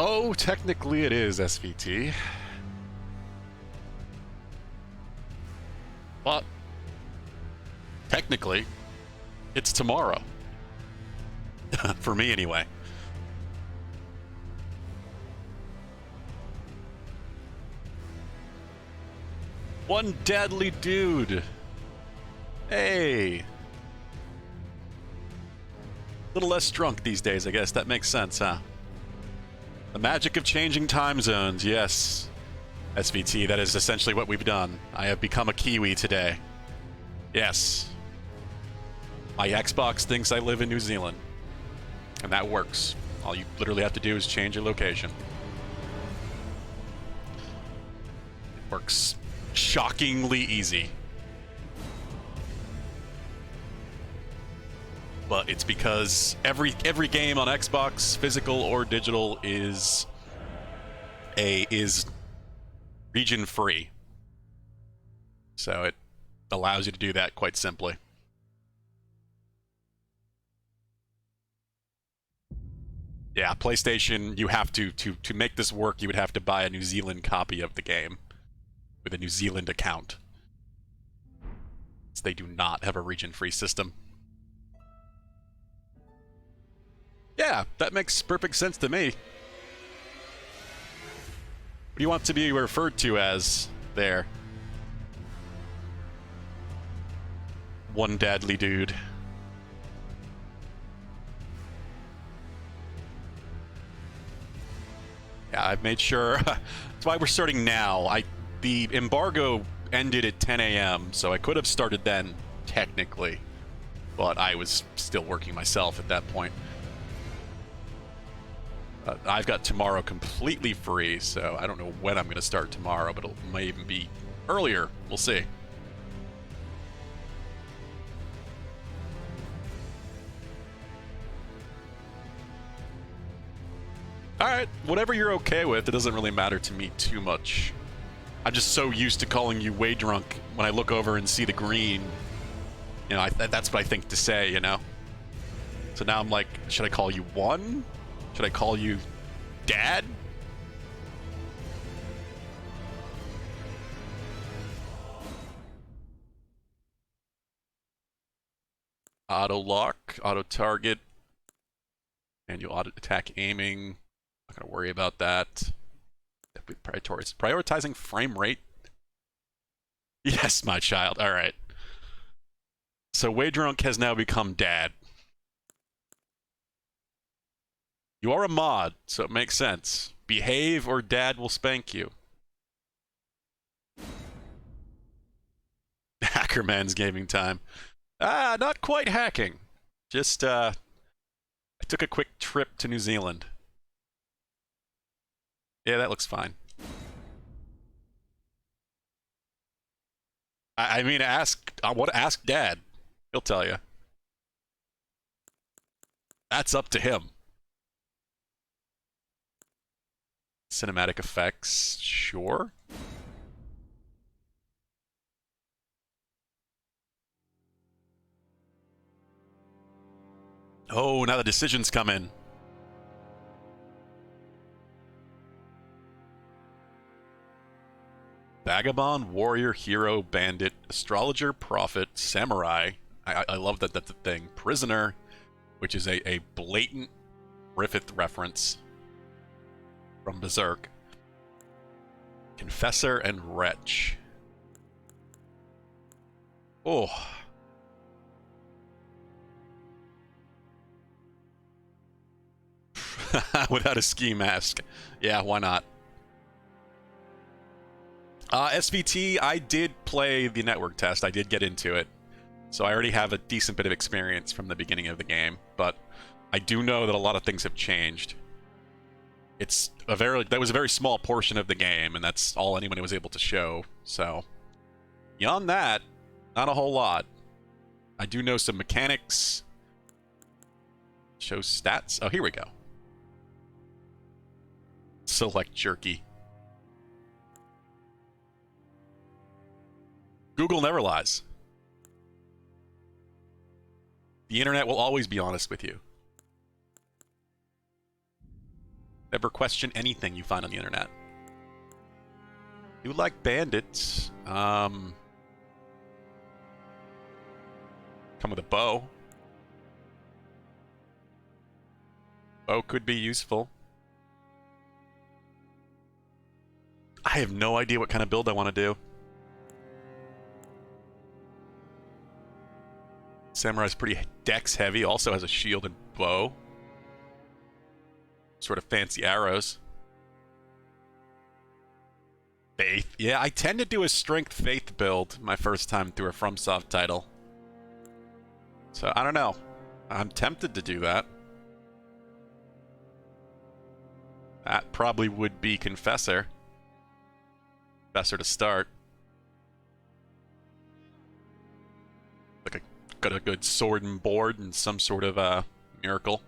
Oh, technically it is SVT. But technically, it's tomorrow. For me, anyway. One deadly dude. Hey. A little less drunk these days, I guess. That makes sense, huh? The magic of changing time zones, yes. SVT, that is essentially what we've done. I have become a Kiwi today. Yes. My Xbox thinks I live in New Zealand. And that works. All you literally have to do is change your location. It works shockingly easy. But it's because every game on Xbox, physical or digital, is region free. So it allows you to do that quite simply. Yeah, PlayStation, you have to make this work, you would have to buy a New Zealand copy of the game with a New Zealand account. So they do not have a region-free system. Yeah, that makes perfect sense to me. What do you want to be referred to as there? One deadly dude. Yeah, I've made sure. That's why we're starting now. The embargo ended at 10 a.m., so I could have started then, technically. But I was still working myself at that point. I've got tomorrow completely free, so I don't know when I'm going to start tomorrow, but it might even be earlier. We'll see. Alright, whatever you're okay with, it doesn't really matter to me too much. I'm just so used to calling you way drunk when I look over and see the green. You know, that's what I think to say, you know? So now I'm like, should I call you one? Should I call you Dad? Auto lock, auto target, manual auto attack aiming. Not gonna worry about that. Prioritizing frame rate. Yes, my child. All right. So Way Drunk has now become Dad. You are a mod, so it makes sense. Behave or Dad will spank you. Hackerman's gaming time. Not quite hacking. Just, I took a quick trip to New Zealand. Yeah, that looks fine. I mean, ask Dad. He'll tell you. That's up to him. Cinematic effects, sure. Oh, now the decisions come in. Vagabond, warrior, hero, bandit, astrologer, prophet, samurai. I love that that's a thing. Prisoner, which is a blatant Griffith reference from Berserk. Confessor and wretch. Oh. Without a ski mask. Yeah, why not? SVT, I did play the network test. I did get into it. So I already have a decent bit of experience from the beginning of the game. But I do know that a lot of things have changed. That was a very small portion of the game, and that's all anyone was able to show. So beyond that, not a whole lot. I do know some mechanics. Show stats. Oh, here we go. Select jerky. Google never lies. The internet will always be honest with you. Never question anything you find on the internet. You like bandits. Come with a bow. Bow could be useful. I have no idea what kind of build I want to do. Samurai's pretty dex heavy, also has a shield and bow. Sort of fancy arrows. Faith. Yeah, I tend to do a strength faith build my first time through a FromSoft title. So, I don't know. I'm tempted to do that. That probably would be Confessor. Confessor to start. Like got a good sword and board and some sort of miracle.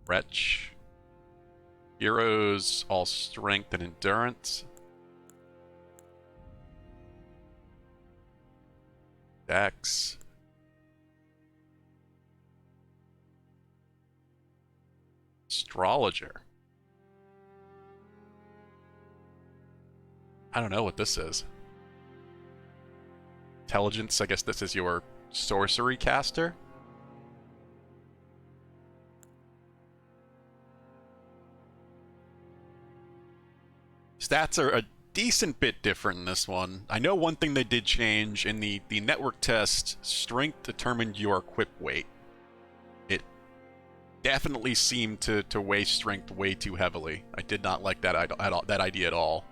Wretch. Heroes, all strength and endurance. Dex. Astrologer. I don't know what this is. Intelligence, I guess this is your sorcery caster? Stats are a decent bit different in this one. I know one thing they did change in the network test, strength determined your equip weight. It definitely seemed to weigh strength way too heavily. I did not like that idea at all.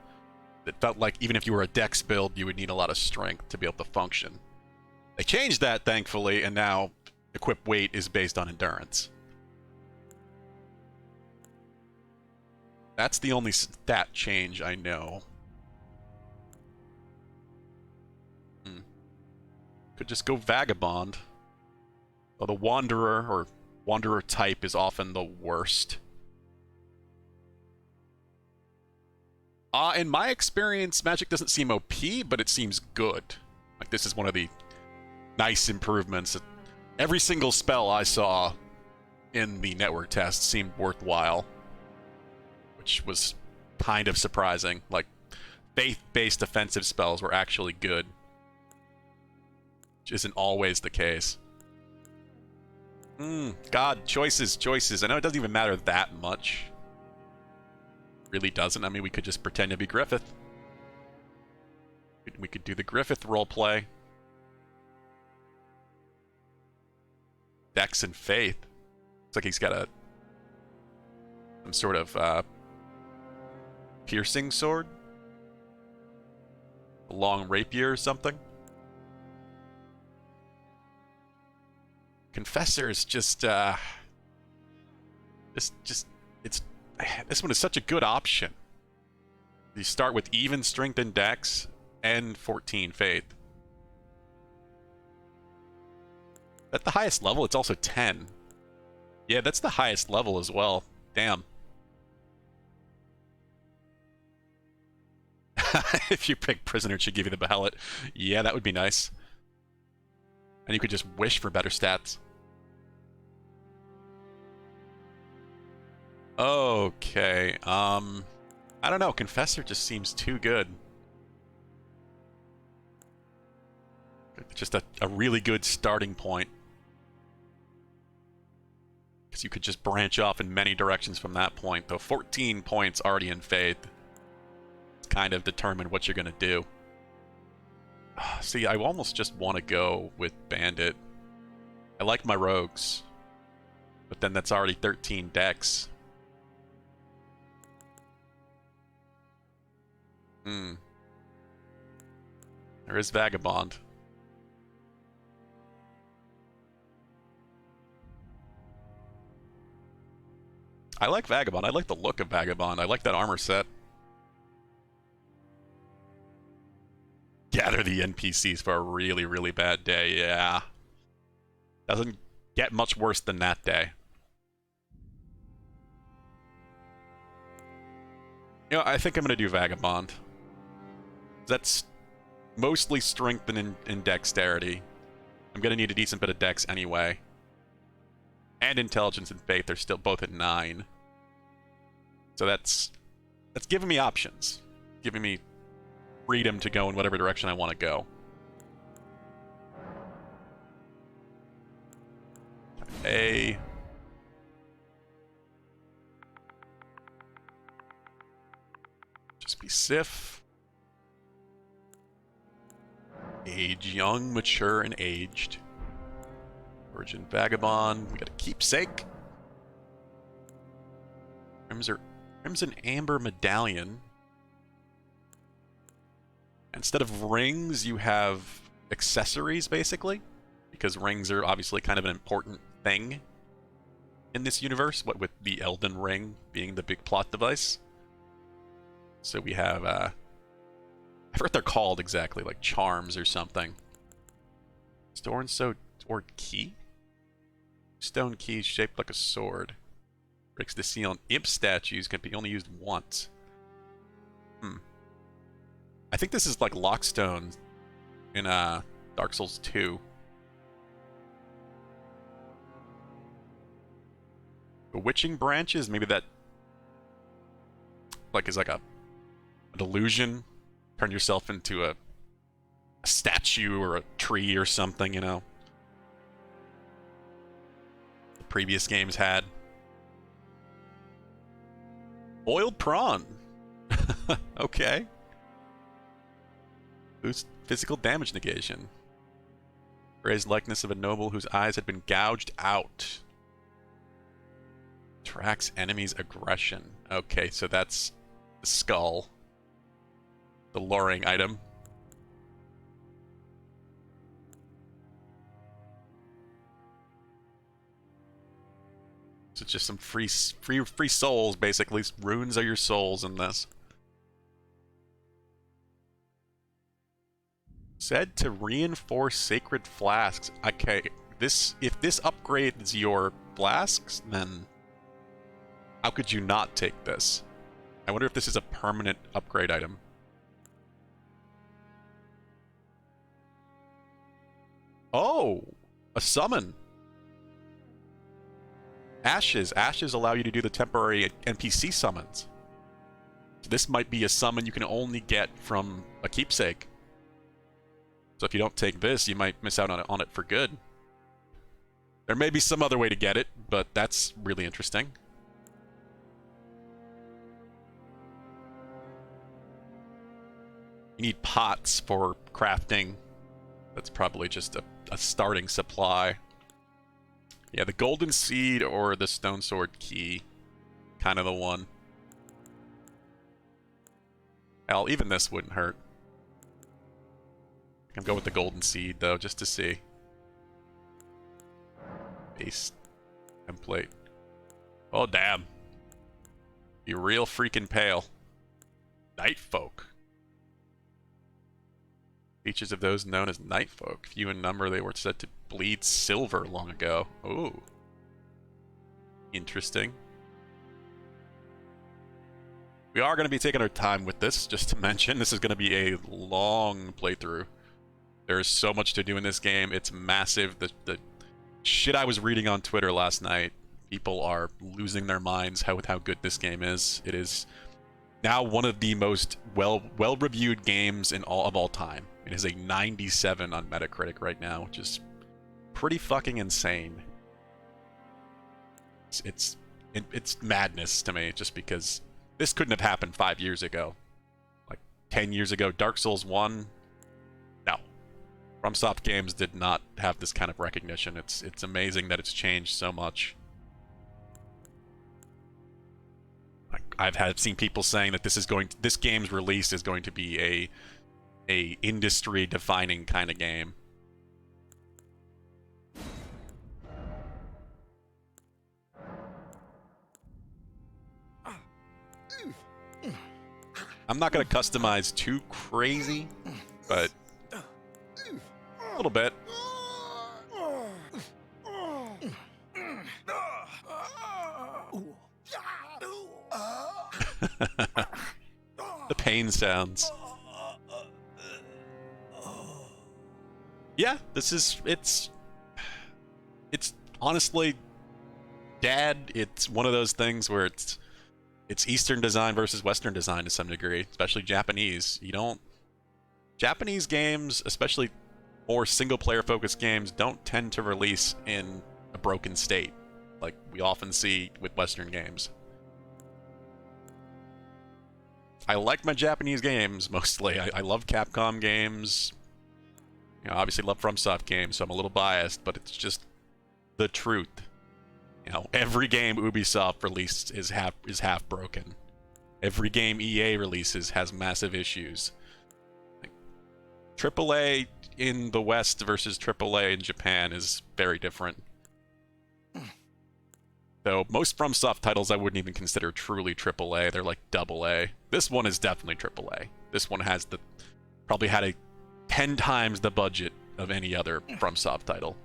It felt like even if you were a dex build, you would need a lot of strength to be able to function. They changed that, thankfully, and now equip weight is based on endurance. That's the only stat change I know. Could just go Vagabond. Well, the Wanderer or Wanderer type is often the worst. In my experience, Magic doesn't seem OP, but it seems good. Like, this is one of the nice improvements. Every single spell I saw in the network test seemed worthwhile, which was kind of surprising. Like, faith-based offensive spells were actually good, which isn't always the case. God, choices. I know it doesn't even matter that much. Really doesn't. I mean, we could just pretend to be Griffith. We could do the Griffith roleplay. Dex and Faith. Looks like he's got some sort of piercing sword. A long rapier or something. Confessor is just this one is such a good option. You start with even strength and dex and 14 faith. At the highest level, it's also 10. Yeah, that's the highest level as well. Damn. If you pick prisoner, it should give you the ballot. Yeah, that would be nice. And you could just wish for better stats. Okay, I don't know, Confessor just seems too good. Just a really good starting point. Because you could just branch off in many directions from that point, though 14 points already in Faith. It's kind of determined what you're going to do. See, I almost just want to go with Bandit. I like my rogues. But then that's already 13 dex. There is Vagabond. I like Vagabond. I like the look of Vagabond. I like that armor set. Gather the NPCs for a really, really bad day. Yeah. Doesn't get much worse than that day. You know, I think I'm going to do Vagabond. That's mostly strength and in dexterity. I'm going to need a decent bit of dex anyway. And intelligence and faith are still both at 9. So that's giving me options, giving me freedom to go in whatever direction I want to go. A. Just be Sif. Age young, mature, and aged. Virgin Vagabond. We got a keepsake. Crimson Amber Medallion. Instead of rings, you have accessories, basically. Because rings are obviously kind of an important thing in this universe, what with the Elden Ring being the big plot device. So we have, I forget what they're called exactly, like charms or something. Stone sword key? Stone key shaped like a sword. Breaks the seal on imp statues, can be only used once. I think this is like Lockstone in Dark Souls 2. The witching branches, maybe that like is like an illusion. Turn yourself into a statue or a tree or something, you know. The previous games had. Boiled prawn. Okay. Boost physical damage negation. Raised likeness of a noble whose eyes had been gouged out. Tracks enemies' aggression. Okay, so that's the skull. The luring item. So it's just some free souls, basically. Runes are your souls in this. Said to reinforce sacred flasks. Okay, if this upgrades your flasks, then how could you not take this? I wonder if this is a permanent upgrade item. Oh, a summon. Ashes. Ashes allow you to do the temporary NPC summons. So this might be a summon you can only get from a keepsake. So if you don't take this, you might miss out on it for good. There may be some other way to get it, but that's really interesting. You need pots for crafting. That's probably just a starting supply. Yeah, the golden seed or the stone sword key. Kind of the one. Hell, even this wouldn't hurt. I can go with the golden seed, though, just to see. Base template. Oh, damn. Be real freaking pale. Night folk. Features of those known as night folk. Few in number, they were said to bleed silver long ago. Ooh. Interesting. We are going to be taking our time with this, just to mention. This is going to be a long playthrough. There's so much to do in this game. It's massive. The shit I was reading on Twitter last night, people are losing their minds how good this game is. It is now one of the most well-reviewed games in all time. It is a 97 on Metacritic right now, which is pretty fucking insane. It's madness to me, just because this couldn't have happened 5 years ago. Like 10 years ago, Dark Souls 1. No. FromSoft Games did not have this kind of recognition. It's amazing that it's changed so much. I've seen people saying that this game's release is going to be a industry-defining kind of game. I'm not going to customize too crazy, but a little bit. The pain sounds. Yeah, it's honestly Dad, it's one of those things where it's Eastern design versus Western design to some degree, especially Japanese. You don't Japanese games, especially more single-player focused games, don't tend to release in a broken state, like we often see with Western games. I like my Japanese games mostly. I love Capcom games. You know, obviously love FromSoft games, so I'm a little biased, but it's just the truth. You know, every game Ubisoft released is half broken. Every game EA releases has massive issues. Like, AAA in the West versus AAA in Japan is very different. Though most FromSoft titles I wouldn't even consider truly AAA. They're like AA. This one is definitely AAA. This one has probably had 10 times the budget of any other FromSoft title.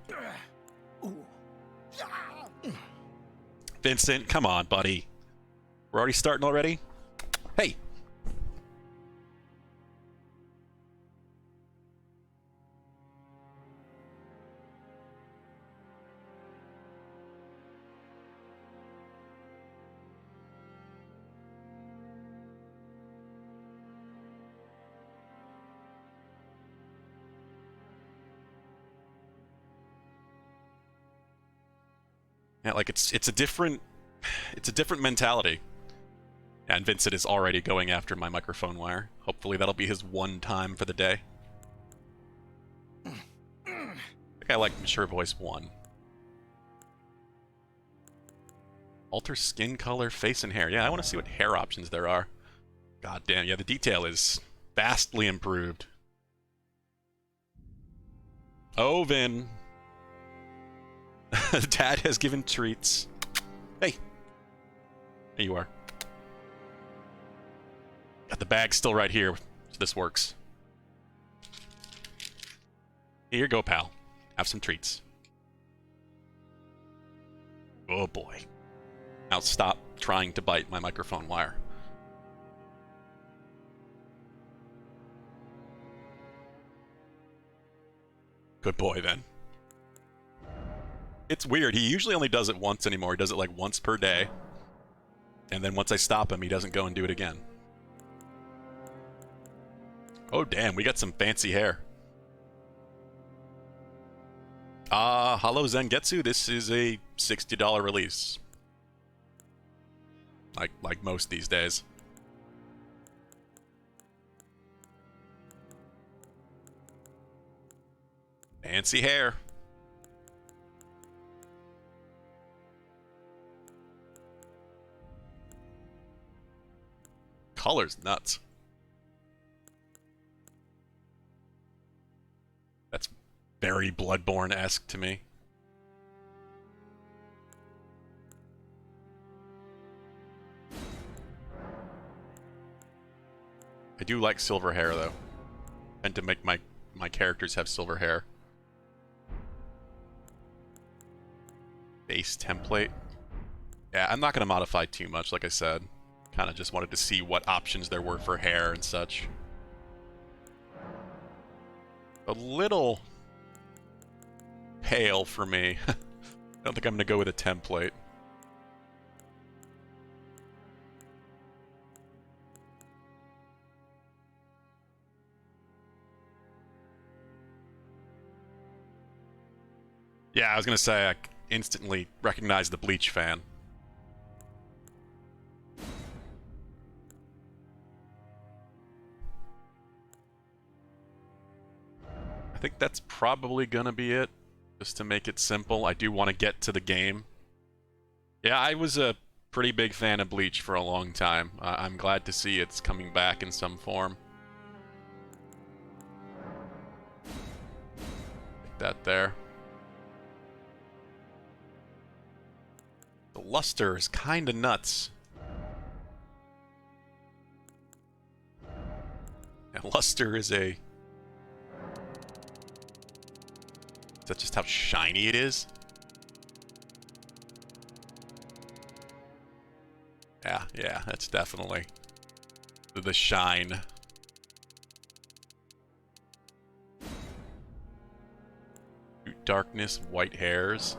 Vincent, come on, buddy. We're already starting already? Hey! Yeah, like it's a different mentality. And Vincent is already going after my microphone wire. Hopefully that'll be his one time for the day. I think I like Mature Voice 1. Alter skin color, face, and hair. Yeah, I want to see what hair options there are. God damn, yeah, the detail is vastly improved. Oh, Vin. Dad has given treats. Hey. There you are. Got the bag still right here, so this works. Here you go, pal. Have some treats. Oh boy. Now stop trying to bite my microphone wire. Good boy, then. It's weird. He usually only does it once anymore. He does it like once per day. And then once I stop him, he doesn't go and do it again. Oh, damn. We got some fancy hair. Hollow Zangetsu, this is a $60 release. Like most these days. Fancy hair. Color's nuts. That's very Bloodborne-esque to me. I do like silver hair, though. And to make my characters have silver hair. Base template. Yeah, I'm not going to modify too much, like I said. Kind of just wanted to see what options there were for hair and such. A little pale for me. I don't think I'm going to go with a template. Yeah, I was going to say I instantly recognize the Bleach fan. I think that's probably going to be it. Just to make it simple, I do want to get to the game. Yeah, I was a pretty big fan of Bleach for a long time. I'm glad to see it's coming back in some form. Like that there. The luster is kinda nuts. And luster is a... Is that just how shiny it is? Yeah, that's definitely the shine. Darkness, white hairs.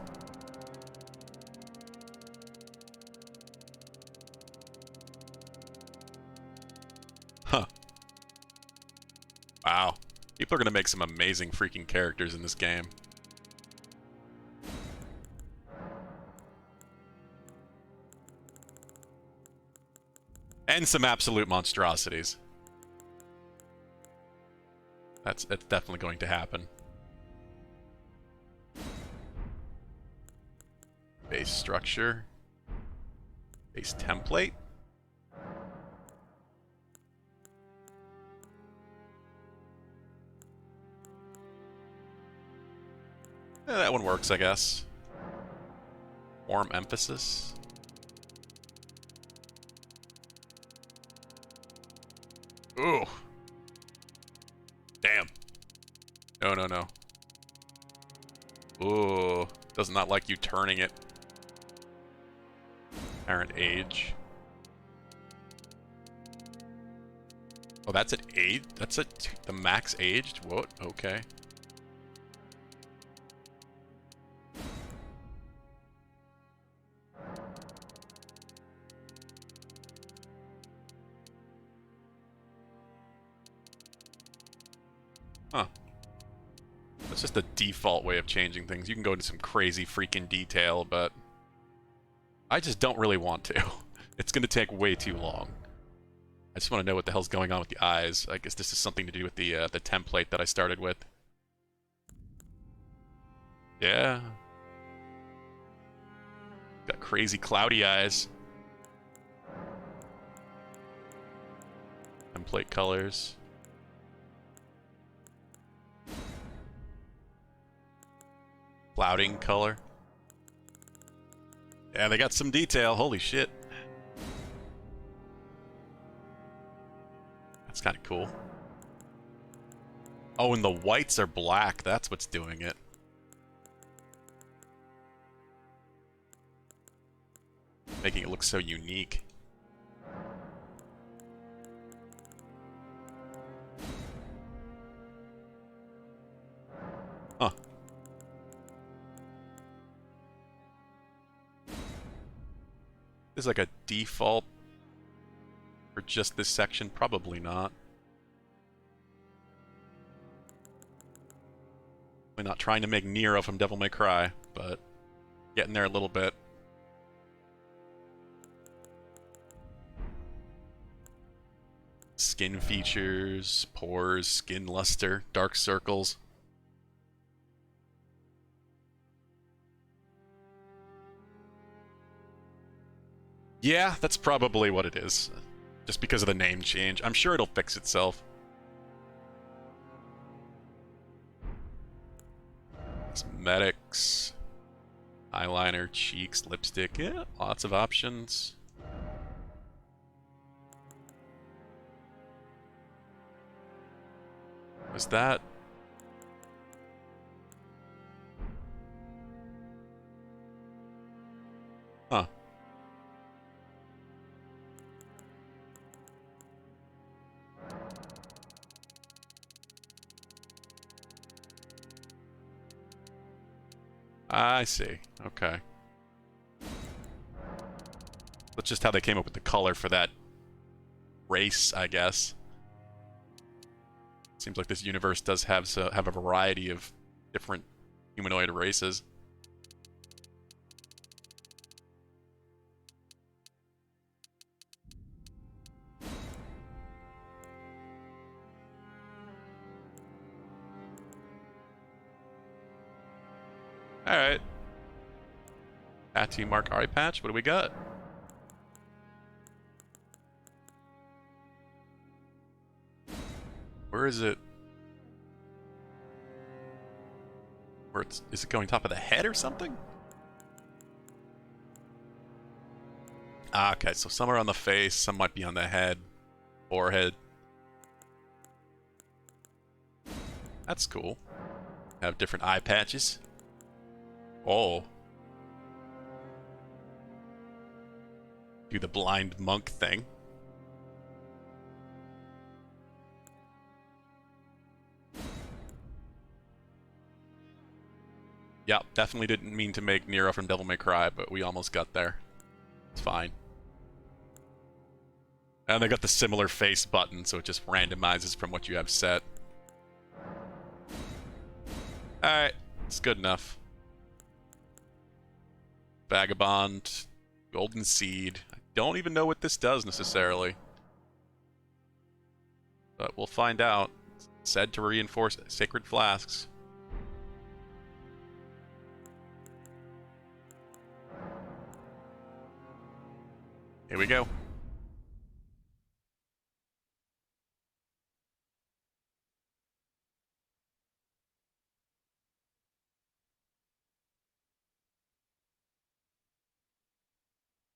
People are gonna make some amazing freaking characters in this game. And some absolute monstrosities. That's definitely going to happen. Base structure. Base template. Yeah, that one works, I guess. Warm emphasis. Ooh. Damn. No, no, no. Ooh. Does not like you turning it. Apparent age. Oh, that's at age? That's at the max aged? What? Okay. Huh. That's just the default way of changing things. You can go into some crazy freaking detail, but I just don't really want to. It's going to take way too long. I just want to know what the hell's going on with the eyes. I guess this is something to do with the template that I started with. Yeah. Got crazy cloudy eyes. Template colors. Clouding color. Yeah, they got some detail. Holy shit. That's kind of cool. Oh, and the whites are black. That's what's doing it. Making it look so unique. Huh. Is like a default for just this section? Probably not. We're not trying to make Nero from Devil May Cry, but getting there a little bit. Skin features, pores, skin luster, dark circles. Yeah, that's probably what it is. Just because of the name change. I'm sure it'll fix itself. Cosmetics. Eyeliner, cheeks, lipstick. Yeah, lots of options. Was that? Huh. I see. Okay. That's just how they came up with the color for that race, I guess. Seems like this universe does have a variety of different humanoid races. Alright. Tattoo mark eye patch, what do we got? Where is it? Is it going top of the head or something? Ah, okay, so some are on the face, some might be on the head, forehead. That's cool. Have different eye patches. Oh. Do the blind monk thing. Yep, definitely didn't mean to make Nero from Devil May Cry, but we almost got there. It's fine. And they got the similar face button, so it just randomizes from what you have set. Alright, it's good enough. Vagabond, Golden Seed. I don't even know what this does necessarily. But we'll find out. It's said to reinforce sacred flasks. Here we go.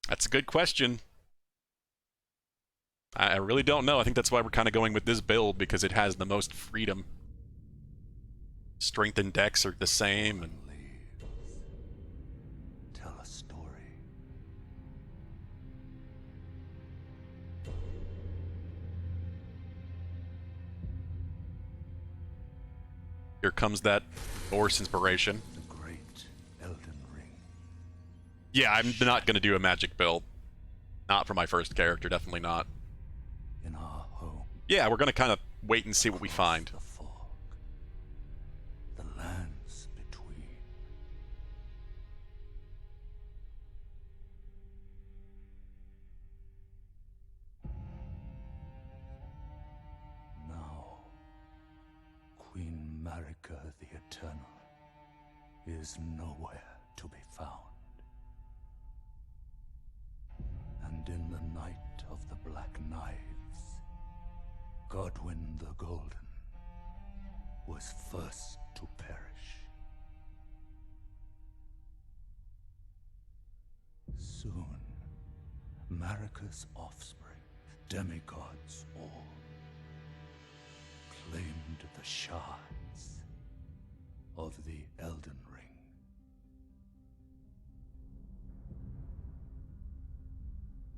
That's a good question. I really don't know. I think that's why we're kind of going with this build, because it has the most freedom. Strength and dex are the same, and tell a story. here comes that Norse inspiration. The great Elden Ring. Yeah, I'm not going to do a magic build. Not for my first character, definitely not. In our home. Yeah, we're going to kind of wait and see what we find. The fog. The lands between. Now, Queen Marika the Eternal is nowhere to be found. And in the night of the Black Knives, Godwyn the Golden was first to perish. Soon, Marika's offspring, demigods all, claimed the shards of the Elden Ring.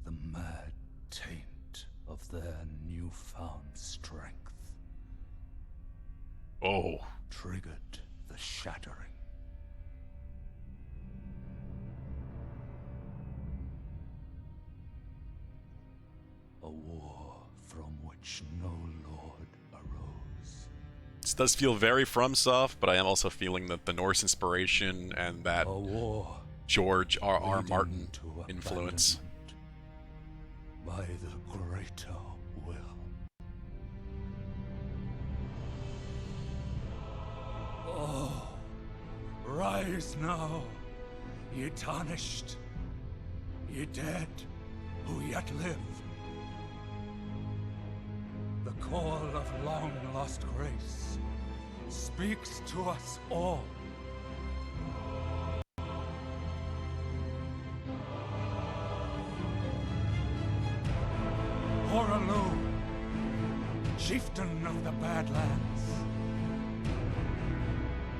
The mad taint of their newfound strength triggered the shattering. A war from which no lord arose. This does feel very FromSoft, but I am also feeling that the Norse inspiration and that A war George R.R. leading Martin to influence. abandonment by the greater will. Oh, rise now, ye tarnished, ye dead who yet live. The call of long-lost grace speaks to us all. Horalu, chieftain of the Badlands,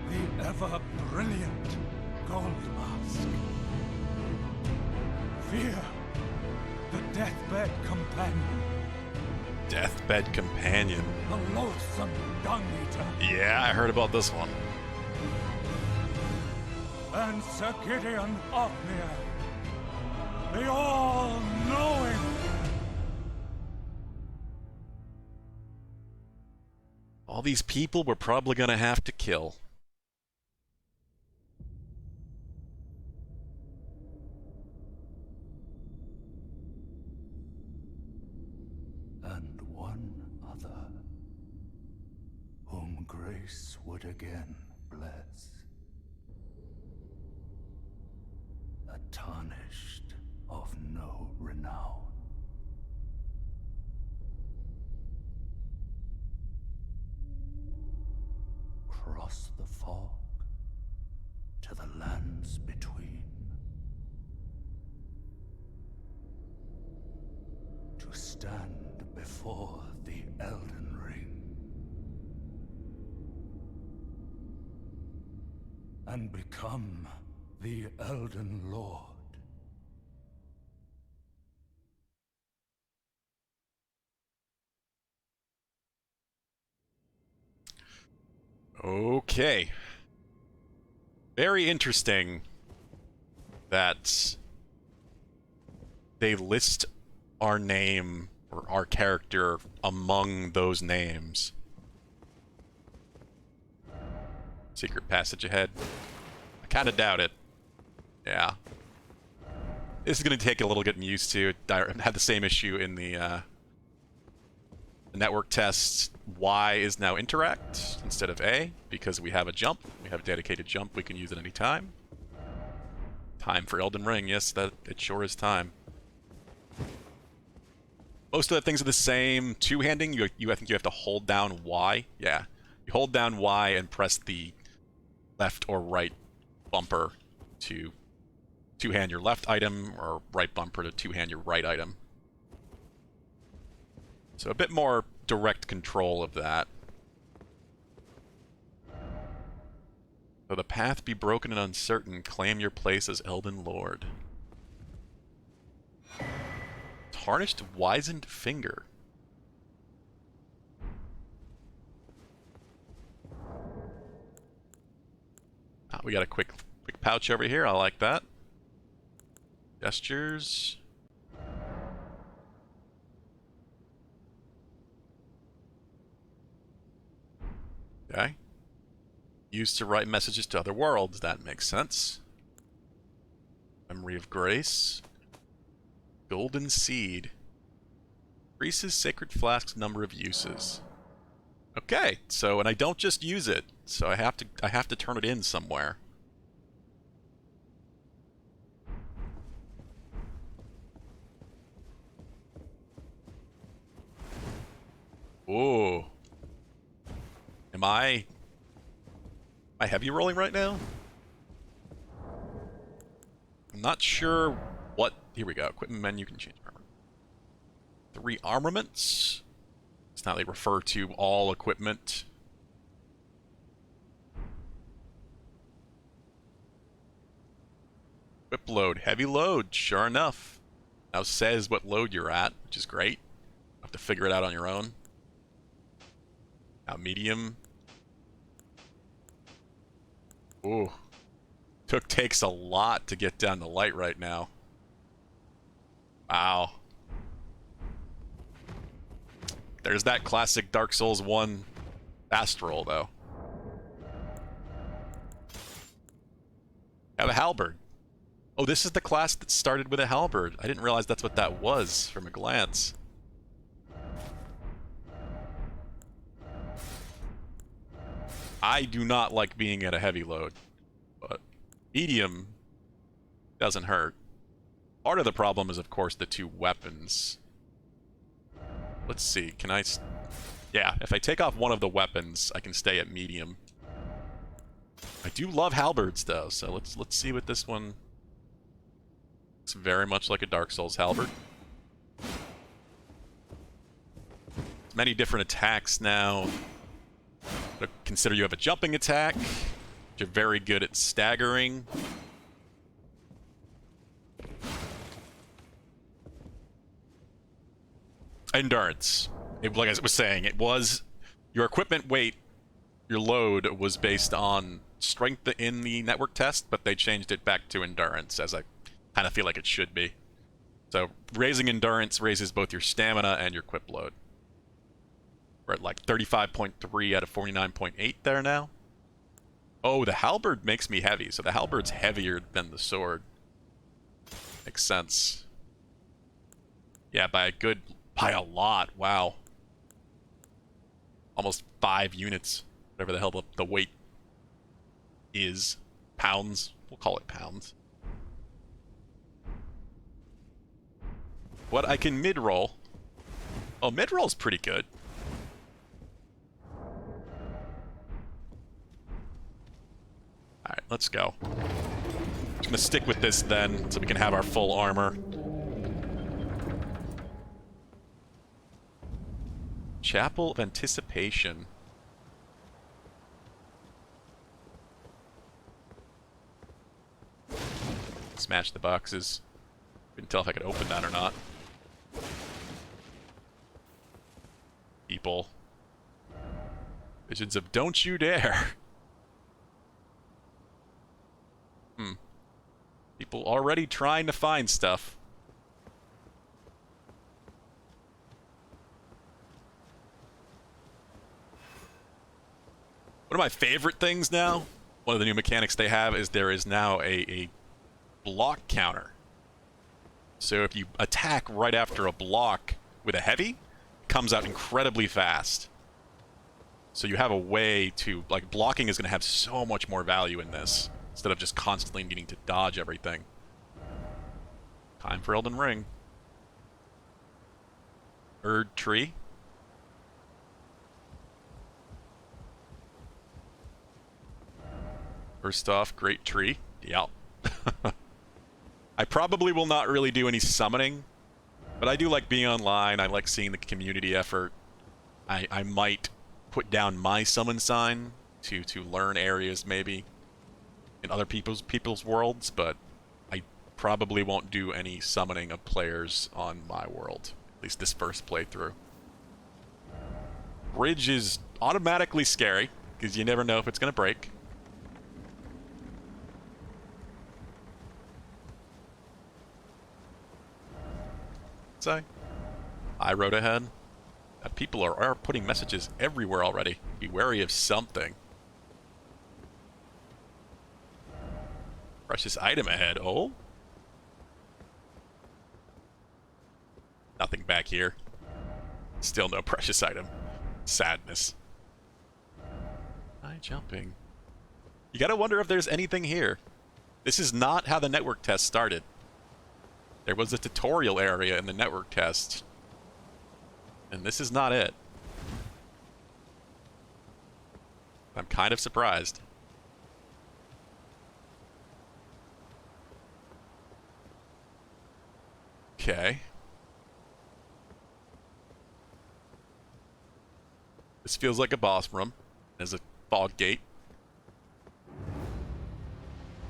the ever-brilliant Gold Mask. Fear, the deathbed companion, Deathbed Companion. the loathsome dung-eater, Yeah, I heard about this one. and Sir Gideon Ofnir, the all-knowing. All these people we're probably gonna have to kill. And one other, whom grace would again bless. A tarnished of no renown. Cross the fog to the lands between. To stand before the Elden Ring. And become the Elden Lord. Okay. Very interesting that they list our name or our character among those names. Secret passage ahead. I kind of doubt it. Yeah. This is going to take a little getting used to. I had the same issue in the network tests. Y is now interact instead of A because we have a jump. We have a dedicated jump. We can use it any time. Time for Elden Ring. Yes, that it sure is time. Most of the things are the same. Two-handing, I think you have to hold down Y. Yeah. You hold down Y and press the left or right bumper to two-hand your left item, or right bumper to two-hand your right item. So a bit more direct control of that. Though the path be broken and uncertain, claim your place as Elden Lord. Tarnished wizened finger. We got a quick pouch over here. I like that. Gestures. Okay. Used to write messages to other worlds. That makes sense. Memory of Grace. Golden Seed. Increases Sacred Flask's number of uses. Okay, so, and I don't just use it, so I have to turn it in somewhere. Ooh. Am I heavy rolling right now? I'm not sure what... Here we go. Equipment menu can change armor. 3 armaments. It's not they refer to all equipment. Equip load. Heavy load. Sure enough. Now says what load you're at, which is great. You have to figure it out on your own. Now medium. Ooh. Takes a lot to get down to light right now. Wow. There's that classic Dark Souls 1 fast roll, though. Have a halberd. Oh, this is the class that started with a halberd. I didn't realize that's what that was from a glance. I do not like being at a heavy load, but medium doesn't hurt. Part of the problem is, of course, the 2 weapons. Let's see, can I... Yeah, if I take off one of the weapons, I can stay at medium. I do love halberds, though, so let's see what this one... It's very much like a Dark Souls halberd. Many different attacks now. But consider you have a jumping attack. You're very good at staggering. Endurance. Like I was saying, it was your equipment weight, your load was based on strength in the network test, but they changed it back to endurance, as I kind of feel like it should be. So raising endurance raises both your stamina and your equip load. We're at like 35.3 out of 49.8 there now. Oh, the halberd makes me heavy, so the halberd's heavier than the sword. Makes sense. Yeah, by a lot, wow. Almost 5 units, whatever the hell the weight is. Pounds, we'll call it pounds. What I can mid-roll. Oh, mid-roll's pretty good. Alright, let's go. Just gonna stick with this then, so we can have our full armor. Chapel of Anticipation. Smash the boxes. Couldn't tell if I could open that or not. People. Visions of Don't You Dare. People already trying to find stuff. One of my favorite things now, one of the new mechanics they have is there is now a block counter. So if you attack right after a block with a heavy, it comes out incredibly fast. So you have a way to, like, blocking is going to have so much more value in this, instead of just constantly needing to dodge everything. Time for Elden Ring. Erd tree. First off, great tree. Yeah. I probably will not really do any summoning, but I do like being online. I like seeing the community effort. I might put down my summon sign to learn areas maybe in other people's worlds, but I probably won't do any summoning of players on my world, at least this first playthrough. Bridge is automatically scary because you never know if it's going to break. Say, I rode ahead. People are putting messages everywhere already. Be wary of something. Precious item ahead. Oh? Nothing back here. Still no precious item. Sadness. High jumping. You gotta wonder if there's anything here. This is not how the network test started. There was a tutorial area in the network test. And this is not it. I'm kind of surprised. Okay. This feels like a boss room. There's a fog gate.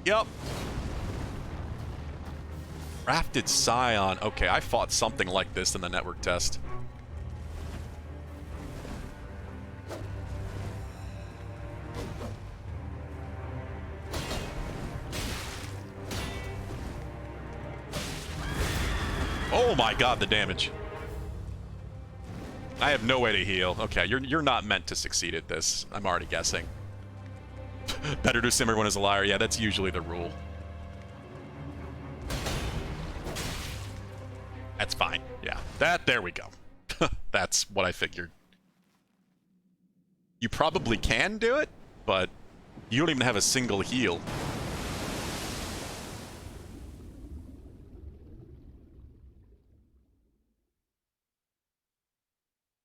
Yup. Crafted Scion. Okay, I fought something like this in the network test. Oh my god, the damage. I have no way to heal. Okay, you're not meant to succeed at this. I'm already guessing. Better to sim everyone as a liar. Yeah, that's usually the rule. That's fine. Yeah. There we go. That's what I figured. You probably can do it, but you don't even have a single heal.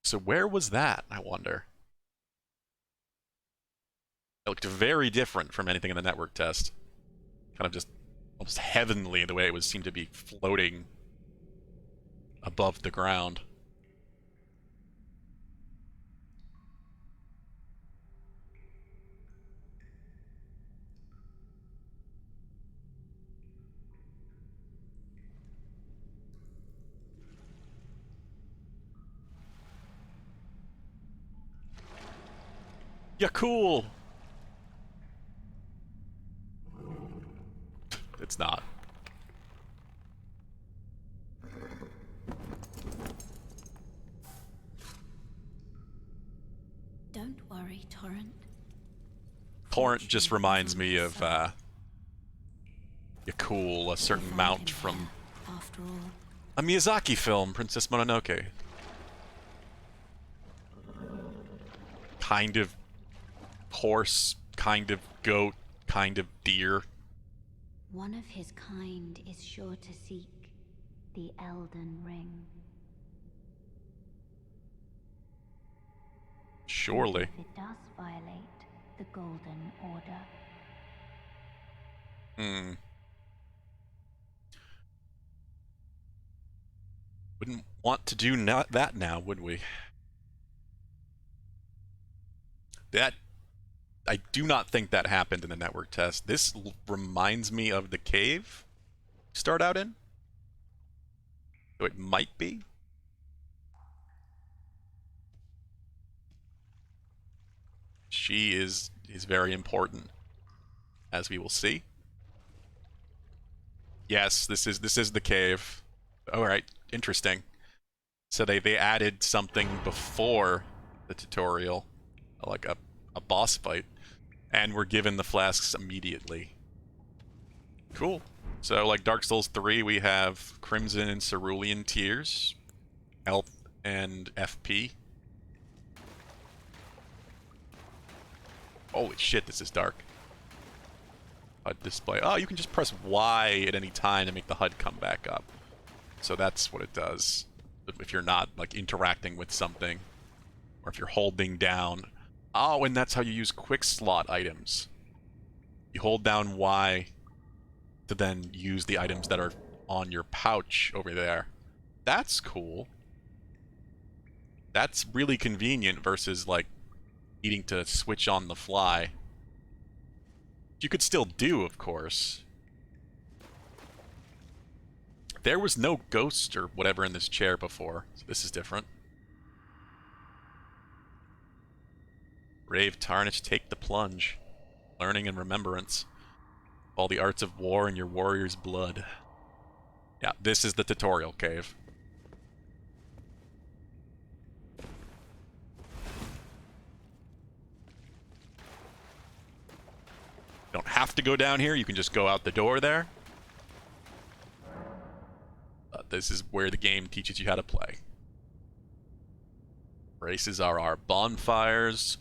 So where was that, I wonder? It looked very different from anything in the network test. Kind of just almost heavenly the way it seemed to be floating above the ground. Yeah, cool. It's not. Don't worry, Torrent. Torrent just reminds me of yeah, cool, a certain mount from After all, a Miyazaki film, Princess Mononoke. Kind of horse, kind of goat, kind of deer. one of his kind is sure to seek the Elden Ring. Surely. If it does violate the Golden Order. Wouldn't want to do that now, would we? That... I do not think that happened in the network test. This reminds me of the cave you start out in. So it might be. She is very important, as we will see. Yes, this is the cave. All right, interesting. So they added something before the tutorial, like a a boss fight, and we're given the flasks immediately. Cool. So, like Dark Souls 3, we have Crimson and Cerulean tiers, health and FP. Holy shit, this is dark. HUD display. Oh, you can just press Y at any time to make the HUD come back up. So that's what it does. If you're not, like, interacting with something, or if you're holding down. Oh, and that's how you use quick slot items. You hold down Y to then use the items that are on your pouch over there. That's cool. That's really convenient versus, like, needing to switch on the fly. You could still do, of course. There was no ghost or whatever in this chair before, so this is different. Brave Tarnish, take the plunge. Learning and remembrance. All the arts of war in your warrior's blood. Yeah, this is the tutorial cave. You don't have to go down here, you can just go out the door there. This is where the game teaches you how to play. Races are our bonfires.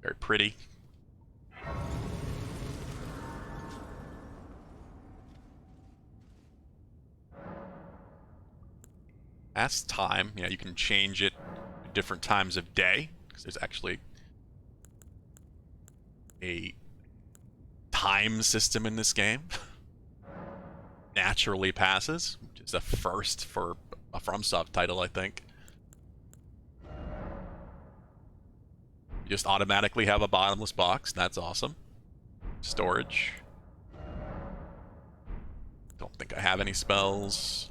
Very pretty. As time, yeah, you can change it at different times of day, because there's actually a time system in this game. Naturally passes, which is a first for a FromSoft title, I think. You just automatically have a bottomless box. That's awesome. Storage. Don't think I have any spells.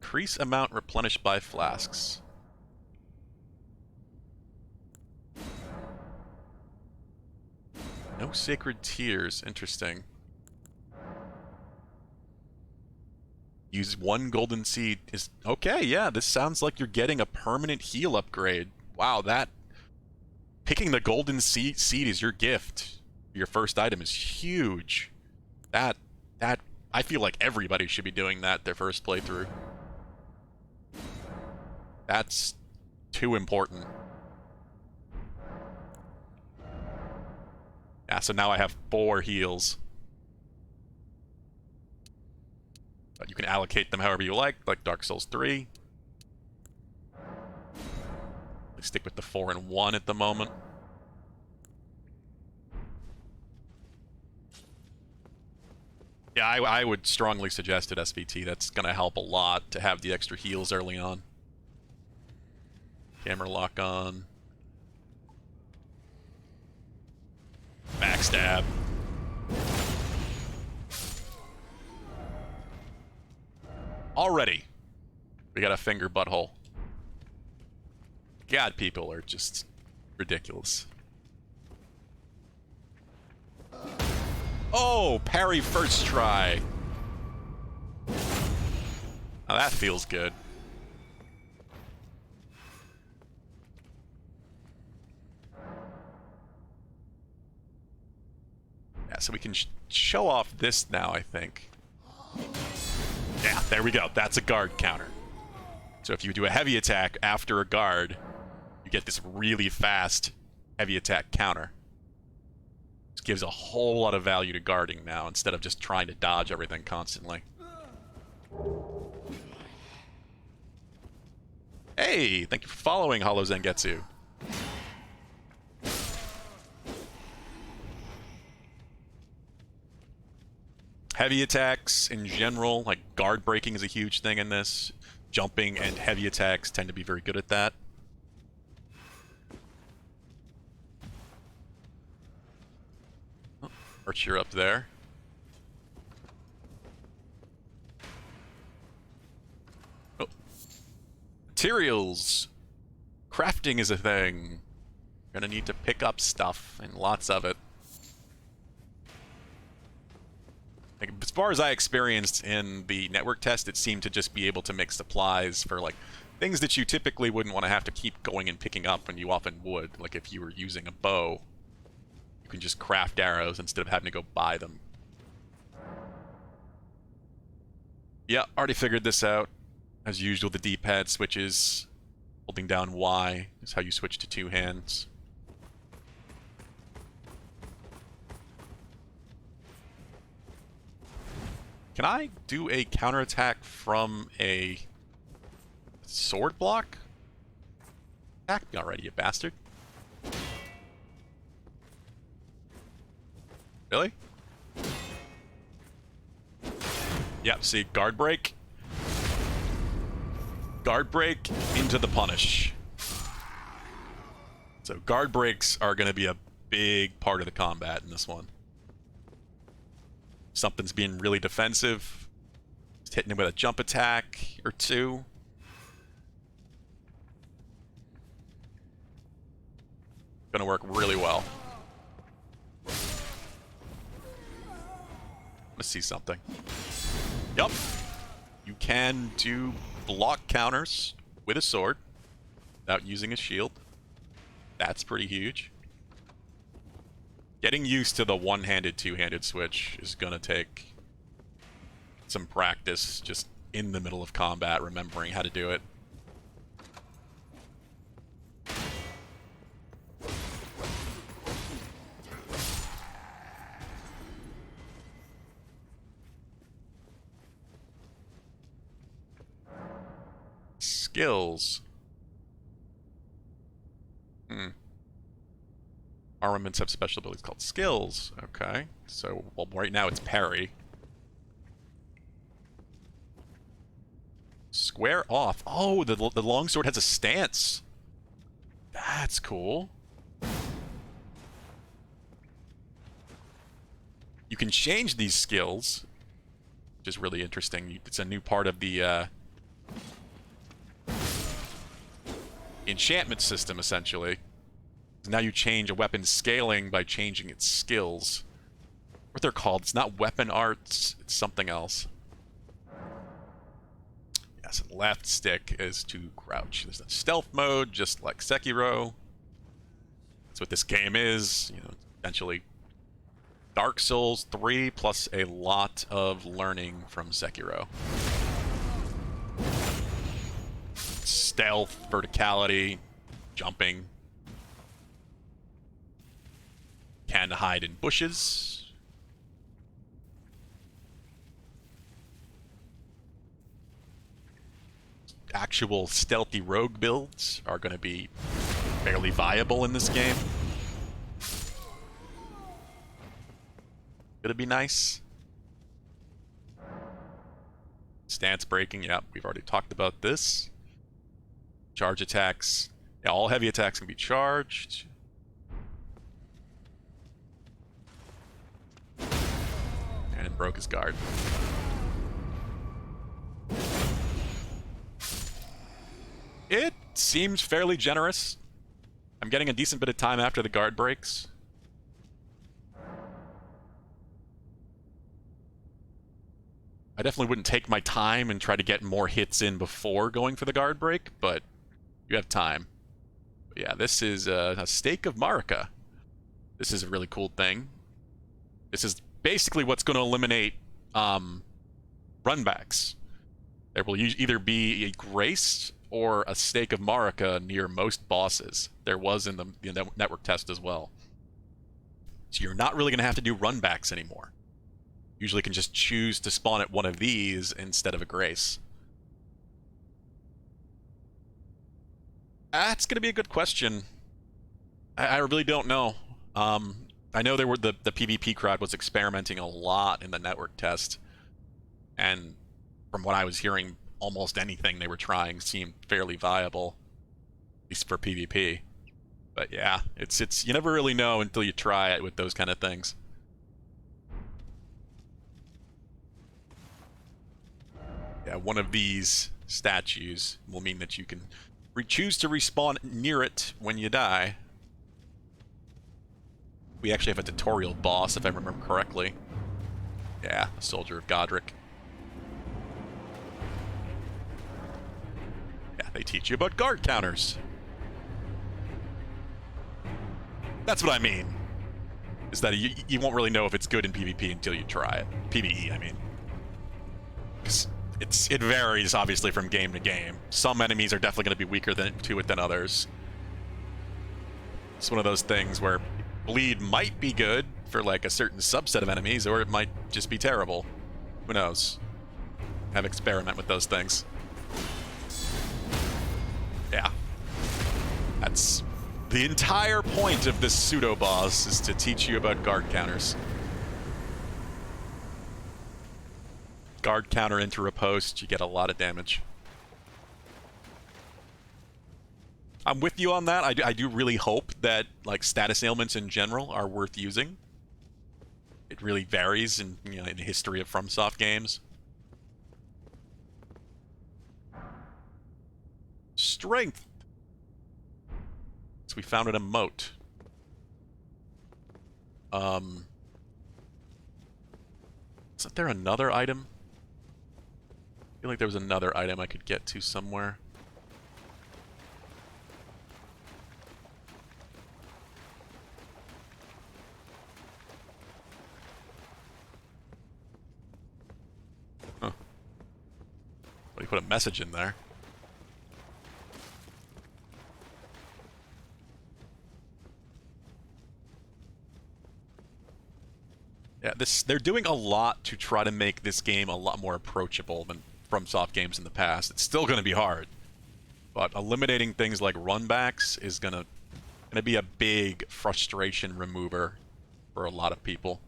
Increase amount replenished by flasks. No sacred tears. Interesting. Use 1 golden seed is... Okay, yeah, this sounds like you're getting a permanent heal upgrade. Wow, that... Picking the golden seed as your gift, your first item, is huge. That... I feel like everybody should be doing that their first playthrough. That's too important. Yeah, so now I have 4 heals. But you can allocate them however you like Dark Souls 3. I stick with the 4 and 1 at the moment. Yeah, I would strongly suggest it, SVT. That's going to help a lot to have the extra heals early on. Camera lock on. Backstab. Already, we got a finger butthole. God, people are just ridiculous. Oh, parry first try. Now that feels good. Yeah, so we can show off this now, I think. Yeah, there we go. That's a guard counter. So if you do a heavy attack after a guard, you get this really fast heavy attack counter. This gives a whole lot of value to guarding now, instead of just trying to dodge everything constantly. Hey, thank you for following, Hollow Zengetsu. Heavy attacks in general, like guard breaking is a huge thing in this. Jumping and heavy attacks tend to be very good at that. Oh, Archer up there. Oh. Materials. Crafting is a thing. You're gonna need to pick up stuff, and lots of it. Like, as far as I experienced in the network test, it seemed to just be able to make supplies for, like, things that you typically wouldn't want to have to keep going and picking up, and you often would. Like if you were using a bow, you can just craft arrows instead of having to go buy them. Yeah, already figured this out. As usual, the D-pad switches. Holding down Y is how you switch to 2 hands. Can I do a counterattack from a sword block? Attack me already, you bastard. Really? Yep, see, guard break. Guard break into the punish. So guard breaks are going to be a big part of the combat in this one. Something's being really defensive. Just hitting him with a jump attack or 2. Gonna work really well. Let's see something. Yup. You can do block counters with a sword without using a shield. That's pretty huge. Getting used to the one-handed, two-handed switch is gonna take some practice just in the middle of combat, remembering how to do it. Skills. Armaments have special abilities called skills. Okay. So, well, right now it's parry. Square off. Oh, the longsword has a stance. That's cool. You can change these skills, which is really interesting. It's a new part of the enchantment system, essentially. Now you change a weapon's scaling by changing its skills. What they're called, it's not weapon arts, it's something else. Yes, left stick is to crouch. There's a stealth mode, just like Sekiro. That's what this game is. You know, essentially Dark Souls 3 plus a lot of learning from Sekiro. Stealth, verticality, jumping. Can hide in bushes. Actual stealthy rogue builds are going to be fairly viable in this game. Gonna be nice. Stance breaking, yep, we've already talked about this. Charge attacks. Yeah, all heavy attacks can be charged. And broke his guard. It seems fairly generous. I'm getting a decent bit of time after the guard breaks. I definitely wouldn't take my time and try to get more hits in before going for the guard break, but you have time. But yeah, this is a Stake of Marika. This is a really cool thing. This is basically what's going to eliminate runbacks. There will either be a Grace or a Stake of Marika near most bosses. There was in the network test as well. So you're not really going to have to do runbacks anymore. Usually can just choose to spawn at one of these instead of a Grace. That's going to be a good question. I really don't know. I know there were the PvP crowd was experimenting a lot in the network test, and from what I was hearing, almost anything they were trying seemed fairly viable, at least for PvP. But yeah, it's you never really know until you try it with those kind of things. Yeah, one of these statues will mean that you can choose to respawn near it when you die. We actually have a tutorial boss, if I remember correctly. Yeah, a Soldier of Godric. Yeah, They teach you about guard counters. That's what I mean. Is that you won't really know if it's good in PvP until you try it. PvE, I mean. Because it varies, obviously, from game to game. Some enemies are definitely going to be weaker to it than others. It's one of those things where bleed might be good for like a certain subset of enemies, or it might just be terrible. Who knows? Have experiment with those things. Yeah. That's the entire point of this pseudo-boss, is to teach you about guard counters. Guard counter into riposte, you get a lot of damage. I'm with you on that. I do really hope that like status ailments in general are worth using. It really varies in in the history of FromSoft games. Strength. So we found an emote. Isn't there another item? I feel like there was another item I could get to somewhere. Huh. Well, you put a message in there. Yeah, they're doing a lot to try to make this game a lot more approachable than FromSoft games in the past. It's still going to be hard, but eliminating things like runbacks is gonna be a big frustration remover for a lot of people.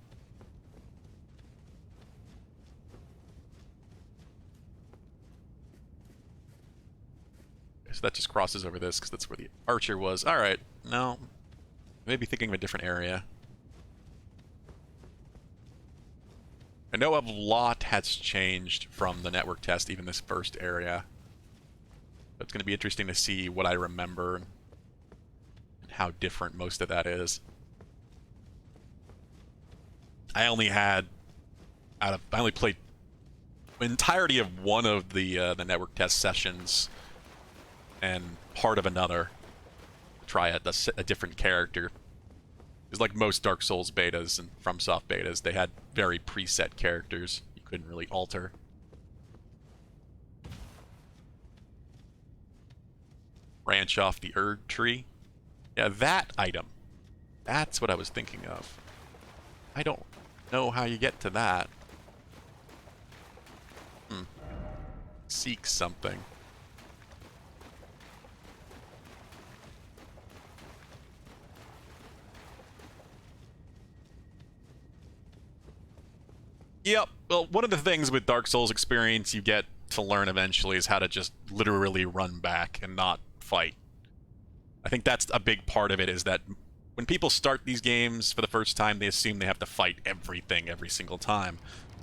So that just crosses over this because that's where the archer was. All right, no, maybe thinking of a different area. I know a lot has changed from the network test, even this first area. But it's going to be interesting to see what I remember and how different most of that is. I only played the entirety of one of the network test sessions and part of another. Try a different character. Because like most Dark Souls betas and FromSoft betas, they had very preset characters you couldn't really alter. Branch off the Erd tree. Yeah, that item. That's what I was thinking of. I don't know how you get to that. Seek something. Yep. Well, one of the things with Dark Souls experience you get to learn eventually is how to just literally run back and not fight. I think that's a big part of it, is that when people start these games for the first time, they assume they have to fight everything every single time.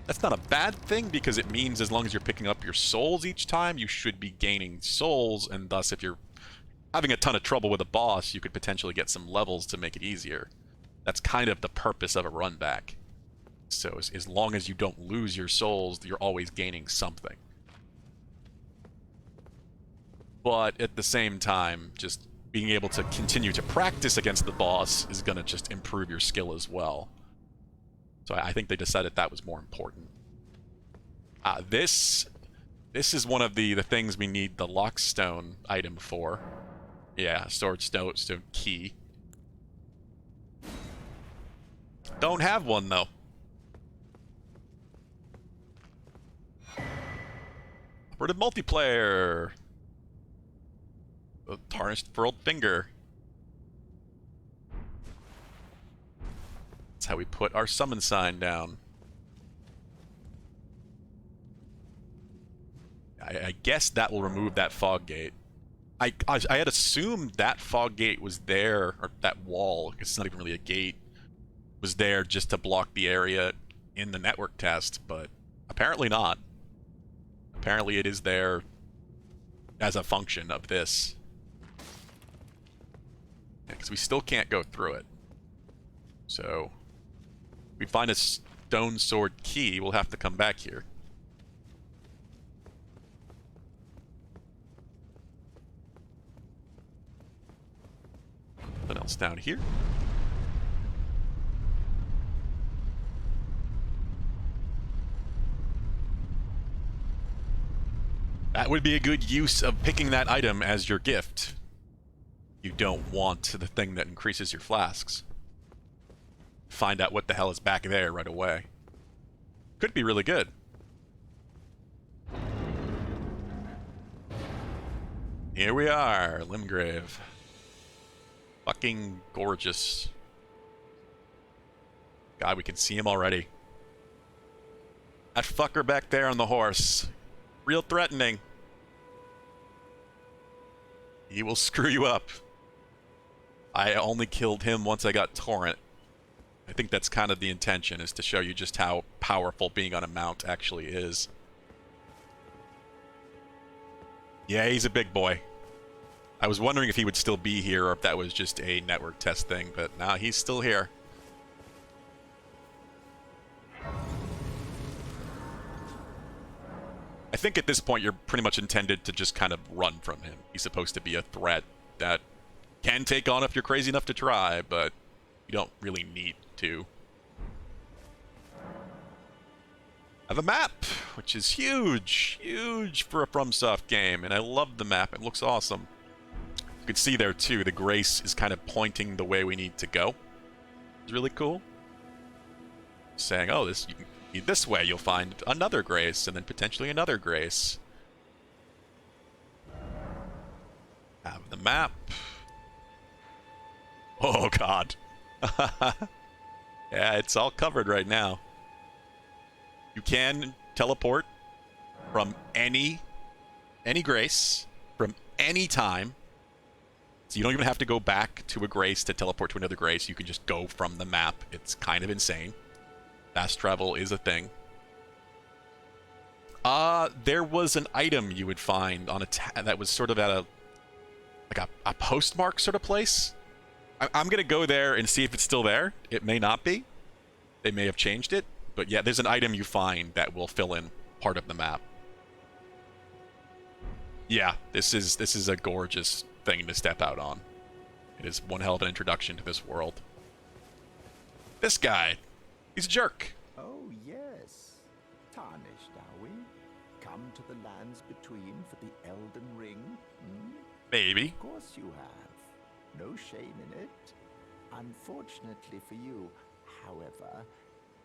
That's not a bad thing, because it means as long as you're picking up your souls each time, you should be gaining souls, and thus if you're having a ton of trouble with a boss, you could potentially get some levels to make it easier. That's kind of the purpose of a run back. So as long as you don't lose your souls, you're always gaining something. But at the same time, just being able to continue to practice against the boss is going to just improve your skill as well. So I think they decided that was more important. This is one of the things we need the Lockstone item for. Yeah, Swordstone key. Don't have one, though. Operative multiplayer. The tarnished furled finger. That's how we put our summon sign down. I guess that will remove that fog gate. I had assumed that fog gate was there, or that wall, because it's not even really a gate, was there just to block the area in the network test, but apparently not. Apparently it is there as a function of this. Because we still can't go through it. So, if we find a stone sword key, we'll have to come back here. else down here? That would be a good use of picking that item as your gift. You don't want the thing that increases your flasks. Find out what the hell is back there right away. Could be really good. Here we are, Limgrave. Fucking gorgeous. God, we can see him already. That fucker back there on the horse. Real threatening. He will screw you up. I only killed him once I got Torrent. I think that's kind of the intention, is to show you just how powerful being on a mount actually is. Yeah, he's a big boy. I was wondering if he would still be here or if that was just a network test thing, but now he's still here. I think at this point you're pretty much intended to just kind of run from him. He's supposed to be a threat that can take on if you're crazy enough to try, but you don't really need to. I have a map, which is huge. Huge for a FromSoft game, and I love the map. It looks awesome. You can see there, too, the Grace is kind of pointing the way we need to go. It's really cool. Saying, oh, you can be this way, you'll find another Grace, and then potentially another Grace. Have the map. Oh, God. Yeah, it's all covered right now. You can teleport from any Grace, from any time. So you don't even have to go back to a Grace to teleport to another Grace. You can just go from the map. It's kind of insane. Fast travel is a thing. There was an item you would find on that was sort of at a postmark sort of place. I'm going to go there and see if it's still there. It may not be. They may have changed it. But yeah, there's an item you find that will fill in part of the map. Yeah, this is a gorgeous thing to step out on. It is one hell of an introduction to this world. This guy, he's a jerk. Oh, yes. Tarnished, are we? Come to the lands between for the Elden Ring? Hmm? Maybe. Of course you have. No shame in it. Unfortunately for you, however,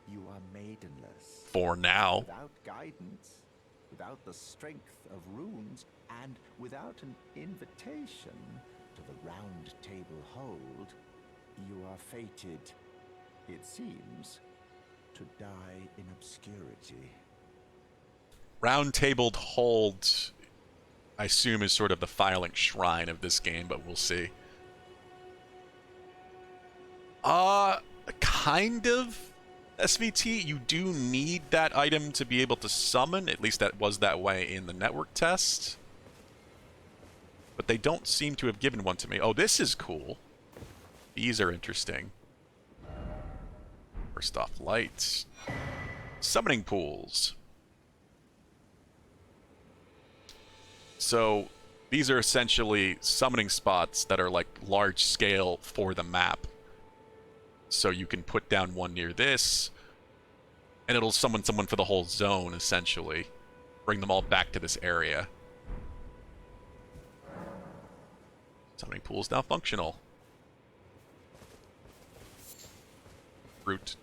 you are maidenless. For now. Without guidance, without the strength of runes, and without an invitation to the Round Table Hold, you are fated, it seems, to die in obscurity. Round-tabled hold, I assume, is sort of the Firelink shrine of this game, but we'll see. Kind of. SVT, you do need that item to be able to summon. At least that was that way in the network test. But they don't seem to have given one to me. Oh, this is cool. These are interesting. First off, lights. Summoning pools. So, these are essentially summoning spots that are like large scale for the map. So you can put down one near this, and it'll summon someone for the whole zone, essentially. Bring them all back to this area. Summoning pool is now functional. Root.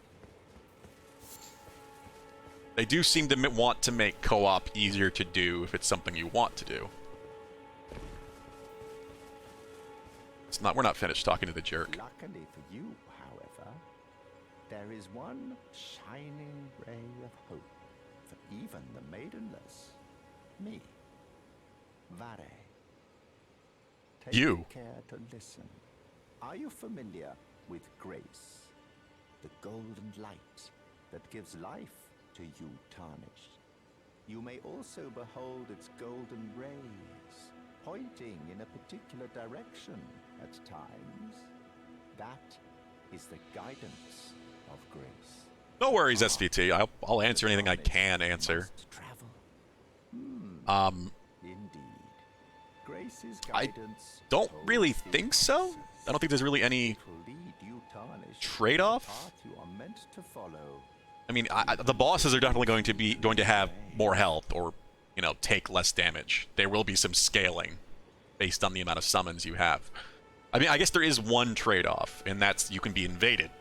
They do seem to want to make co-op easier to do if it's something you want to do. It's not. We're not finished talking to the jerk. Luckily for you, however, there is one shining ray of hope for even the maidenless. Me. Vare. Take You. care to listen. Are you familiar with grace? The golden light that gives life to you, Tarnished. You may also behold its golden rays, pointing in a particular direction at times. That is the guidance of grace. No worries, SVT. I'll answer anything I can answer. Indeed. Grace's I guidance don't holds really its think so. promises. I don't think there's really any It will lead you tarnished trade-off. to the path you are meant to follow. I mean, the bosses are definitely going to have more health, or take less damage. There will be some scaling based on the amount of summons you have. I mean, I guess there is one trade-off, and that's you can be invaded.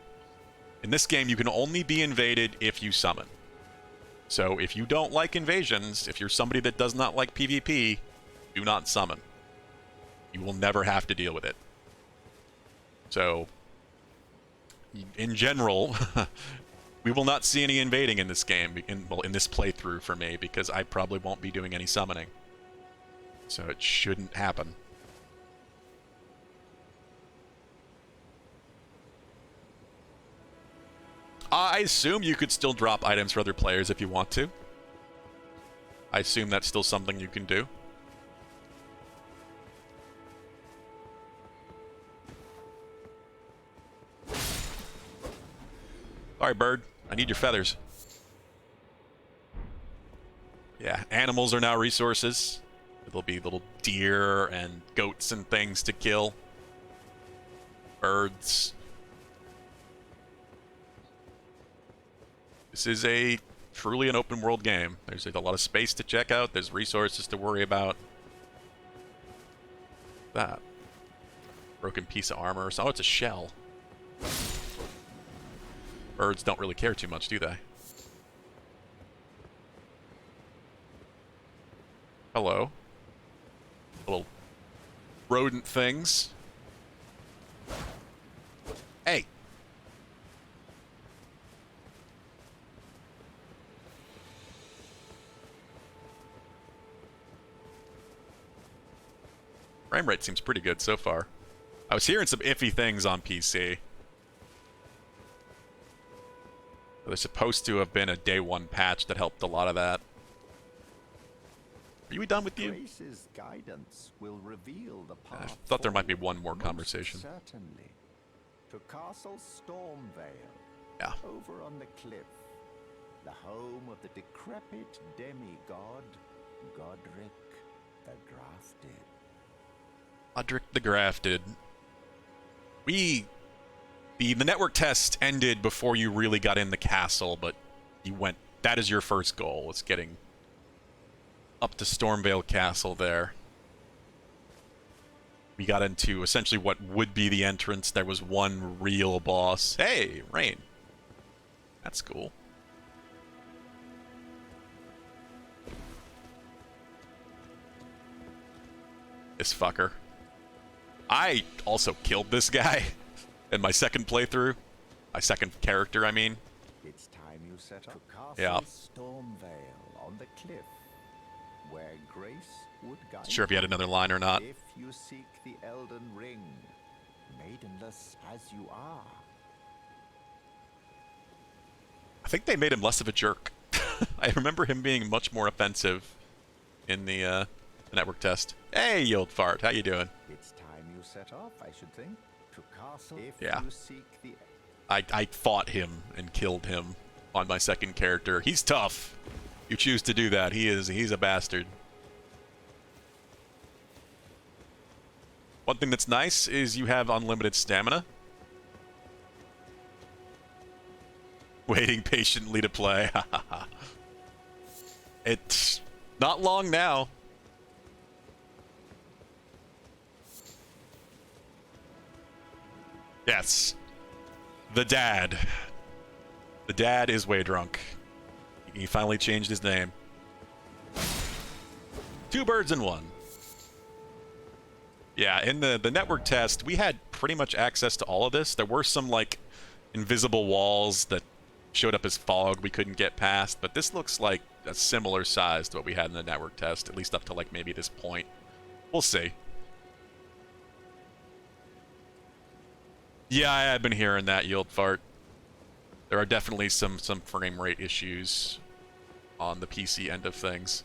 In this game, you can only be invaded if you summon. So if you don't like invasions, if you're somebody that does not like PvP, do not summon. You will never have to deal with it. So, in general, we will not see any invading in this game, in this playthrough for me, because I probably won't be doing any summoning. So it shouldn't happen. I assume you could still drop items for other players if you want to. I assume that's still something you can do. Sorry, bird. I need your feathers. Yeah, animals are now resources. There'll be little deer and goats and things to kill. Birds. This is a truly an open world game. There's a lot of space to check out. There's resources to worry about. That. Broken piece of armor. Oh, it's a shell. Birds don't really care too much, do they? Hello. Little rodent things. Hey! Frame rate seems pretty good so far. I was hearing some iffy things on PC. There's supposed to have been a day one patch that helped a lot of that. Are we done with you? Grace's guidance will reveal the I path thought there might be forward, one more most conversation. Certainly. To Castle Stormvale. Yeah. Over on the cliff. The home of the decrepit demigod, Godric the Grafted. Godric the Grafted. The network test ended before you really got in the castle, but you went... That is your first goal, is getting up to Stormvale Castle there. We got into essentially what would be the entrance. There was one real boss. Hey, rain. That's cool. This fucker. I also killed this guy in my second playthrough. My second character, I mean. It's time you set up to Castle Yeah. Stormvale on the cliff, where Grace would guide Not sure if you had another line or not. If you seek the Elden Ring, maidenless as you are. I think they made him less of a jerk. I remember him being much more offensive in the network test. Hey, you old fart, how you doing? It's time you set off, I should think. To Castle. If Yeah. you seek the I fought him and killed him on my second character. He's tough. You choose to do that. He's a bastard. One thing that's nice is you have unlimited stamina. Waiting patiently to play. It's not long now. Yes. The dad. The dad is way drunk. He finally changed his name. Two birds in one. Yeah, in the network test, we had pretty much access to all of this. There were some, like, invisible walls that showed up as fog we couldn't get past, but this looks like a similar size to what we had in the network test, at least up to, like, maybe this point. We'll see. Yeah, I have been hearing that, you old fart. There are definitely some frame rate issues on the PC end of things.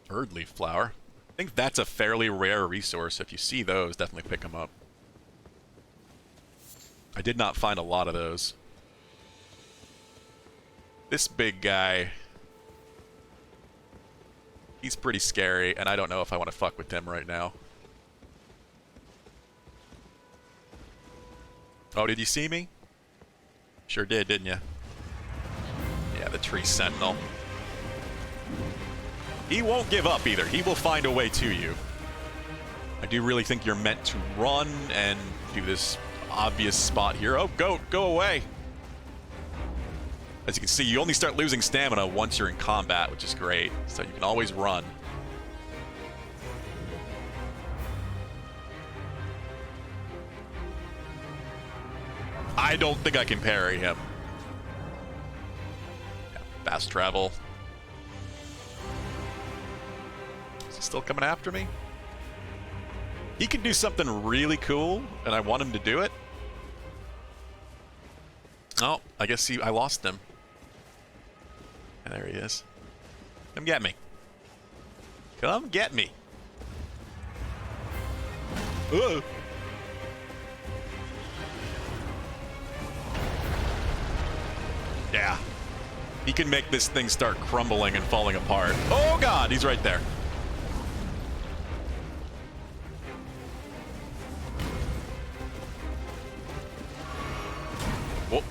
Bird leaf flower. I think that's a fairly rare resource. If you see those, definitely pick them up. I did not find a lot of those. This big guy, he's pretty scary, and I don't know if I want to fuck with him right now. Oh, did you see me? Sure did, didn't you? Yeah, the tree sentinel. He won't give up either. He will find a way to you. I do really think you're meant to run and do this obvious spot here. Oh, go away. As you can see, you only start losing stamina once you're in combat, which is great. So you can always run. I don't think I can parry him. Yeah, fast travel. Is he still coming after me? He can do something really cool, and I want him to do it. Oh, I guess I lost him. And there he is. Come get me. Come get me. Ugh. Yeah. He can make this thing start crumbling and falling apart. Oh god, he's right there. Whoa.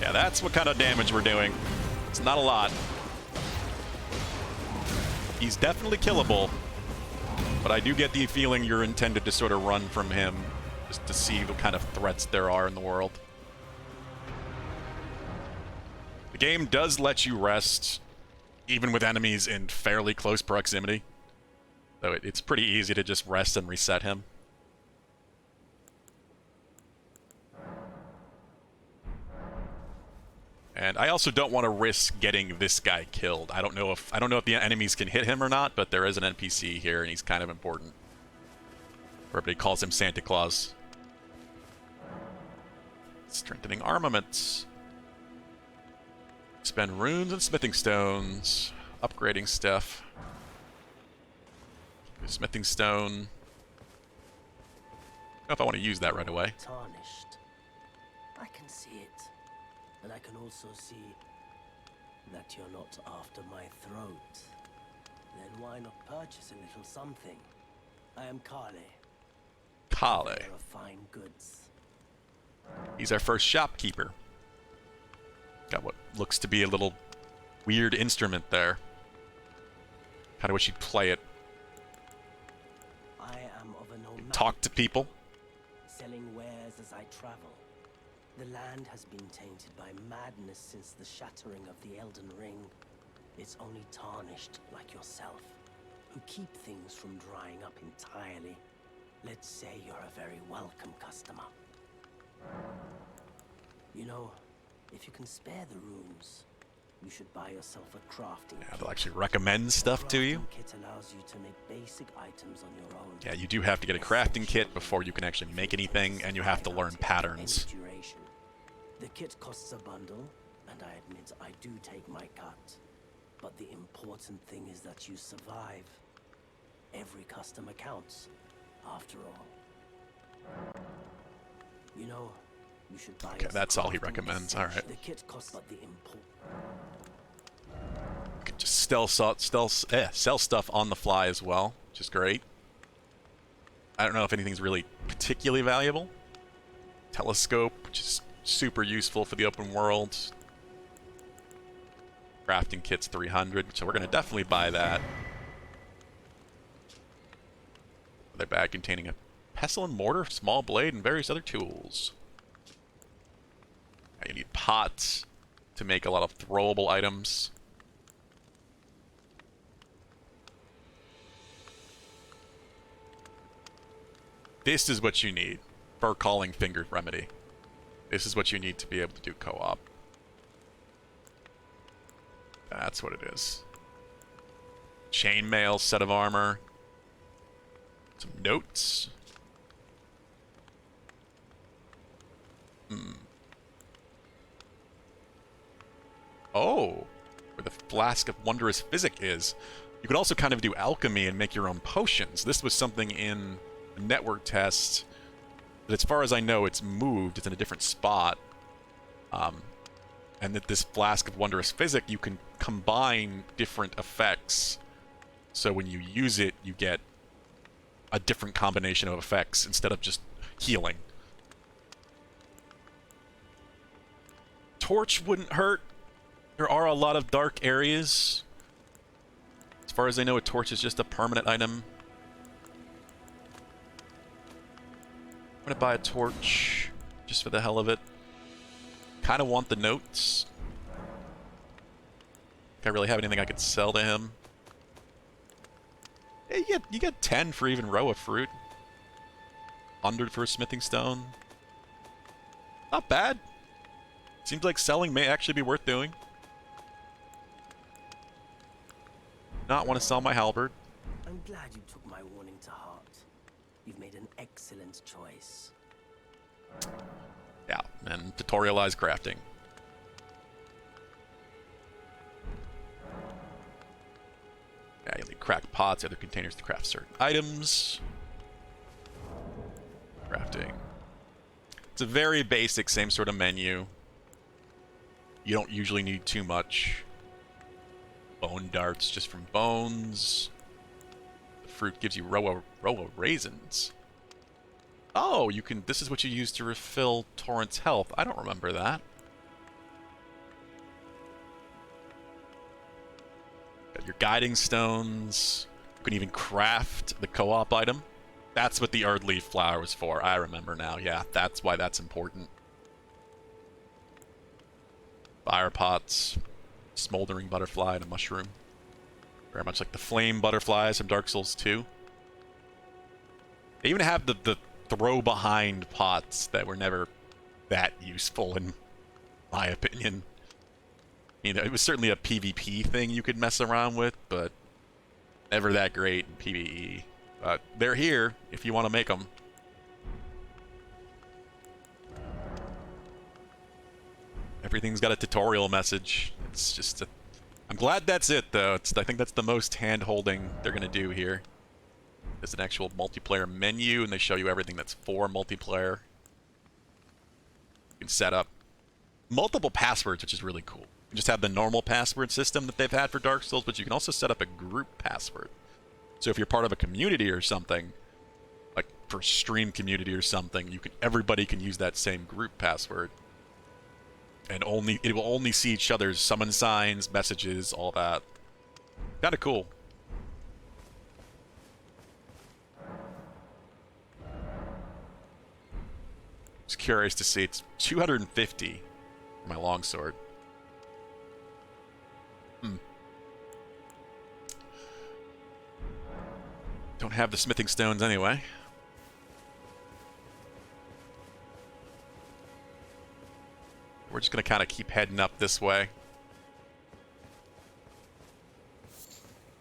Yeah, that's what kind of damage we're doing. It's not a lot. He's definitely killable, but I do get the feeling you're intended to sort of run from him just to see what kind of threats there are in the world. The game does let you rest even with enemies in fairly close proximity, so it's pretty easy to just rest and reset him. And I also don't want to risk getting this guy killed. I don't know if the enemies can hit him or not, but there is an NPC here, and he's kind of important. Everybody calls him Santa Claus. Strengthening armaments. Spend runes and smithing stones. Upgrading stuff. Smithing stone. I don't know if I want to use that right away. Tarnished. I can see it. And I can also see that you're not after my throat. Then why not purchase a little something? I am Kale. Kale. There are fine goods. He's our first shopkeeper. Got what looks to be a little weird instrument there. Kind of wish you'd play it. I am of a nomadic Talk to people. selling wares as I travel. The land has been tainted by madness since the shattering of the Elden Ring. It's only tarnished like yourself, who keep things from drying up entirely. Let's say you're a very welcome customer. You know, if you can spare the runes, you should buy yourself a crafting Yeah, kit. they'll actually recommend stuff to you. Crafting kit allows you to make basic items on your own. Yeah, you do have to get a crafting kit before you can actually make anything, and you have to learn patterns. The kit costs a bundle, and I admit I do take my cut. But the important thing is that you survive. Every customer counts, after all. You know, you should buy. Okay, that's all he recommends. All right. The kit costs, but the You can just sell stuff on the fly as well, which is great. I don't know if anything's really particularly valuable. Telescope, which is super useful for the open world. Crafting kit's 300, so we're going to definitely buy that. Another bag containing a pestle and mortar, small blade, and various other tools. Now you need pots to make a lot of throwable items. This is what you need for calling fingered remedy. This is what you need to be able to do co-op. That's what it is. Chainmail, set of armor. Some notes. Oh, where the flask of wondrous physic is. You could also kind of do alchemy and make your own potions. This was something in the network test that, as far as I know, it's moved. It's in a different spot. And that this flask of wondrous physic, you can combine different effects. So when you use it, you get a different combination of effects instead of just healing. Torch wouldn't hurt. There are a lot of dark areas. As far as I know, a torch is just a permanent item. I'm gonna buy a torch just for the hell of it. Kind of want the notes. Can't really have anything I could sell to him. Hey, you get 10 for even row of fruit. 100 for a smithing stone. Not bad. Seems like selling may actually be worth doing. Not want to sell my halberd. I'm glad you took my warning to heart. You've made an excellent choice. Yeah, and tutorialize crafting. Yeah, you'll need cracked pots, other containers to craft certain items. Crafting. It's a very basic, same sort of menu. You don't usually need too much. Bone darts just from bones. The fruit gives you row of raisins. Oh, you can. This is what you use to refill Torrent's health. I don't remember that. Got your guiding stones. You can even craft the co-op item. That's what the Erd Leaf flower was for. I remember now. Yeah, that's why that's important. Fire pots, smoldering butterfly, and a mushroom. Very much like the flame butterflies from Dark Souls 2. They even have the throw behind pots that were never that useful in my opinion. I mean, it was certainly a PvP thing you could mess around with, but never that great in PvE. But they're here if you want to make them. Everything's got a tutorial message. It's just a... I'm glad that's it, though. I think that's the most hand-holding they're going to do here. There's an actual multiplayer menu, and they show you everything that's for multiplayer. You can set up multiple passwords, which is really cool. You just have the normal password system that they've had for Dark Souls, but you can also set up a group password. So if you're part of a community or something, like for stream community or something, everybody can use that same group password. And it will only see each other's summon signs, messages, all that. Kind of cool. Just curious to see. It's 250 for my longsword. Don't have the smithing stones anyway. We're just going to kind of keep heading up this way.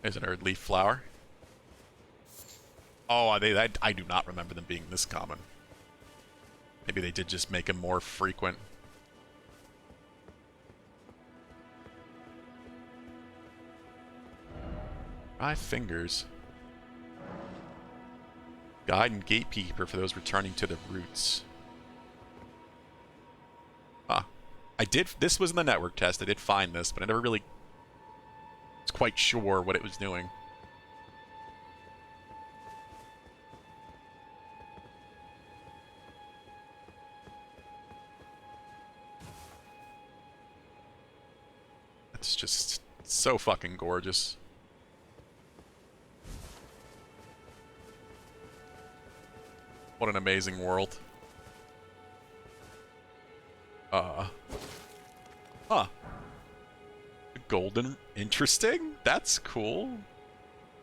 There's an Erd Leaf flower. Oh, I do not remember them being this common. Maybe they did just make them more frequent. Five fingers. Guide and gatekeeper for those returning to the roots. Huh. This was in the network test. I did find this, but I never really was quite sure what it was doing. It's just so fucking gorgeous. What an amazing world. Huh. Golden, interesting. That's cool.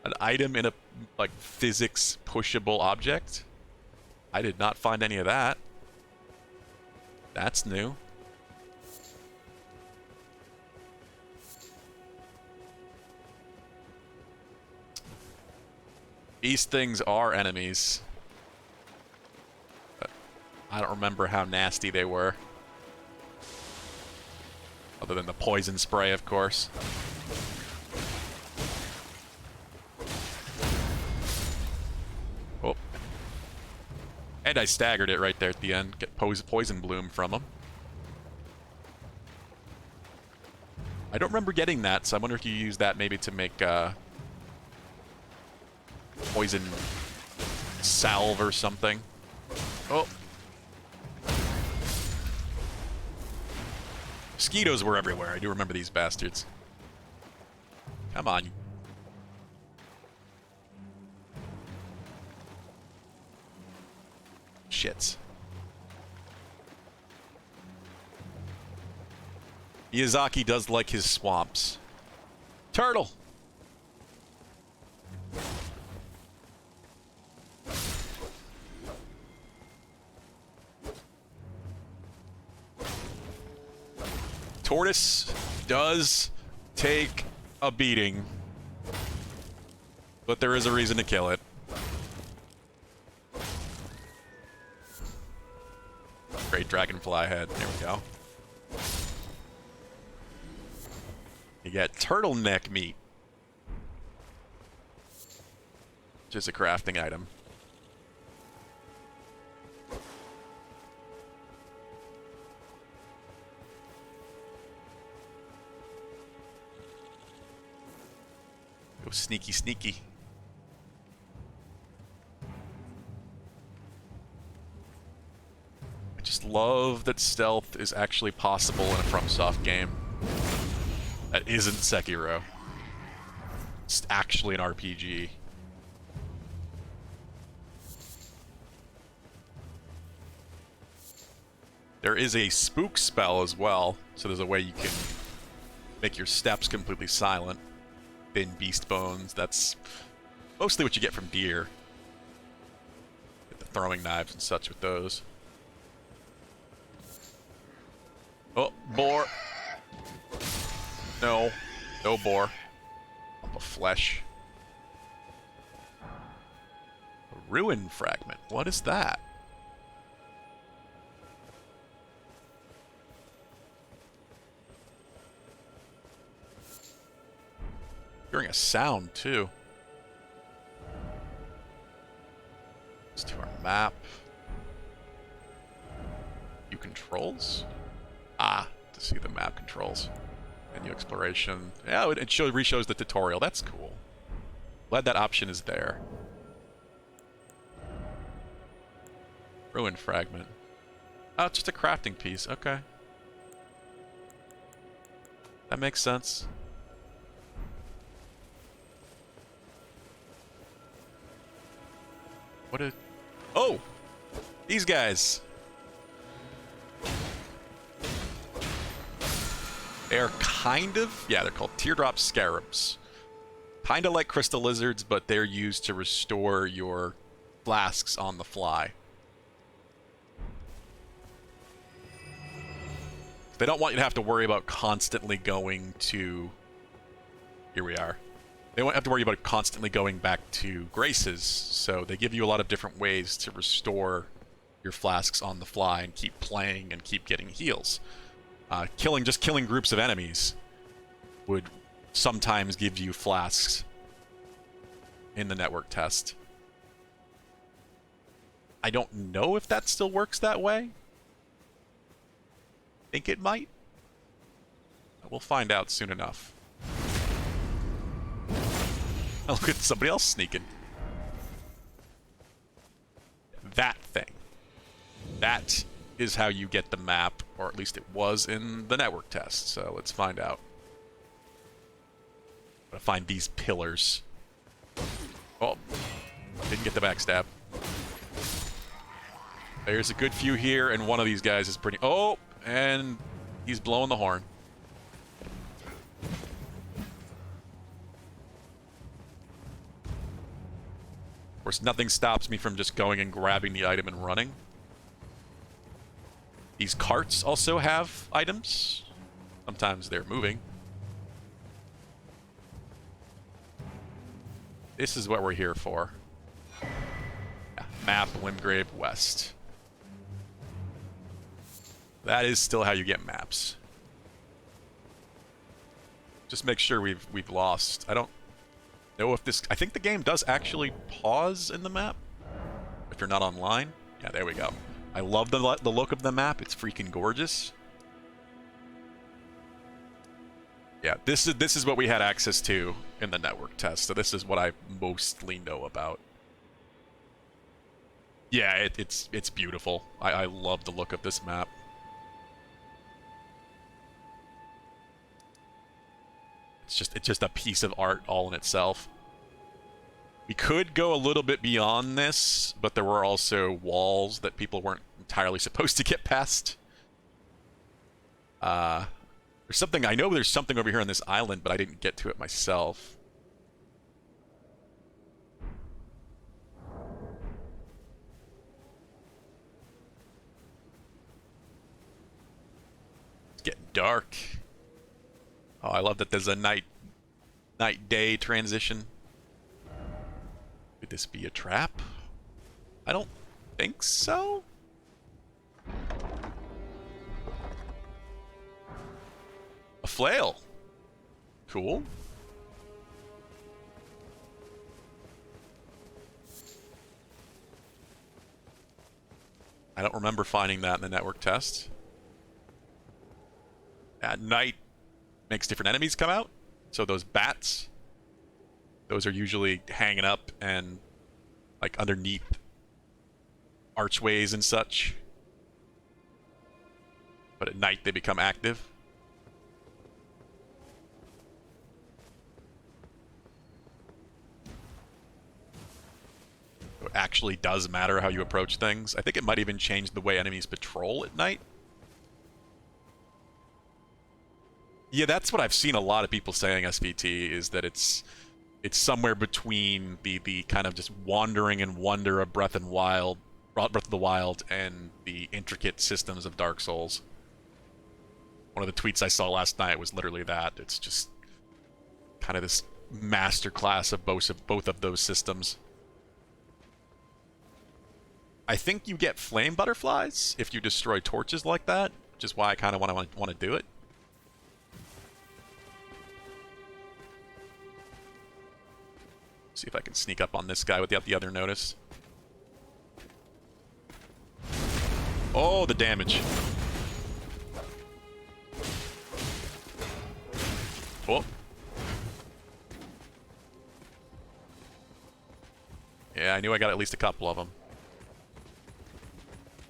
An item in a, like, physics pushable object. I did not find any of that. That's new. These things are enemies. But I don't remember how nasty they were. Other than the poison spray, of course. Oh. And I staggered it right there at the end. Get poison bloom from him. I don't remember getting that, so I wonder if you use that maybe to make poison salve or something. Oh. Mosquitoes were everywhere. I do remember these bastards. Come on. Shits. Miyazaki does like his swamps. Turtle! Tortoise does take a beating, but there is a reason to kill it. Great dragonfly head. There we go. You get turtleneck meat, which is a crafting item. Go sneaky, sneaky. I just love that stealth is actually possible in a FromSoft game. That isn't Sekiro. It's actually an RPG. There is a spook spell as well, so there's a way you can make your steps completely silent. Thin beast bones, that's mostly what you get from deer. Get the throwing knives and such with those. Oh, boar. No. No boar. Lump of flesh. A ruin fragment. What is that? Hearing a sound, too. Let's do our map. View controls? Ah, to see the map controls. Menu exploration. Yeah, it re-shows the tutorial. That's cool. Glad that option is there. Ruin fragment. Oh, it's just a crafting piece. Okay. That makes sense. What a... Oh! These guys! They're kind of... Yeah, they're called teardrop scarabs. Kind of like crystal lizards, but they're used to restore your flasks on the fly. They don't want you to have to worry about constantly going to... Here we are. They won't have to worry about constantly going back to Grace's, so they give you a lot of different ways to restore your flasks on the fly and keep playing and keep getting heals. Just killing groups of enemies would sometimes give you flasks in the network test. I don't know if that still works that way. Think it might. We'll find out soon enough. Oh, look at somebody else sneaking. That thing. That is how you get the map, or at least it was in the network test, so let's find out. Gotta find these pillars. Oh, didn't get the backstab. There's a good few here, and one of these guys is pretty... Oh, and he's blowing the horn. Of course, nothing stops me from just going and grabbing the item and running. These carts also have items. Sometimes they're moving. This is what we're here for. Yeah, map, Limgrave West. That is still how you get maps. Just make sure we've lost. I don't know if this... I think the game does actually pause in the map. If you're not online. Yeah, there we go. I love the look of the map. It's freaking gorgeous. Yeah, this is what we had access to in the network test. So this is what I mostly know about. Yeah, it's beautiful. I love the look of this map. It's just a piece of art all in itself. We could go a little bit beyond this, but there were also walls that people weren't entirely supposed to get past. There's something, I know there's something over here on this island, but I didn't get to it myself. It's getting dark. Oh, I love that there's a night-day transition. Could this be a trap? I don't think so. A flail. Cool. I don't remember finding that in the network test. At night, makes different enemies come out. So those bats, those are usually hanging up and like underneath archways and such. But at night they become active. So it actually does matter how you approach things. I think it might even change the way enemies patrol at night. Yeah, that's what I've seen a lot of people saying SVT, is that it's somewhere between the kind of just wandering and wonder of Breath of the Wild and the intricate systems of Dark Souls. One of the tweets I saw last night was literally that. It's just kind of this masterclass of both of those systems. I think you get flame butterflies if you destroy torches like that, which is why I kind of want to do it. See if I can sneak up on this guy without the other notice. Oh, the damage. Oh. Yeah, I knew I got at least a couple of them.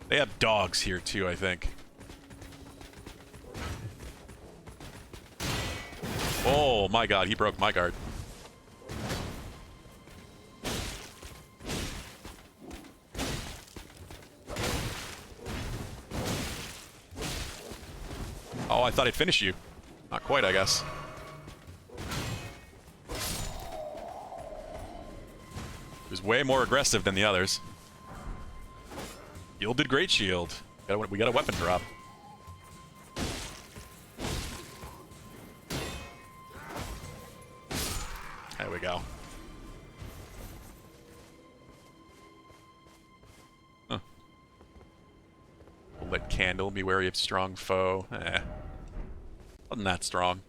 They have dogs here too, I think. Oh my god, he broke my guard. Oh, I thought I'd finish you. Not quite, I guess. He was way more aggressive than the others. Gilded Great Shield. We got a weapon drop. There we go. Huh. Lit candle. Be wary of strong foe. Wasn't that strong.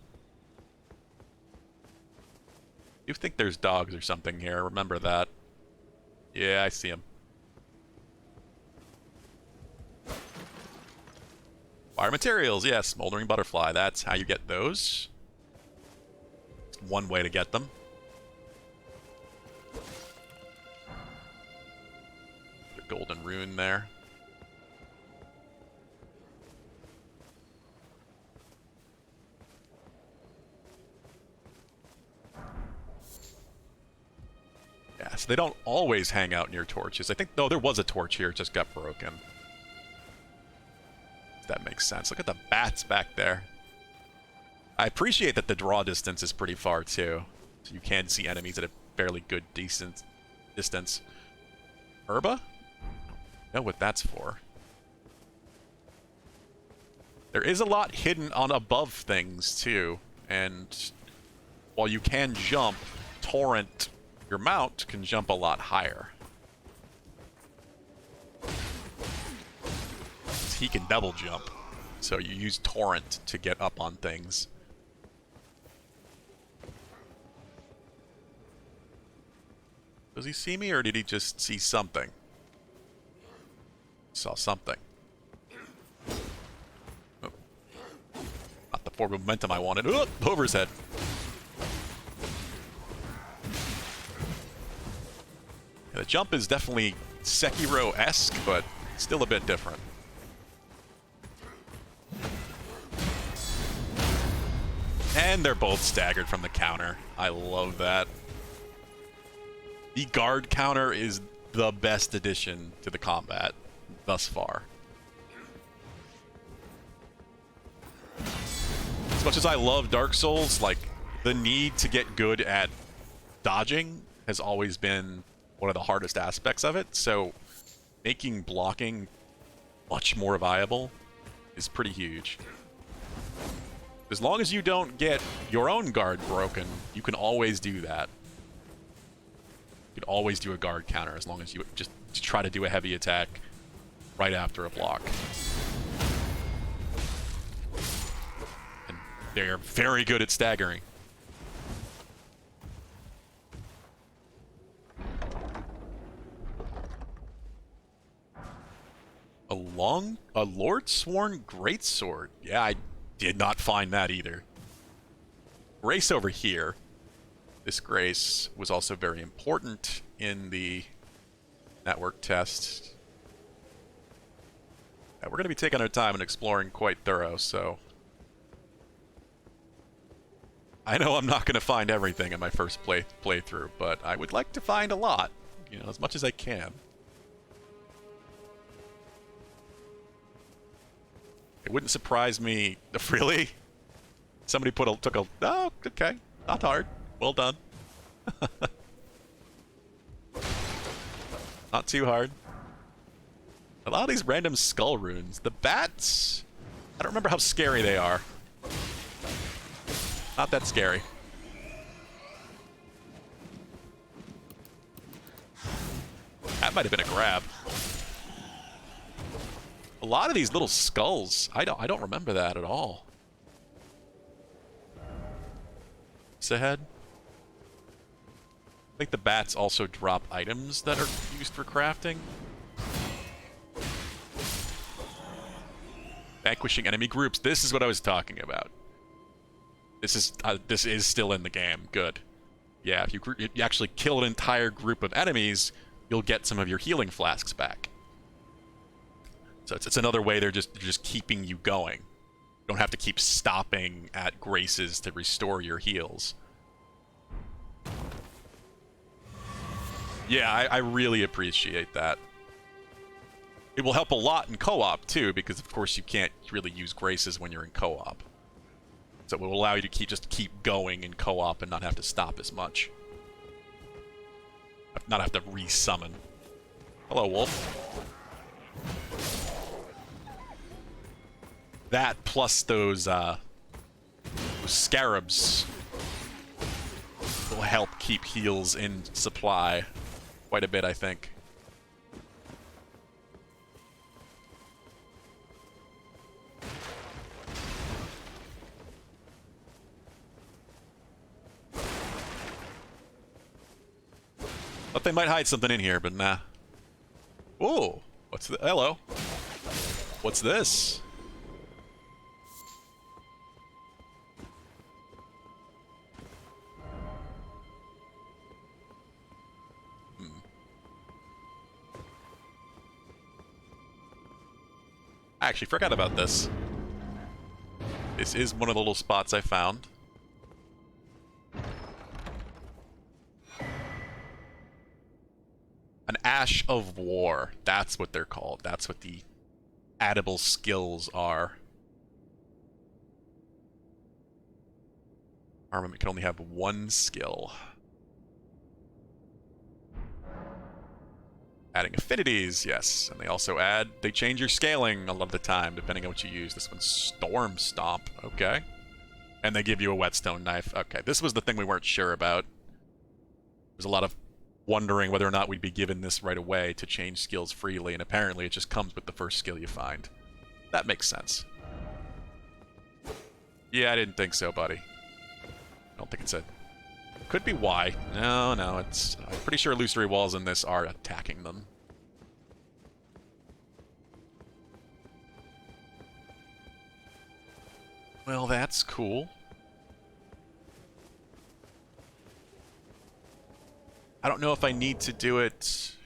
You think there's dogs or something here? Remember that. Yeah, I see them. Fire materials, yes. Smoldering butterfly. That's how you get those. It's one way to get them. The golden rune there. Yeah, so they don't always hang out near torches. I think, no, there was a torch here. It just got broken. That makes sense. Look at the bats back there. I appreciate that the draw distance is pretty far, too. So you can see enemies at a fairly good, decent distance. Herba? I know what that's for. There is a lot hidden on above things, too. And while you can jump, Torrent, your mount, can jump a lot higher. He can double jump, so you use Torrent to get up on things. Does he see me, or did he just see something? Saw something. Oh. Not the forward momentum I wanted. Oh, over his head. Yeah, the jump is definitely Sekiro-esque, but still a bit different. And they're both staggered from the counter. I love that. The guard counter is the best addition to the combat thus far. As much as I love Dark Souls, like, the need to get good at dodging has always been one of the hardest aspects of it, so making blocking much more viable is pretty huge. As long as you don't get your own guard broken, you can always do that. You can always do a guard counter as long as you just try to do a heavy attack right after a block. And they're very good at staggering. A Lord Sworn Greatsword. Yeah, I did not find that either. Grace over here. This grace was also very important in the network test. Yeah, we're going to be taking our time and exploring quite thorough, so... I know I'm not going to find everything in my first playthrough, but I would like to find a lot. You know, as much as I can. It wouldn't surprise me... Really? Somebody took a... Oh, okay. Not hard. Well done. Not too hard. A lot of these random skull runes. The bats... I don't remember how scary they are. Not that scary. That might have been a grab. A lot of these little skulls, I don't remember that at all. What's ahead? I think the bats also drop items that are used for crafting. Vanquishing enemy groups. This is what I was talking about. This is still in the game. Good. Yeah, if you actually kill an entire group of enemies, you'll get some of your healing flasks back. So it's another way they're just keeping you going. You don't have to keep stopping at graces to restore your heals. Yeah, I really appreciate that. It will help a lot in co-op too, because of course you can't really use graces when you're in co-op. So it will allow you to keep going in co-op and not have to stop as much. Not have to re-summon. Hello, wolf. That plus those scarabs will help keep heals in supply quite a bit, I think. Thought they might hide something in here, but nah. Ooh, what's the... Hello. What's this? I actually forgot about this. This is one of the little spots I found. An Ash of War. That's what they're called. That's what the addable skills are. Armament can only have one skill. Adding affinities, yes. And they also they change your scaling a lot of the time, depending on what you use. This one's Storm Stomp, okay. And they give you a whetstone knife. Okay, this was the thing we weren't sure about. There's a lot of wondering whether or not we'd be given this right away to change skills freely, and apparently it just comes with the first skill you find. That makes sense. Yeah, I didn't think so, buddy. I don't think it's a Could be why. No, no, it's... I'm pretty sure illusory walls in this are attacking them. Well, that's cool. I don't know if I need to do it...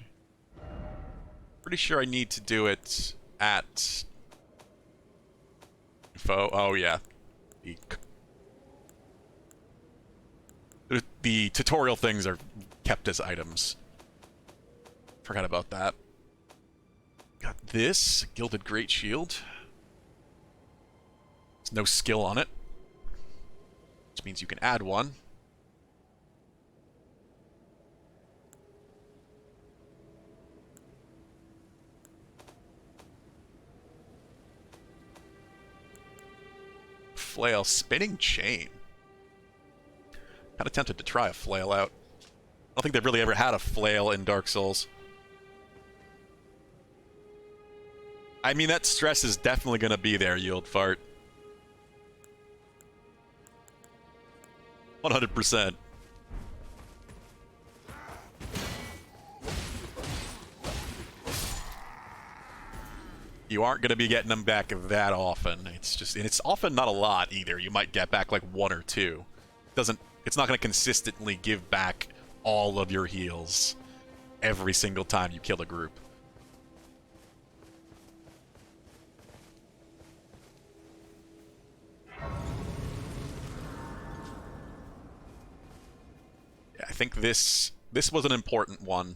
Pretty sure I need to do it at... Oh, yeah. The tutorial things are kept as items. Forgot about that. Got this. Gilded Great Shield. There's no skill on it. Which means you can add one. Flail. Spinning Chain. Kind of tempted to try a flail out. I don't think they've really ever had a flail in Dark Souls. I mean, that stress is definitely going to be there, Yield Fart. 100%. You aren't going to be getting them back that often. It's just, and it's often not a lot either. You might get back like one or two. It's not going to consistently give back all of your heals every single time you kill a group. Yeah, I think this was an important one.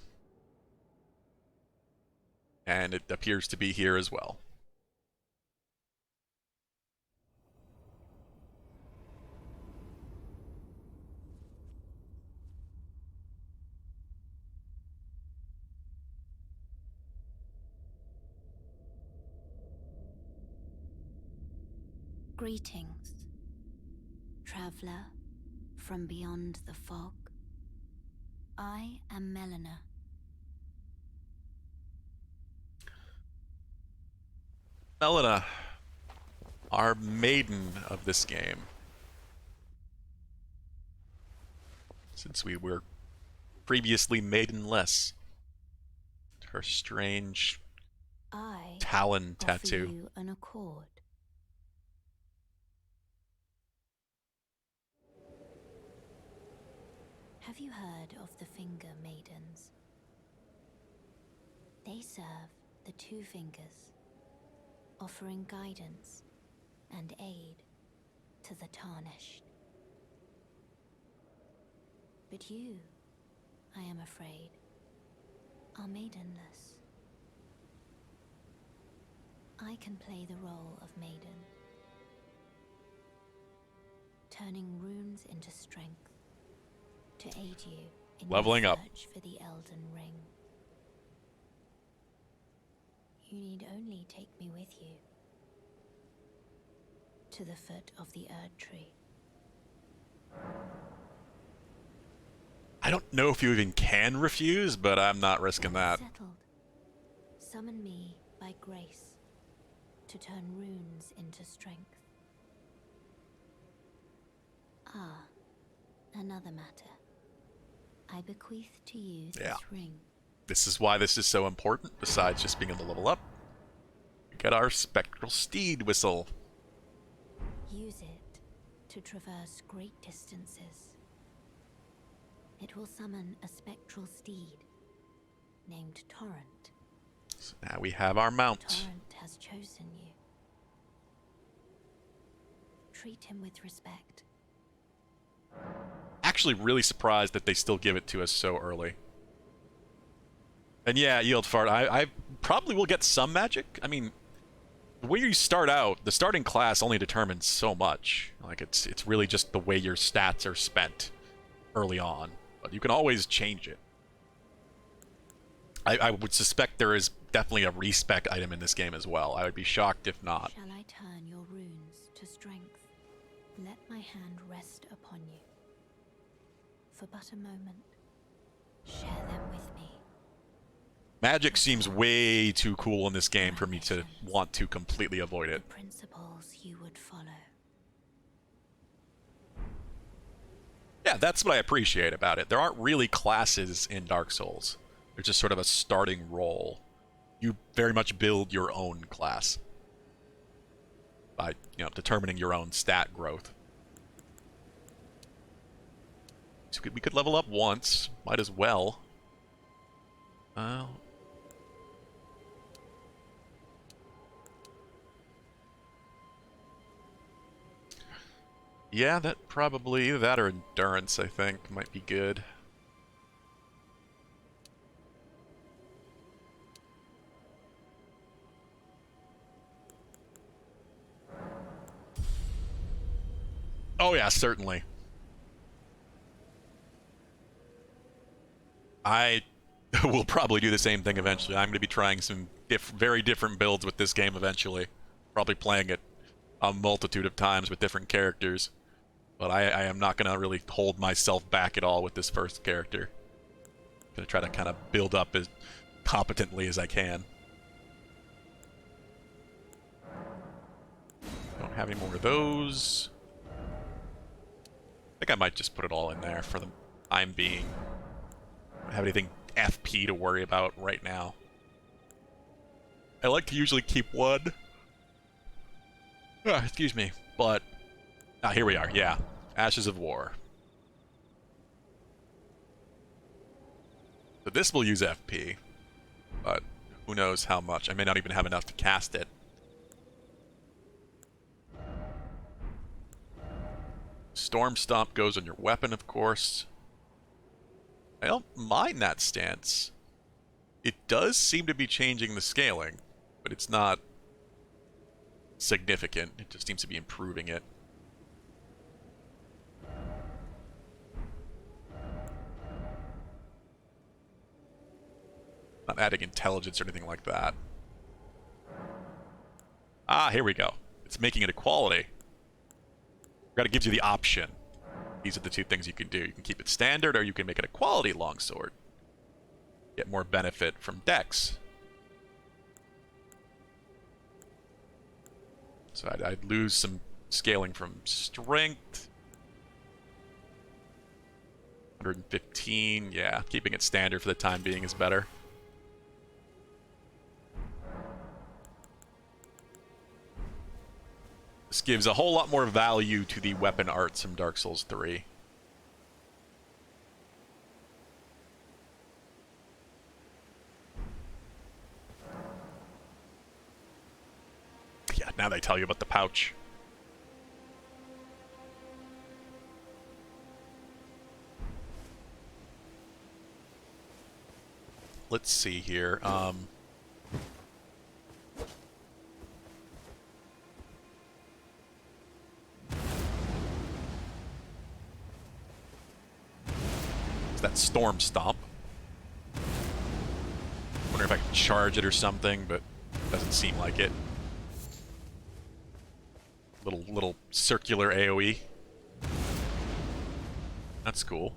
And it appears to be here as well. Greetings, traveler from beyond the fog. I am Melina. Melina, our maiden of this game. Since we were previously maidenless. Her strange talon tattoo. Offer you an accord. Have you heard of the Finger Maidens? They serve the Two Fingers, offering guidance and aid to the Tarnished. But you, I am afraid, are maidenless. I can play the role of maiden, turning runes into strength to aid you in Leveling your up. search for the Elden Ring. You need only take me with you to the foot of the Erd Tree. I don't know if you even can refuse, but I'm not risking that. Settled. Summon me by grace to turn runes into strength. Ah, another matter. I bequeath to you this ring. This is why this is so important, besides just being able to level up. We get our spectral steed whistle. Use it to traverse great distances. It will summon a spectral steed named Torrent. So now we have our mount. Torrent has chosen you. Treat him with respect. Actually really surprised that they still give it to us so early. And yeah, Yield Fart, I probably will get some magic. I mean, the way you start out, the starting class only determines so much. Like, it's really just the way your stats are spent early on. But you can always change it. I would suspect there is definitely a respec item in this game as well. I would be shocked if not. Shall I turn your runes to strength? Let my hand rest upon you. For but a moment, share them with me. Magic seems way too cool in this game for me to want to completely avoid it. The principles you would follow. Yeah, that's what I appreciate about it. There aren't really classes in Dark Souls. There's just sort of a starting role. You very much build your own class by, determining your own stat growth. So we could level up once. Might as well. Yeah, that probably, that or endurance, I think, might be good. Oh yeah, certainly. I will probably do the same thing eventually. I'm going to be trying some very different builds with this game eventually. Probably playing it a multitude of times with different characters. But I am not going to really hold myself back at all with this first character. I'm going to try to kind of build up as competently as I can. Don't have any more of those. I think I might just put it all in there for the time being. Don't have anything FP to worry about right now. I like to usually keep one. Excuse me, but here we are. Yeah, Ashes of War. So this will use FP, but who knows how much. I may not even have enough to cast it. Storm Stomp goes on your weapon, of course. I don't mind that stance. It does seem to be changing the scaling, but it's not significant. It just seems to be improving it. Not adding intelligence or anything like that. Here we go. It's making it a quality. It gives you the option. These are the two things you can do. You can keep it standard, or you can make it a quality longsword. Get more benefit from dex. So I'd lose some scaling from strength. 115, yeah. Keeping it standard for the time being is better. This gives a whole lot more value to the weapon arts from Dark Souls 3. Yeah, now they tell you about the pouch. Let's see here. That Storm Stomp. Wonder if I can charge it or something, but doesn't seem like it. Little circular AoE. That's cool.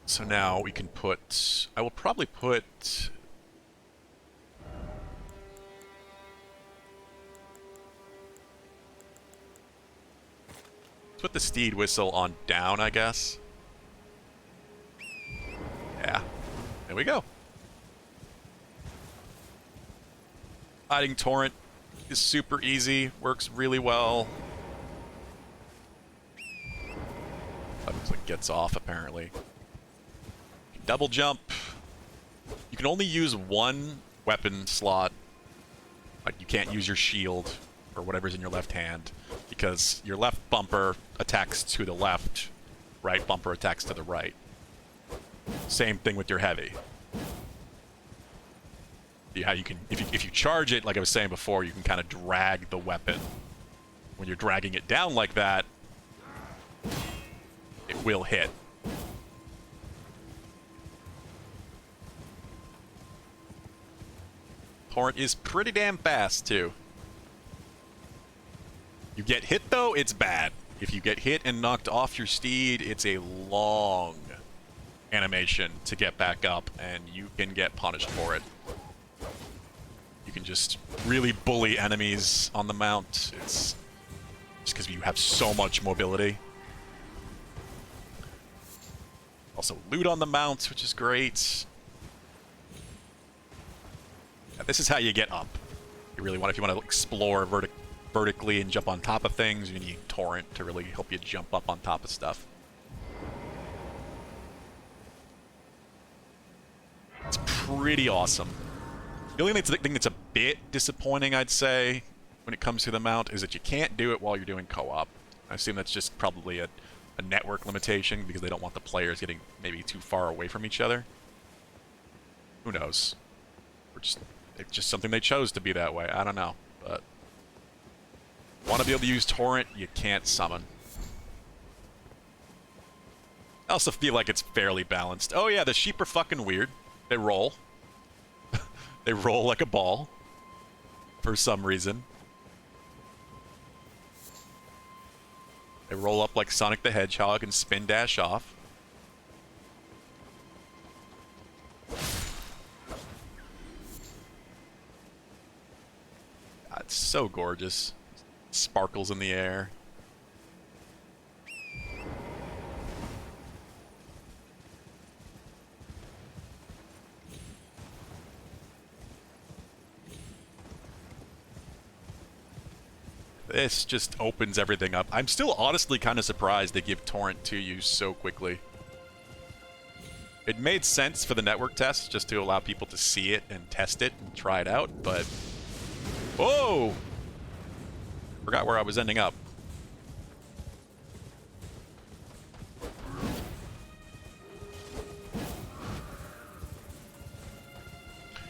So now we can put... I will probably put... Put the Steed Whistle on down, I guess. Yeah. There we go. Hiding Torrent is super easy. Works really well. That looks like it gets off, apparently. Double jump. You can only use one weapon slot. Like, you can't use your shield or whatever's in your left hand, because your left bumper attacks to the left, right bumper attacks to the right. Same thing with your heavy. See how you can, if you charge it, like I was saying before, you can kind of drag the weapon. When you're dragging it down like that, it will hit. Torrent is pretty damn fast, too. You get hit, though, it's bad. If you get hit and knocked off your steed, it's a long animation to get back up, and you can get punished for it. can just really bully enemies on the mount. It's just because you have so much mobility. Also loot on the mount, which is great. Yeah, this is how you get up. You really want, if you want to explore vertically and jump on top of things, you need Torrent to really help you jump up on top of stuff. It's pretty awesome. The only thing that's a bit disappointing, I'd say, when it comes to the mount, is that you can't do it while you're doing co-op. I assume that's just probably a network limitation because they don't want the players getting maybe too far away from each other. Who knows? It's just something they chose to be that way. I don't know, but want to be able to use Torrent, you can't summon. I also feel like it's fairly balanced. Oh yeah, the sheep are fucking weird. They roll. They roll like a ball. For some reason. They roll up like Sonic the Hedgehog and spin dash off. God, it's so gorgeous. Sparkles in the air. This just opens everything up. I'm still honestly kind of surprised they give Torrent to you so quickly. It made sense for the network test, just to allow people to see it and test it and try it out, but... Whoa! Forgot where I was ending up.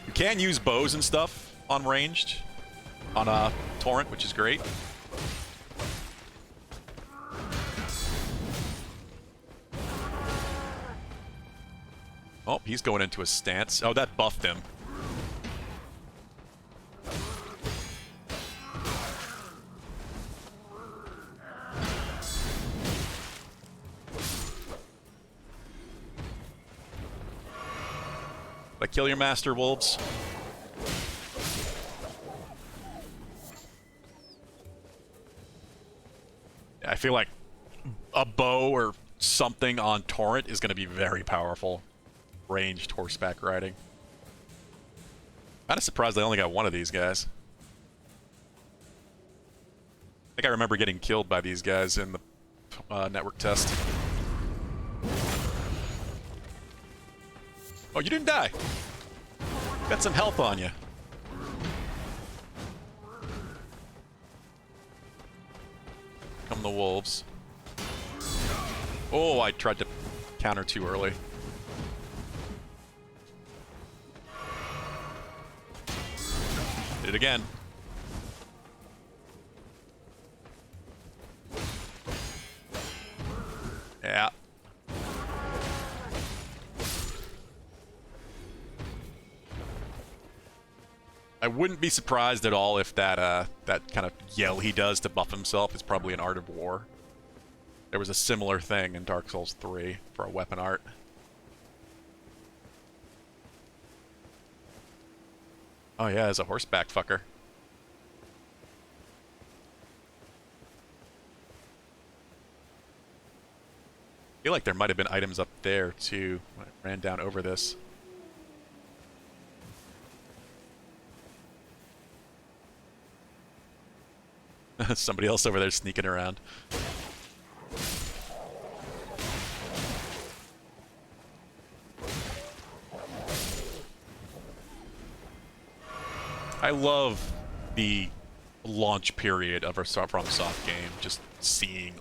You can use bows and stuff on ranged, on Torrent, which is great. Oh, he's going into a stance. Oh, that buffed him. Like, kill your master, wolves. I feel like a bow or something on Torrent is going to be very powerful. Ranged horseback riding. Kind of surprised I only got one of these guys. I think I remember getting killed by these guys in the network test. Oh, you didn't die. Got some health on you. Come the wolves. Oh, I tried to counter too early. Did it again. Yeah. I wouldn't be surprised at all if that kind of yell he does to buff himself is probably an Art of War. There was a similar thing in Dark Souls 3 for a weapon art. Oh yeah, as a horseback fucker. I feel like there might have been items up there too when I ran down over this. Somebody else over there sneaking around. I love the launch period of a FromSoft game. Just seeing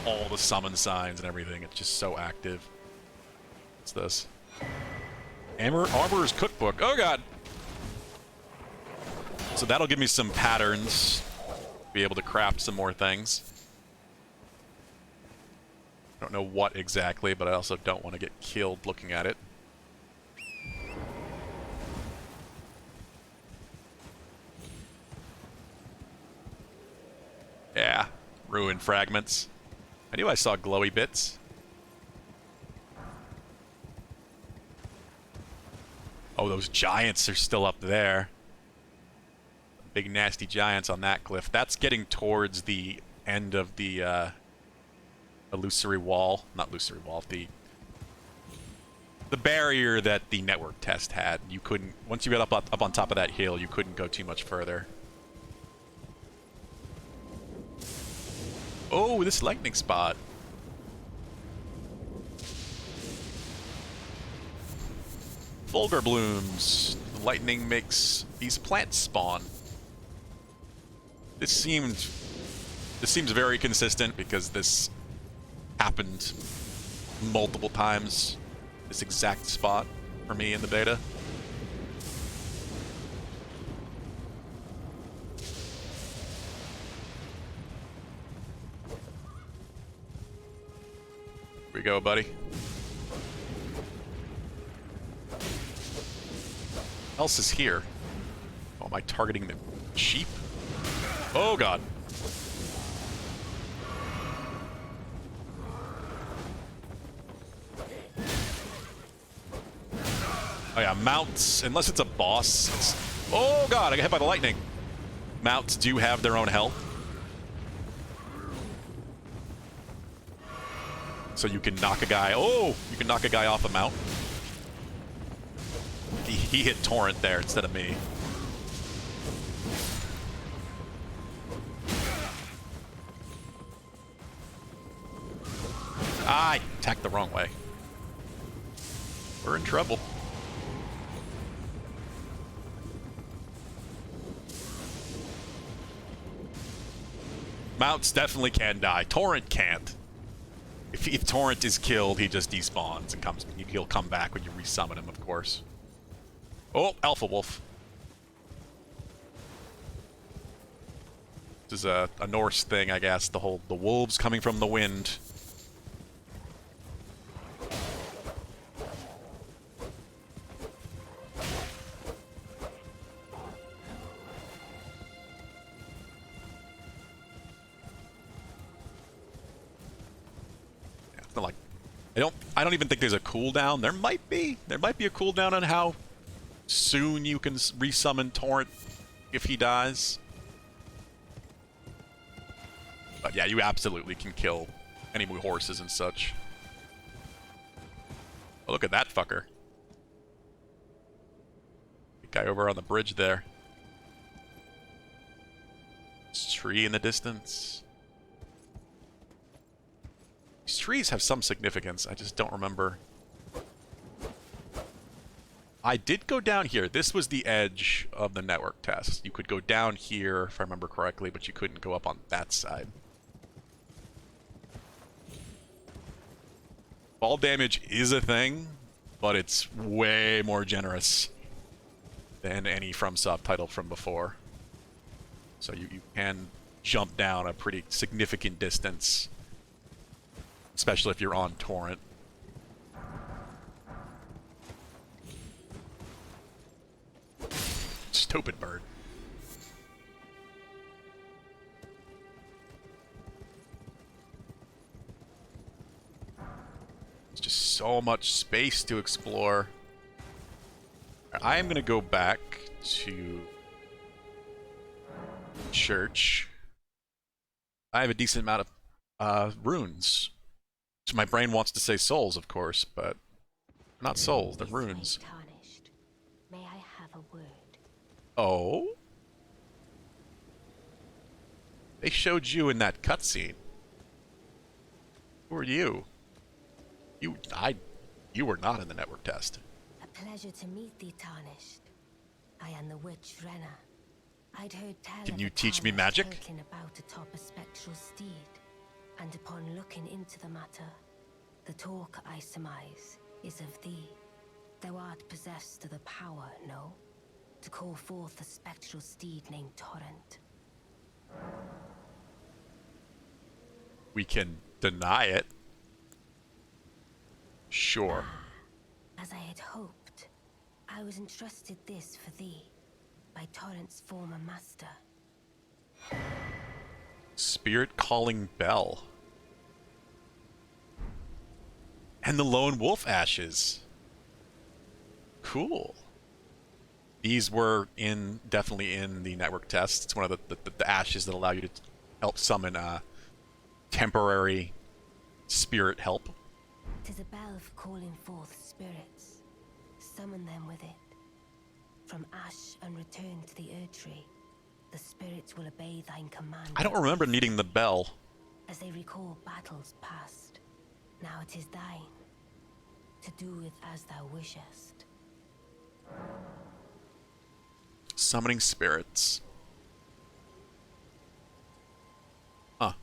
all the summon signs and everything. It's just so active. What's this? Armorer's Cookbook. Oh god! So that'll give me some patterns. Be able to craft some more things. I don't know what exactly, but I also don't want to get killed looking at it. Yeah, ruined fragments. I knew I saw glowy bits. Oh, those giants are still up there. big nasty giants on that cliff. That's getting towards the end of the illusory wall. Not illusory wall, the barrier that the network test had. You couldn't, once you got up on top of that hill, you couldn't go too much further. Oh, this lightning spot. Fulgur blooms. The lightning makes these plants spawn. This seems very consistent because this happened multiple times. This exact spot for me in the beta. Here we go, buddy. What else is here? Oh, am I targeting the sheep? Oh god. Oh yeah, mounts, unless it's a boss, oh god, I got hit by the lightning. Mounts do have their own health. So you can knock a guy, you can knock a guy off a mount. He hit Torrent there instead of me. I attacked the wrong way. We're in trouble. Mounts definitely can die. Torrent can't. If Torrent is killed, he just despawns and comes. He'll come back when you resummon him, of course. Oh, Alpha Wolf. This is a Norse thing, I guess. The wolves coming from the wind. Like, I don't even think there's a cooldown. There might be a cooldown on how soon you can resummon Torrent if he dies. But yeah, you absolutely can kill enemy horses and such. Oh, look at that fucker. The guy over on the bridge there. This tree in the distance. These trees have some significance, I just don't remember. I did go down here. This was the edge of the network test. You could go down here, if I remember correctly, but you couldn't go up on that side. Fall damage is a thing, but it's way more generous than any FromSoft title from before. So you can jump down a pretty significant distance, especially if you're on Torrent. Stupid bird. It's just so much space to explore. I am going to go back to church. I have a decent amount of runes. So my brain wants to say souls, of course, but not souls, they're runes. May I have a word? Oh? They showed you in that cutscene. Who are you? You were not in the network test. A pleasure to meet thee, Tarnished. I am the witch Renna. I'd heard tell Can of you a teach me tarnished magic? hurtling about atop a spectral steed, and upon looking into the matter, the talk I surmise is of thee. Thou art possessed of the power, no? To call forth a spectral steed named Torrent. We can deny it. Sure. As I had hoped, I was entrusted this for thee by Torrent's former master. Spirit calling bell. And the lone wolf ashes. Cool. These were definitely in the network test. It's one of the ashes that allow you to help summon temporary spirit help. 'Tis a bell for calling forth spirits. Summon them with it. From ash and return to the Erdtree, the spirits will obey thine command. I don't remember needing the bell. As they recall battles past, now it is thine, to do with as thou wishest. Summoning spirits. Huh.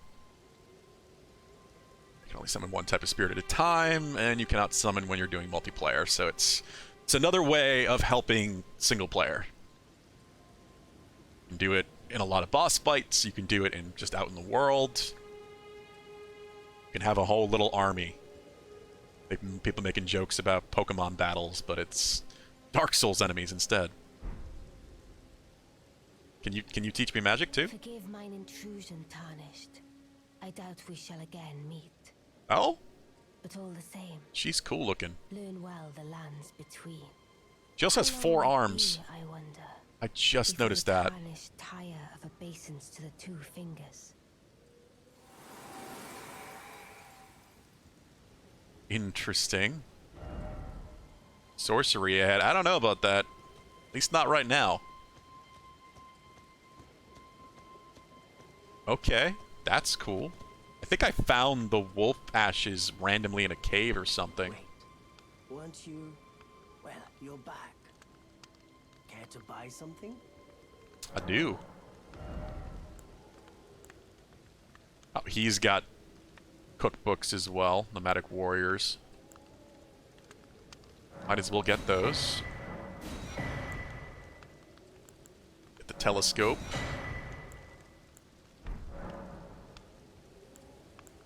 You can only summon one type of spirit at a time, and you cannot summon when you're doing multiplayer, so it's another way of helping single player. You can do it in a lot of boss fights, you can do it in just out in the world. You can have a whole little army. People making jokes about Pokemon battles, but it's Dark Souls enemies instead. Can you teach me magic too? Forgive mine intrusion, Tarnished. I doubt we shall again meet. Oh? But all the same, She's cool looking. learn well the lands between. She also has How long 4 will it arms. be, I wonder, I just before noticed the that. Tarnished tire of obeisance to the 2 fingers. Interesting. Sorcery ahead. I don't know about that. At least not right now. Okay, that's cool. I think I found the wolf ashes randomly in a cave or something. Wait, weren't you? Well, you're back. Care to buy something? I do. Oh, he's got cookbooks as well. Nomadic warriors. Might as well get those. Get the telescope.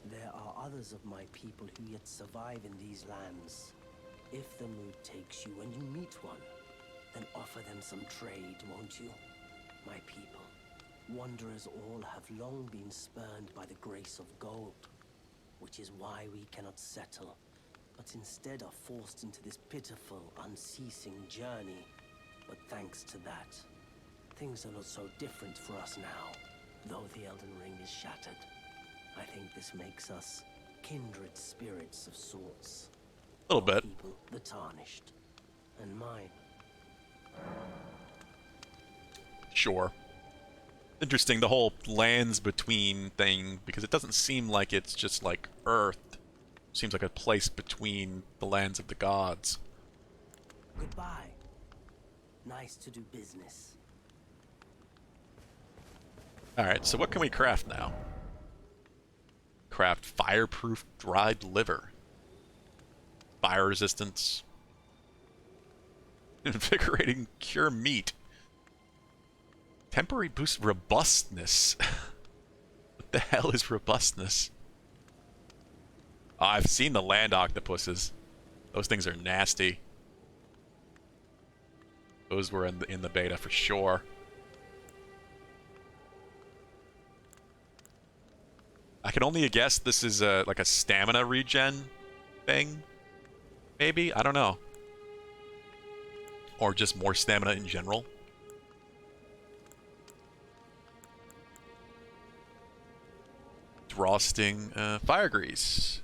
There are others of my people who yet survive in these lands. If the mood takes you when you meet one, then offer them some trade, won't you? My people, wanderers all have long been spurned by the grace of gold, which is why we cannot settle, but instead are forced into this pitiful, unceasing journey. But thanks to that, things are not so different for us now, though the Elden Ring is shattered. I think this makes us kindred spirits of sorts. A little Your bit. people, the Tarnished, and mine. Sure. Interesting, the whole lands between thing, because it doesn't seem like it's just like Earth. It seems like a place between the lands of the gods. Goodbye. Nice to do business. Alright, so what can we craft now? Craft fireproof dried liver. Fire resistance. Invigorating cure meat. Temporary boost robustness. What the hell is robustness? Oh, I've seen the land octopuses. Those things are nasty. Those were in the beta for sure. I can only guess this is like a stamina regen thing. Maybe? I don't know. Or just more stamina in general. Frosting, fire grease.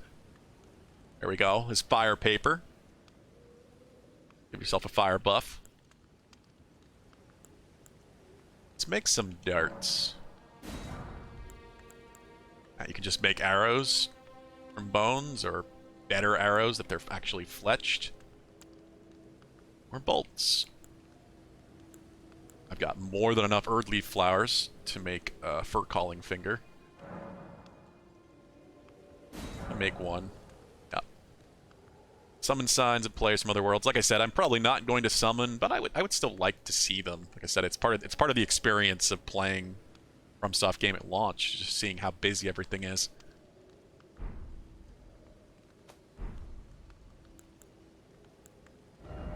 There we go. His fire paper. Give yourself a fire buff. Let's make some darts. You can just make arrows from bones, or better arrows if they're actually fletched. Or bolts. I've got more than enough Erd leaf flowers to make a fur calling finger. I make one. Yeah. Summon signs of players from other worlds. Like I said, I'm probably not going to summon, but I would still like to see them. Like I said, it's part of the experience of playing FromSoft game at launch, just seeing how busy everything is.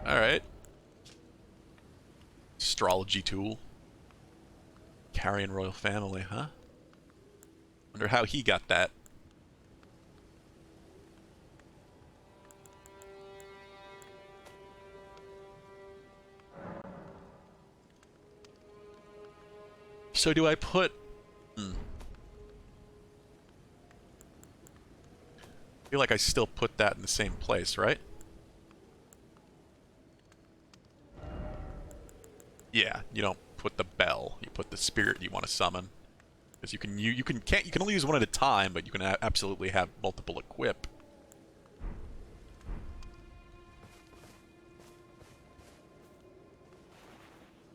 Alright. Astrology tool. Carrion royal family, huh? Wonder how he got that. So do I put... I feel like I still put that in the same place, right? Yeah, you don't put the bell. You put the spirit you want to summon. Because you can only use one at a time, but you can absolutely have multiple equip.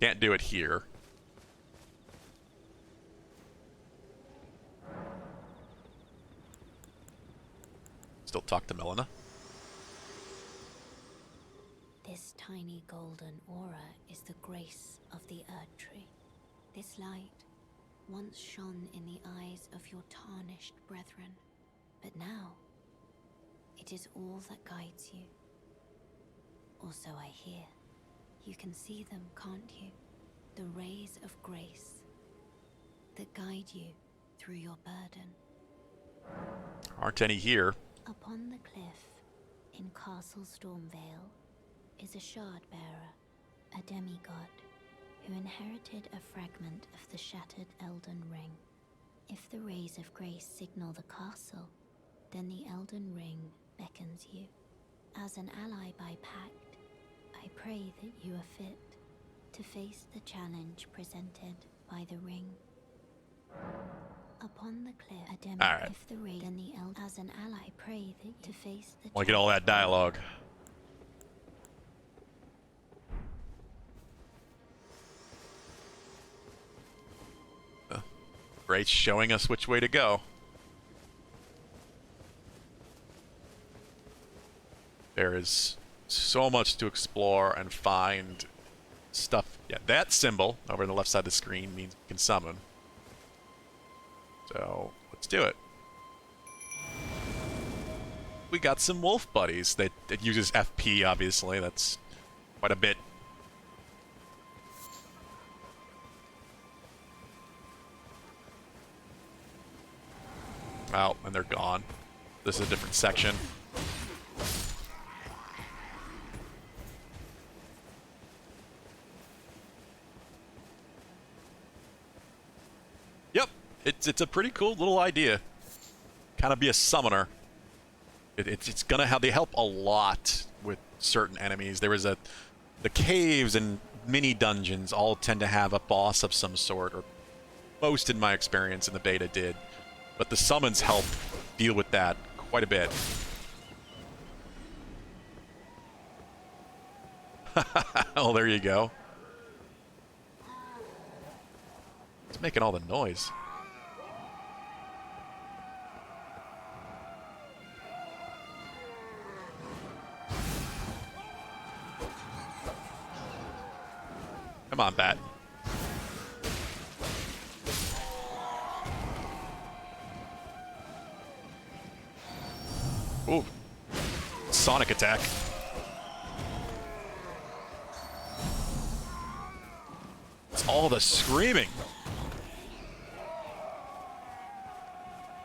Can't do it here. Still talk to Melina. This tiny golden aura is the grace of the Earth Tree. This light once shone in the eyes of your tarnished brethren, but now it is all that guides you. Also, I hear you can see them, can't you? The rays of grace that guide you through your burden. Aren't any here. Upon the cliff in Castle Stormvale is a shard bearer, a demigod, who inherited a fragment of the shattered Elden Ring. If the rays of grace signal the castle, then the Elden Ring beckons you. As an ally by pact, I pray that you are fit to face the challenge presented by the ring. Upon the cliff, a demigod. All right. If the ray, then the Elden. As an ally, pray that you to face the. Want to get all that dialogue. Great, showing us which way to go. There is so much to explore and find stuff. Yeah, that symbol over on the left side of the screen means you can summon. So, let's do it. We got some wolf buddies. That uses FP, obviously. That's quite a bit. Oh, and they're gone. This is a different section. Yep, it's a pretty cool little idea. Kind of be a summoner. It's gonna have, they help a lot with certain enemies. There is the caves and mini dungeons all tend to have a boss of some sort, or most in my experience in the beta did. But the summons help deal with that quite a bit. Oh, there you go. It's making all the noise. Come on, bat. Ooh. Sonic attack. It's all the screaming.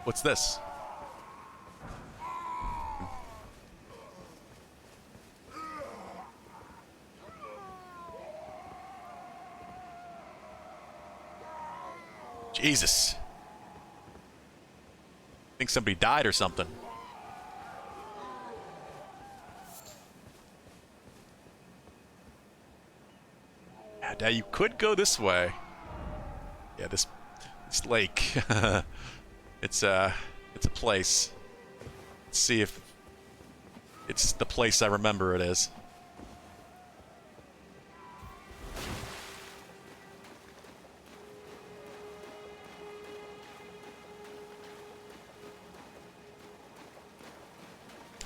What's this? Jesus. I think somebody died or something. Now you could go this way. Yeah, this lake. It's a place. Let's see if it's the place I remember it is.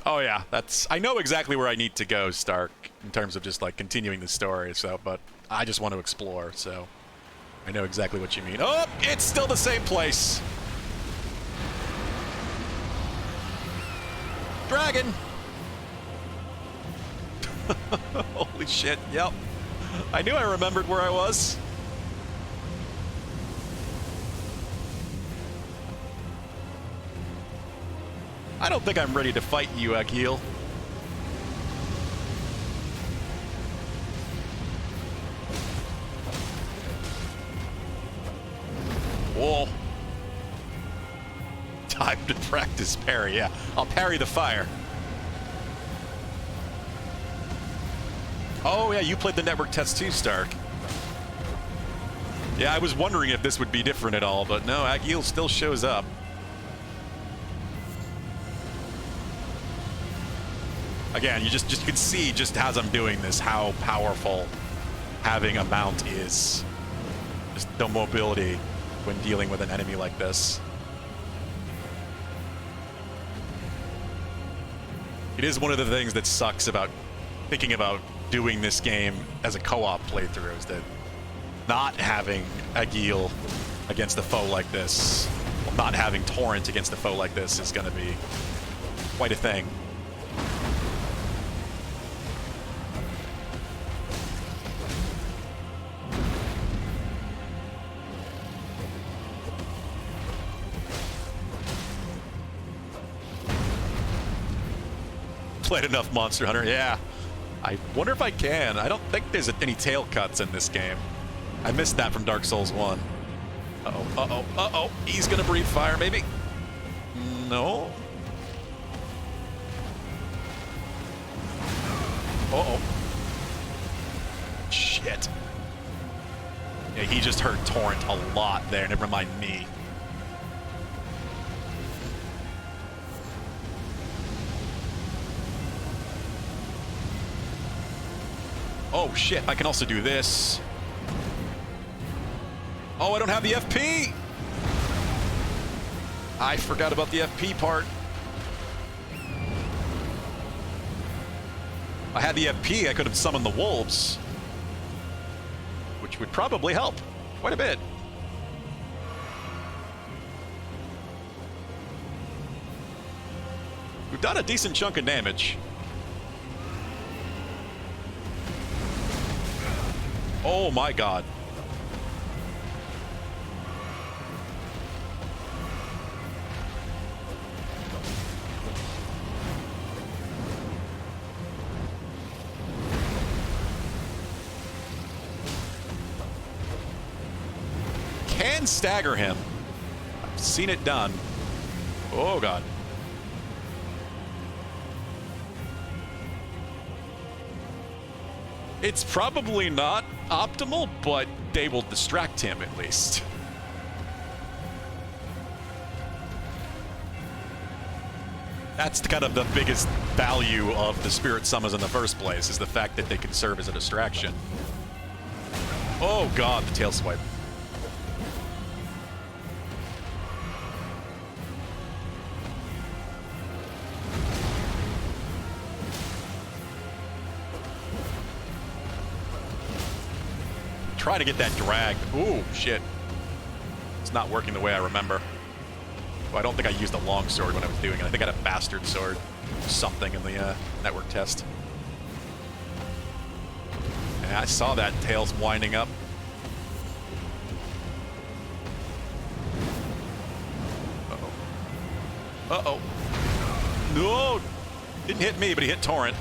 Oh yeah, I know exactly where I need to go, Stark, in terms of just like continuing the story, so, but I just want to explore, so I know exactly what you mean. Oh, it's still the same place. Dragon. Holy shit, yep. I knew I remembered where I was. I don't think I'm ready to fight you, Akil. Whoa. Time to practice parry, yeah. I'll parry the fire. Oh, yeah, you played the network test too, Stark. Yeah, I was wondering if this would be different at all, but no, Agil still shows up. Again, you can see just as I'm doing this how powerful having a mount is. Just the mobility when dealing with an enemy like this. It is one of the things that sucks about thinking about doing this game as a co-op playthrough, is that not having Agil against a foe like this, well, not having Torrent against a foe like this is going to be quite a thing. Played enough Monster Hunter, yeah. I wonder if I can. I don't think there's any tail cuts in this game. I missed that from Dark Souls 1. Uh-oh, uh-oh, uh-oh. He's gonna breathe fire, maybe? No. Uh-oh. Shit. Yeah, he just hurt Torrent a lot there, never mind me. Oh shit, I can also do this. Oh, I don't have the FP! I forgot about the FP part. If I had the FP, I could have summoned the wolves, which would probably help quite a bit. We've done a decent chunk of damage. Oh my god. Can stagger him. I've seen it done. Oh god. It's probably not optimal, but they will distract him at least. That's kind of the biggest value of the Spirit Summons in the first place, is the fact that they can serve as a distraction. Oh god, the tail swipe. Try to get that drag. Ooh, shit. It's not working the way I remember. Well, I don't think I used a long sword when I was doing it. I think I had a bastard sword. Something in the network test. Yeah, I saw that. Tails winding up. Uh-oh. Uh-oh. No! Didn't hit me, but he hit Torrent.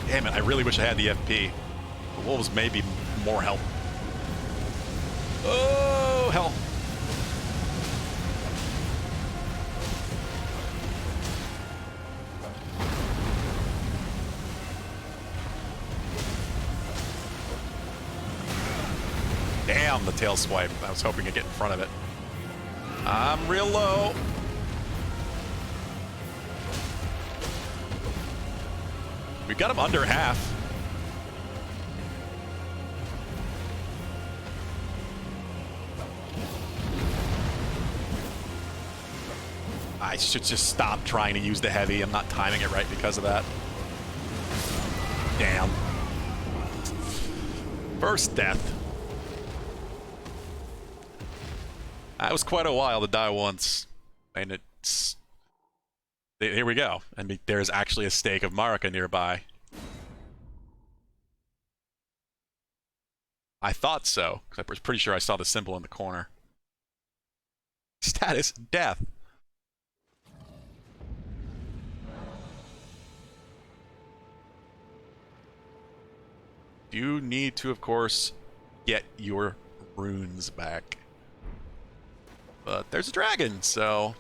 Damn it, I really wish I had the FP. The wolves may be more help. Oh, hell. Damn, the tail swipe. I was hoping to get in front of it. I'm real low. We got him under half. I should just stop trying to use the heavy. I'm not timing it right because of that. Damn. First death. That was quite a while to die once. And it's... Here we go. And there's actually a stake of Marika nearby. I thought so, because I was pretty sure I saw the symbol in the corner. Status, death. You need to, of course, get your runes back. But there's a dragon, so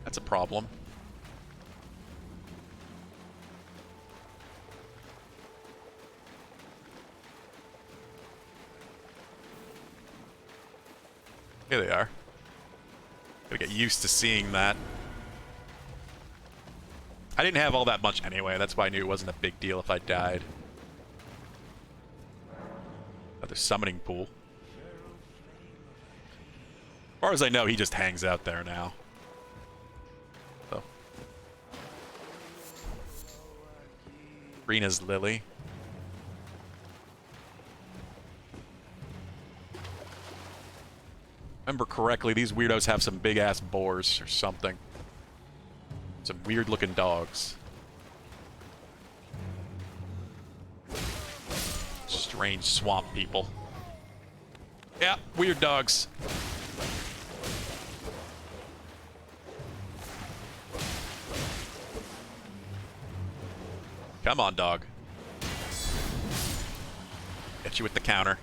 that's a problem. Here they are. Gotta get used to seeing that. I didn't have all that much anyway, that's why I knew it wasn't a big deal if I died. Another summoning pool. As far as I know, he just hangs out there now. So. Rena's Lily. Remember correctly, these weirdos have some big-ass boars or something. Some weird-looking dogs. Strange swamp people. Yeah, weird dogs. Come on, dog. Get you with the counter.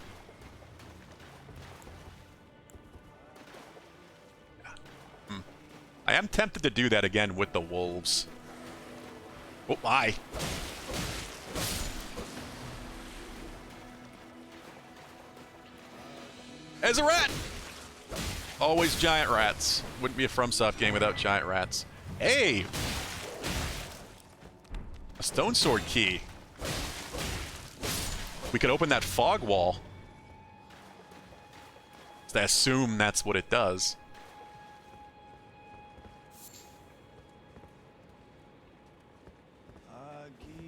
I am tempted to do that again with the wolves. Oh, my. There's a rat! Always giant rats. Wouldn't be a FromSoft game without giant rats. Hey! A stone sword key. We could open that fog wall. I assume that's what it does.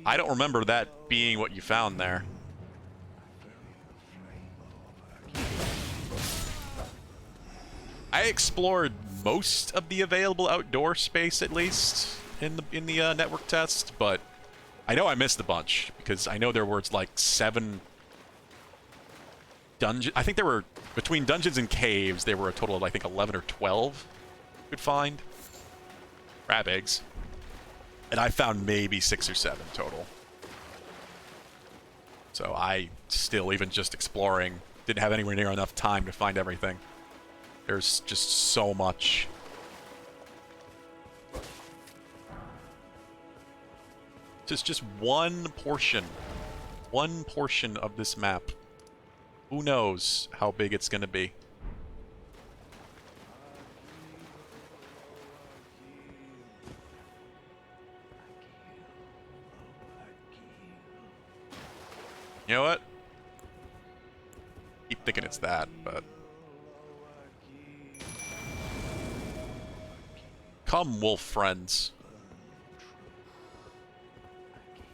I don't remember that being what you found there. I explored most of the available outdoor space, at least, in the network test, but I know I missed a bunch, because I know there were, like, 7 dungeons. I think there were, between dungeons and caves, there were a total of, I think, 11 or 12 you could find. Crab eggs. And I found maybe 6 or 7 total. So I still, even just exploring, didn't have anywhere near enough time to find everything. There's just so much. Just one portion. One portion of this map. Who knows how big it's gonna be. You know what? Keep thinking it's that, but... Come, wolf friends.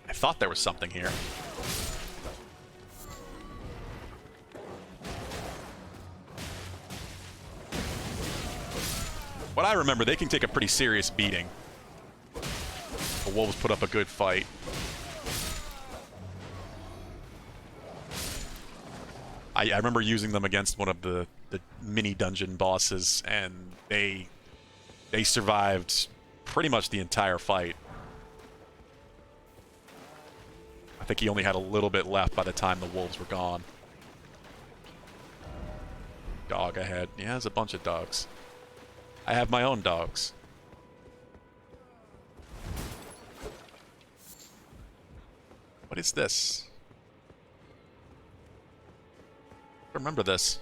I thought there was something here. What I remember, they can take a pretty serious beating. The wolves put up a good fight. I remember using them against one of the mini dungeon bosses, and they survived pretty much the entire fight. I think he only had a little bit left by the time the wolves were gone. Dog ahead. Yeah, there's a bunch of dogs. I have my own dogs. What is this? I remember this.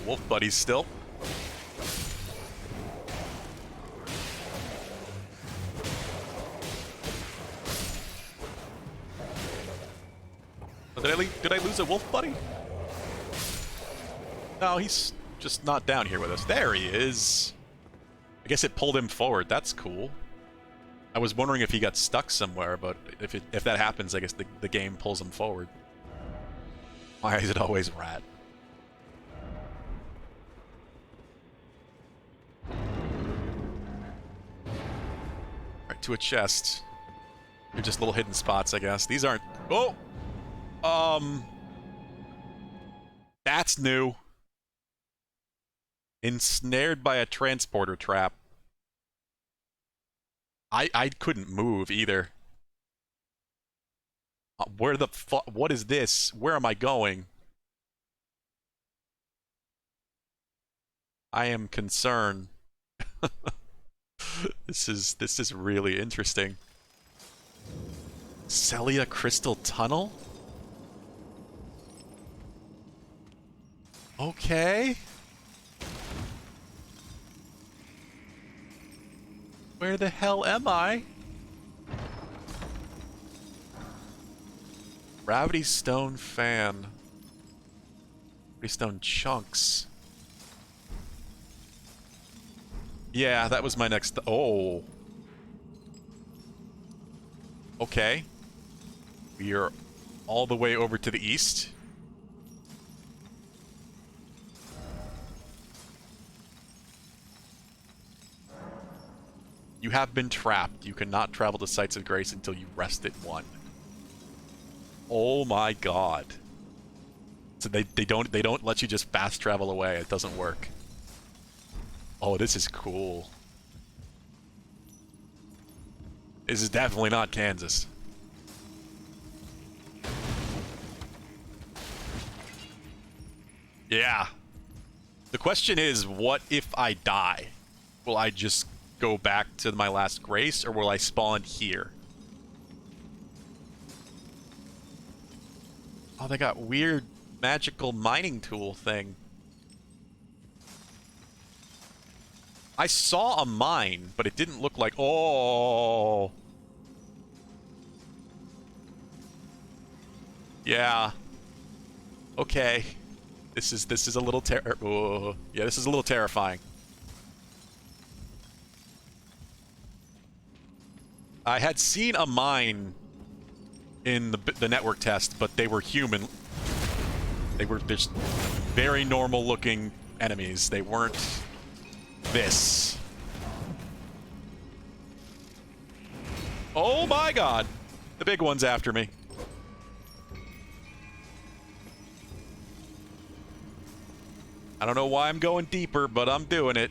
Wolf buddies still. Did I lose a wolf buddy? No, he's just not down here with us. There he is. I guess it pulled him forward. That's cool. I was wondering if he got stuck somewhere, but if that happens, I guess the game pulls him forward. Why is it always rat? to a chest. They're just little hidden spots, I guess. These aren't... Oh! That's new. Ensnared by a transporter trap. I couldn't move either. Where the fuck? What is this? Where am I going? I am concerned. This is really interesting. Celia Crystal Tunnel? Okay. Where the hell am I? Gravity Stone Fan. Gravity Stone Chunks. Yeah, that was my next... Oh. Okay. We are all the way over to the east. You have been trapped. You cannot travel to Sites of Grace until you rest at 1. Oh my god. So they don't let you just fast travel away. It doesn't work. Oh, this is cool. This is definitely not Kansas. Yeah. The question is, what if I die? Will I just go back to my last grace, or will I spawn here? Oh, they got weird magical mining tool thing. I saw a mine, but it didn't look like... Oh! Yeah. Okay. This is a little yeah, this is a little terrifying. I had seen a mine in the network test, but they were human. They were just very normal looking enemies. They weren't this. Oh my god! The big one's after me. I don't know why I'm going deeper, but I'm doing it.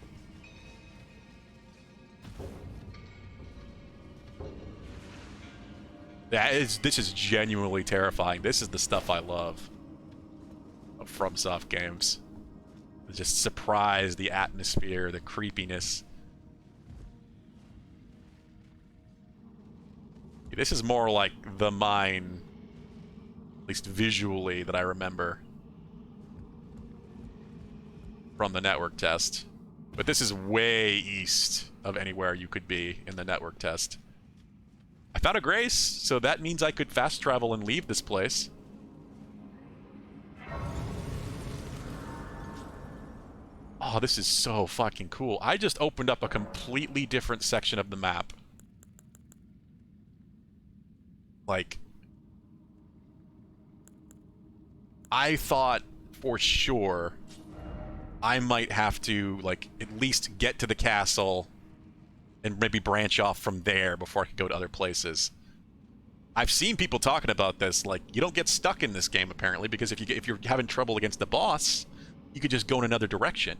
This is genuinely terrifying. This is the stuff I love of FromSoft games. Just surprise, the atmosphere, the creepiness. This is more like the mine, at least visually, that I remember from the network test. But this is way east of anywhere you could be in the network test. I found a grace, so that means I could fast travel and leave this place. Oh, this is so fucking cool. I just opened up a completely different section of the map. Like, I thought for sure I might have to, like, at least get to the castle and maybe branch off from there before I could go to other places. I've seen people talking about this, like, you don't get stuck in this game, apparently, because if you're having trouble against the boss, you could just go in another direction.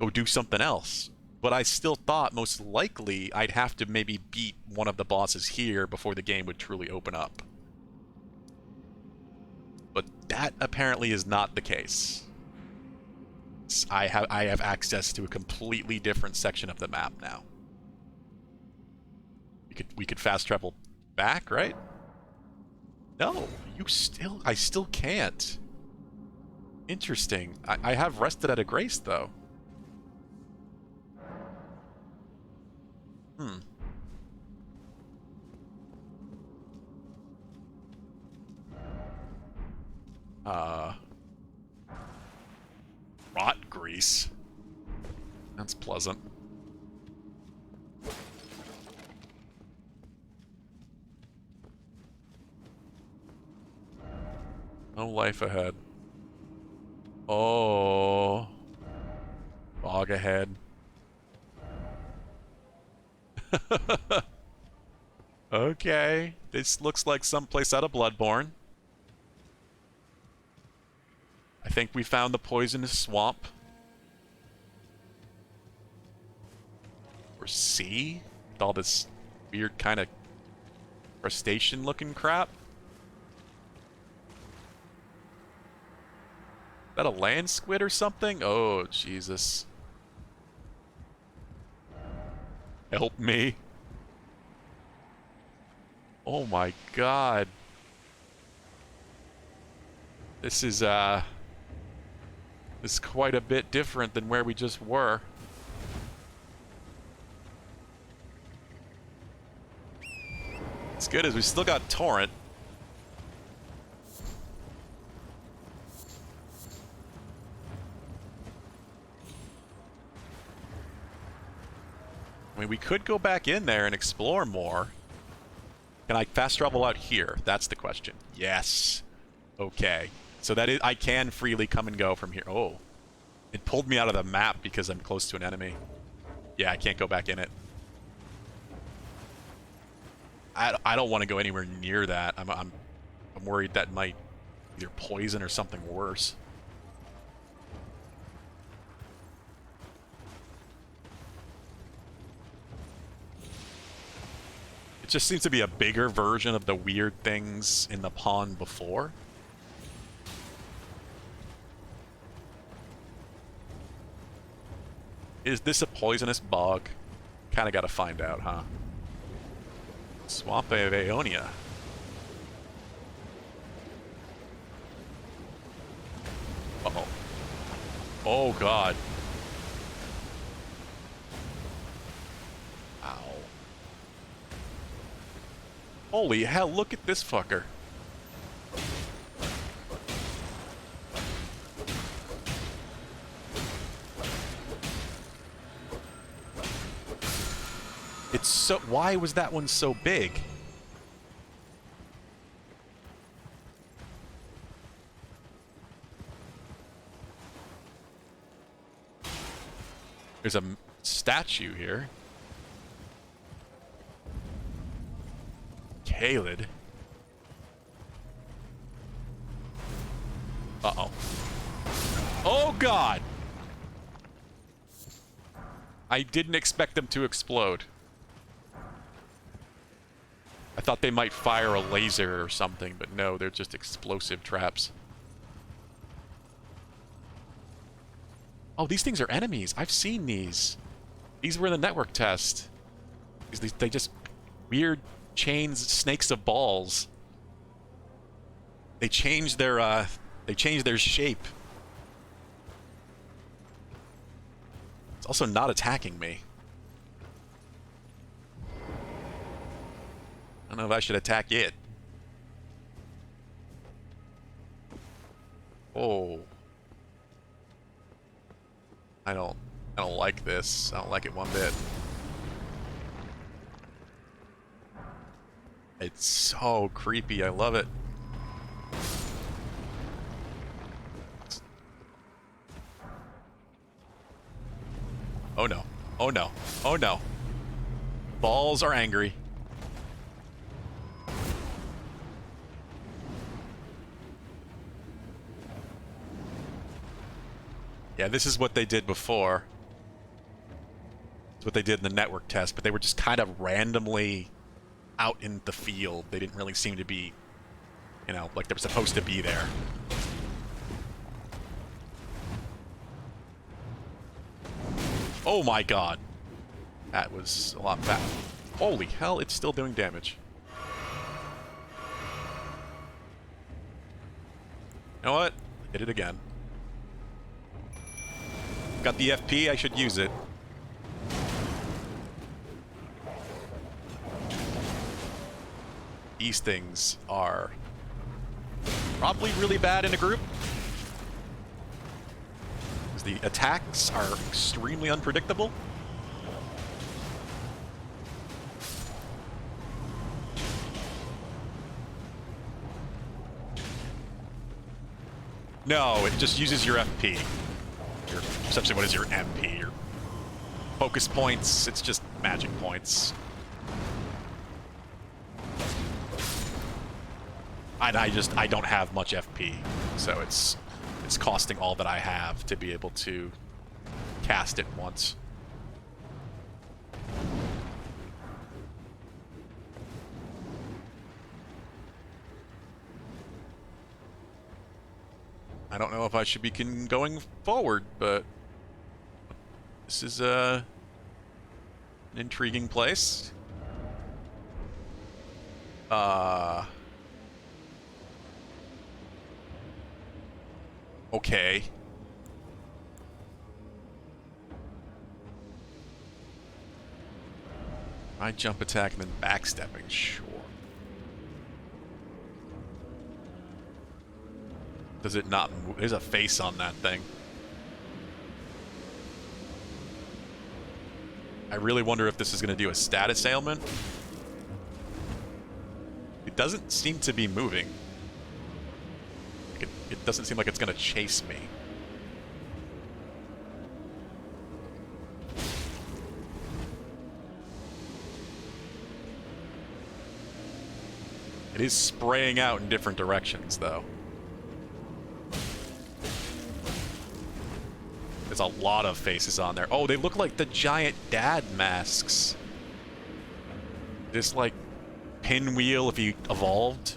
Go do something else. But I still thought, most likely, I'd have to maybe beat one of the bosses here before the game would truly open up. But that apparently is not the case. I have access to a completely different section of the map now. We could fast travel back, right? No, I still can't. Interesting. I have rested at a grace though. Rot grease. That's pleasant. No life ahead. Oh. Fog ahead. Okay. This looks like someplace out of Bloodborne. I think we found the poisonous swamp. Or sea? With all this weird kind of crustacean looking crap. Is that a land squid or something? Oh, Jesus. Help me. Oh my god. This is quite a bit different than where we just were. It's good as we still got Torrent. I mean, we could go back in there and explore more. Can I fast travel out here? That's the question. Yes. Okay. So that is, I can freely come and go from here. Oh. It pulled me out of the map because I'm close to an enemy. Yeah, I can't go back in it. I don't want to go anywhere near that. I'm worried that might either poison or something worse. It just seems to be a bigger version of the weird things in the pond before. Is this a poisonous bog? Kinda gotta find out, huh? Swamp of Aeonia. Uh-oh. Oh, God. Ow. Holy hell, look at this fucker. It's so... Why was that one so big? There's a statue here. Kaled. Uh-oh. Oh, God! I didn't expect them to explode. I thought they might fire a laser or something, but no, they're just explosive traps. Oh, these things are enemies. I've seen these. These were in the network test. They just... Weird chains, snakes of balls. They change their, shape. It's also not attacking me. I don't know if I should attack it. Oh. I don't like this. I don't like it one bit. It's so creepy. I love it. Oh no. Oh no. Oh no. Balls are angry. Yeah, this is what they did before. It's what they did in the network test, but they were just kind of randomly out in the field. They didn't really seem to be, you know, like they were supposed to be there. Oh my god. That was a lot bad. Holy hell, it's still doing damage. You know what? Hit it again. Got the FP, I should use it. These things are probably really bad in a group. Because the attacks are extremely unpredictable. No, it just uses your FP. Essentially, what is your MP? Your focus points. It's just magic points. And I don't have much FP, so it's costing all that I have to be able to cast it once. I don't know if I should be going forward, but this is an intriguing place. Okay. I jump attack and then backstepping, sure. Does it not move? There's a face on that thing. I really wonder if this is going to do a status ailment. It doesn't seem to be moving. It doesn't seem like it's going to chase me. It is spraying out in different directions, though. There's a lot of faces on there. Oh, they look like the giant dad masks. This, like, pinwheel if he evolved.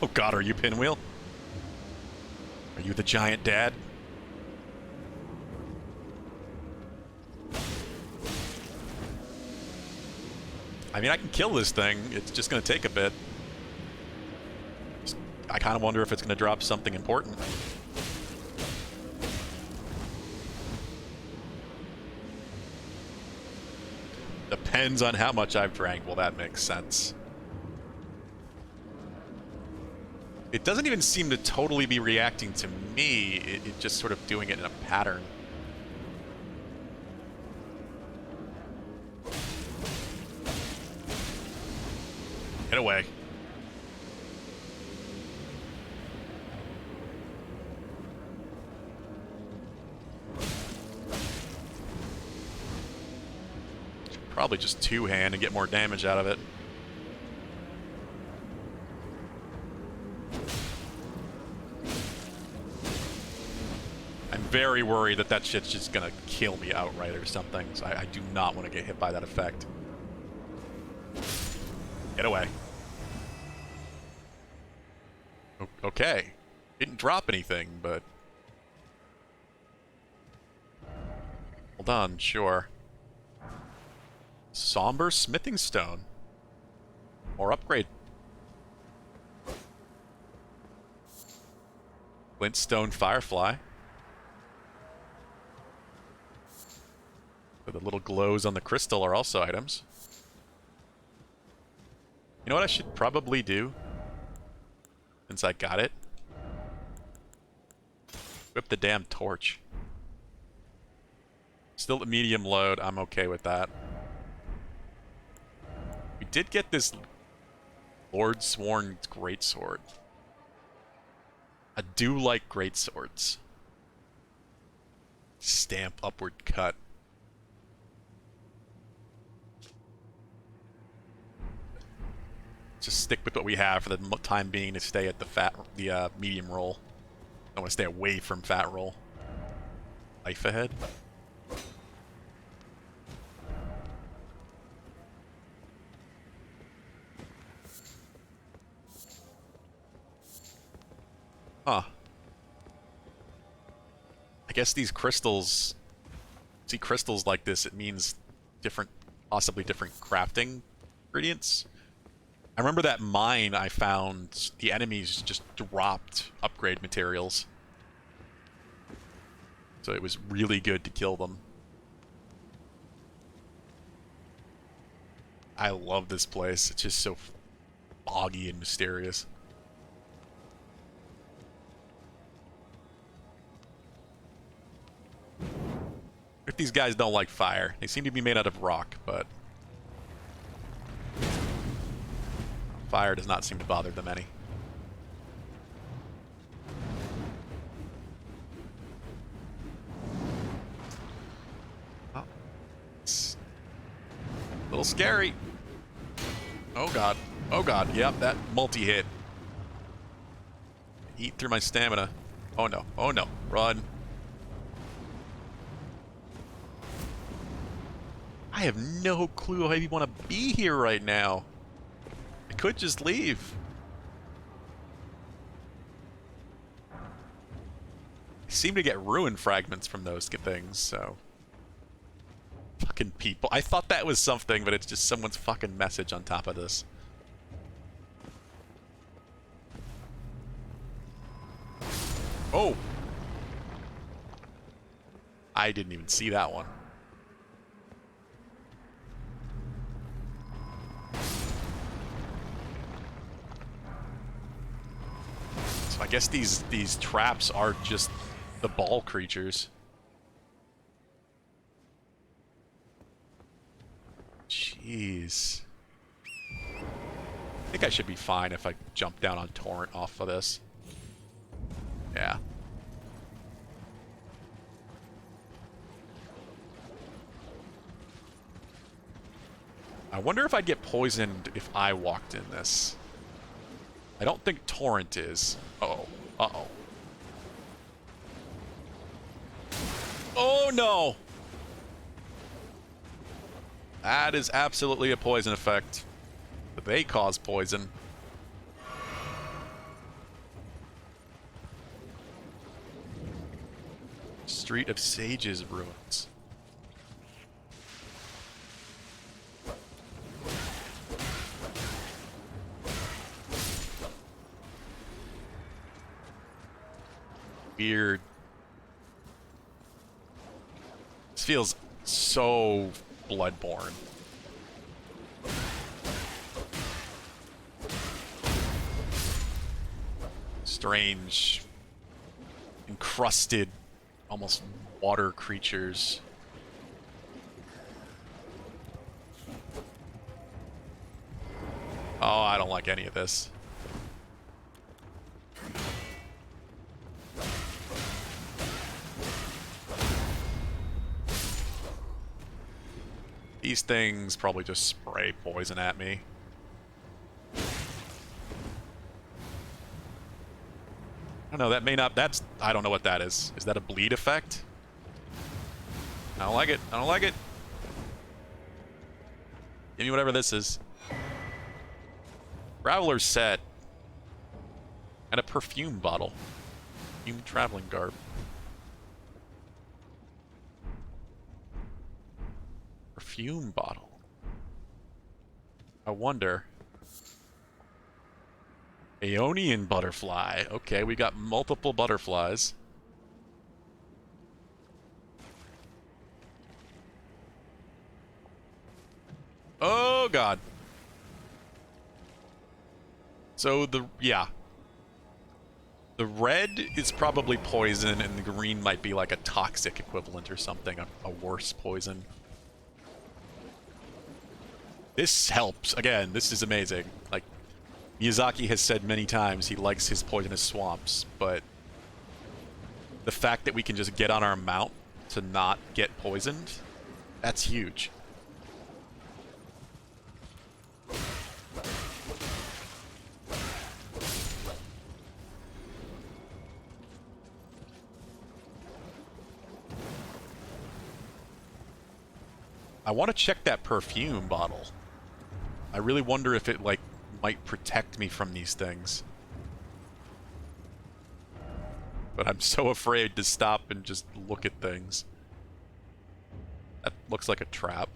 Oh god, are you Pinwheel? Are you the giant dad? I mean, I can kill this thing. It's just going to take a bit. I kind of wonder if it's going to drop something important. Depends on how much I've drank. Well, that makes sense. It doesn't even seem to totally be reacting to me. It's just sort of doing it in a pattern. Get away. Should probably just two-hand and get more damage out of it. I'm very worried that that shit's just gonna kill me outright or something, so I do not want to get hit by that effect. Get away. Okay. Didn't drop anything, but... Hold on, sure. Somber Smithing Stone. Or upgrade. Glintstone Firefly. So the little glows on the crystal are also items. You know what I should probably do? Since I got it? Whip the damn torch. Still at medium load, I'm okay with that. We did get this Lord Sworn Greatsword. I do like greatswords. Stamp upward cut. Just stick with what we have for the time being to stay at the medium roll. I want to stay away from fat roll. Life ahead. Huh. I guess these crystals... See, crystals like this, it means different, possibly different crafting ingredients. I remember that mine I found, the enemies just dropped upgrade materials. So it was really good to kill them. I love this place. It's just so foggy and mysterious. If these guys don't like fire, they seem to be made out of rock, but fire does not seem to bother them any. scary. Oh god. Oh god. Yep, that multi-hit. Eat through my stamina. Oh no. Oh no. Run. I have no clue how you want to be here right now. I could just leave. I seem to get ruin fragments from those things, so... Fucking people. I thought that was something, but it's just someone's fucking message on top of this. Oh! I didn't even see that one. So I guess these traps are just the ball creatures. Jeez. I think I should be fine if I jump down on Torrent off of this. Yeah. I wonder if I'd get poisoned if I walked in this. I don't think Torrent is. Uh-oh. Uh-oh. Oh, no! That is absolutely a poison effect. But they cause poison. Street of Sages ruins. Weird. This feels so Bloodborne. Strange, encrusted, almost water creatures. Oh, I don't like any of this. These things probably just spray poison at me. I don't know, that may not... That's... I don't know what that is. Is that a bleed effect? I don't like it. I don't like it. Give me whatever this is. Traveler's set. And a perfume bottle. Perfume traveling garb. Perfume bottle. I wonder. Aeonian butterfly. Okay, we got multiple butterflies. Oh god. So yeah. The red is probably poison and the green might be like a toxic equivalent or something, a worse poison. This helps. Again, this is amazing. Like, Miyazaki has said many times he likes his poisonous swamps, but the fact that we can just get on our mount to not get poisoned, that's huge. I want to check that perfume bottle. I really wonder if it, like, might protect me from these things. But I'm so afraid to stop and just look at things. That looks like a trap.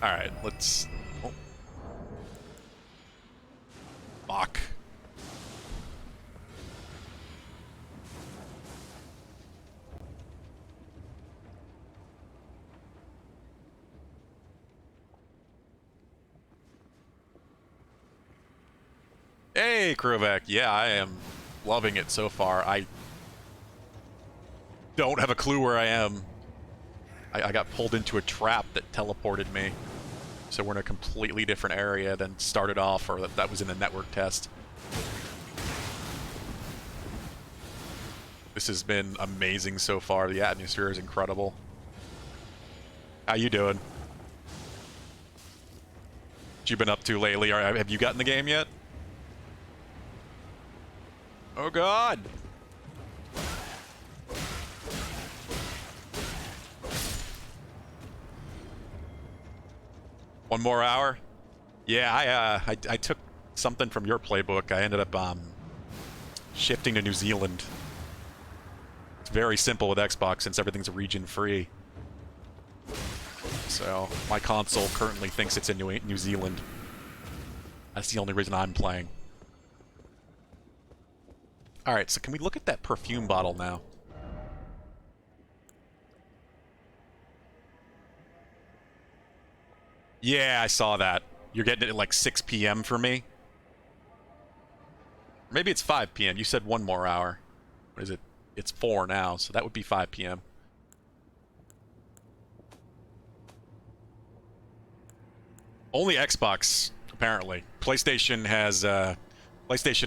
Alright, let's... Oh. Fuck. Hey, Krovak. Yeah, I am loving it so far. I don't have a clue where I am. I got pulled into a trap that teleported me. So we're in a completely different area than started off, or that was in the network test. This has been amazing so far. The atmosphere is incredible. How you doing? What you been up to lately? Have you gotten the game yet? Oh god! One more hour? Yeah, I took something from your playbook. I ended up shifting to New Zealand. It's very simple with Xbox since everything's region free. So my console currently thinks it's in New Zealand. That's the only reason I'm playing. Alright, so can we look at that perfume bottle now? Yeah, I saw that. You're getting it at like 6 p.m. for me? Maybe it's 5 p.m. You said one more hour. What is it? It's 4 now, so that would be 5 p.m. Only Xbox, apparently. PlayStation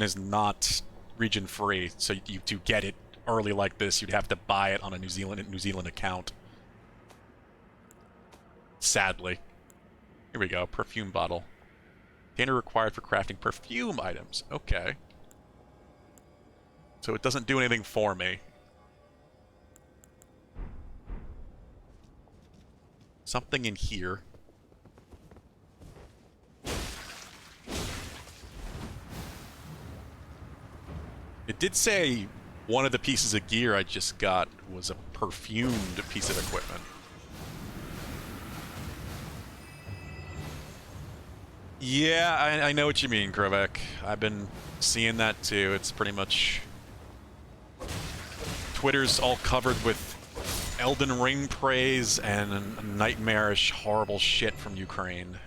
is not region free, so you to get it early like this, you'd have to buy it on a New Zealand account. Sadly. Here we go, perfume bottle. Container required for crafting perfume items. Okay. So it doesn't do anything for me. Something in here. It did say one of the pieces of gear I just got was a perfumed piece of equipment. Yeah, I know what you mean, Krovek. I've been seeing that too. It's pretty much... Twitter's all covered with Elden Ring praise and nightmarish, horrible shit from Ukraine.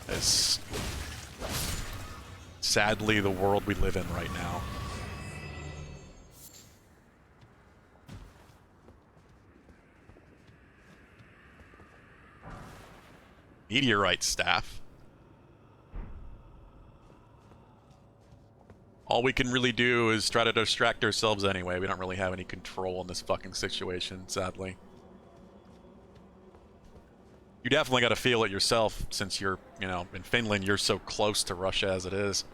It's sadly the world we live in right now. Meteorite staff. All we can really do is try to distract ourselves anyway. We don't really have any control in this fucking situation, sadly. You definitely got to feel it yourself, since you're, you know, in Finland, you're so close to Russia as it is.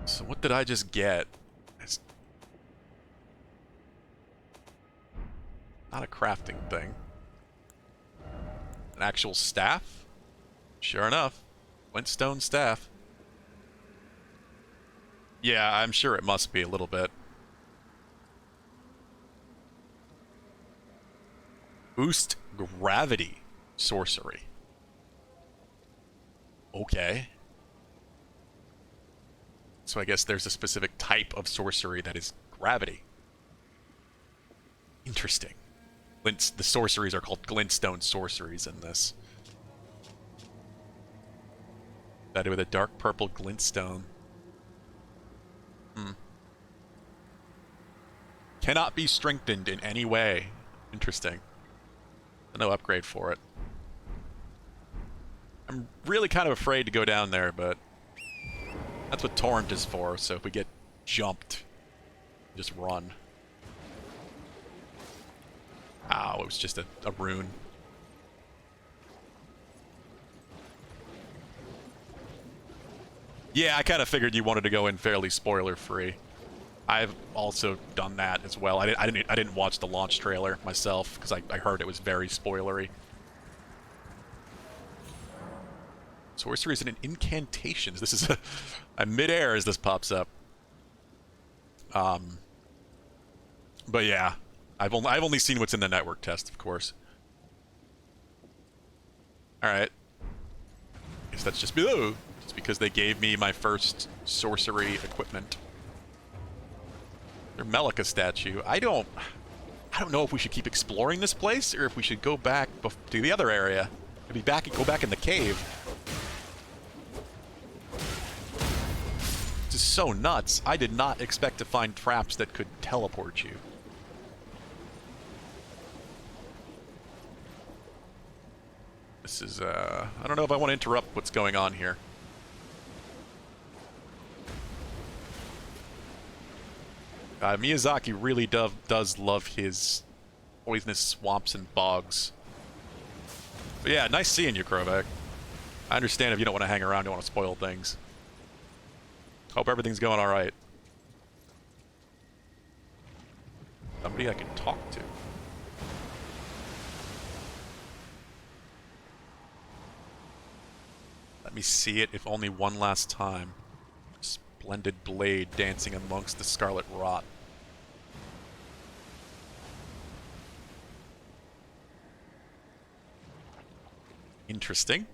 So what did I just get? It's not a crafting thing. An actual staff? Sure enough. Glintstone staff. Yeah, I'm sure it must be a little bit. Boost gravity sorcery. Okay. So I guess there's a specific type of sorcery that is gravity. Interesting. The sorceries are called glintstone sorceries in this. That with a dark purple glintstone. Cannot be strengthened in any way. Interesting. No upgrade for it. I'm really kind of afraid to go down there, but that's what Torrent is for, so if we get jumped, just run. Ow, it was just a rune. Yeah, I kind of figured you wanted to go in fairly spoiler-free. I've also done that as well. I didn't watch the launch trailer myself because I heard it was very spoilery. Sorceries and incantations. This is I'm mid-air as this pops up. But yeah, I've only seen what's in the network test, of course. All right. Guess that's just because they gave me my first sorcery equipment. Their Melika statue. I don't know if we should keep exploring this place or if we should go back to the other area. Maybe go back in the cave. This is so nuts. I did not expect to find traps that could teleport you. This This is, I don't know if I want to interrupt what's going on here. Miyazaki really does love his poisonous swamps and bogs. But yeah, nice seeing you, Krovak. I understand if you don't want to hang around, don't want to spoil things. Hope everything's going alright. Somebody I can talk to. Let me see it, if only one last time. Splendid blade dancing amongst the scarlet rot. Interesting.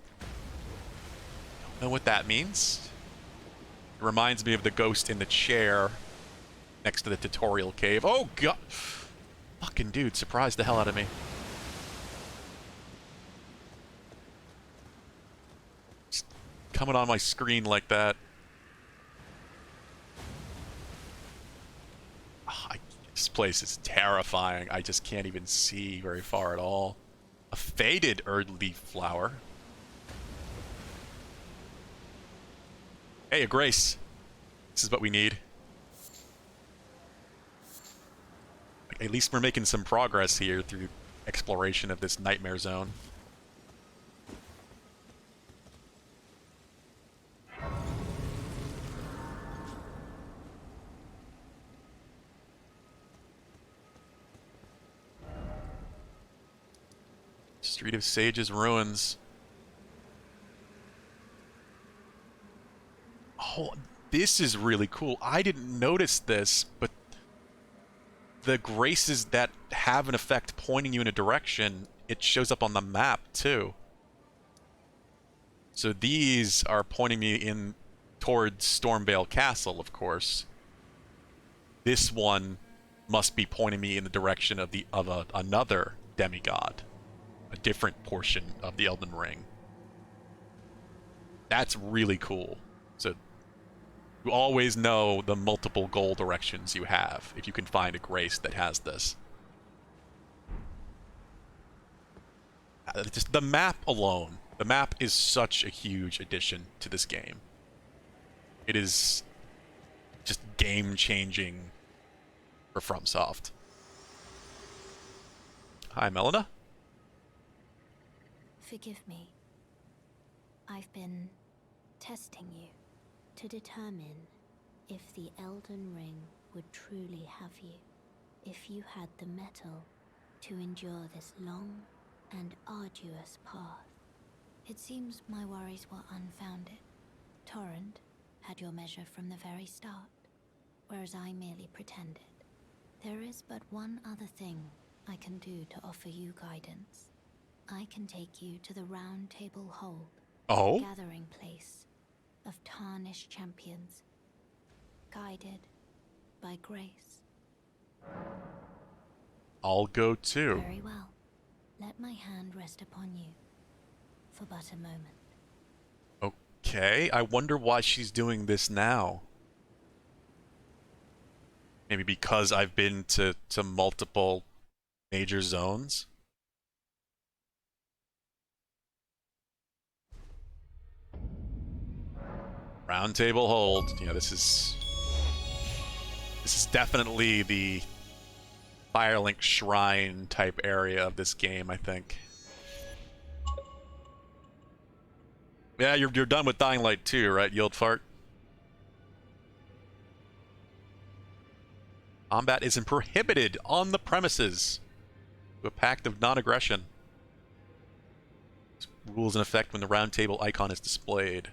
Don't know what that means. It reminds me of the ghost in the chair next to the tutorial cave. Oh god! Fucking dude, surprised the hell out of me. Just coming on my screen like that. This place is terrifying. I just can't even see very far at all. A faded Erd-leaf flower. Hey, a Grace. This is what we need. At least we're making some progress here through exploration of this nightmare zone. Street of Sages ruins. Oh, this is really cool. I didn't notice this, but the graces that have an effect pointing you in a direction, it shows up on the map too. So these are pointing me in towards Stormvale Castle, of course. This one must be pointing me in the direction of another demigod, a different portion of the Elden Ring. That's really cool. So you always know the multiple goal directions you have if you can find a grace that has this. Just the map alone. The map is such a huge addition to this game. It is just game-changing for FromSoft. Hi, Melina. Forgive me. I've been testing you to determine if the Elden Ring would truly have you, if you had the mettle to endure this long and arduous path. It seems my worries were unfounded. Torrent had your measure from the very start, whereas I merely pretended. There is but one other thing I can do to offer you guidance. I can take you to the Round Table Hold, Oh? gathering place of tarnished champions, guided by grace. I'll go too. Very well. Let my hand rest upon you for but a moment. Okay, I wonder why she's doing this now. Maybe because I've been to multiple major zones? Round Table Hold. You know, this is definitely the Firelink Shrine type area of this game, I think. Yeah, you're done with Dying Light 2, right, Yieldfart? Combat isn't prohibited on the premises. A pact of non-aggression. Rules in effect when the round table icon is displayed.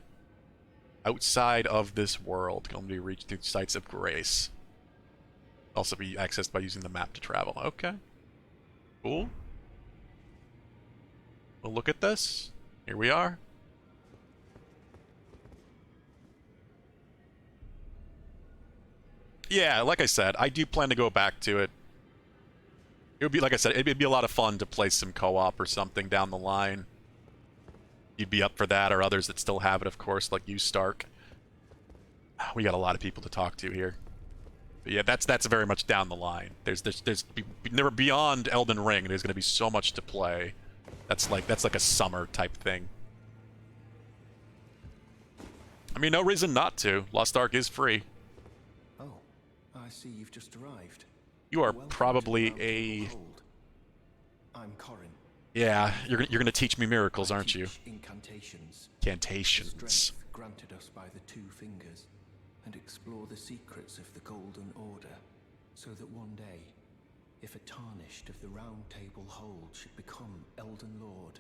Outside of this world, can only be reached through sites of grace. Also be accessed by using the map to travel. Okay. Cool. We'll look at this. Here we are. Yeah, like I said, I do plan to go back to it. It would be, like I said, it'd be a lot of fun to play some co-op or something down the line. You'd be up for that, or others that still have it, of course, like you, Stark. We got a lot of people to talk to here. But yeah, that's very much down the line. There's never beyond Elden Ring. There's going to be so much to play. That's like a summer type thing. I mean, no reason not to. Lost Ark is free. Oh, I see you've just arrived. You are Welcome probably to the Round a... Table Hold. I'm Corin. Yeah, you're gonna teach me miracles, I aren't you? teach Incantations. Incantations. Strength granted us by the Two Fingers, and explore the secrets of the Golden Order, so that one day, if a tarnished of the Round Table Hold should become Elden Lord,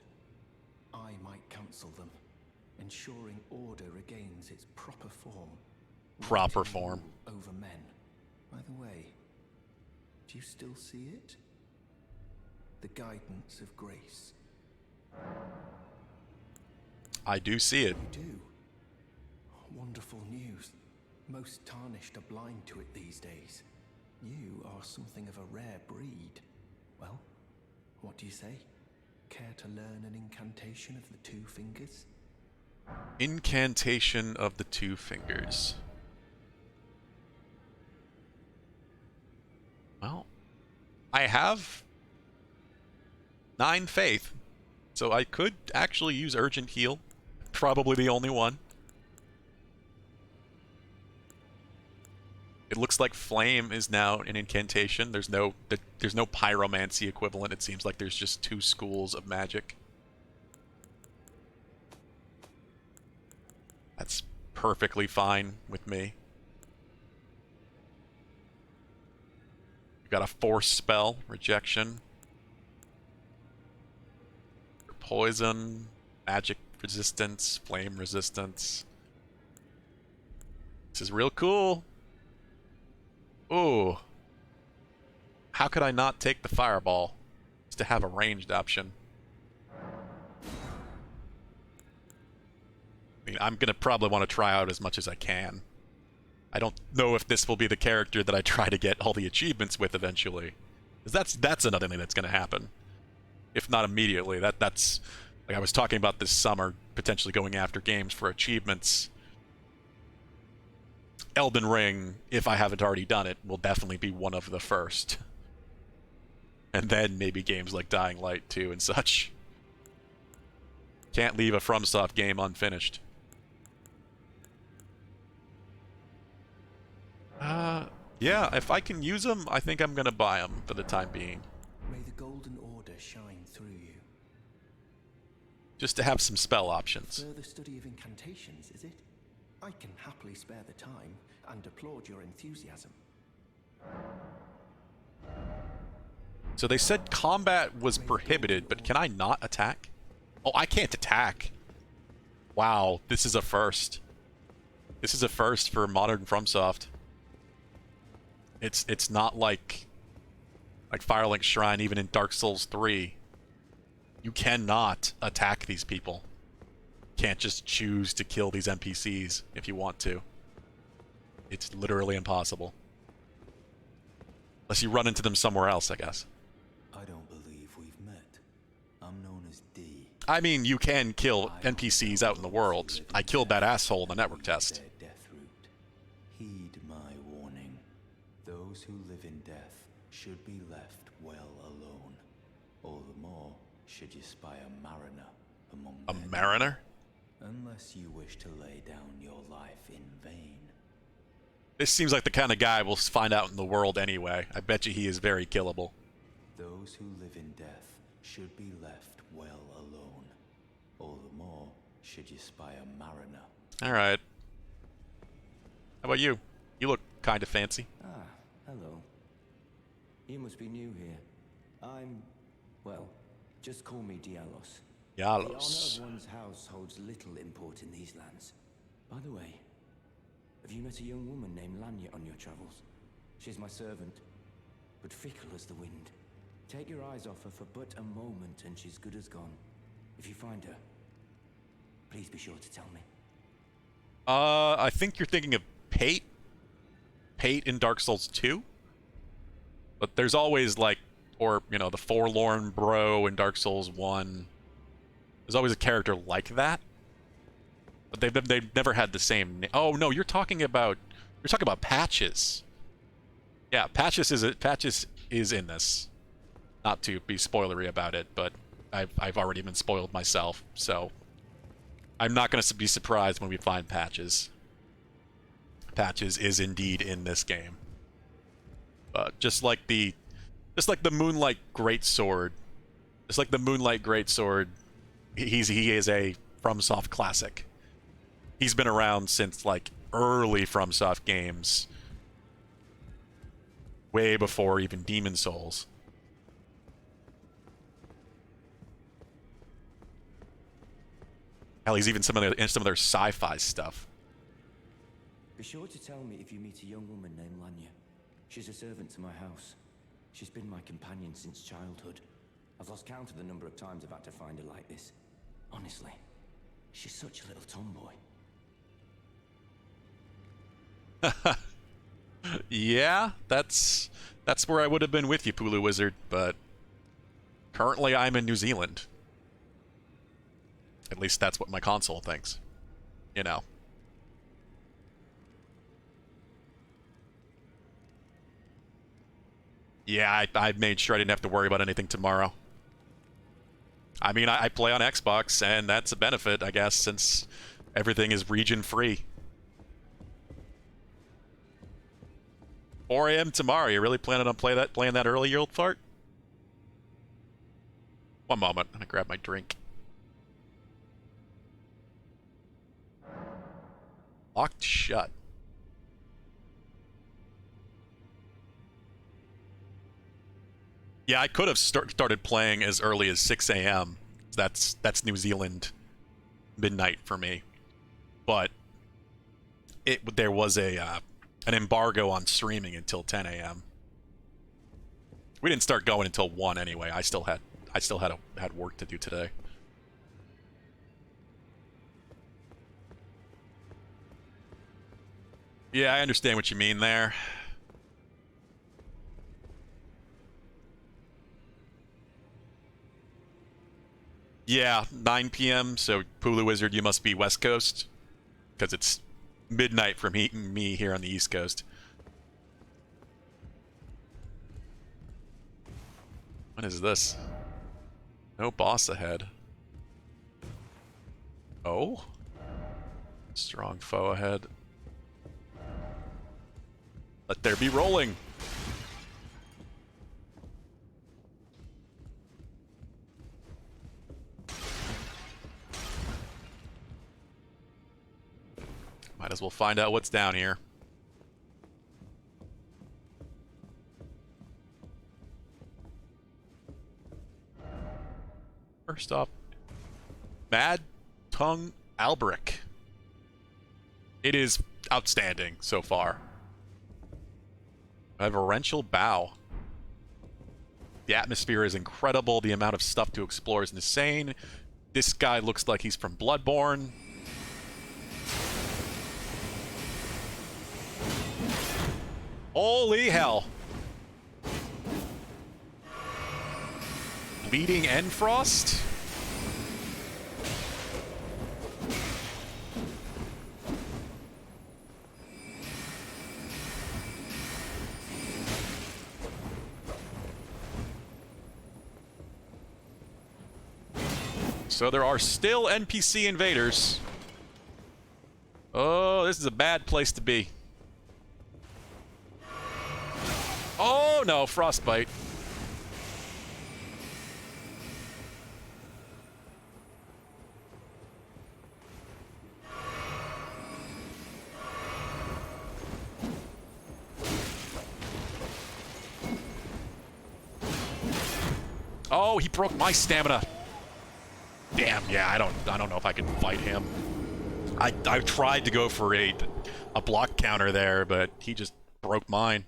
I might counsel them, ensuring order regains its proper form. Proper right and form. rule over men. By the way, do you still see it? The guidance of grace. I do see it. You do. Wonderful news. Most tarnished are blind to it these days. You are something of a rare breed. Well, what do you say? Care to learn an incantation of the Two Fingers? Incantation of the Two Fingers. Well, I have 9 faith, so I could actually use Urgent Heal. Probably the only one. It looks like Flame is now an incantation. There's no pyromancy equivalent. It seems like there's just 2 schools of magic. That's perfectly fine with me. We've got a Force spell, Rejection. Poison, Magic Resistance, Flame Resistance. This is real cool. Ooh. How could I not take the Fireball? Just to have a ranged option. I mean, I'm gonna probably want to try out as much as I can. I don't know if this will be the character that I try to get all the achievements with eventually. 'Cause that's another thing that's gonna happen. If not immediately. That's like I was talking about this summer, potentially going after games for achievements. Elden Ring, if I haven't already done it, will definitely be one of the first. And then maybe games like Dying Light 2 and such. Can't leave a FromSoft game unfinished. Yeah, if I can use them, I think I'm gonna buy them for the time being. May the Golden Order shine through you. Just to have some spell options. Further study of incantations, is it? I can happily spare the time and applaud your enthusiasm. So they said combat was prohibited, but can I not attack? Oh, I can't attack. Wow, this is a first. This is a first for modern FromSoft. It's not like Firelink Shrine, even in Dark Souls 3. You cannot attack these people. Can't just choose to kill these NPCs if you want to. It's literally impossible. Unless you run into them somewhere else, I guess. I don't believe we've met. I'm known as D. I mean, you can kill NPCs out in the world. I killed that asshole in the network test. Their death route. Heed my warning. Those who live in death should be left well alone. All the more should you spy a mariner among A their mariner? unless you wish to lay down your life in vain. This seems like the kind of guy we'll find out in the world anyway. I bet you he is very killable. Those who live in death should be left well alone. All the more should you spy a mariner. Alright. How about you? You look kind of fancy. Ah, hello. You must be new here. Well, just call me Dialos. The honor Yalos. of one's house holds little import in these lands. By the way, have you met a young woman named Lanya on your travels? She's my servant, but fickle as the wind. Take your eyes off her for but a moment and she's good as gone. If you find her, please be sure to tell me. I think you're thinking of Pate? Pate in Dark Souls 2? But there's always or, the Forlorn Bro in Dark Souls 1. There's always a character like that. But they've never had the same name. Oh, no, you're talking about Patches. Yeah, Patches is in this. Not to be spoilery about it, but I've already been spoiled myself, so I'm not going to be surprised when we find patches. Patches is indeed in this game. Just like the Moonlight Greatsword, he is a FromSoft classic. He's been around since like early FromSoft games, way before even Demon Souls. Hell, he's even in some of their sci-fi stuff. Be sure to tell me if you meet a young woman named Lanya. She's a servant to my house. She's been my companion since childhood. I've lost count of the number of times I've had to find her like this. Honestly, she's such a little tomboy. Yeah, that's where I would have been with you, Pulu Wizard, but currently I'm in New Zealand. At least that's what my console thinks. You know. Yeah, I made sure I didn't have to worry about anything tomorrow. I mean, I play on Xbox, and that's a benefit, I guess, since everything is region-free. 4 a.m. tomorrow. You really planning on playing that early, you old fart? One moment. I'm gonna grab my drink. Locked shut. Yeah, I could have started playing as early as 6 a.m. That's New Zealand midnight for me. But there was an embargo on streaming until 10 a.m. We didn't start going until 1 anyway. I still had work to do today. Yeah, I understand what you mean there. Yeah, 9 p.m. So Pulu Wizard, you must be West Coast, because it's midnight for me here on the East Coast. What is this? No boss ahead. Oh? Strong foe ahead. Let there be rolling. Might as well find out what's down here. First off, Mad Tongue Albrecht. It is outstanding so far. A Reverential Bow. The atmosphere is incredible. The amount of stuff to explore is insane. This guy looks like he's from Bloodborne. Holy hell. Bleeding Enfrost? So there are still NPC invaders. Oh, this is a bad place to be. Oh no, Frostbite. Oh, he broke my stamina. Damn, yeah, I don't know if I can fight him. I tried to go for a block counter there, but he just broke mine.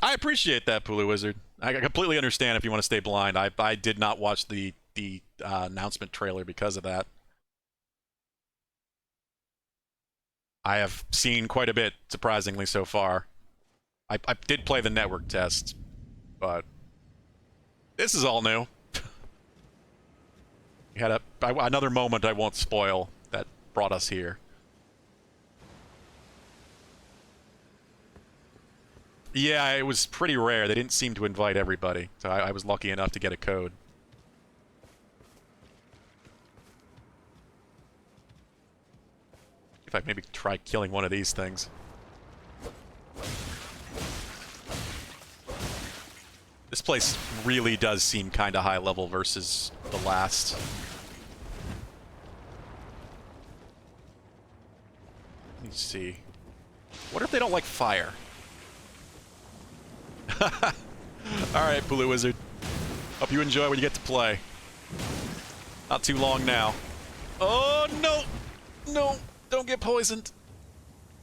I appreciate that, Pulu Wizard. I completely understand if you want to stay blind. I did not watch the announcement trailer because of that. I have seen quite a bit, surprisingly, so far. I did play the network test, but this is all new. We had another moment I won't spoil that brought us here. Yeah, it was pretty rare. They didn't seem to invite everybody, so I was lucky enough to get a code. If I maybe try killing one of these things. This place really does seem kind of high level versus the last. Let me see. What if they don't like fire? Alright, Blue Wizard. Hope you enjoy when you get to play. Not too long now. Oh, no! No! Don't get poisoned.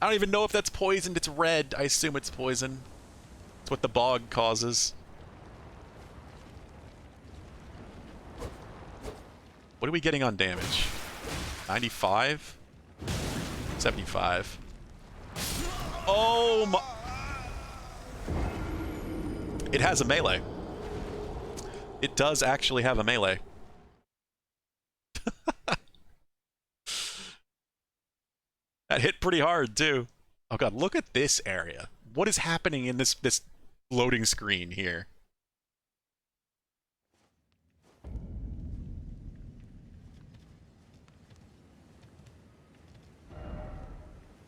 I don't even know if that's poisoned. It's red. I assume it's poison. It's what the bog causes. What are we getting on damage? 95? 75. Oh my... It has a melee. It does actually have a melee. That hit pretty hard, too. Oh god, look at this area. What is happening in this loading screen here?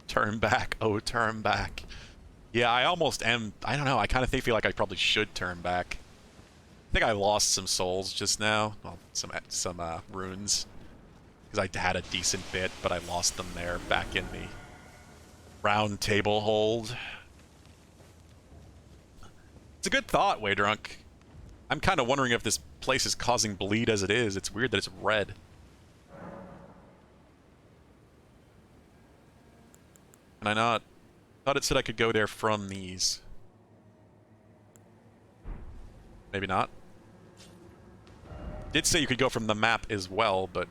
Turn back. Oh, turn back. Yeah, I almost am. I don't know. I kind of feel like I probably should turn back. I think I lost some souls just now. Well, some runes. Because I had a decent bit, but I lost them there back in the round table hold. It's a good thought, Waydrunk. I'm kind of wondering if this place is causing bleed as it is. It's weird that it's red. And I not thought it said I could go there from these. Maybe not. Did say you could go from the map as well, but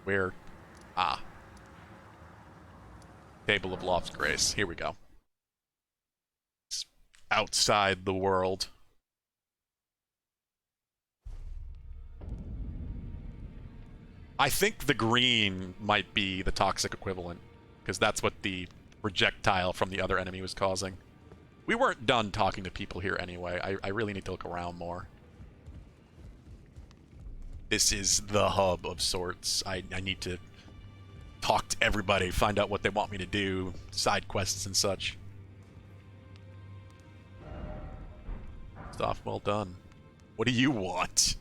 where? Ah. Table of Lost Grace. Here we go. It's outside the world. I think the green might be the toxic equivalent, because that's what the projectile from the other enemy was causing. We weren't done talking to people here anyway. I really need to look around more. This is the hub of sorts. I need to talk to everybody, find out what they want me to do, side quests and such. Stuff well done. What do you want?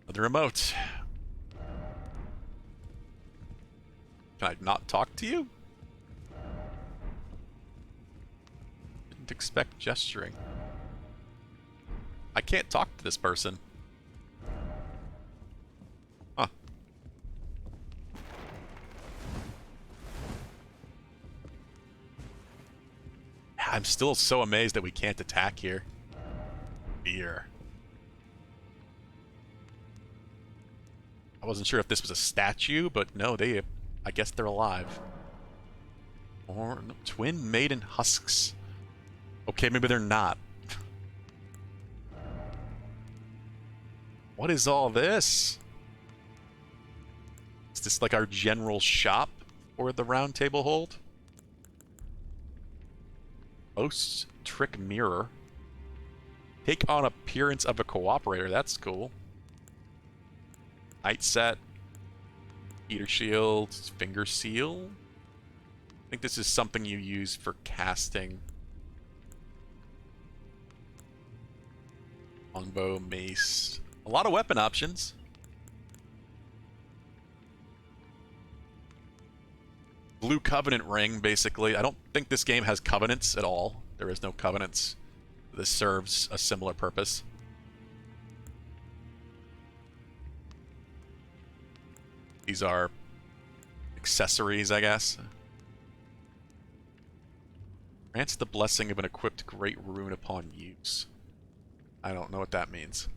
Another remote. Can I not talk to you? Didn't expect gesturing. I can't talk to this person. Huh. I'm still so amazed that we can't attack here. Beer. I wasn't sure if this was a statue, but no, I guess they're alive. Or no, twin maiden husks. Okay, maybe they're not. What is all this? Is this like our general shop for the round table hold? Host trick mirror. Take on appearance of a cooperator. That's cool. Night set. Heater shield. Finger seal. I think this is something you use for casting. Longbow, mace. A lot of weapon options. Blue Covenant ring, basically. I don't think this game has covenants at all. There is no covenants. This serves a similar purpose. These are accessories, I guess. Grants the blessing of an equipped great rune upon use. I don't know what that means.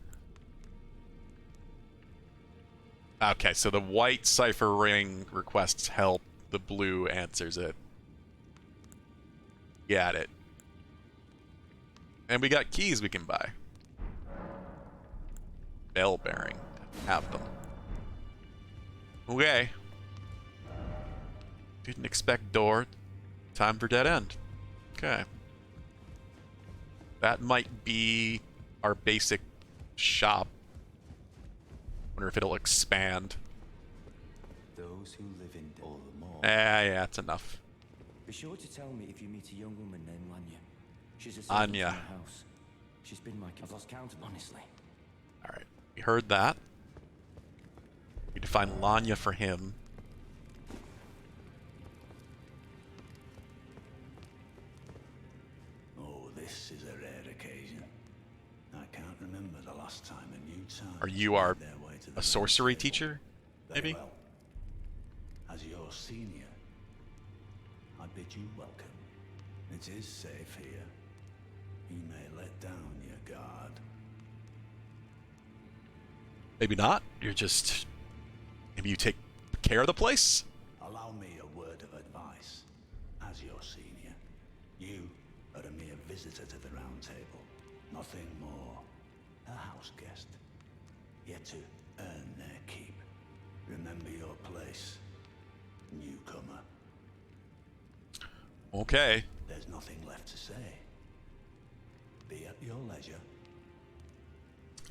Okay, so the white cipher ring requests help. The blue answers it. Got it. And we got keys we can buy. Bell bearing. Have them. Okay. Didn't expect door. Time for dead end. Okay. That might be our basic shop. Wonder if it'll expand. Those who live in all the more. Yeah, that's enough. Be sure to tell me if you meet a young woman named Lanya. She's a servant Anya. in my house. She's been my... I've lost count, honestly. Alright, we heard that. We need to find Lanya for him. Oh, this is a rare occasion. I can't remember the last time a new target Are you our made their way to the a sorcery round table. teacher? Very Maybe? well. As your senior, I bid you welcome. It is safe here. You may let down your guard. Maybe not. You're just... Maybe you take care of the place? Allow me a word of advice. As your senior, you are a mere visitor to the round table. Nothing more. A house guest. Yet to earn their keep. Remember your place. Newcomer. Okay. There's nothing left to say. Be at your leisure.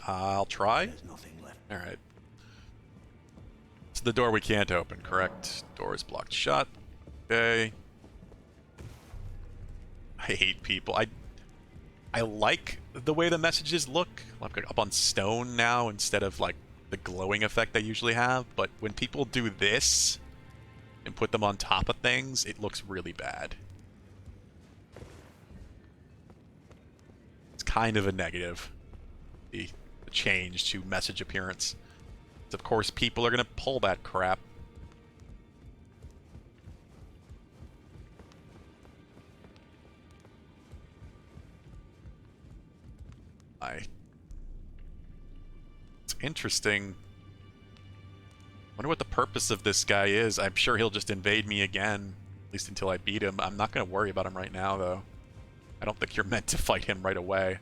I'll try. There's nothing left. Alright. It's the door we can't open, correct? Door is blocked shut. Okay. I hate people. I like the way the messages look. Like up on stone now instead of like the glowing effect they usually have. But when people do this and put them on top of things, it looks really bad. It's kind of a negative. The change to message appearance. Of course, people are going to pull that crap. It's interesting. Wonder what the purpose of this guy is. I'm sure he'll just invade me again, at least until I beat him. I'm not going to worry about him right now, though. I don't think you're meant to fight him right away.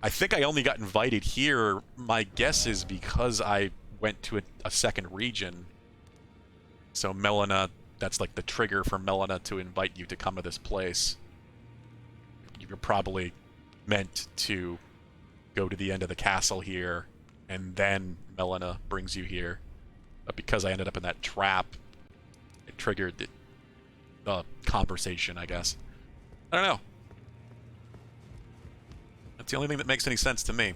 I think I only got invited here. My guess is because I went to a second region. So Melina, that's like the trigger for Melina to invite you to come to this place. You're probably meant to go to the end of the castle here, and then Melina brings you here. But because I ended up in that trap, it triggered the conversation, I guess. I don't know. That's the only thing that makes any sense to me.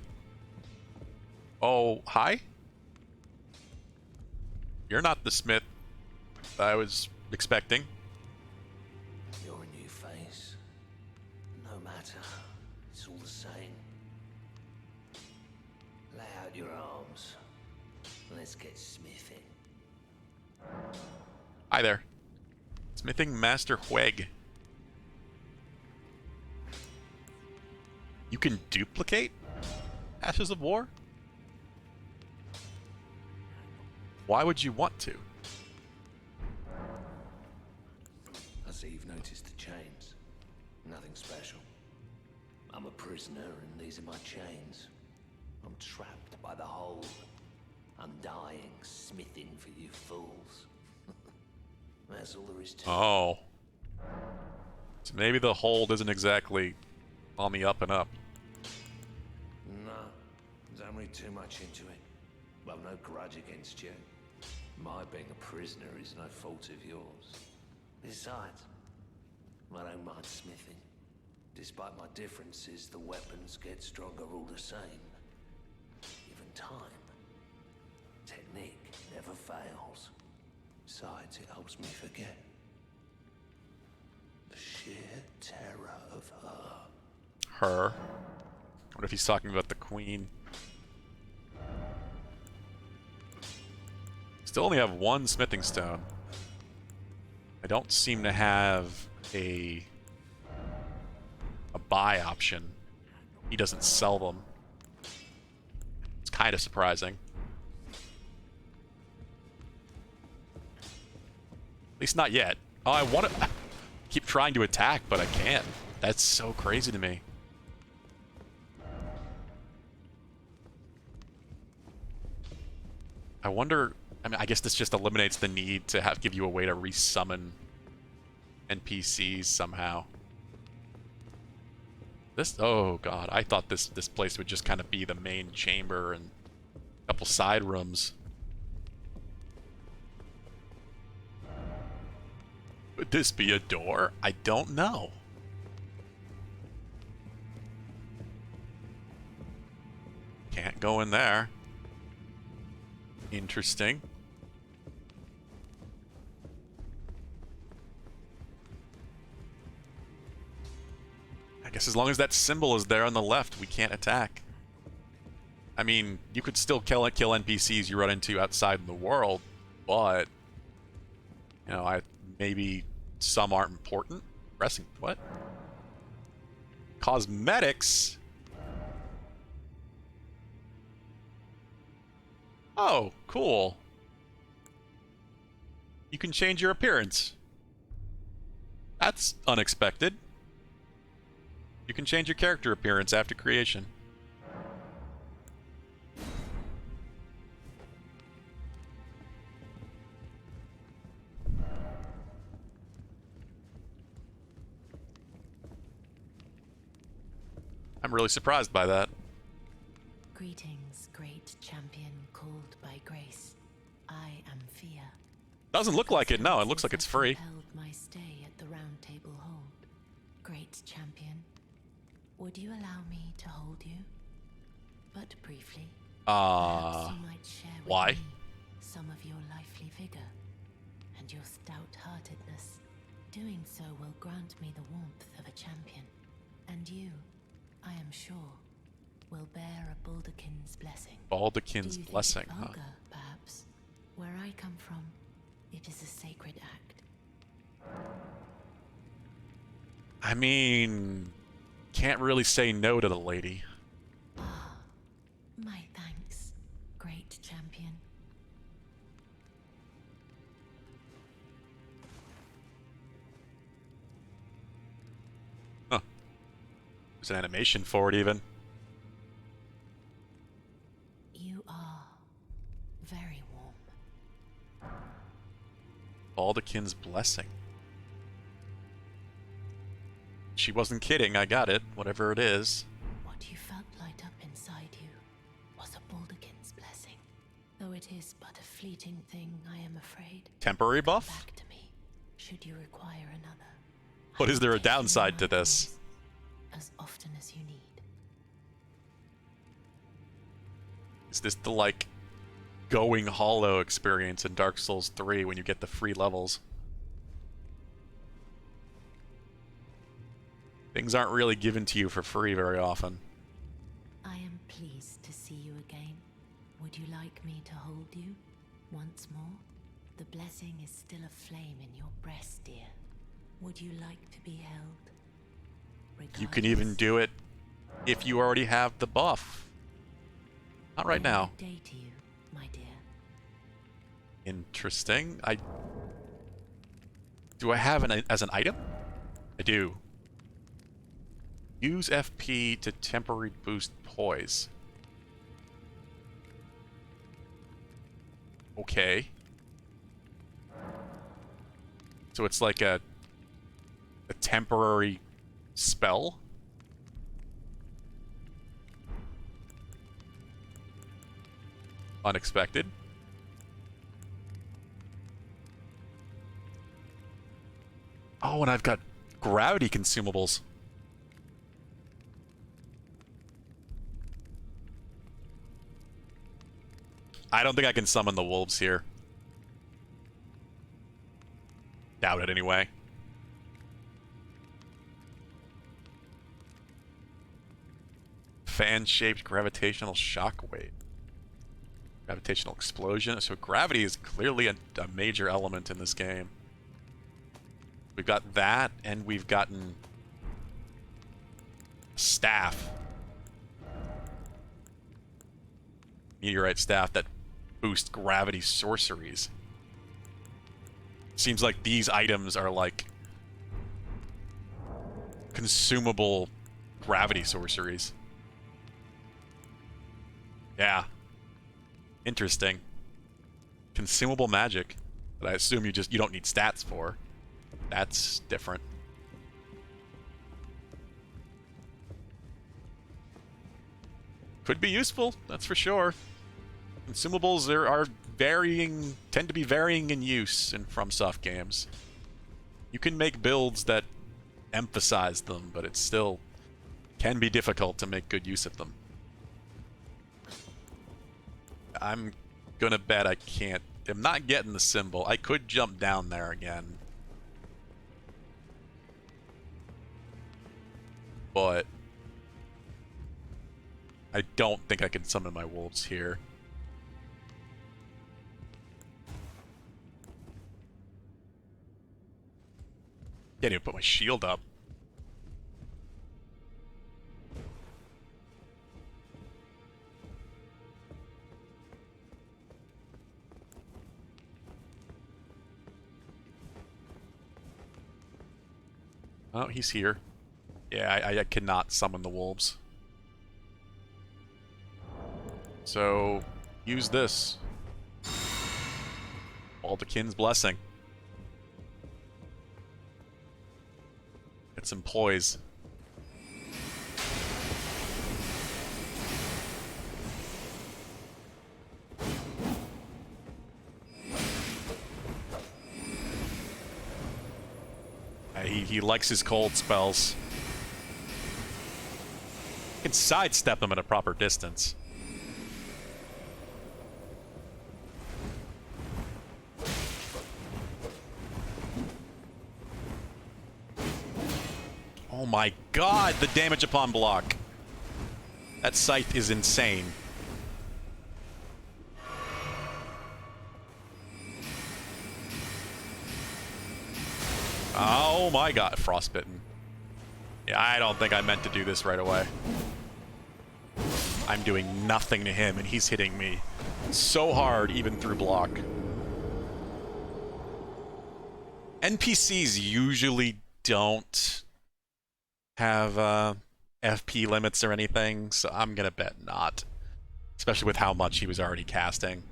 Oh, hi? You're not the smith I was expecting. You're a new face. No matter, it's all the same. Lay out your arms. Let's get smithing. Hi there. Smithing Master Hueg. You can duplicate Ashes of War? Why would you want to? I see you've noticed the chains. Nothing special. I'm a prisoner and these are my chains. I'm trapped by the hold. I'm dying, smithing for you fools. That's all there is to it. Oh. So maybe the hold isn't exactly on the up and up. No, don't read too much into it. I've no grudge against you. My being a prisoner is no fault of yours. Besides, I don't mind smithing. Despite my differences, the weapons get stronger all the same. Even time. Technique never fails. Besides, it helps me forget. The sheer terror of her. Her. What if he's talking about the queen? Still only have one smithing stone. I don't seem to have a buy option. He doesn't sell them. It's kind of surprising. At least not yet. Oh, I want to keep trying to attack, but I can't. That's so crazy to me. I wonder... I mean, I guess this just eliminates the need to give you a way to resummon NPCs somehow. This, oh god, I thought this place would just kind of be the main chamber and a couple side rooms. Would this be a door? I don't know. Can't go in there. Interesting. I guess as long as that symbol is there on the left, we can't attack. I mean, you could still kill NPCs you run into outside in the world, but you know, maybe some aren't important. Pressing what? Cosmetics? Oh, cool. You can change your appearance. That's unexpected. You can change your character appearance after creation. I'm really surprised by that. Greetings, great champion called by grace. I am Fia. Doesn't look like it, no. It looks like it's free. Held my stay at the Round Table Hold. Great champion, would you allow me to hold you? But briefly. Perhaps you might share with why? me some of your lively vigor and your stout-heartedness. Doing so will grant me the warmth of a champion, and you, I am sure, will bear a Baldakin's blessing. Baldakin's Do you think blessing, it huh? vulgar, perhaps? Where I come from, it is a sacred act. I mean, can't really say no to the lady. Ah, my thanks, great champion. Huh. There's an animation for it, even. You are very warm. Baldakin's blessing. She wasn't kidding, I got it. Whatever it is. What you felt light up inside you was a Baldakin's blessing. Though it is but a fleeting thing, I am afraid. Temporary Come buff? back to me, should you require another. What I is will there a take you in downside my to this? arms as often as you need. Is this the, like, going hollow experience in Dark Souls 3 when you get the free levels? Things aren't really given to you for free very often. I am pleased to see you again. Would you like me to hold you once more? The blessing is still aflame in your breast, dear. Would you like to be held? You can even do it if you already have the buff. Not right now. Good day to you, my dear. Interesting. Do I have an as an item? I do. Use FP to temporary boost poise. Okay. So it's like a temporary spell? Unexpected. Oh, and I've got gravity consumables. I don't think I can summon the wolves here. Doubt it anyway. Fan-shaped gravitational shockwave. Gravitational explosion. So gravity is clearly a major element in this game. We've got that, and we've gotten staff. Meteorite staff that boost gravity sorceries. Seems like these items are like consumable gravity sorceries. Yeah. Interesting. Consumable magic that I assume you don't need stats for. That's different. Could be useful, that's for sure. Consumables are varying, tend to be varying in use in FromSoft games. You can make builds that emphasize them, but it still can be difficult to make good use of them. I'm gonna bet I can't. I'm not getting the symbol. I could jump down there again. But I don't think I can summon my wolves here. Can't even put my shield up. Oh, he's here. Yeah, I cannot summon the wolves. So, use this. Baldachin's Blessing. Get some poise. He likes his cold spells. You can sidestep them at a proper distance. Oh my god, the damage upon block. That scythe is insane. Oh my god, frostbitten. Yeah, I don't think I meant to do this right away. I'm doing nothing to him, and he's hitting me so hard, even through block. NPCs usually don't have FP limits or anything, so I'm gonna bet not. Especially with how much he was already casting.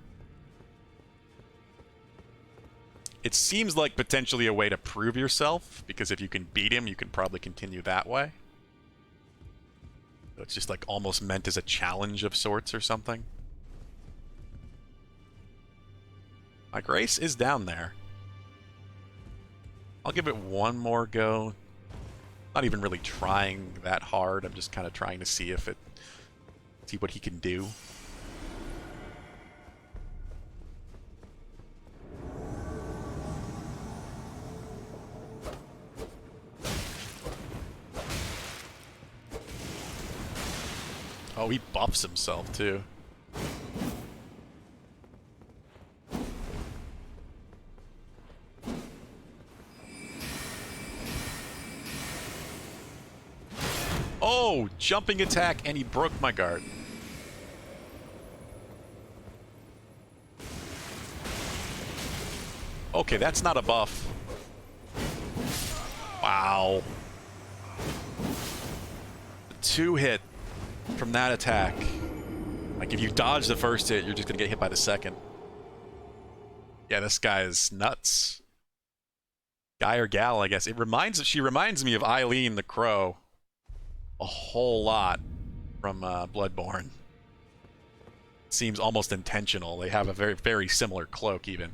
It seems like potentially a way to prove yourself, because if you can beat him, you can probably continue that way. So it's just like almost meant as a challenge of sorts or something. My Grace is down there. I'll give it one more go. Not even really trying that hard. I'm just kind of trying to see if see what he can do. Oh, he buffs himself too. Oh, jumping attack, and he broke my guard. Okay, that's not a buff. Wow. The 2-hit from that attack. Like, if you dodge the first hit, you're just gonna get hit by the second. Yeah, this guy is nuts. Guy or gal, I guess. She reminds me of Eileen the Crow a whole lot from Bloodborne. Seems almost intentional. They have a very, very similar cloak, even.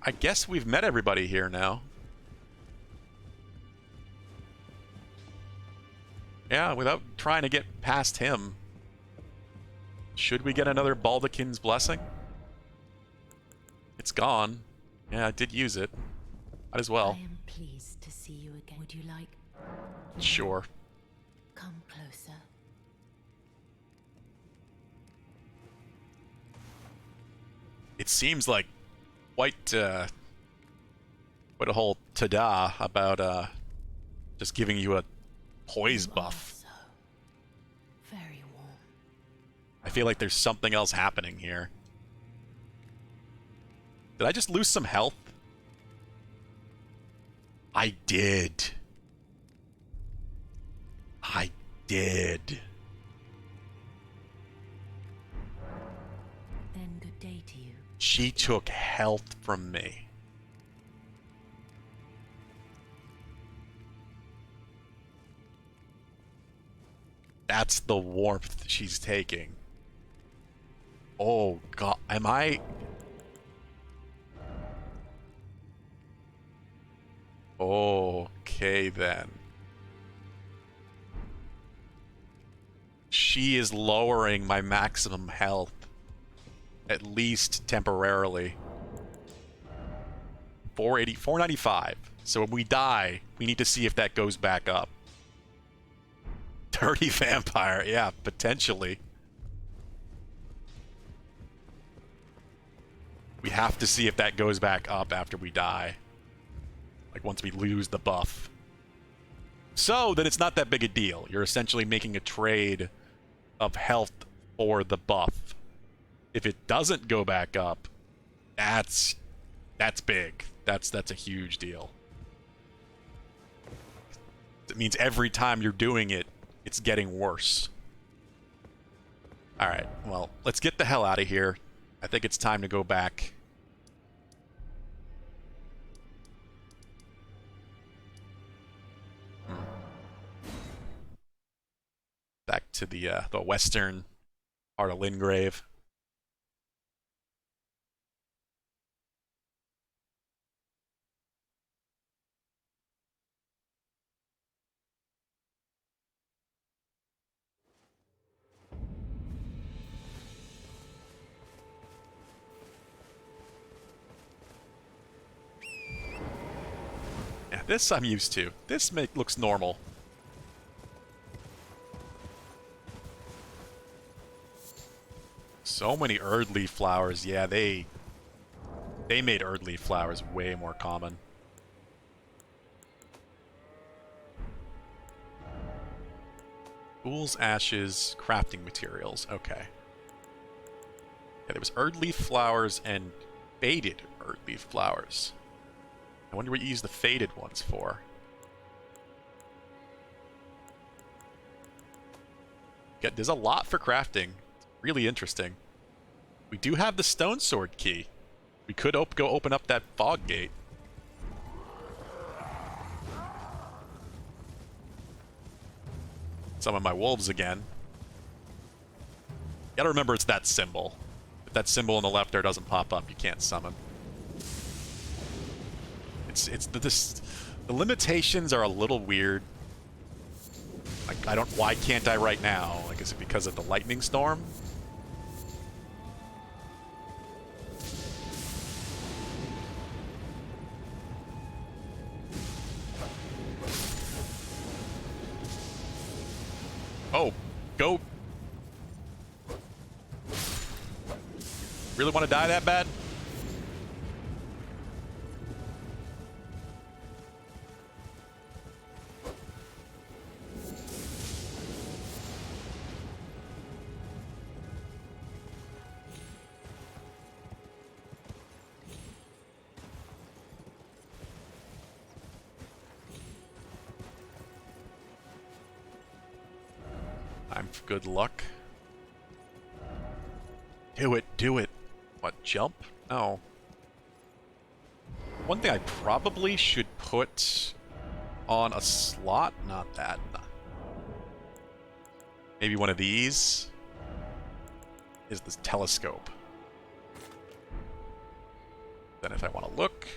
I guess we've met everybody here now. Yeah, without trying to get past him. Should we get another Baldachin's Blessing? It's gone. Yeah, I did use it. Might as well. I am pleased to see you again. Would you like? Sure. Come closer. It seems like quite a whole ta-da about just giving you a poise buff. So very warm. I feel like there's something else happening here. Did I just lose some health? I did. I did. Then good day to you. She took health from me. That's the warmth she's taking. Oh, God. Am I... Okay, then. She is lowering my maximum health. At least temporarily. 480, 495. So when we die, we need to see if that goes back up. Dirty vampire, yeah, potentially. We have to see if that goes back up after we die. Like once we lose the buff. So then it's not that big a deal. You're essentially making a trade of health for the buff. If it doesn't go back up, that's big. That's a huge deal. It means every time you're doing it, it's getting worse. Alright, well, let's get the hell out of here. I think it's time to go back. Back to the western part of Lingrave. Yeah, this I'm used to. This looks normal. So many Erdleaf flowers. Yeah, they made Erdleaf flowers way more common. Fool's ashes, crafting materials. Okay. Yeah, there was Erdleaf flowers and faded Erdleaf flowers. I wonder what you use the faded ones for. Yeah, there's a lot for crafting. Really interesting. We do have the stone sword key. We could go open up that fog gate. Summon my wolves again. You gotta remember it's that symbol. If that symbol on the left there doesn't pop up, you can't summon. The limitations are a little weird. Like, why can't I right now? Like, is it because of the lightning storm? Oh, go. Really want to die that bad? I'm for good luck. Do it, do it. What, jump? No. One thing I probably should put on a slot? Not that. Maybe one of these is the telescope. Then if I want to look...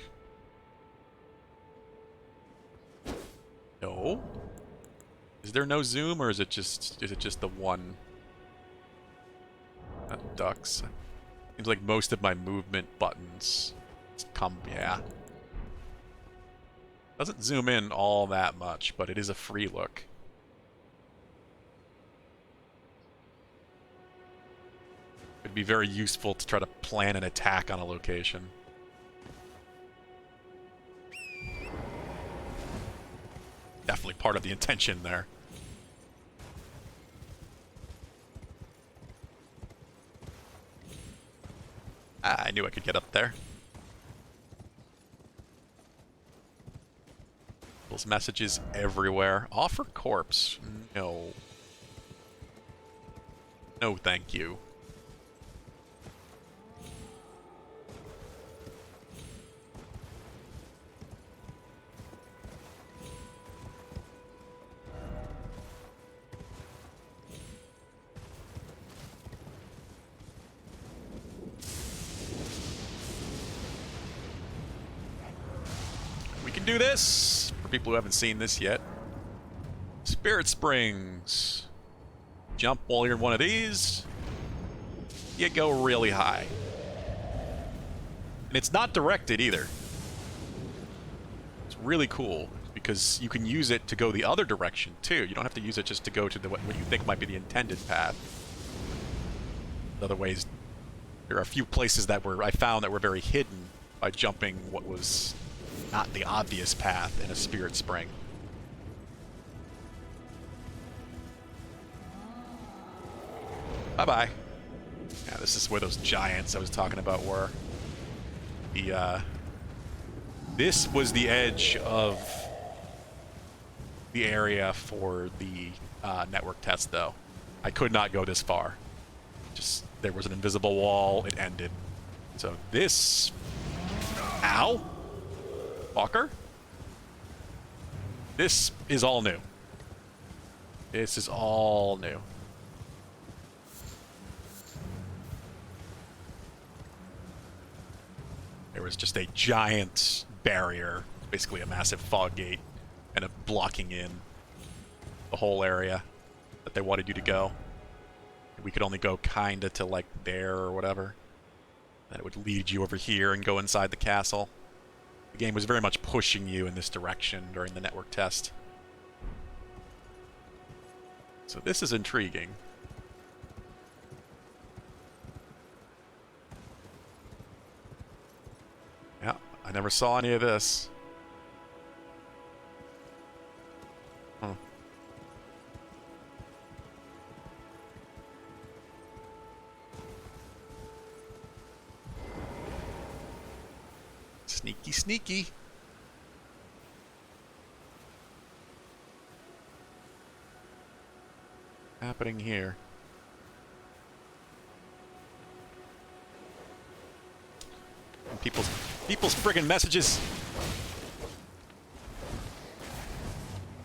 No. Is there no zoom, or is it just the one? Not ducks. Seems like most of my movement buttons come, yeah. Doesn't zoom in all that much, but it is a free look. It'd be very useful to try to plan an attack on a location. Definitely part of the intention there. Ah, I knew I could get up there. Those messages everywhere. Offer corpse. No. No, thank you. do this. For people who haven't seen this yet. Spirit Springs. Jump while you're in one of these. You go really high. And it's not directed either. It's really cool because you can use it to go the other direction too. You don't have to use it just to go to what you think might be the intended path. In other ways, there are a few places that I found that were very hidden by jumping what was not the obvious path in a Spirit Spring. Bye-bye. Yeah, this is where those giants I was talking about were. This was the edge of the area for the network test, though. I could not go this far. Just, there was an invisible wall, it ended. So this... Ow! Walker? This is all new. This is all new. There was just a giant barrier, basically a massive fog gate, and a blocking in the whole area that they wanted you to go. We could only go kinda to like there or whatever. And it would lead you over here and go inside the castle. The game was very much pushing you in this direction during the network test. So this is intriguing. Yeah, I never saw any of this. Huh. Sneaky, sneaky. Happening here. And people's friggin' messages.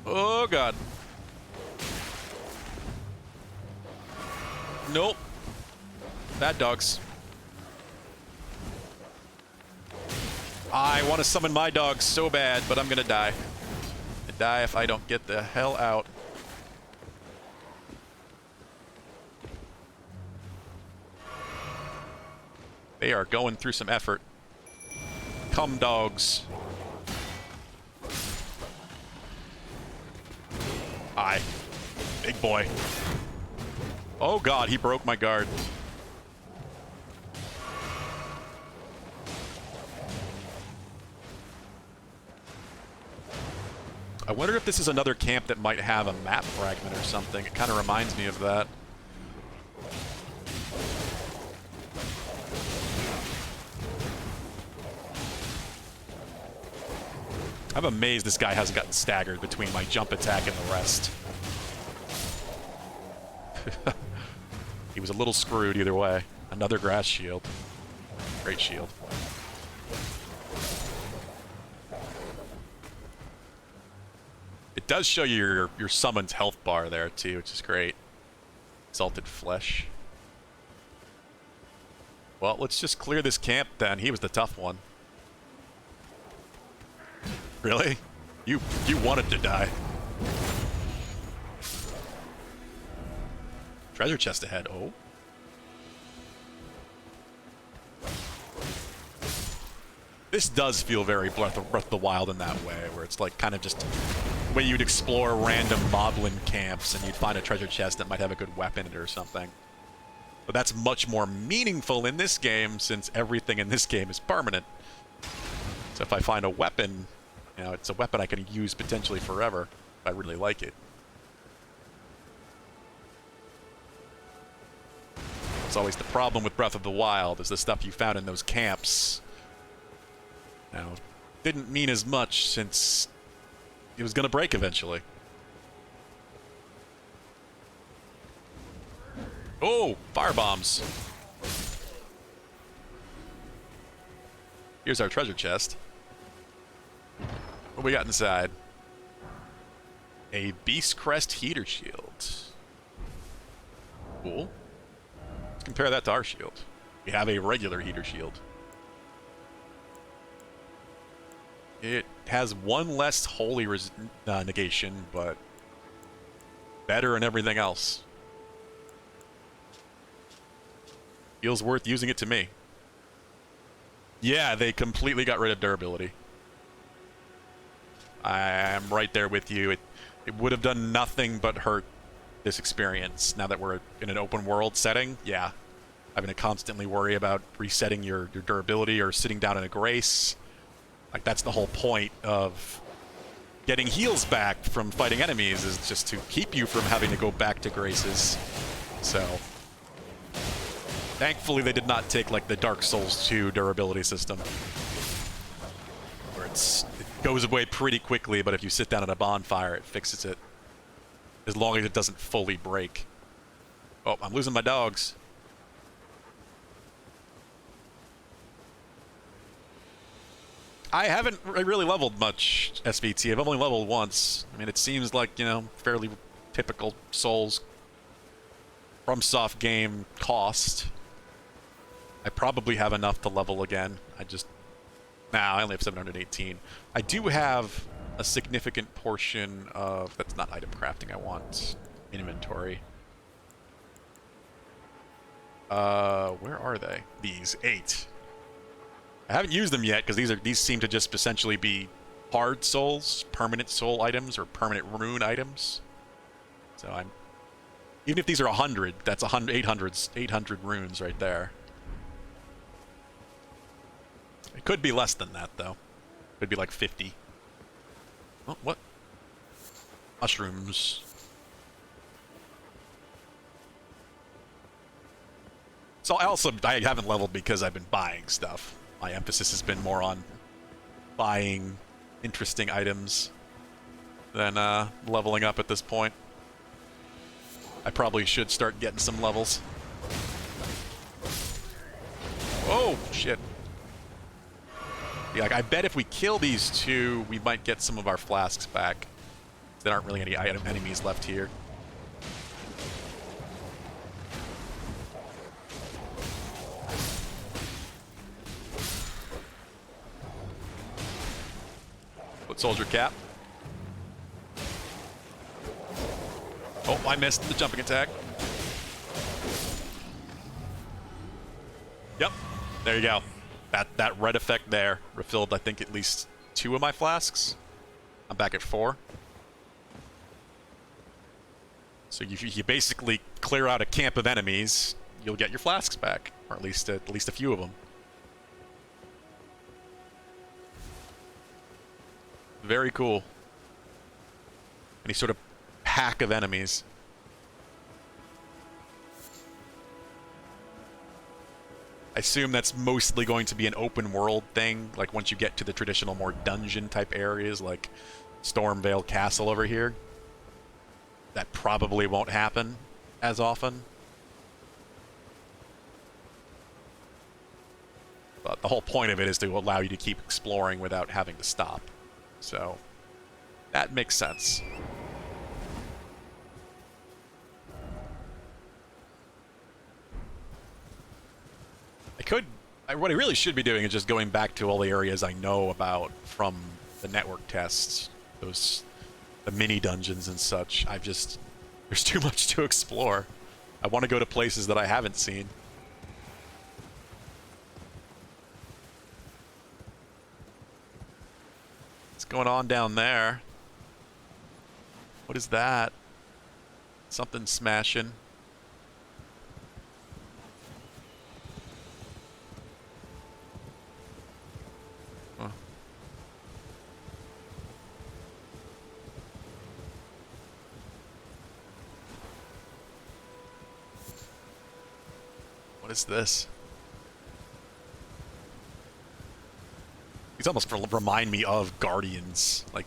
Oh god. Nope. Bad dogs. I want to summon my dogs so bad, but I'm gonna die. I die if I don't get the hell out. They are going through some effort. Come, dogs. Aye. Big boy. Oh god, he broke my guard. I wonder if this is another camp that might have a map fragment or something. It kind of reminds me of that. I'm amazed this guy hasn't gotten staggered between my jump attack and the rest. He was a little screwed either way. Another grass shield. Great shield. It does show you your summon's health bar there too, which is great. Salted flesh. Well, let's just clear this camp then. He was the tough one. Really? You wanted to die. Treasure chest ahead. Oh. This does feel very Breath of the Wild in that way, where it's like kind of just the way you'd explore random moblin camps and you'd find a treasure chest that might have a good weapon in it or something. But that's much more meaningful in this game since everything in this game is permanent. So if I find a weapon, you know, it's a weapon I can use potentially forever if I really like it. It's always the problem with Breath of the Wild, is the stuff you found in those camps. Now, didn't mean as much since it was going to break eventually. Oh, fire bombs. Here's our treasure chest. What we got inside? A Beast Crest heater shield. Cool. Let's compare that to our shield. We have a regular heater shield. It has one less holy negation, but better in everything else. Feels worth using it to me. Yeah, they completely got rid of durability. I'm right there with you. It would have done nothing but hurt this experience. Now that we're in an open world setting, yeah. Having to constantly worry about resetting your durability or sitting down in a grace. Like, that's the whole point of getting heals back from fighting enemies, is just to keep you from having to go back to graces. So, thankfully they did not take, like, the Dark Souls 2 durability system. Where it goes away pretty quickly, but if you sit down at a bonfire, it fixes it. As long as it doesn't fully break. Oh, I'm losing my dogs. I haven't really leveled much SVT. I've only leveled once. I mean, it seems like, you know, fairly typical Souls FromSoft game cost. I probably have enough to level again. I only have 718. I do have a significant portion of... That's not item crafting I want. Inventory. Where are they? These 8. I haven't used them yet because these seem to just essentially be hard souls, permanent soul items, or permanent rune items. So even if these are 100, that's 800 runes right there. It could be less than that though. Could be like 50. Oh, what? Mushrooms. So I haven't leveled because I've been buying stuff. My emphasis has been more on buying interesting items than leveling up at this point. I probably should start getting some levels. Oh, shit. Yeah, like, I bet if we kill these two, we might get some of our flasks back. There aren't really any enemies left here. Foot soldier cap. Oh, I missed the jumping attack. Yep, there you go. That red effect there refilled, I think, at least 2 of my flasks. I'm back at 4. So you basically clear out a camp of enemies, you'll get your flasks back, or at least a few of them. Very cool. Any sort of pack of enemies. I assume that's mostly going to be an open world thing, like once you get to the traditional more dungeon type areas like Stormvale Castle over here. That probably won't happen as often. But the whole point of it is to allow you to keep exploring without having to stop. So, that makes sense. What I really should be doing is just going back to all the areas I know about from the network tests. The mini dungeons and such. There's too much to explore. I want to go to places that I haven't seen. What's going on down there? What is that? Something smashing. Huh. What is this? These almost remind me of Guardians, like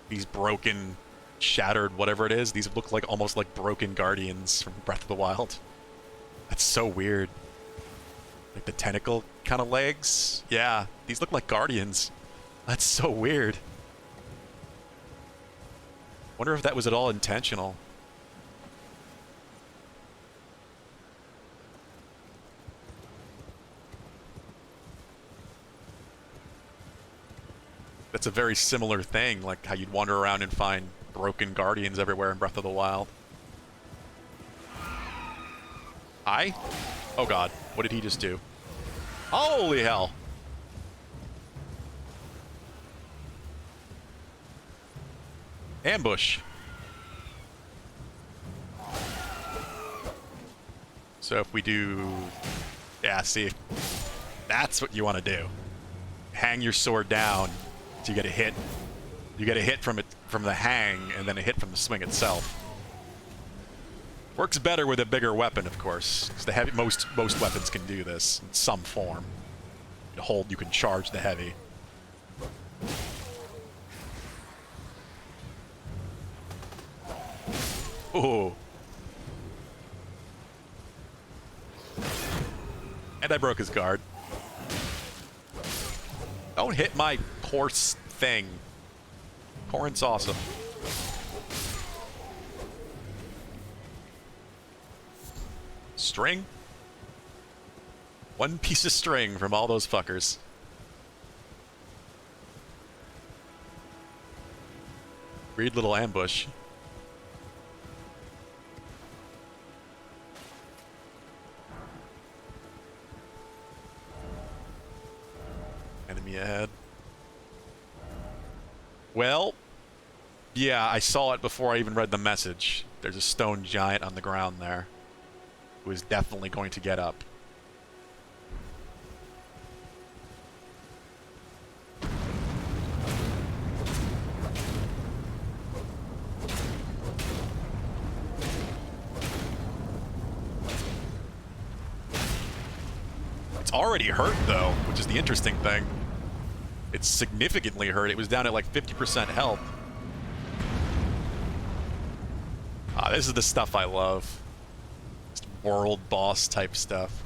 these broken, shattered, whatever it is. These look like almost like broken Guardians from Breath of the Wild. That's so weird. Like the tentacle kind of legs. Yeah, these look like Guardians. That's so weird. Wonder if that was at all intentional. That's a very similar thing, like how you'd wander around and find broken guardians everywhere in Breath of the Wild. Hi? Oh god, what did he just do? Holy hell! Ambush. So if we do... Yeah, see, that's what you want to do. Hang your sword down so you get a hit. You get a hit from it from the hang, and then a hit from the swing itself. Works better with a bigger weapon, of course, because the heavy most weapons can do this in some form. You can charge the heavy. Ooh. And I broke his guard. Don't hit my horse thing. Corinth's awesome. String? One piece of string from all those fuckers. Weird little ambush. Enemy ahead. Well, yeah, I saw it before I even read the message. There's a stone giant on the ground there who is definitely going to get up. It's already hurt, though, which is the interesting thing. It's significantly hurt. It was down at like 50% health. Ah, this is the stuff I love. Just world boss type stuff.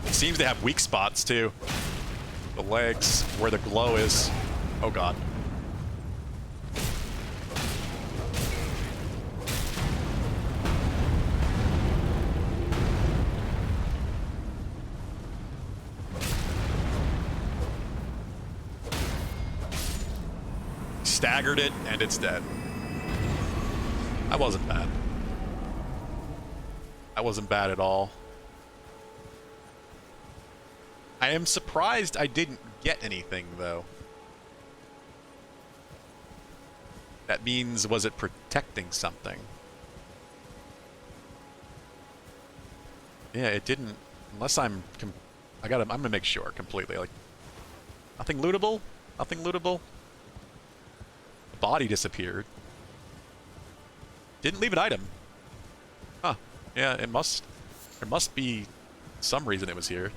It seems to have weak spots too. The legs, where the glow is. Oh god. Staggered it, and it's dead. That wasn't bad. That wasn't bad at all. I am surprised I didn't get anything, though. That means, was it protecting something? Yeah, it didn't. Unless I'm gonna make sure completely. Like, nothing lootable? Nothing lootable? Body disappeared. Didn't leave an item. Huh. Yeah, there must be some reason it was here.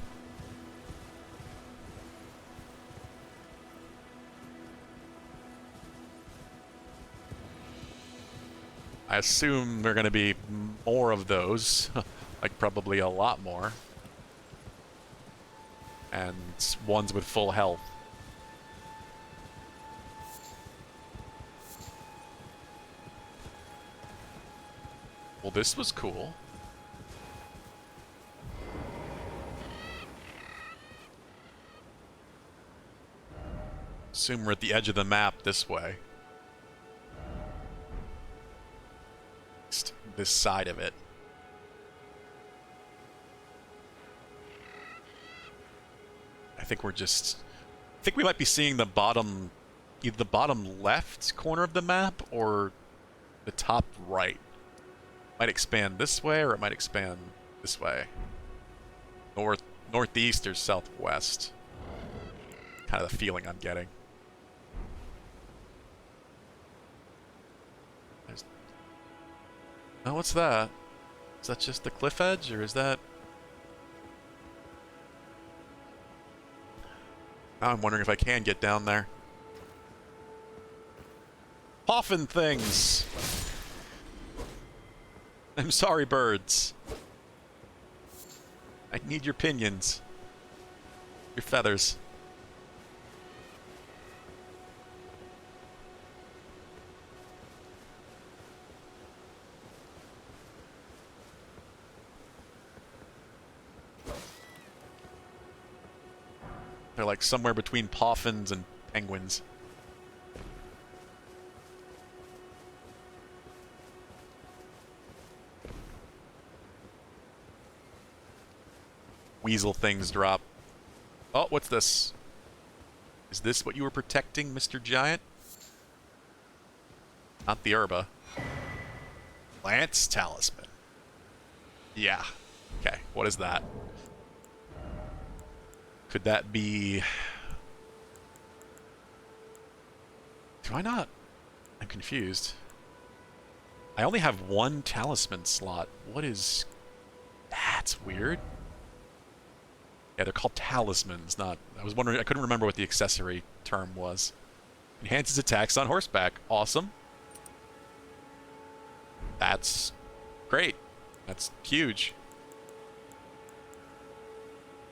I assume there are going to be more of those. Like, probably a lot more. And ones with full health. Well, this was cool. Assume we're at the edge of the map this way. Just this side of it. I think we might be seeing the bottom, either the bottom left corner of the map or the top right. Might expand this way, or it might expand this way. Northeast or southwest. Kind of the feeling I'm getting. Oh, what's that? Is that just the cliff edge, or is that... Now I'm wondering if I can get down there. Poffin things! I'm sorry, birds. I need your pinions. Your feathers. They're like somewhere between poffins and penguins. Weasel things drop. Oh, what's this? Is this what you were protecting, Mr. Giant? Not the herba. Lance Talisman. Yeah. Okay, what is that? Could that be... Do I not? I'm confused. I only have one talisman slot. What is... That's weird. Yeah, they're called talismans, not... I was wondering, I couldn't remember what the accessory term was. Enhances attacks on horseback. Awesome. That's great. That's huge.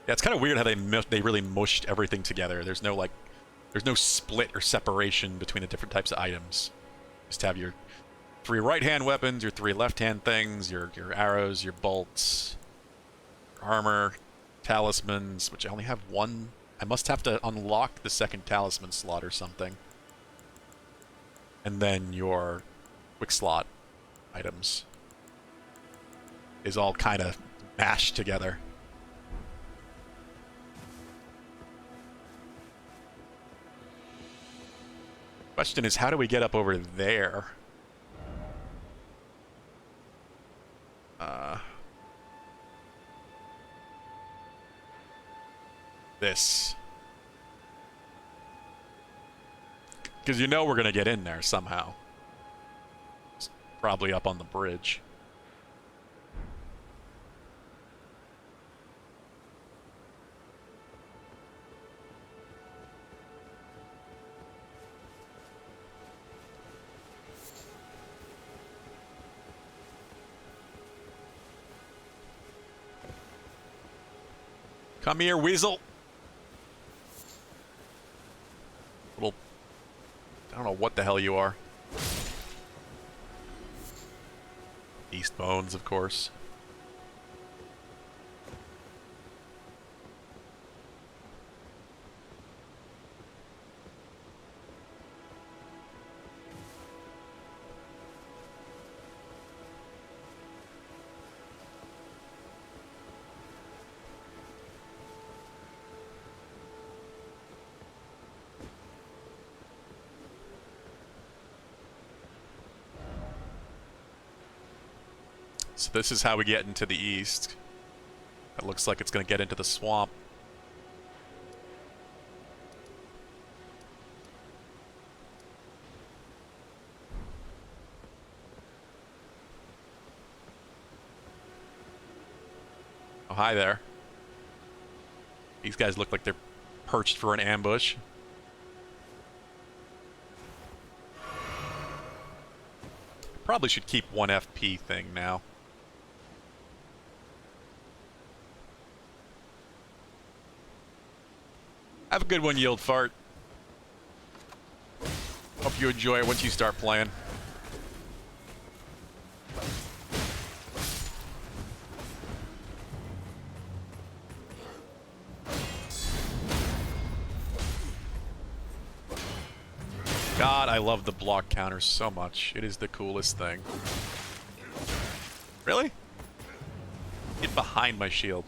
Yeah, it's kind of weird how they really mushed everything together. There's no, like... There's no split or separation between the different types of items. Just have your 3 right-hand weapons, your 3 left-hand things, your arrows, your bolts, your armor, talismans, which I only have one. I must have to unlock the second talisman slot or something. And then your quick slot items is all kind of mashed together. Question is, how do we get up over there? This. Because you know we're going to get in there somehow. It's probably up on the bridge. Come here, weasel. Little... I don't know what the hell you are. East Bones, of course. So this is how we get into the east. It looks like it's going to get into the swamp. Oh, hi there. These guys look like they're perched for an ambush. Probably should keep one FP thing now. Have a good one, Yield Fart. Hope you enjoy it once you start playing. God, I love the block counter so much. It is the coolest thing. Really? Get behind my shield.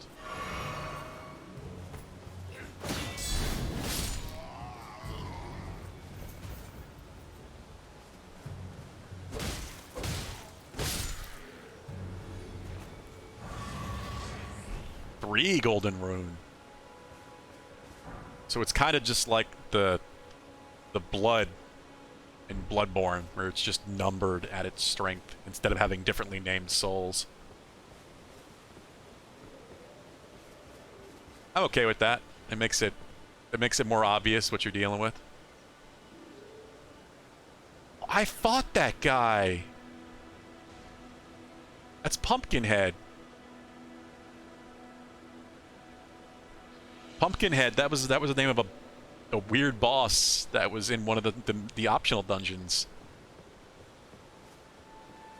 Golden rune. So it's kind of just like the blood in Bloodborne, where it's just numbered at its strength instead of having differently named souls. I'm okay with that. It makes it more obvious what you're dealing with. I fought that guy. That's Pumpkinhead. Pumpkinhead, that was the name of a weird boss that was in one of the optional dungeons.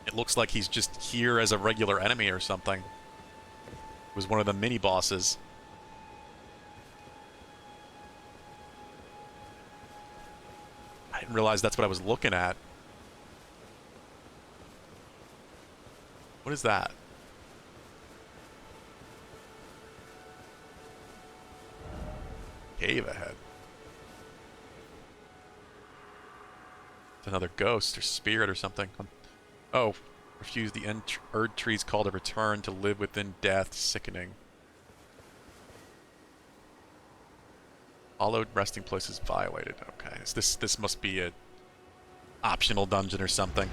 It looks like he's just here as a regular enemy or something. It was one of the mini bosses. didn't realize that's what I was looking at. What is that? Cave ahead. It's another ghost or spirit or something. Oh, refuse the Erd tree's call to return to live within death. Sickening. Hollowed resting place is violated. Okay, so this must be a optional dungeon or something.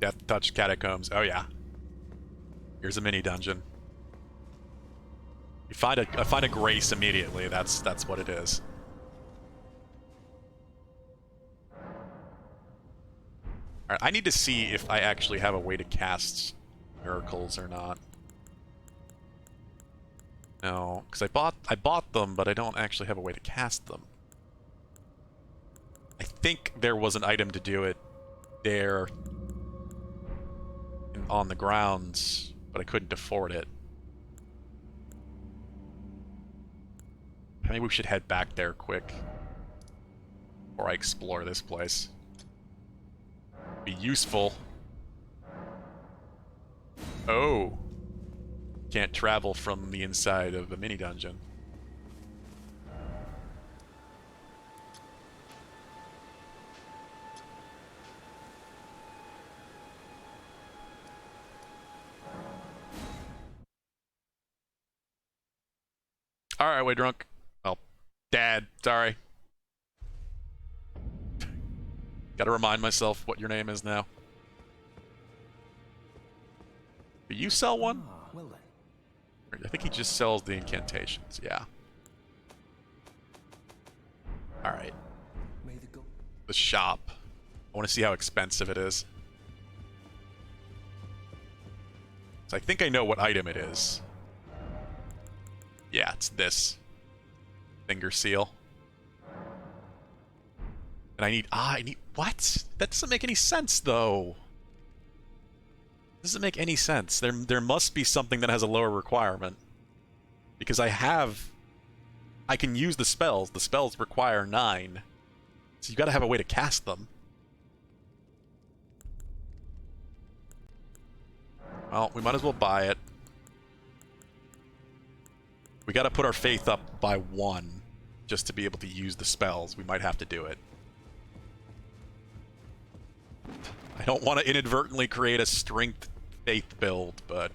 Death Touch Catacombs. Oh yeah. Here's a mini dungeon. You find a grace immediately. That's what it is. Alright, I need to see if I actually have a way to cast miracles or not. No, because I bought them, but I don't actually have a way to cast them. I think there was an item to do it there on the grounds, but I couldn't afford it. Maybe we should head back there quick before I explore this place. Be useful. Oh. Can't travel from the inside of a mini dungeon. Alright, way drunk. Well, Dad, sorry. Gotta remind myself what your name is now. Do you sell one? Well then. I think he just sells the incantations, yeah. Alright. The shop. I want to see how expensive it is. So I think I know what item it is. Yeah, it's this. Finger seal. And I need, what? That doesn't make any sense, though. Doesn't make any sense. There must be something that has a lower requirement. Because I can use the spells. The spells require 9. So you gotta have a way to cast them. Well, we might as well buy it. We gotta put our faith up by 1 just to be able to use the spells. We might have to do it. I don't want to inadvertently create a strength faith build, but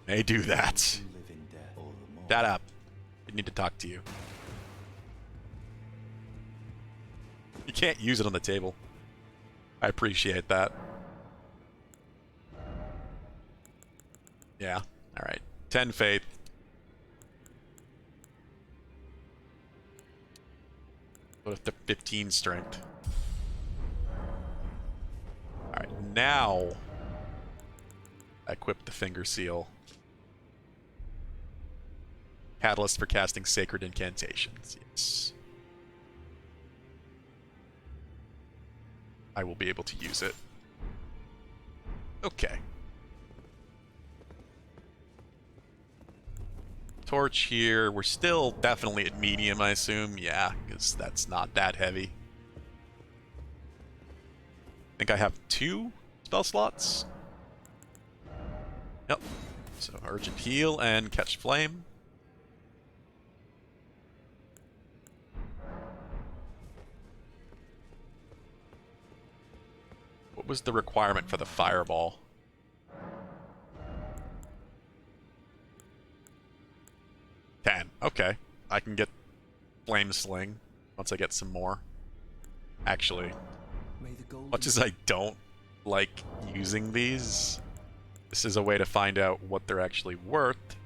may do that. Shut up. I need to talk to you. You can't use it on the table. I appreciate that. Yeah, alright. 10 faith. Go to 15 strength. Alright, now equip the finger seal. Catalyst for casting sacred incantations. Yes. I will be able to use it. Okay. Torch here. We're still definitely at medium, I assume. Yeah, because that's not that heavy. I think I have 2 spell slots. Yep. So Urgent Heal and Catch Flame. What was the requirement for the Fireball? 10. Okay. I can get Flame Sling once I get some more. Actually, much as I don't like using these, this is a way to find out what they're actually worth.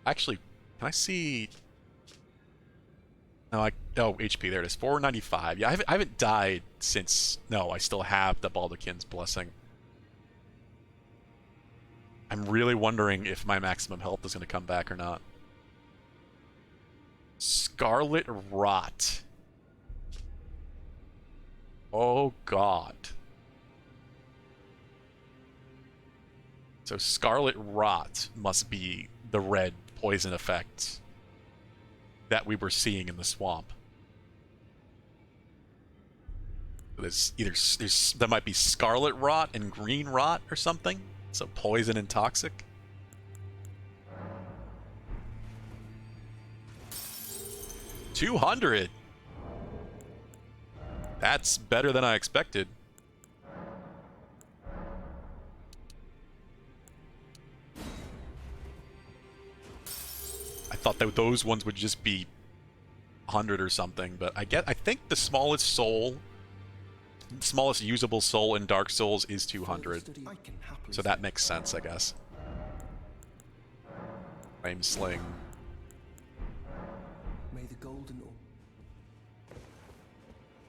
Actually, can I see... No, oh, HP, there it is. 495. Yeah, I haven't died since... No, I still have the Baldachin's Blessing. I'm really wondering if my maximum health is going to come back or not. Scarlet Rot. Oh, God. So Scarlet Rot must be the red poison effect that we were seeing in the swamp. There might be Scarlet Rot and Green Rot or something. So poison and toxic. $200. That's better than I expected. I thought that those ones would just be 100 or something, but I think the smallest usable soul in Dark Souls is 200. So that makes sense, I guess. Flame Sling. May the golden.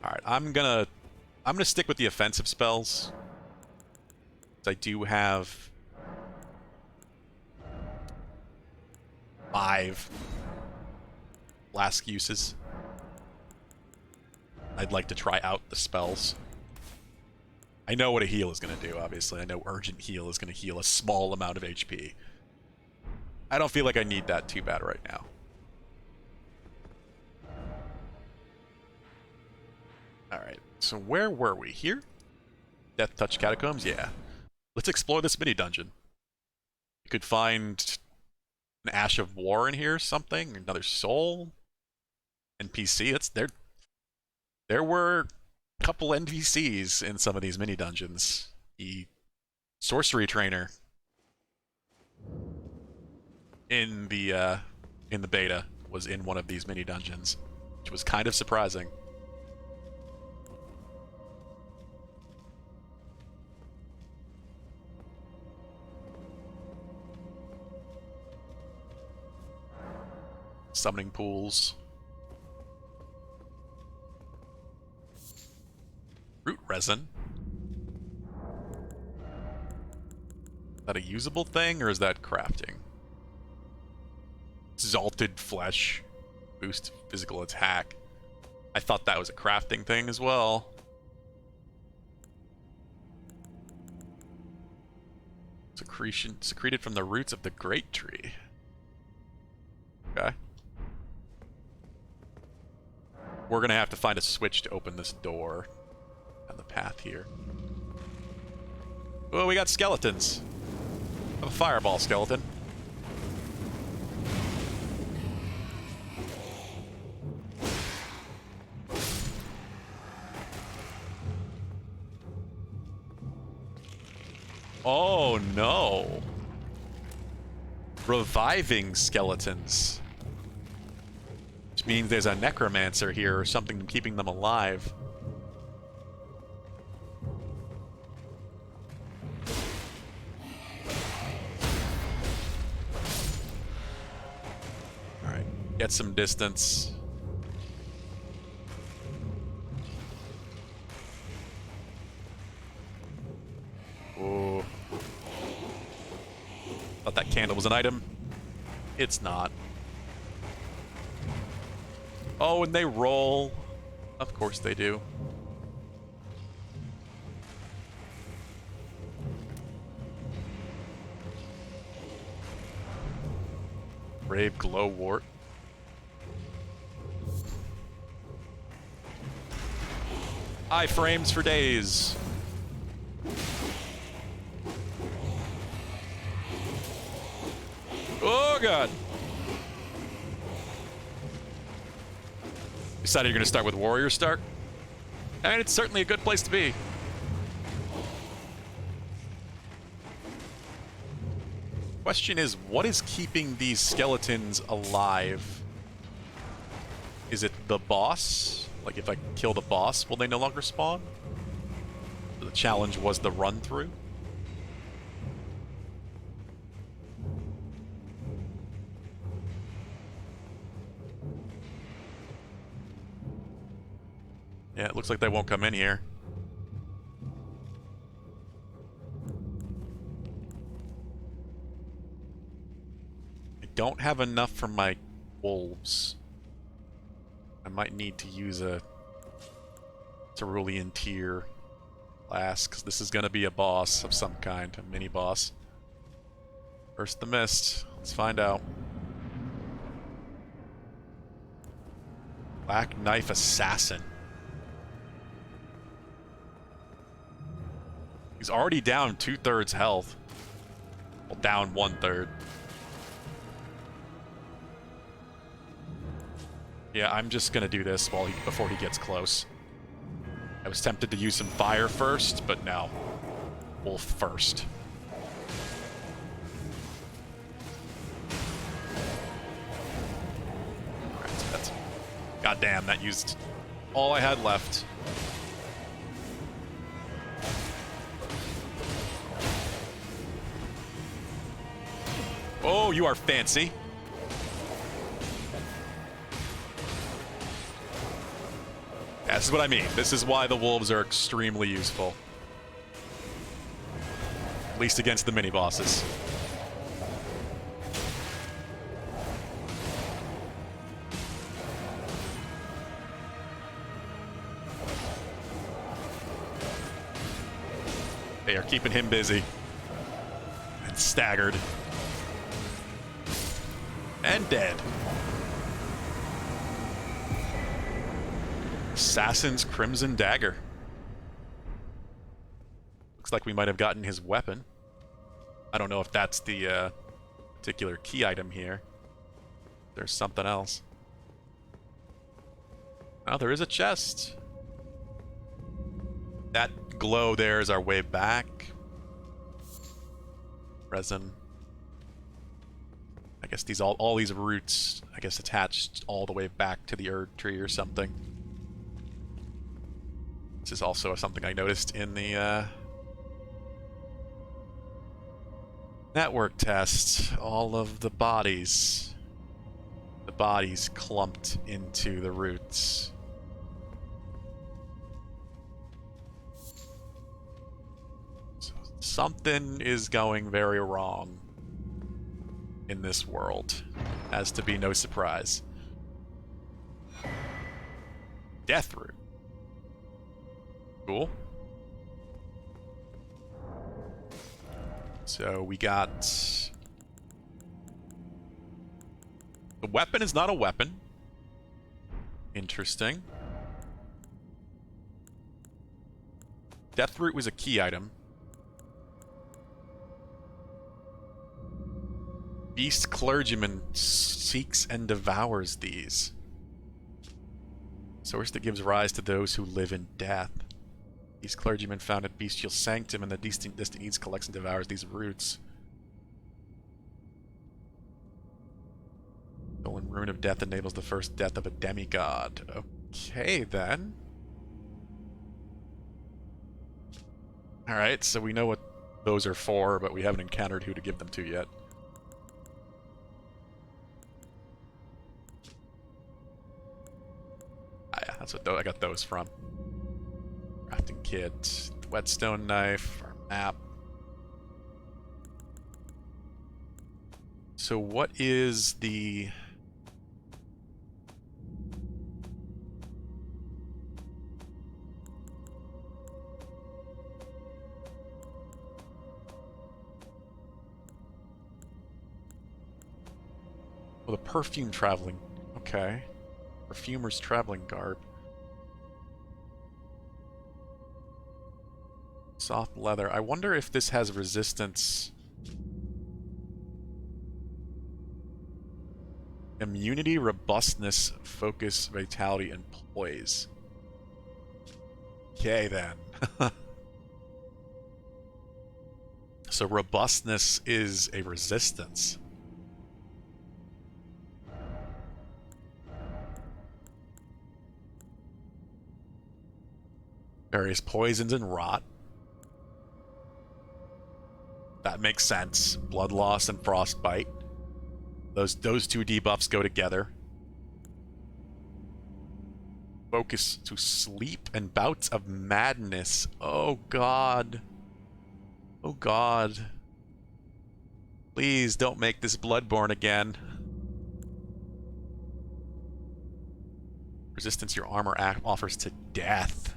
Alright, I'm gonna stick with the offensive spells. I do have 5 flask uses. I'd like to try out the spells. I know what a heal is going to do, obviously. I know Urgent Heal is going to heal a small amount of HP. I don't feel like I need that too bad right now. Alright, so where were we? Here? Death Touch Catacombs? Yeah. Let's explore this mini-dungeon. You could find an Ash of War in here, something, another soul, NPC. There were a couple NPCs in some of these mini dungeons. The sorcery trainer in the beta was in one of these mini dungeons, which was kind of surprising. Summoning pools. Root resin. Is that a usable thing, or is that crafting? Exalted flesh. Boost physical attack. I thought that was a crafting thing as well. Secreted from the roots of the great tree. Okay. We're gonna have to find a switch to open this door on the path here. Oh, we got skeletons. I have a fireball skeleton. Oh no. Reviving skeletons. Which means there's a necromancer here or something keeping them alive. Alright, get some distance. Oh. Thought that candle was an item. It's not. Oh, and they roll. Of course they do. Brave glowwort. Iframes for days. Oh god. Decided you're going to start with Warrior Start? And it's certainly a good place to be. Question is, what is keeping these skeletons alive? Is it the boss? Like, if I kill the boss, will they no longer spawn? The challenge was the run-through? Yeah, it looks like they won't come in here. I don't have enough for my wolves. I might need to use a Cerulean Tier class, because this is going to be a boss of some kind, a mini-boss. First the mist. Let's find out. Black Knife Assassin. He's already down 2/3 health. Well, down 1/3. Yeah, I'm just gonna do this before he gets close. I was tempted to use some fire first, but no. Wolf first. Alright, so that's... Goddamn, that used all I had left. Oh, you are fancy. Yeah, this is what I mean. This is why the wolves are extremely useful. At least against the mini-bosses. They are keeping him busy. And staggered. And dead. Assassin's Crimson Dagger. Looks like we might have gotten his weapon. I don't know if that's the particular key item here. There's something else. Oh, there is a chest. That glow there is our way back. Resin. I guess these all these roots, I guess, attached all the way back to the Erd tree or something. This is also something I noticed in the network test. All of the bodies clumped into the roots. So something is going very wrong in this world, as to be no surprise. Death root. Cool. So we got... The weapon is not a weapon. Interesting. Deathroot was a key item. Beast Clergyman seeks and devours these. Source that gives rise to those who live in death. These clergymen found at bestial sanctum, and the distant Eats collects and devours these roots. Stolen rune of death enables the first death of a demigod. Okay, then. Alright, so we know what those are for, but we haven't encountered who to give them to yet. Ah, yeah, that's what I got those from. Crafting kit, whetstone knife, our map. So what is the... Oh, the perfume traveling. Okay. Perfumer's traveling garb. Soft leather. I wonder if this has resistance. Immunity, robustness, focus, vitality, and poise. Okay, then. So robustness is a resistance. Various poisons and rot. That makes sense. Blood loss and frostbite. Those two debuffs go together. Focus to sleep and bouts of madness. Oh god. Oh god. Please don't make this Bloodborne again. Resistance your armor offers to death.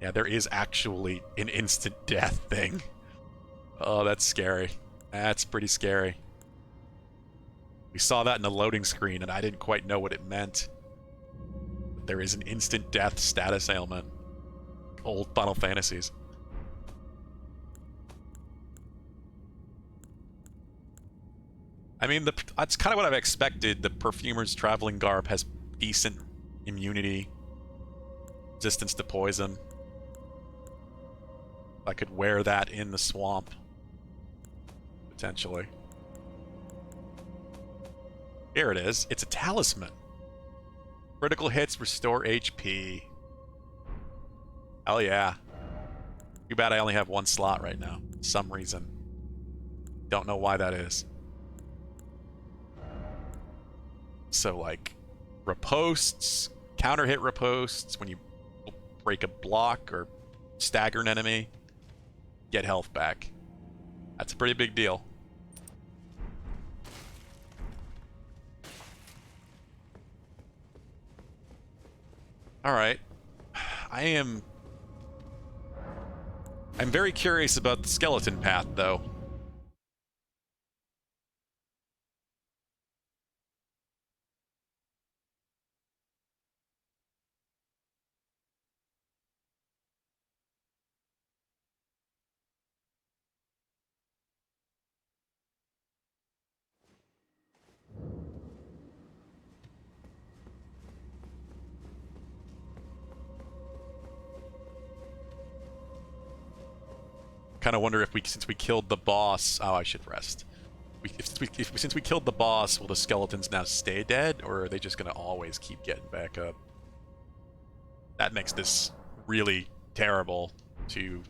Yeah, there is actually an instant death thing. Oh, that's scary. That's pretty scary. We saw that in the loading screen, and I didn't quite know what it meant. There is an instant death status ailment. Old Final Fantasies. I mean, that's kind of what I've expected. The Perfumer's Traveling Garb has decent immunity, resistance to poison. I could wear that in the swamp, potentially. Here it is. It's a talisman. Critical hits restore HP. Hell yeah. Too bad I only have one slot right now. For some reason. Don't know why that is. So, like, riposts, counter hit riposts, when you break a block or stagger an enemy, get health back. That's a pretty big deal. Alright. I'm very curious about the skeleton path, though. Kind of wonder if since we killed the boss... Oh, I should rest. Since we killed the boss, will the skeletons now stay dead, or are they just going to always keep getting back up? That makes this really terrible to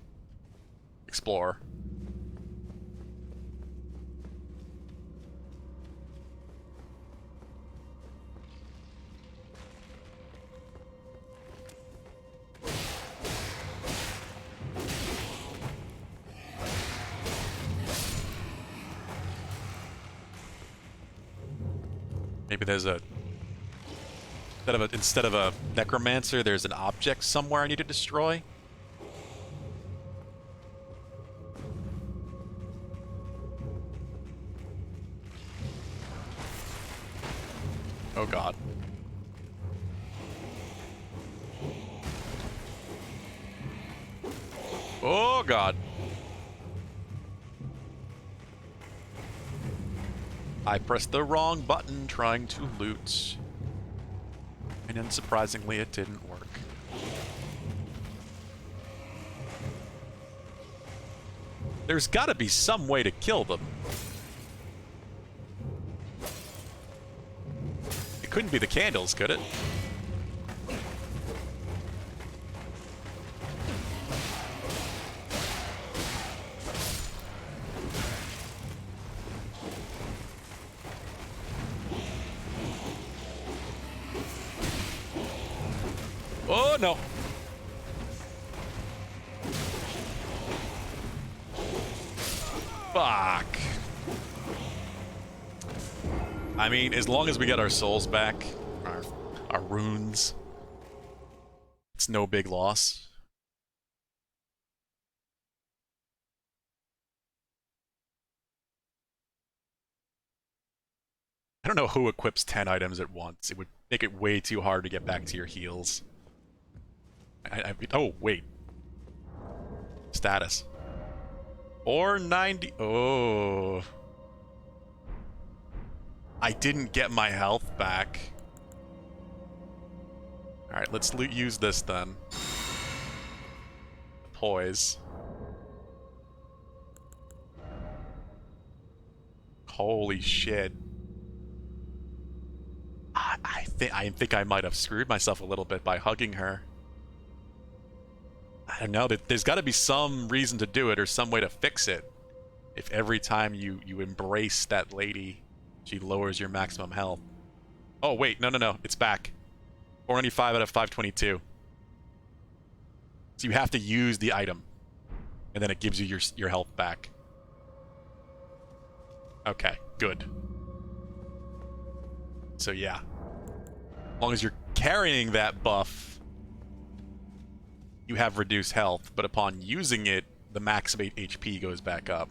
explore. Maybe there's a... Instead of a necromancer, there's an object somewhere I need to destroy? Oh god. Oh god. I pressed the wrong button trying to loot. And unsurprisingly, it didn't work. There's gotta be some way to kill them. It couldn't be the candles, could it? Oh no. Fuck. I mean, as long as we get our souls back, our runes, it's no big loss. I don't know who equips 10 items at once. It would make it way too hard to get back to your heals. Oh, wait. Status. Or 90. Oh. I didn't get my health back. Alright, let's use this then. Poise. Holy shit. I think I might have screwed myself a little bit by hugging her. I don't know, there's got to be some reason to do it or some way to fix it. If every time you embrace that lady, she lowers your maximum health. Oh, wait, no, it's back. 495 out of 522. So you have to use the item, and then it gives you your health back. Okay, good. So yeah. As long as you're carrying that buff, you have reduced health, but upon using it, the max of 8 HP goes back up.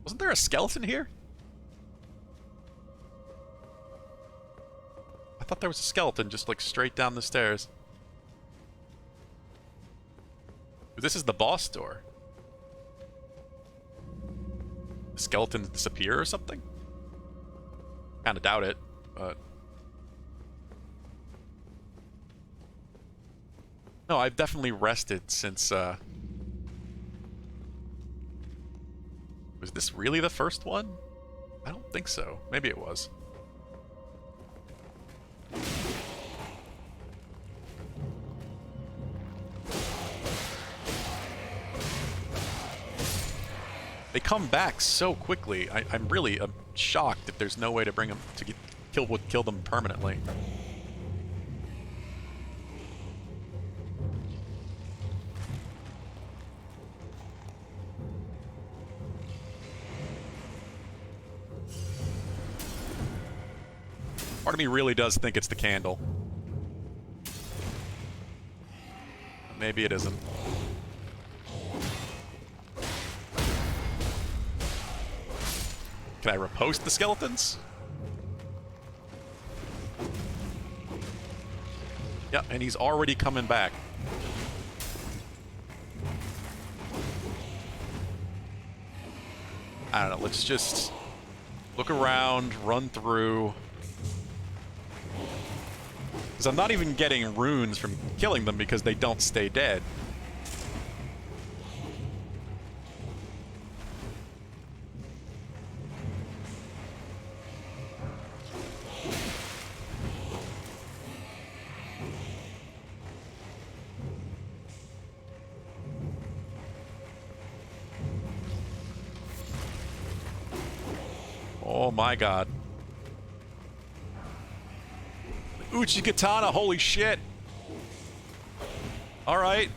Wasn't there a skeleton here? I thought there was a skeleton just like straight down the stairs. This is the boss door. The skeletons disappear or something? Kinda doubt it, but... No, I've definitely rested since, Was this really the first one? I don't think so. Maybe it was. They come back so quickly. I'm really shocked that there's no way to bring them to kill them permanently. Part of me really does think it's the candle. Maybe it isn't. Can I riposte the skeletons? Yeah, and he's already coming back. I don't know, let's just look around, run through. Because I'm not even getting runes from killing them because they don't stay dead. Oh my god. Uchi Katana, holy shit. Alright.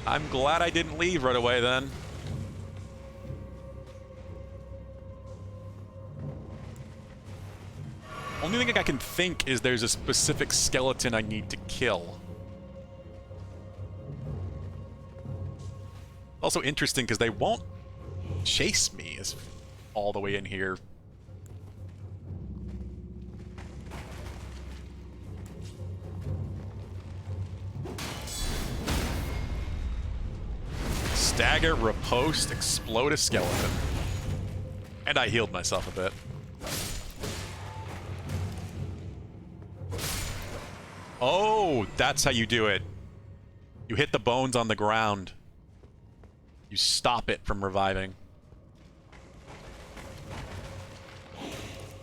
I'm glad I didn't leave right away then. Only thing I can think is there's a specific skeleton I need to kill. Also interesting because they won't chase me as all the way in here. Stagger, riposte, explode a skeleton. And I healed myself a bit. Oh, that's how you do it. You hit the bones on the ground. You stop it from reviving.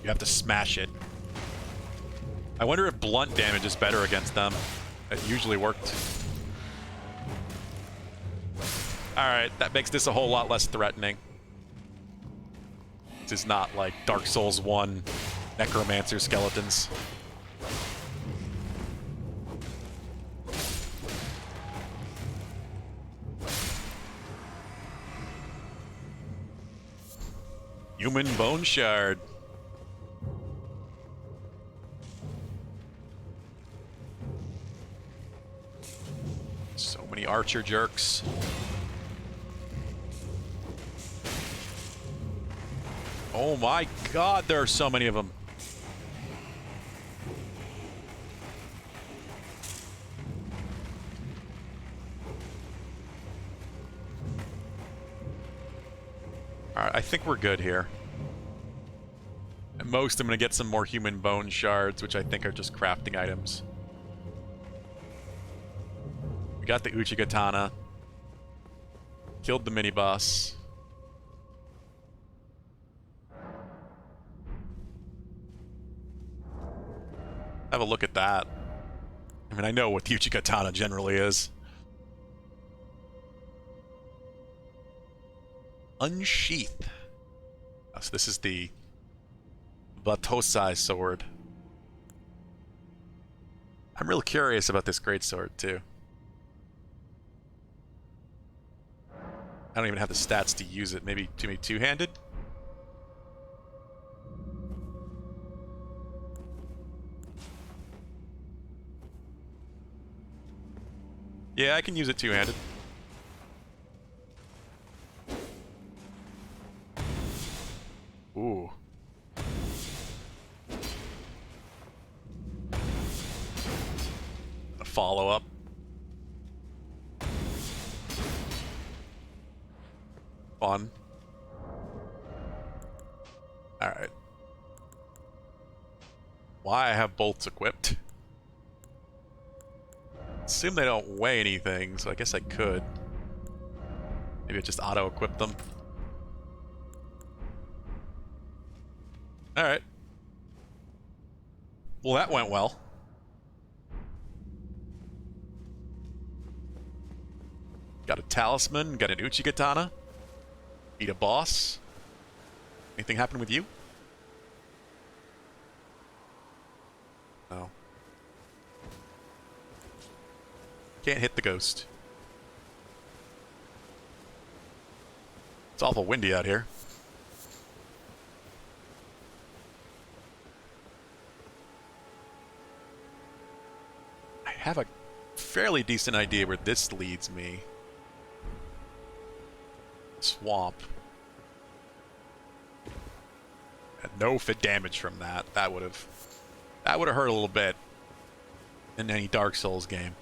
You have to smash it. I wonder if blunt damage is better against them. It usually worked. Alright, that makes this a whole lot less threatening. This is not like Dark Souls 1 Necromancer skeletons. Human bone shard. So many archer jerks. Oh my god, there are so many of them. Alright, I think we're good here. At most, I'm going to get some more human bone shards, which I think are just crafting items. We got the Uchi Katana. Killed the mini-boss. Have a look at that. I mean, I know what the Uchi Katana generally is. Unsheath. Oh, so this is the Batosai sword. I'm real curious about this greatsword too. I don't even have the stats to use it. Maybe two-handed? Yeah, I can use it two-handed. Ooh. A follow-up. Fun. Alright. Why I have bolts equipped? Assume they don't weigh anything, so I guess I could. Maybe I just auto-equip them. Alright. Well, that went well. Got a talisman, got an Uchigatana. Beat a boss. Anything happen with you? No. Can't hit the ghost. It's awful windy out here. I have a fairly decent idea where this leads me. Swamp. Had no fit damage from that. That would have hurt a little bit in any Dark Souls game.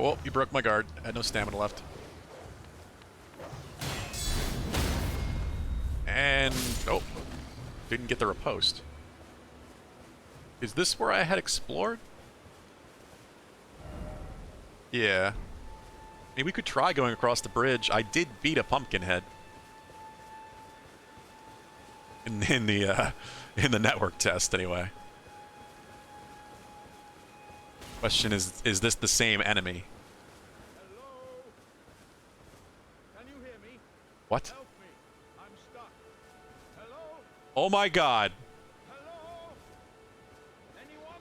Oh, you broke my guard. I had no stamina left. And oh, didn't get the riposte. Is this where I had explored? Yeah. I mean, we could try going across the bridge. I did beat a pumpkin head in the network test, anyway. Question is this the same enemy? Hello? Can you hear me? What? Help me. I'm stuck. Hello? Oh my god. Hello? Anyone?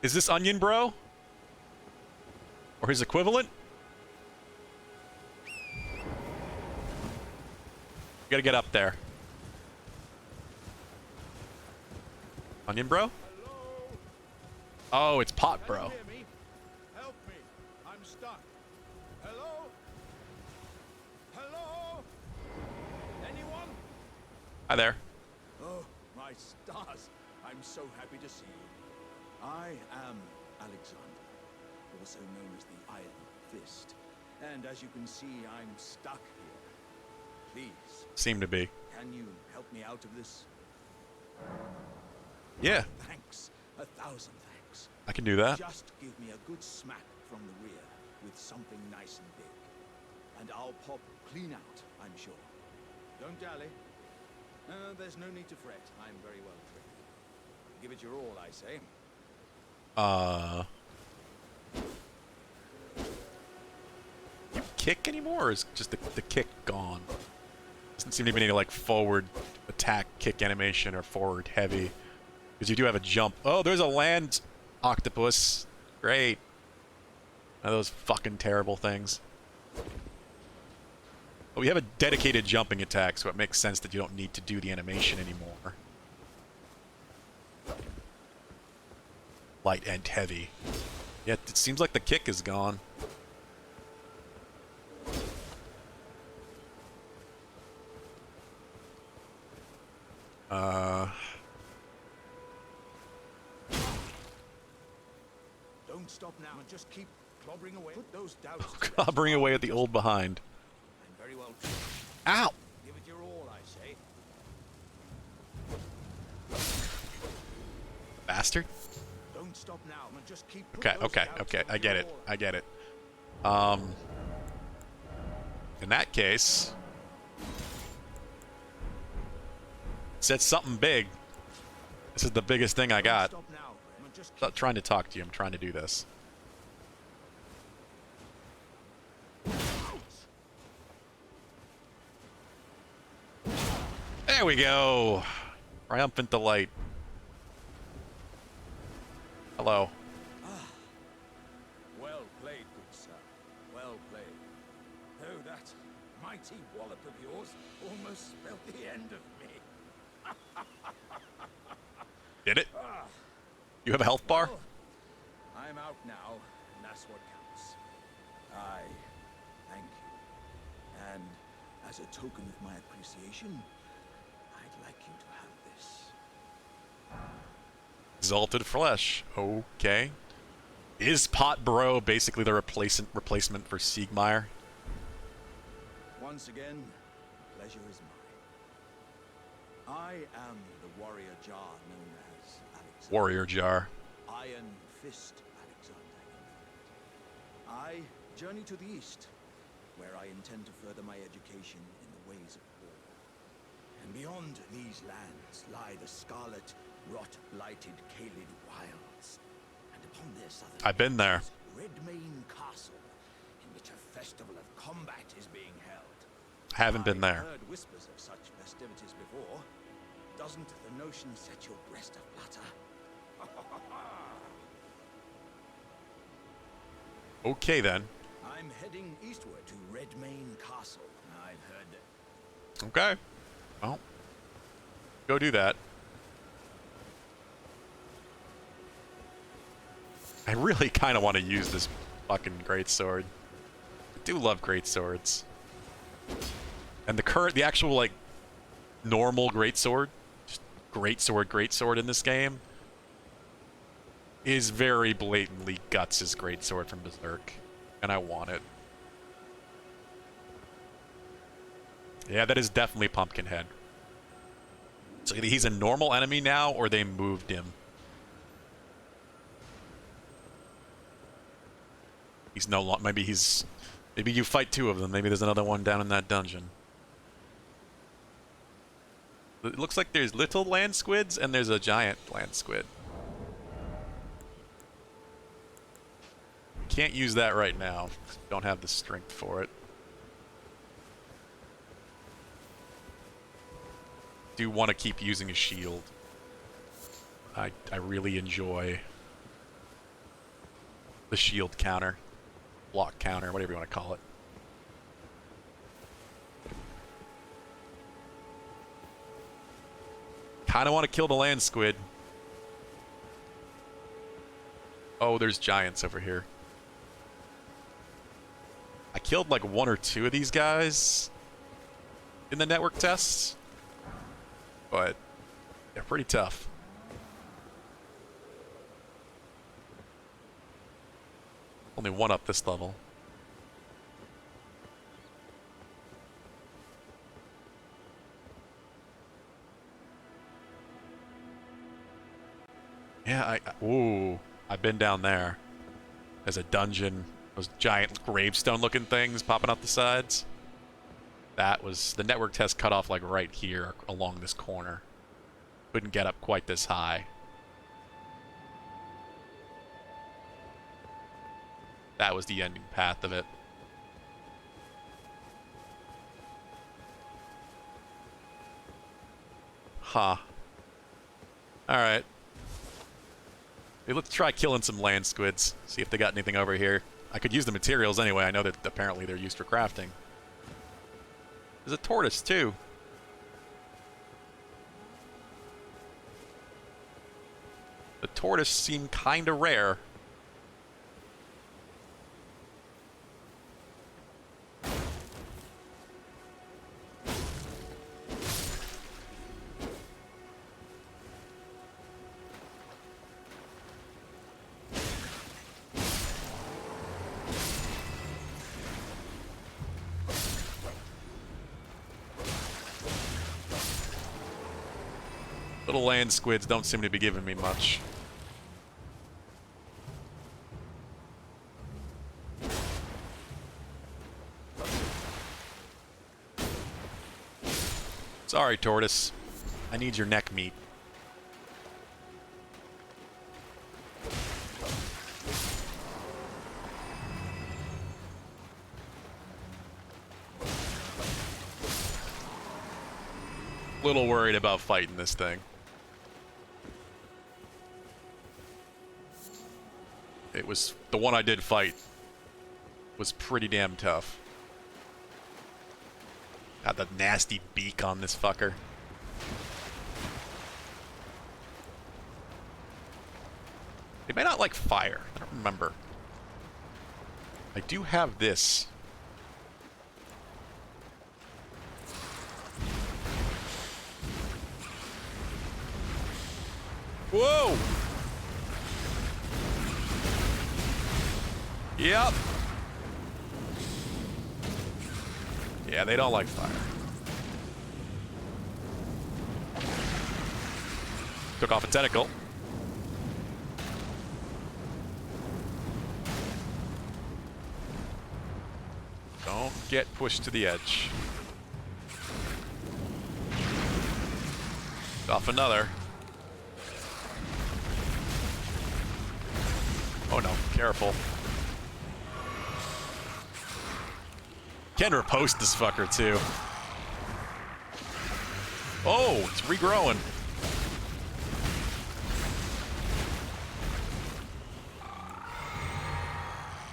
Is this Onion Bro? Or his equivalent? You gotta get up there. Onion Bro? Hello? Oh, it's Pot Can Bro. you hear me? Help me. I'm stuck. Hello? Hello? Anyone? Hi there. Oh, my stars. I'm so happy to see you. I am Alexander, also known as the Iron Fist. And as you can see, I'm stuck here. Please, Seem to be. can you help me out of this? Yeah, Thanks. 1,000 thanks. I can do that. Just give me a good smack from the rear with something nice and big. And I'll pop clean out, I'm sure. Don't dally. There's no need to fret. I'm very well trained. Give it your all, I say. You kick anymore, or is just the kick gone? Doesn't seem to be any like forward attack kick animation or forward heavy. Because you do have a jump. Oh, there's a land octopus. Great. Now those fucking terrible things. But we have a dedicated jumping attack, so it makes sense that you don't need to do the animation anymore. Light and heavy. Yeah, it seems like the kick is gone. Don't stop now and just keep clobbering away. Put those doubts to rest. Clobbering away at the old behind. I'm very well trained. Ow! Give it your all, I say. Bastard. Don't stop now and just keep. Put Okay, those okay, doubts okay. of I your get it. all. I get it. In that case, said something big. This is the biggest thing I got. Stop now and just I'm not trying to talk to you. I'm trying to do this. There we go. Triumphant delight. Hello. Well played, good sir. mighty wallop of yours almost spelled the end of me. Did it? You have a health bar? Well, I'm out now, and that's what counts. I thank you. And as a token of my appreciation, I'd like you to have this. Exalted flesh. Okay. Is Pot Bro basically the replacement for Siegmeyer? Once again, pleasure is mine. I am the warrior jar known as Alexander. Warrior Jar. Iron Fist Alexander. I journey to the east, where I intend to further my education in the ways of war. And beyond these lands lie the scarlet, rot-blighted Kaled wilds. And upon their southern I've been there. Redmane Castle, in which a festival of combat is being held. Haven't been there. I've heard whispers of such festivities before. Doesn't the notion set your breast aflutter? Okay then. I'm heading eastward to Redmane Castle. I've heard that. Okay. Well, go do that. I really kind of want to use this fucking greatsword. I do love greatswords. And the actual, like, normal greatsword, just greatsword in this game, is very blatantly Guts' greatsword from Berserk. And I want it. Yeah, that is definitely Pumpkinhead. So either he's a normal enemy now, or they moved him. He's no longer. Maybe you fight two of them. Maybe there's another one down in that dungeon. It looks like there's little land squids and there's a giant land squid. Can't use that right now. Don't have the strength for it. Do want to keep using a shield. I really enjoy the shield counter. Block counter, whatever you want to call it. Kind of want to kill the land squid. Oh, there's giants over here. I killed like one or two of these guys in the network tests, but they're pretty tough. Only one up this level. Yeah, ooh, I've been down there. There's a dungeon, those giant gravestone-looking things popping out the sides. That was, the network test cut off like right here along this corner. Couldn't get up quite this high. That was the ending path of it. Huh. Alright. Hey, let's try killing some land squids. See if they got anything over here. I could use the materials anyway. I know that apparently they're used for crafting. There's a tortoise, too. The tortoise seemed kinda rare. Little land squids don't seem to be giving me much. Sorry, tortoise. I need your neck meat. Little worried about fighting this thing. It was, the one I did fight was pretty damn tough. Got the nasty beak on this fucker. They may not like fire. I don't remember. I do have this. Whoa! Yep. Yeah, they don't like fire. Took off a tentacle. Don't get pushed to the edge. Off another. Oh no, careful. Can riposte this fucker too. Oh, it's regrowing.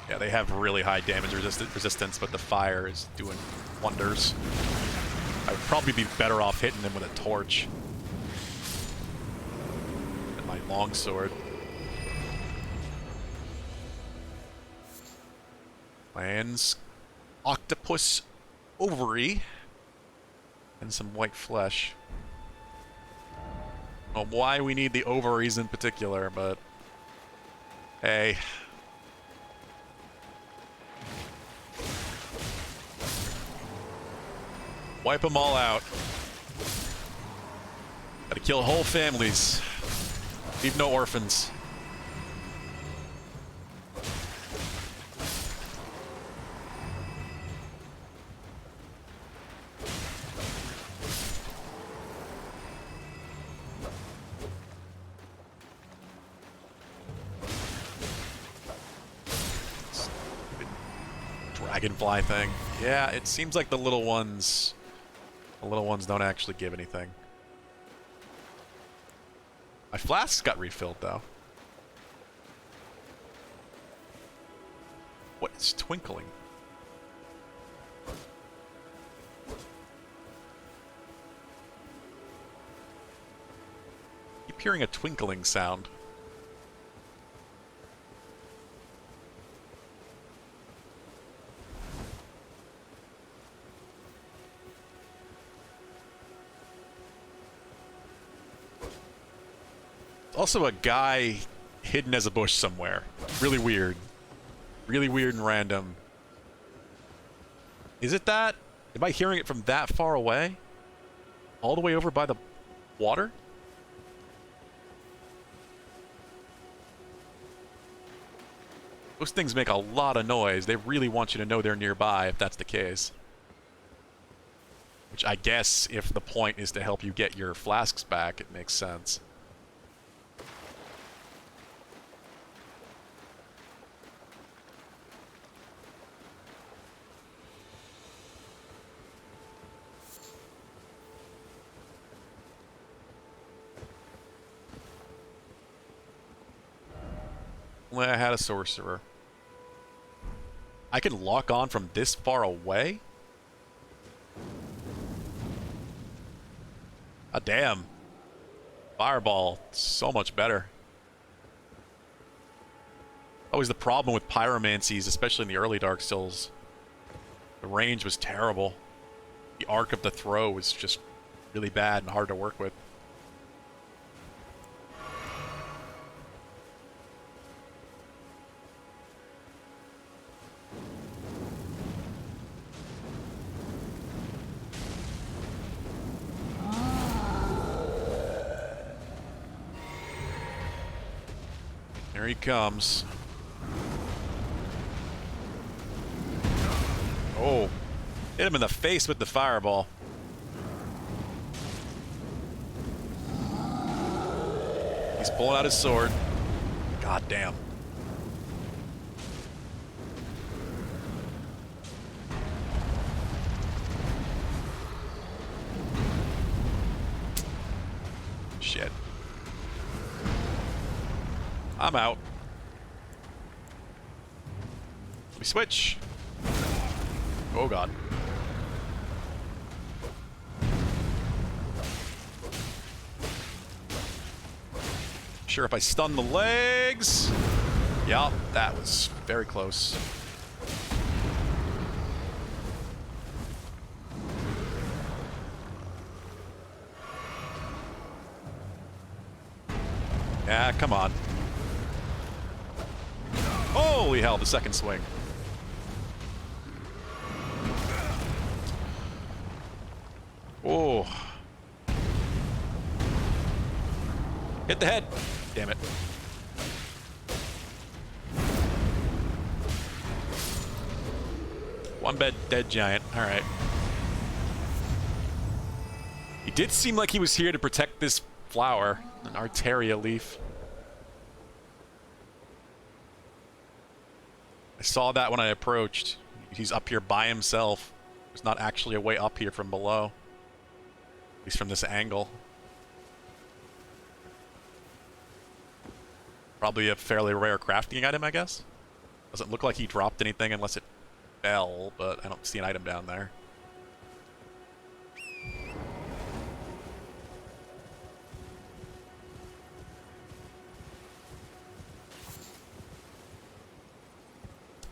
Yeah, they have really high damage resistance, but the fire is doing wonders. I would probably be better off hitting them with a torch than my longsword. Lands octopus ovary and some white flesh. I don't know why we need the ovaries in particular, but hey. Wipe them all out. Gotta kill whole families. Leave no orphans. Dragonfly thing. Yeah, it seems like the little ones don't actually give anything. My flasks got refilled though. What is twinkling? Keep hearing a twinkling sound. Also a guy hidden as a bush somewhere. Really weird. Really weird and random. Is it that? Am I hearing it from that far away? All the way over by the water? Those things make a lot of noise. They really want you to know they're nearby if that's the case. Which I guess if the point is to help you get your flasks back, it makes sense. Only I had a sorcerer. I can lock on from this far away? Ah, damn. Fireball, so much better. Always the problem with pyromancies, especially in the early Dark Souls. The range was terrible. The arc of the throw was just really bad and hard to work with. Here he comes. Oh. Hit him in the face with the fireball. He's pulling out his sword. God damn. Shit. I'm out. Let me switch. Oh god. sure if I stun the legs. Yup, that was very close. Yeah, come on. Holy hell, the second swing. Oh. Hit the head. Damn it. One bed dead giant. All right. He did seem like he was here to protect this flower, an Arteria leaf. I saw that when I approached. He's up here by himself. There's not actually a way up here from below. At least from this angle. Probably a fairly rare crafting item, I guess. Doesn't look like he dropped anything unless it fell, but I don't see an item down there.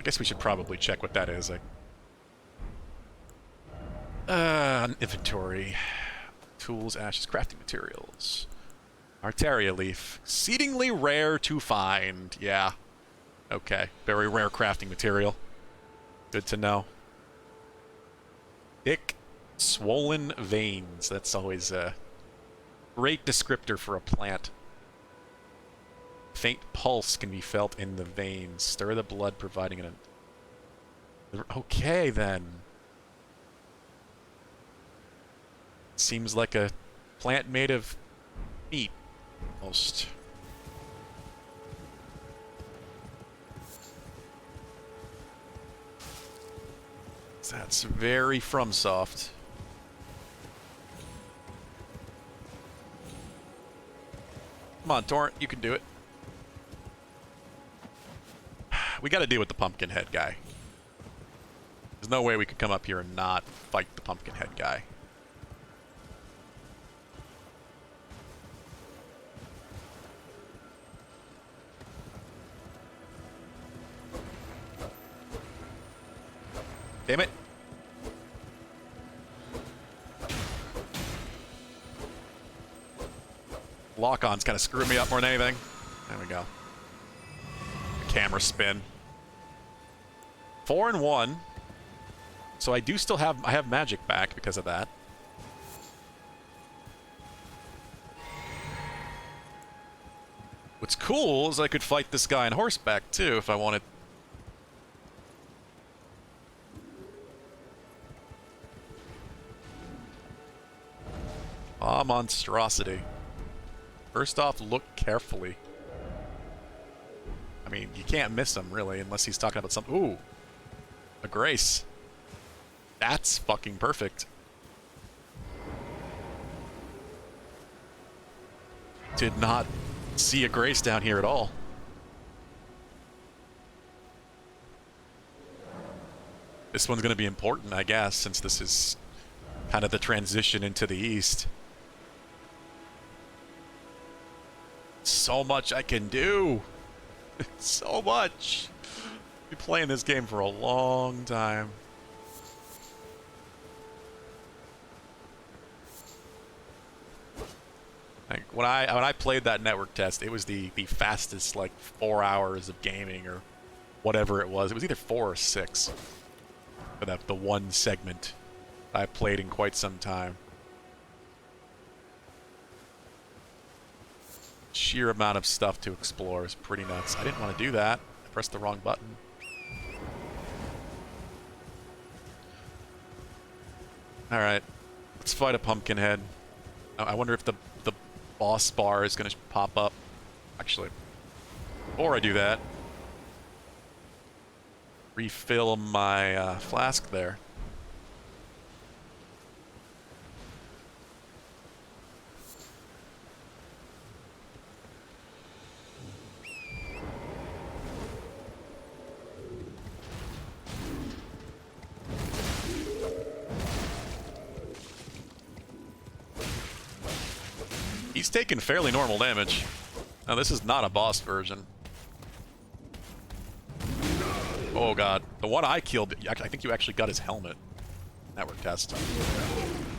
I guess we should probably check what that is. Inventory. Tools, ashes, crafting materials. Arteria leaf. Exceedingly rare to find. Yeah. Okay. Very rare crafting material. Good to know. Thick, swollen veins. That's always a great descriptor for a plant. Faint pulse can be felt in the veins. Stir the blood, providing an... Okay, then. Seems like a plant made of meat, almost. That's very FromSoft. Come on, Torrent, you can do it. We gotta deal with the Pumpkinhead guy. There's no way we could come up here and not fight the Pumpkinhead guy. Damn it. Lock-on's kind of screwed me up more than anything. There we go. The camera spin. 4 and 1. So I do still have... I have magic back because of that. What's cool is I could fight this guy on horseback, too, if I wanted. Ah, monstrosity. First off, look carefully. I mean, you can't miss him, really, unless he's talking about something. Ooh. A grace. That's fucking perfect. Did not see a grace down here at all. This one's going to be important, I guess, since this is kind of the transition into the east. So much I can do. So much. I've been playing this game for a long time. Like when I played that network test, it was the fastest like 4 hours of gaming or whatever it was. It was either 4 or 6 for the one segment I played in quite some time. Sheer amount of stuff to explore is pretty nuts. I didn't want to do that. I pressed the wrong button. Alright. Let's fight a Pumpkinhead. I wonder if the boss bar is going to pop up. Actually, before I do that, refill my flask there. He's taking fairly normal damage. Now this is not a boss version. Oh god. The one I killed, I think you actually got his helmet. Network test.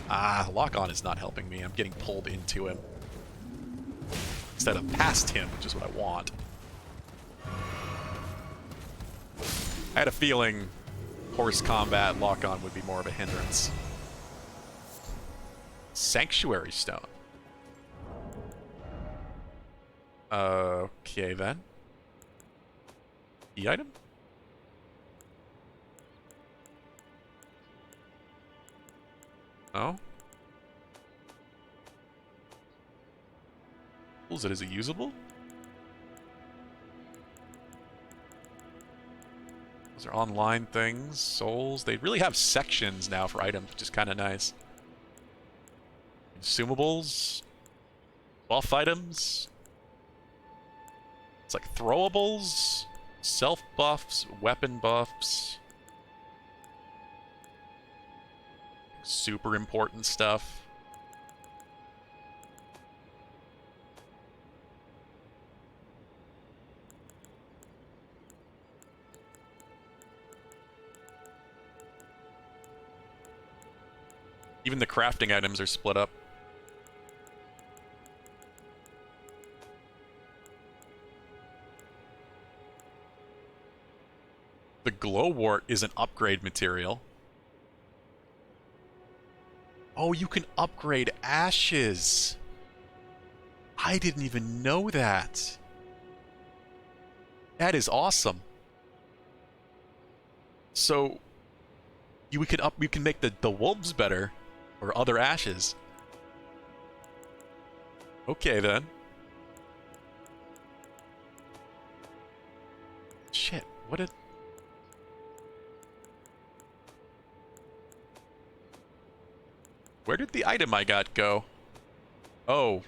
Ah, lock-on is not helping me. I'm getting pulled into him. Instead of past him, which is what I want. I had a feeling horse combat lock-on would be more of a hindrance. Sanctuary Stone. Okay then. The item? Oh? Is it usable? Those are online things, souls. They really have sections now for items, which is kind of nice. Consumables, buff items. It's like throwables, self buffs, weapon buffs. Super important stuff. Even the crafting items are split up. The glowwort is an upgrade material. Oh, you can upgrade ashes. I didn't even know that. That is awesome. So we can make the wolves better, or other ashes. Okay then. Shit, what did... Where did the item I got go? Oh.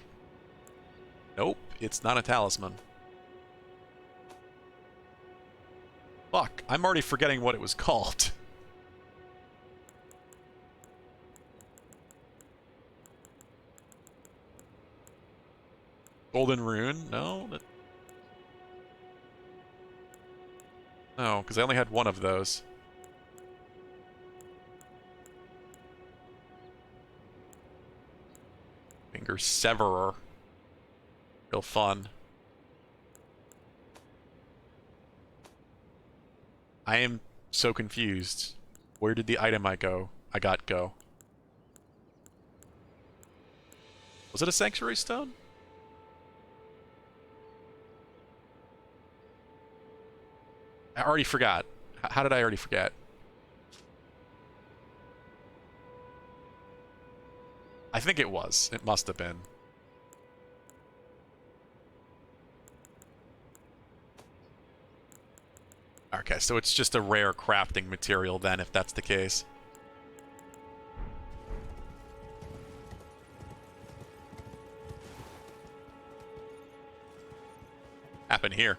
Nope, it's not a talisman. Fuck, I'm already forgetting what it was called. Golden rune? No? No, because I only had one of those. Finger Severer. Real fun. I am so confused. Where did the item I got go? Was it a Sanctuary Stone? I already forgot. How did I already forget? I think it was. It must have been. Okay, so it's just a rare crafting material then, if that's the case. Happen here.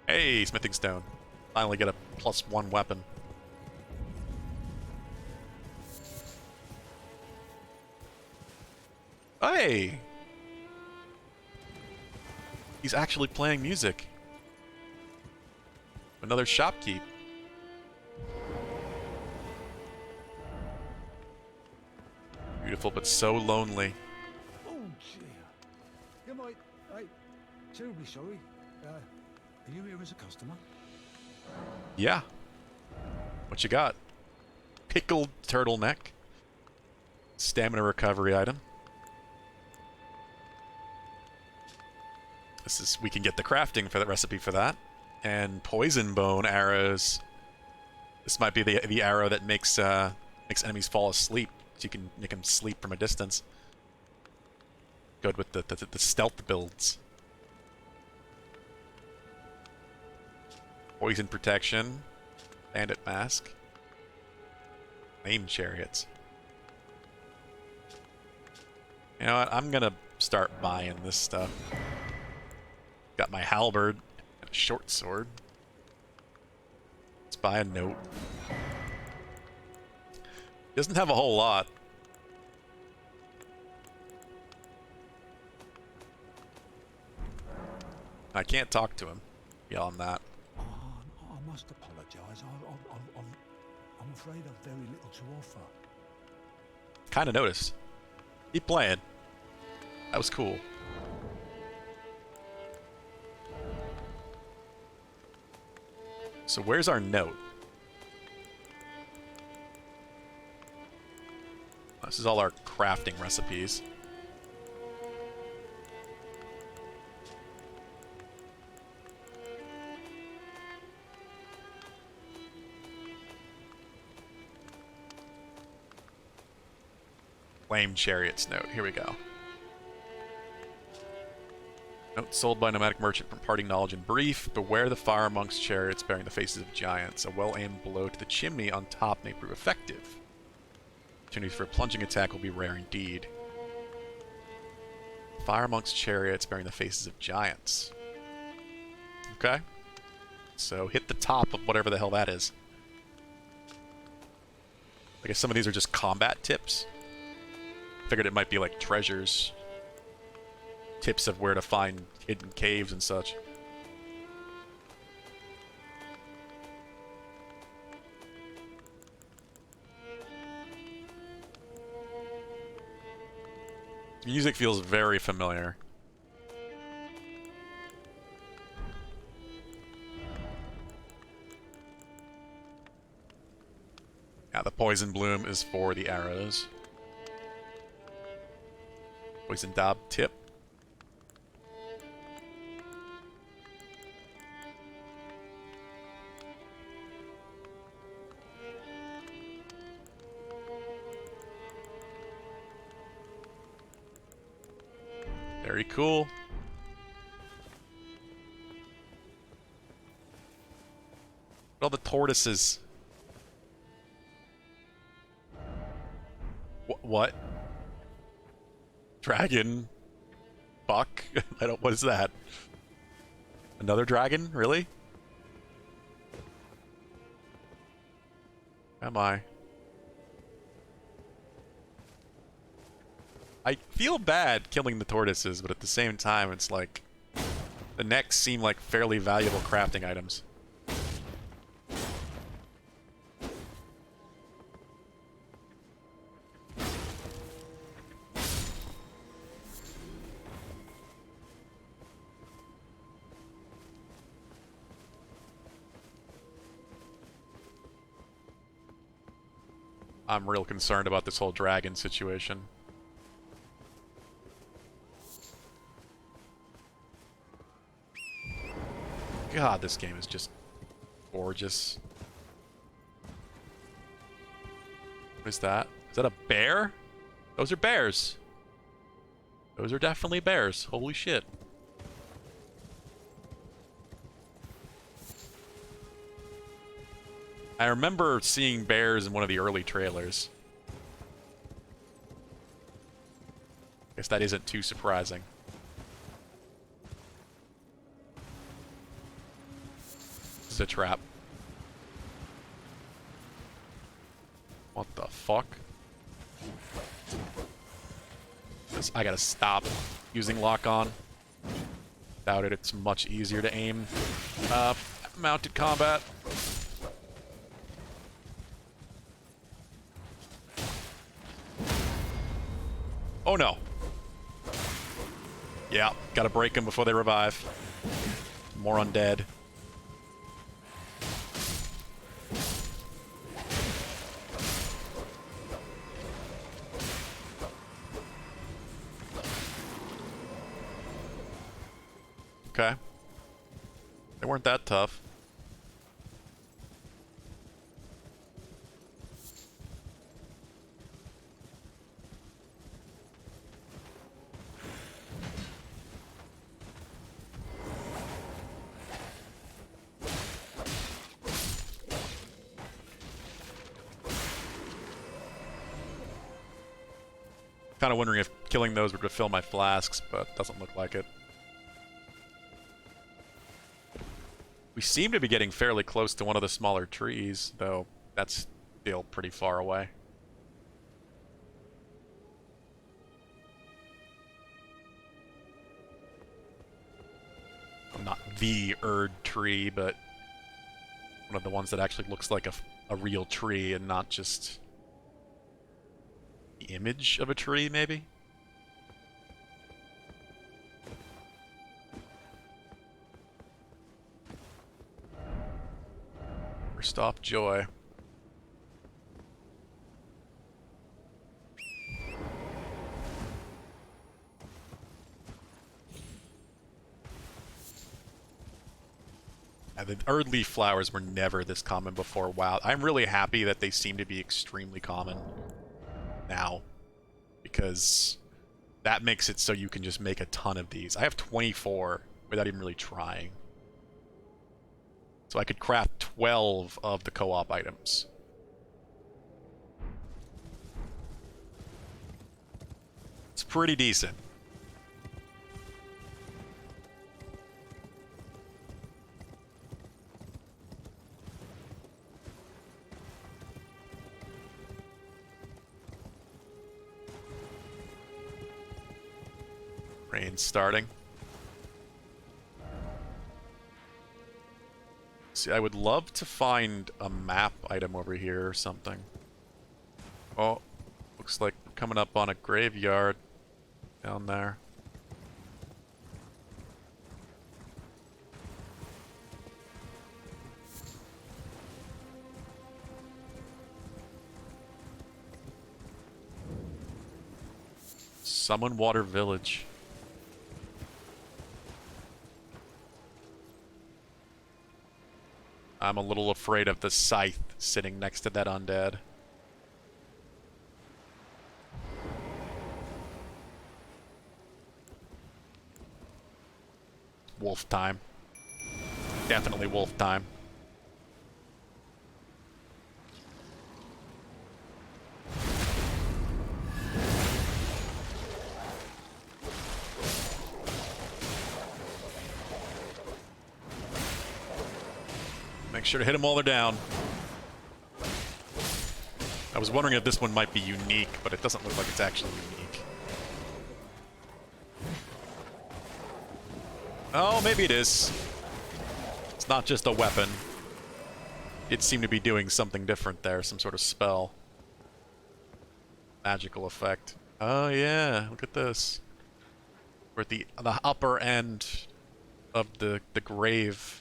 Hey, smithing stone. Finally get a +1 weapon. Hey! He's actually playing music. Another shopkeep. Beautiful, but so lonely. Oh, dear. You might... terribly sorry. Are you here as a customer? Yeah. What you got? Pickled turtleneck. Stamina recovery item. This is... we can get the crafting for the recipe for that. And poison bone arrows. This might be the arrow that makes enemies fall asleep. So you can make them sleep from a distance. Good with the stealth builds. Poison protection. Bandit mask. Flame chariots. You know what? I'm gonna start buying this stuff. Got my halberd. Short sword. Let's buy a note. Doesn't have a whole lot. I can't talk to him beyond that. I must apologise. I'm afraid I've very little to offer. Kind of noticed. Keep playing. That was cool. So where's our note? This is all our crafting recipes. Flame Chariot's note. Here we go. Note sold by a nomadic merchant from parting knowledge in brief. Beware the fire amongst chariots bearing the faces of giants. A well-aimed blow to the chimney on top may prove effective. Opportunities for a plunging attack will be rare indeed. Fire amongst chariots bearing the faces of giants. Okay. So hit the top of whatever the hell that is. I guess some of these are just combat tips. Figured it might be like treasures. Tips of where to find hidden caves and such. Music feels very familiar. Yeah, the poison bloom is for the arrows. Poison dab tip. Very cool. All the tortoises. What? Dragon? Fuck? I don't. What is that? Another dragon? Really? Am I? I feel bad killing the tortoises, but at the same time, it's like the necks seem like fairly valuable crafting items. I'm real concerned about this whole dragon situation. God, this game is just gorgeous. What is that? Is that a bear? Those are bears. Those are definitely bears. Holy shit. I remember seeing bears in one of the early trailers. Guess that isn't too surprising. This is a trap. What the fuck? I gotta stop using lock-on. Doubt it, it's much easier to aim. Mounted combat. Oh no. Yeah, gotta break them before they revive. More undead. Okay. They weren't that tough. Kind of wondering if killing those would refill my flasks, but doesn't look like it. We seem to be getting fairly close to one of the smaller trees, though that's still pretty far away. I'm not the Erd tree, but one of the ones that actually looks like a real tree and not just the image of a tree, maybe? First off, joy. The Erd leaf flowers were never this common before. Wow. I'm really happy that they seem to be extremely common now, because that makes it so you can just make a ton of these. I have 24 without even really trying. So I could craft 12 of the co-op items. It's pretty decent. Rain's starting. See, I would love to find a map item over here or something. Oh, looks like we're coming up on a graveyard down there. Summon Water Village. I'm a little afraid of the scythe sitting next to that undead. Wolf time. Definitely wolf time. Make sure to hit them while they're down. I was wondering if this one might be unique, but it doesn't look like it's actually unique. Oh, maybe it is. It's not just a weapon. It seemed to be doing something different there, some sort of spell. Magical effect. Oh yeah, look at this. We're at the upper end of the grave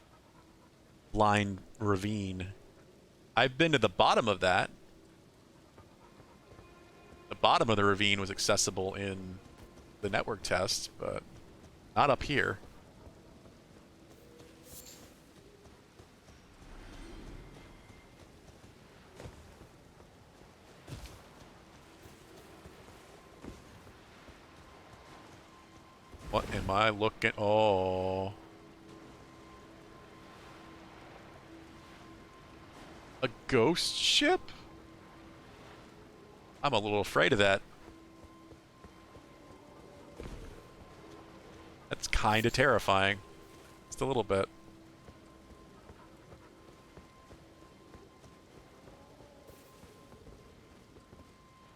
line ravine. I've been to the bottom of that. The bottom of the ravine was accessible in the network test, but not up here. What am I looking? Oh. A ghost ship? I'm a little afraid of that. That's kind of terrifying. Just a little bit.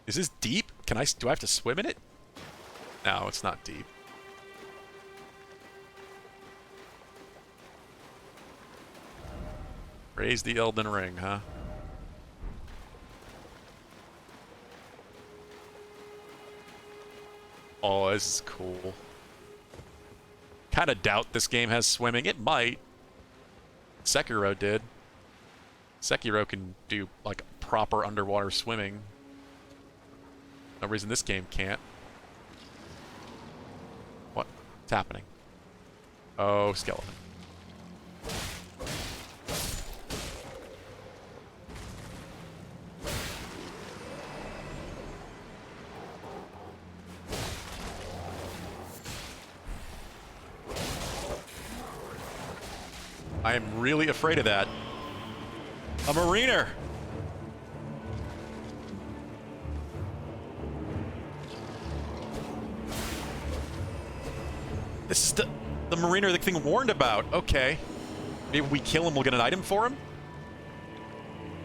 Is this deep? Do I have to swim in it? No, it's not deep. Raise the Elden Ring, huh? Oh, this is cool. Kinda doubt this game has swimming. It might. Sekiro did. Sekiro can do, like, proper underwater swimming. No reason this game can't. What's happening? Oh, skeleton. I am really afraid of that. A mariner! This is the mariner the thing warned about. Okay. Maybe we kill him, we'll get an item for him?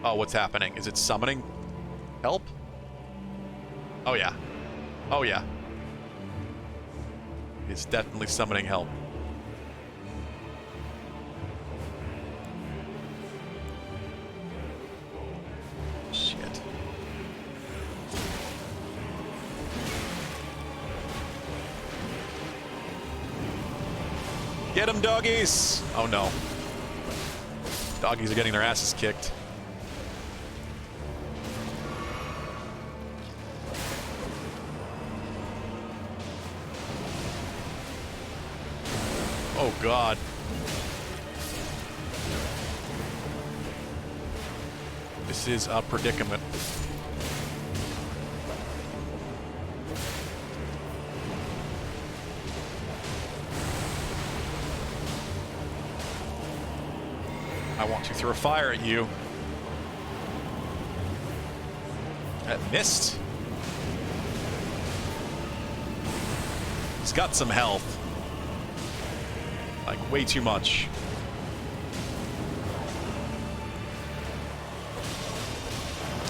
Oh, what's happening? Is it summoning help? Oh, yeah. Oh, yeah. It's definitely summoning help. Get them, doggies! Oh no. Doggies are getting their asses kicked. Oh god. This is a predicament. I want to throw fire at you. That missed. He's got some health. Like, way too much.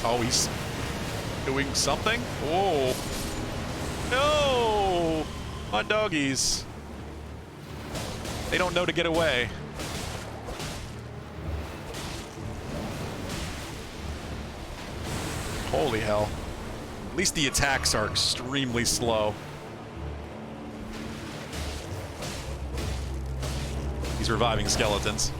Oh, he's doing something? Whoa. No! My doggies. They don't know to get away. Holy hell. At least the attacks are extremely slow. He's reviving skeletons.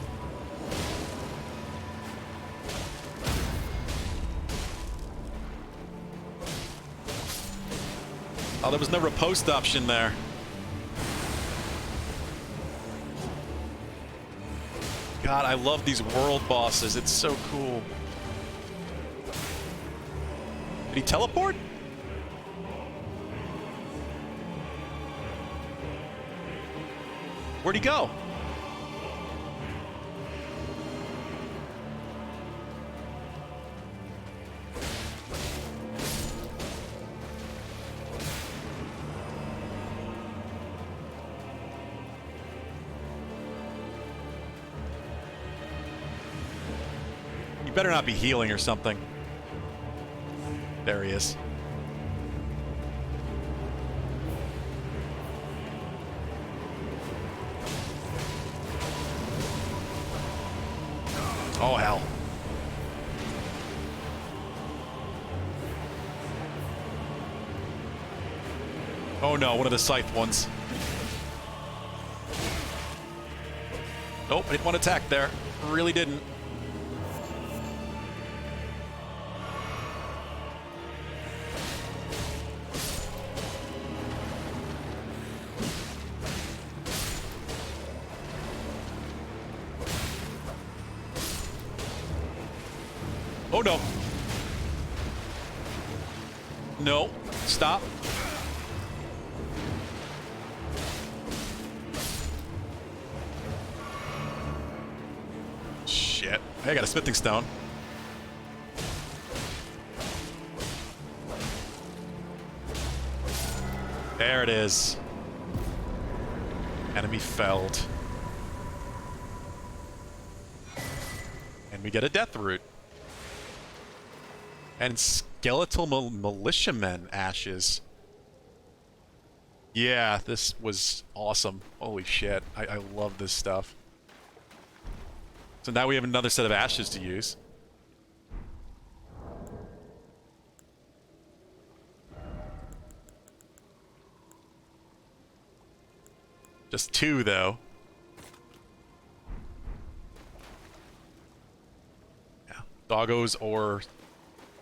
Oh, there was no riposte option there. God, I love these world bosses. It's so cool. Did he teleport? Where'd he go? You better not be healing or something. There he is. Oh, hell. Oh no, one of the scythe ones. Nope, I didn't want to attack there. Really didn't. Oh no. No. Stop. Shit. Hey, I got a smithing stone. There it is. Enemy felled. And we get a death root. And skeletal militiamen ashes. Yeah, this was awesome. Holy shit. I love this stuff. So now we have another set of ashes to use. Just 2, though. Yeah. Doggos or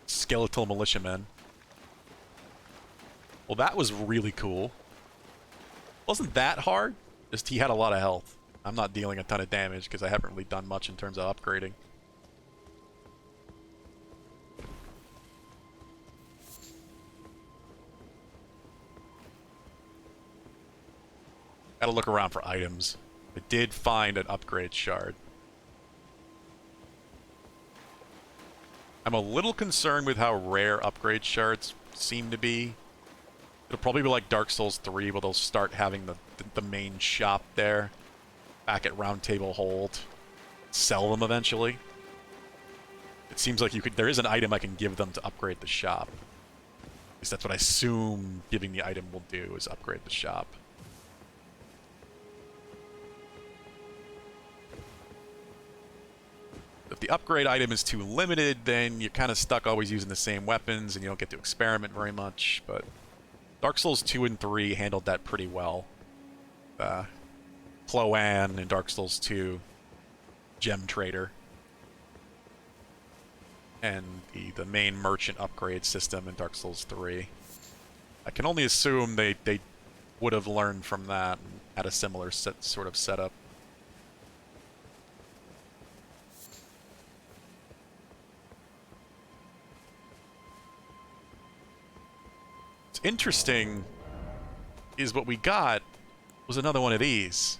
skeletal militiamen. Well, that was really cool. Wasn't that hard? Just he had a lot of health. I'm not dealing a ton of damage because I haven't really done much in terms of upgrading. Gotta look around for items. I did find an upgrade shard. I'm a little concerned with how rare upgrade shards seem to be. It'll probably be like Dark Souls 3, where they'll start having the main shop there, back at Round Table Hold. Sell them eventually. It seems like there is an item I can give them to upgrade the shop. At least that's what I assume giving the item will do, is upgrade the shop. If the upgrade item is too limited, then you're kind of stuck always using the same weapons and you don't get to experiment very much, but Dark Souls 2 and 3 handled that pretty well. Cloan in Dark Souls 2, Gem Trader, and the main merchant upgrade system in Dark Souls 3. I can only assume they would have learned from that and had a similar sort of setup. What's interesting is what we got was another one of these.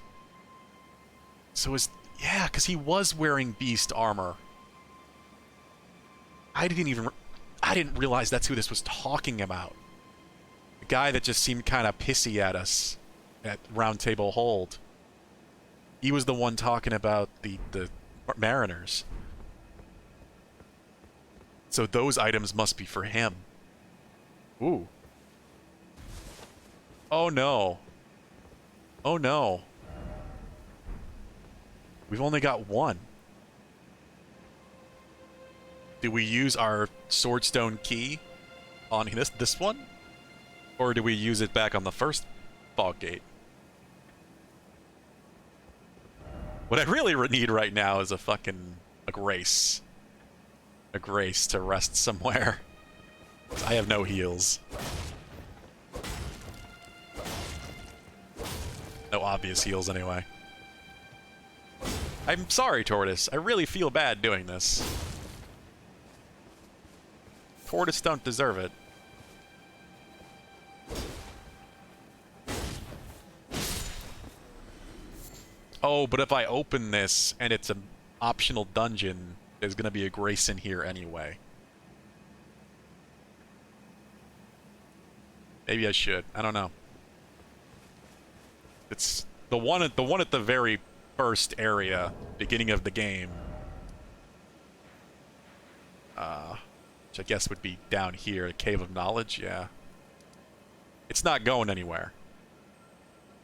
So yeah, because he was wearing beast armor. I didn't realize that's who this was talking about. The guy that just seemed kind of pissy at us at Round Table Hold. He was the one talking about the mariners. So those items must be for him. Ooh. Oh no. Oh no. We've only got one. Do we use our Swordstone key on this one? Or do we use it back on the first fog gate? What I really need right now is a grace. A grace to rest somewhere. I have no heals. No obvious heals anyway. I'm sorry, Tortoise. I really feel bad doing this. Tortoise don't deserve it. Oh, but if I open this and it's an optional dungeon, there's gonna be a grace in here anyway. Maybe I should. I don't know. It's the one at the very first area, beginning of the game. Which I guess would be down here, the Cave of Knowledge, yeah. It's not going anywhere.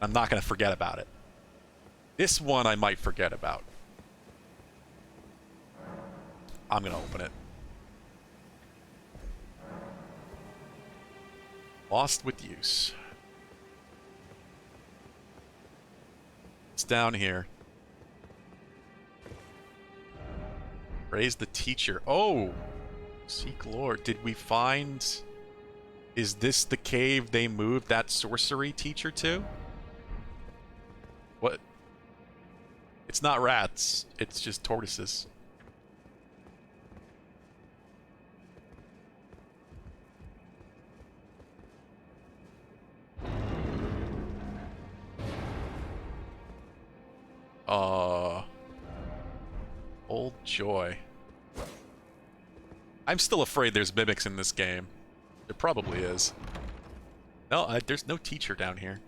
I'm not gonna forget about it. This one I might forget about. I'm gonna open it. Lost with use. It's down here. Raise the teacher. Oh! Seek Lord. Did we find... Is this the cave they moved that sorcery teacher to? What? It's not rats. It's just tortoises. Old Joy. I'm still afraid there's mimics in this game. There probably is. No, there's no teacher down here.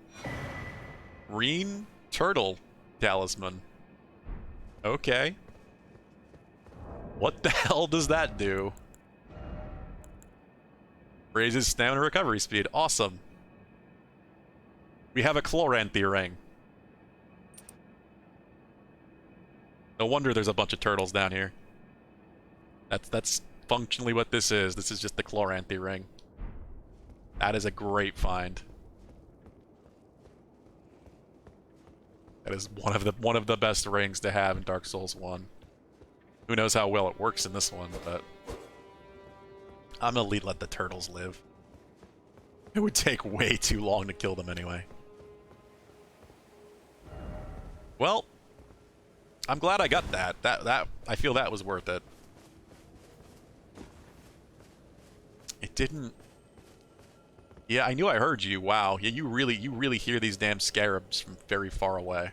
Green Turtle Talisman. Okay. What the hell does that do? Raises stamina recovery speed. Awesome. We have a Chloranthy ring. No wonder there's a bunch of turtles down here. That's functionally what this is. This is just the Chloranthy ring. That is a great find. That is one of the best rings to have in Dark Souls 1. Who knows how well it works in this one, but I'm gonna let the turtles live. It would take way too long to kill them anyway. Well, I'm glad I got that. That I feel that was worth it. It didn't. Yeah, I knew I heard you. Wow. Yeah, you really hear these damn scarabs from very far away.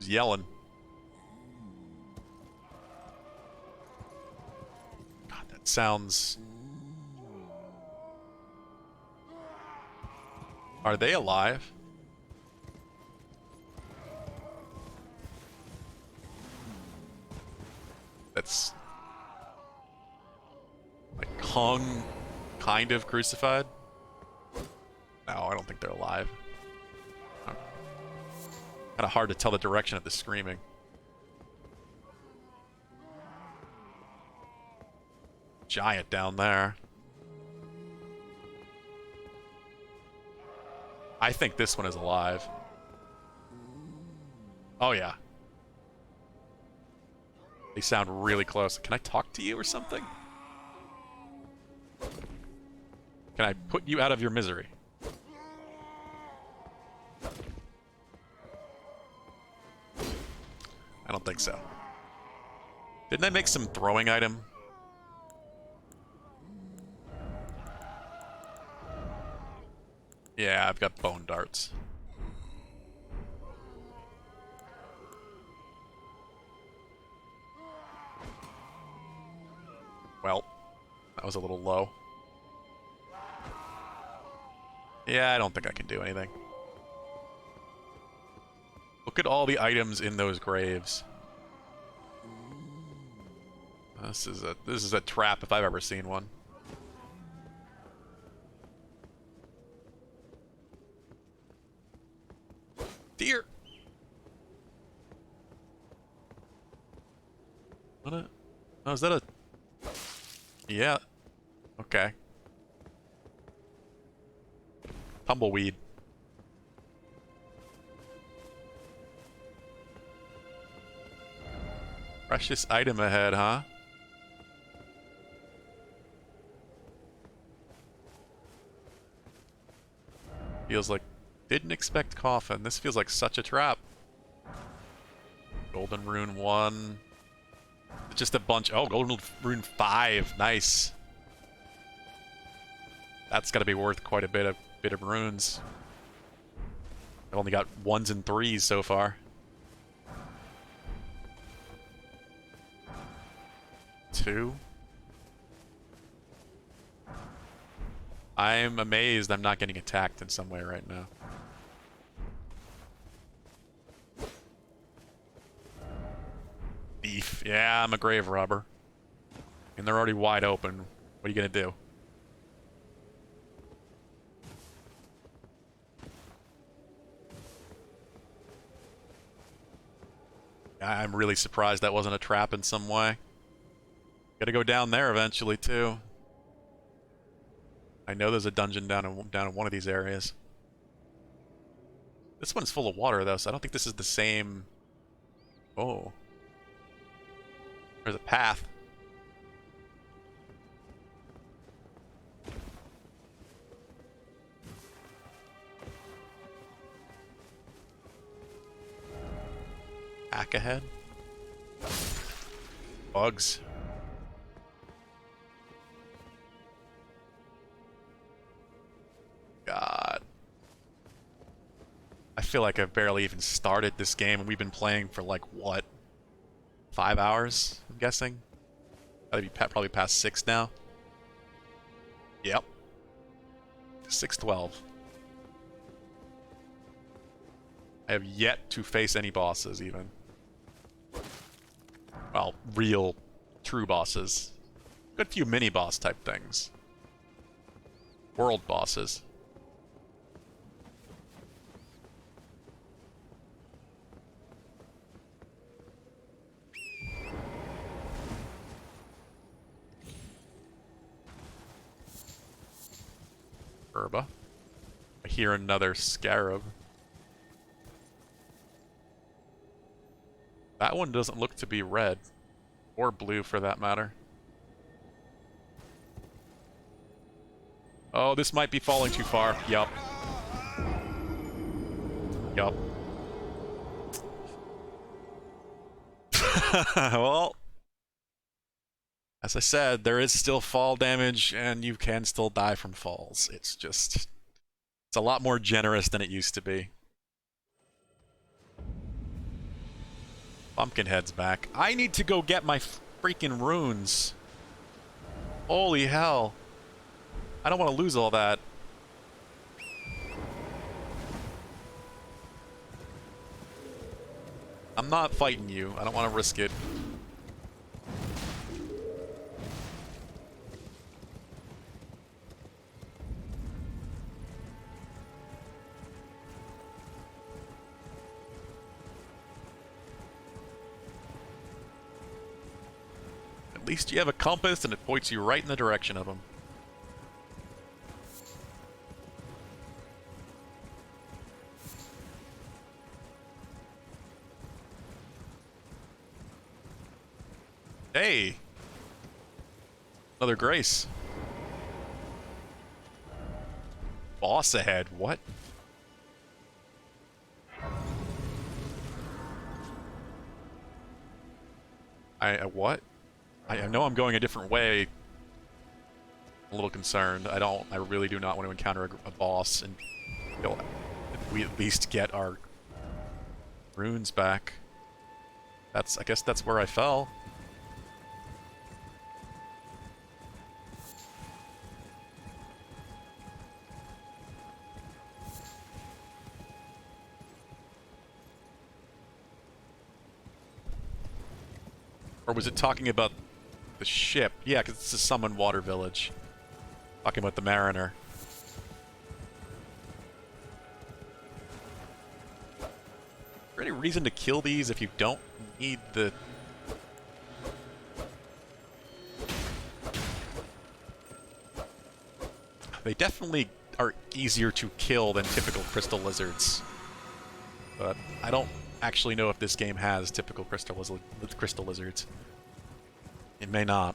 Yelling. God, that sounds... Are they alive? that's like hung, kind of crucified. No, I don't think they're alive. Kind of hard to tell the direction of the screaming. Giant down there. I think this one is alive. Oh yeah. They sound really close. Can I talk to you or something? Can I put you out of your misery? I don't think so. Didn't I make some throwing item? Yeah, I've got bone darts. Well, that was a little low. Yeah, I don't think I can do anything. Look at all the items in those graves. This is a trap if I've ever seen one. Deer. What a... Oh, is that a... Yeah. Okay. Tumbleweed. Precious item ahead, huh? Feels like... Didn't expect coffin. This feels like such a trap. Golden Rune 1. Just a bunch... Oh, Golden Rune 5. Nice. That's got to be worth quite a bit of runes. I've only got 1s and 3s so far. 2. I'm amazed I'm not getting attacked in some way right now. Beef. Yeah, I'm a grave robber. And they're already wide open. What are you gonna do? I'm really surprised that wasn't a trap in some way. Gotta go down there eventually, too. I know there's a dungeon down in one of these areas. This one's full of water, though, so I don't think this is the same... Oh. There's a path. Back ahead. Bugs. God. I feel like I've barely even started this game, and we've been playing for like, what? 5 hours, I'm guessing? That'd be probably past 6 now. Yep. 6:12. I have yet to face any bosses, even. Well, real, true bosses. Good few mini-boss type things. World bosses. Herba. I hear another scarab. That one doesn't look to be red. Or blue, for that matter. Oh, this might be falling too far. Yup. Yup. Well, as I said, there is still fall damage, and you can still die from falls. It's just... It's a lot more generous than it used to be. Pumpkinhead's back. I need to go get my freaking runes. Holy hell. I don't want to lose all that. I'm not fighting you. I don't want to risk it. least you have a compass and it points you right in the direction of them. Hey! Another Grace. Boss ahead, what? What? I know I'm going a different way. I'm a little concerned. I really do not want to encounter a boss and we at least get our runes back. I guess that's where I fell. Or was it talking about the ship? Yeah, because it's a summoned water village. Talking about the mariner. Is there any reason to kill these if you don't need the... They definitely are easier to kill than typical crystal lizards. But I don't actually know if this game has typical crystal lizards. It may not.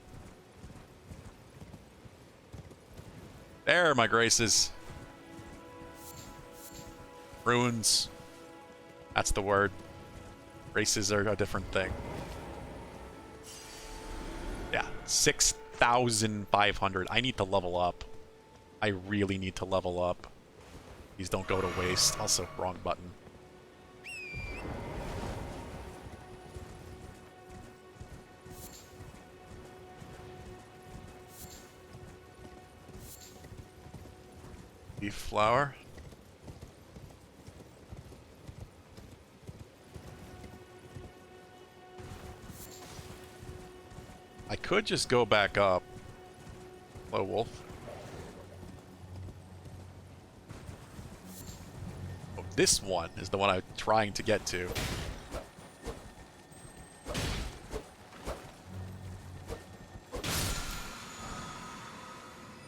There, my graces. Runes. That's the word. Races are a different thing. Yeah, 6,500. I need to level up. I really need to level up. These don't go to waste. Also, wrong button. Leaf flower. I could just go back up. Hello, wolf. Oh, this one is the one I'm trying to get to.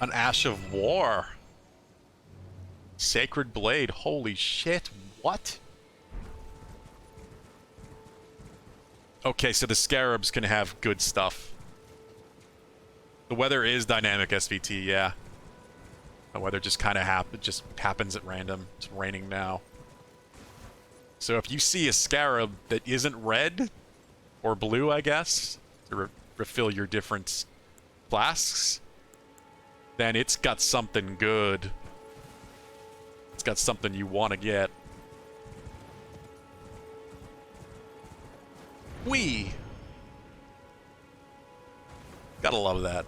An Ash of War. Sacred Blade. Holy shit. What? Okay, so the scarabs can have good stuff. The weather is dynamic SVT, yeah. The weather just kind of happens at random. It's raining now. So if you see a scarab that isn't red, or blue, I guess, to refill your different flasks, then it's got something good. It's got something you want to get. Whee! Gotta love that.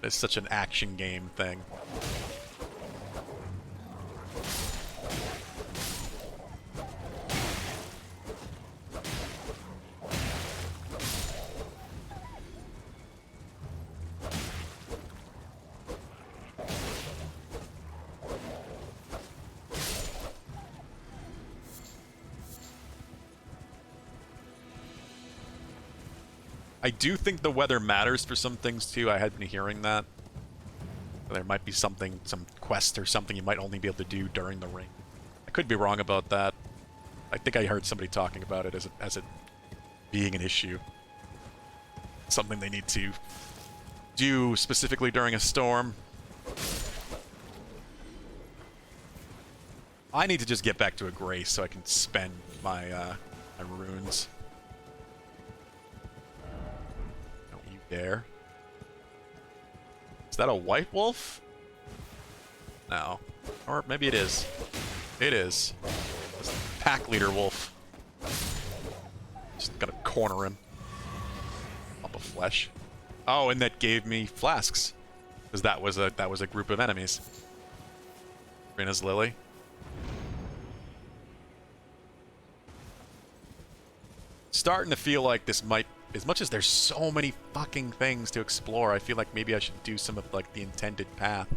It's such an action game thing. I do think the weather matters for some things too. I had been hearing that. There might be something, some quest or something you might only be able to do during the ring. I could be wrong about that. I think I heard somebody talking about it as it being an issue. Something they need to do specifically during a storm. I need to just get back to a grace so I can spend my my runes. Don't you dare. Is that a white wolf? No. Or maybe it is. It is. It's the pack leader wolf. Just gotta corner him. Lump of flesh. Oh, and that gave me flasks. Because that was a group of enemies. Rina's Lily. Starting to feel like this might, as much as there's so many fucking things to explore, I feel like maybe I should do some of like the intended path.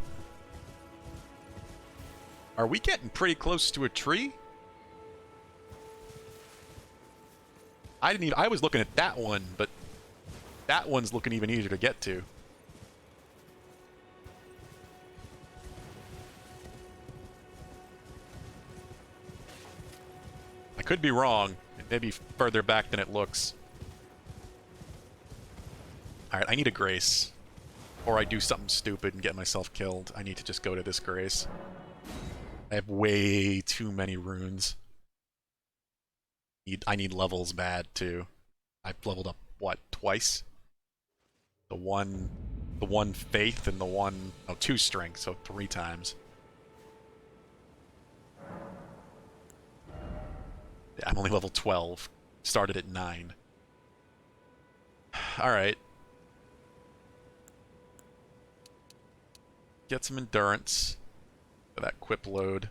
Are we getting pretty close to a tree? I was looking at that one, but that one's looking even easier to get to. I could be wrong. It may be further back than it looks. Alright, I need a grace. Or I do something stupid and get myself killed. I need to just go to this grace. I have way too many runes. I need levels bad, too. I've leveled up, what, twice? The one faith and the one... Oh, 2 strength, so 3 times. Yeah, I'm only level 12. Started at 9. Alright. Get some endurance for that quip load.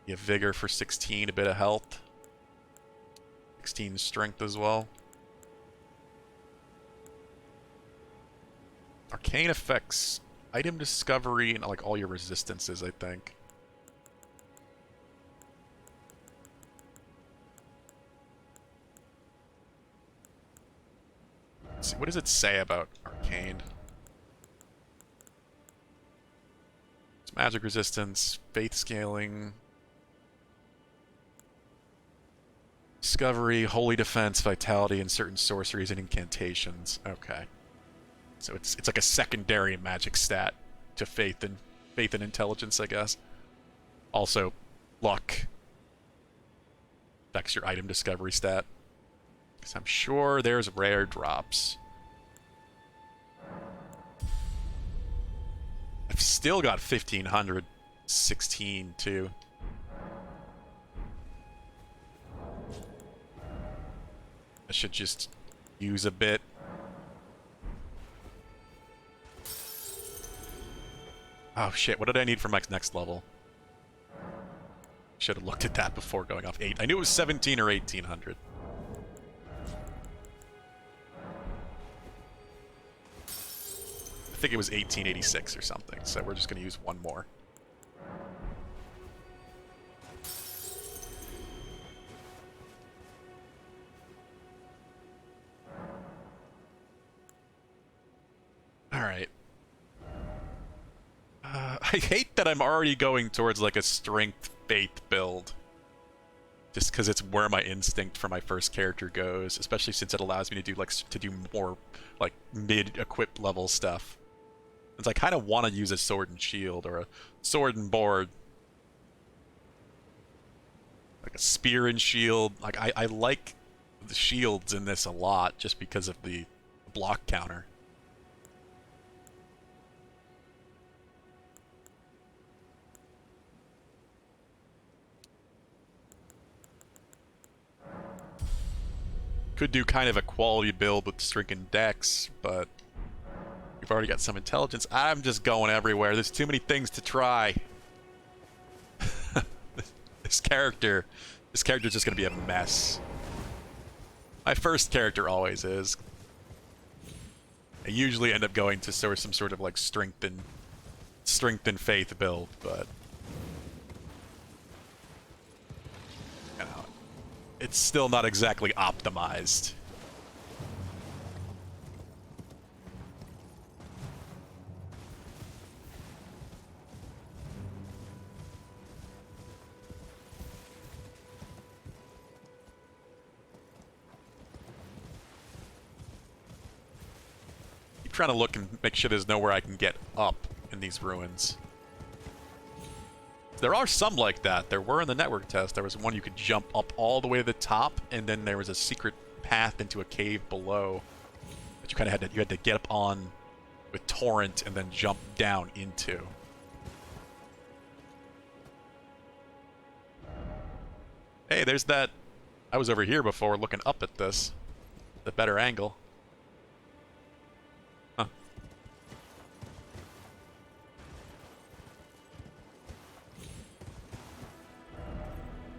Get vigor for 16, a bit of health. 16 strength as well. Arcane affects item discovery and like all your resistances, I think. Let's see, what does it say about arcane? It's magic resistance, faith scaling, discovery, holy defense, vitality, and certain sorceries and incantations. Okay. So it's like a secondary magic stat to faith and intelligence, I guess. Also, luck affects your item discovery stat. Because I'm sure there's rare drops. I've still got 1516 too. I should just use a bit. Oh shit, what did I need for my next level? Should have looked at that before going off 8. I knew it was 17 or 1800. I think it was 1886 or something, so we're just going to use one more. Alright. I hate that I'm already going towards like a strength faith build. Just because it's where my instinct for my first character goes, especially since it allows me to do like more like mid-equipped level stuff. Since I kind of want to use a sword and shield or a sword and board, like a spear and shield. Like I like the shields in this a lot just because of the block counter. Could do kind of a quality build with strength and dex, but we've already got some intelligence. I'm just going everywhere. There's too many things to try. This character's just gonna be a mess. My first character always is. I usually end up going to some sort of like strength and faith build, but you know, it's still not exactly optimized. Keep trying to look and make sure there's nowhere I can get up in these ruins. There are some like that. There were in the network test. There was one you could jump up all the way to the top, and then there was a secret path into a cave below that you kind of had to get up on with torrent and then jump down into. Hey, there's that. I was over here before looking up at this. The better angle. Huh.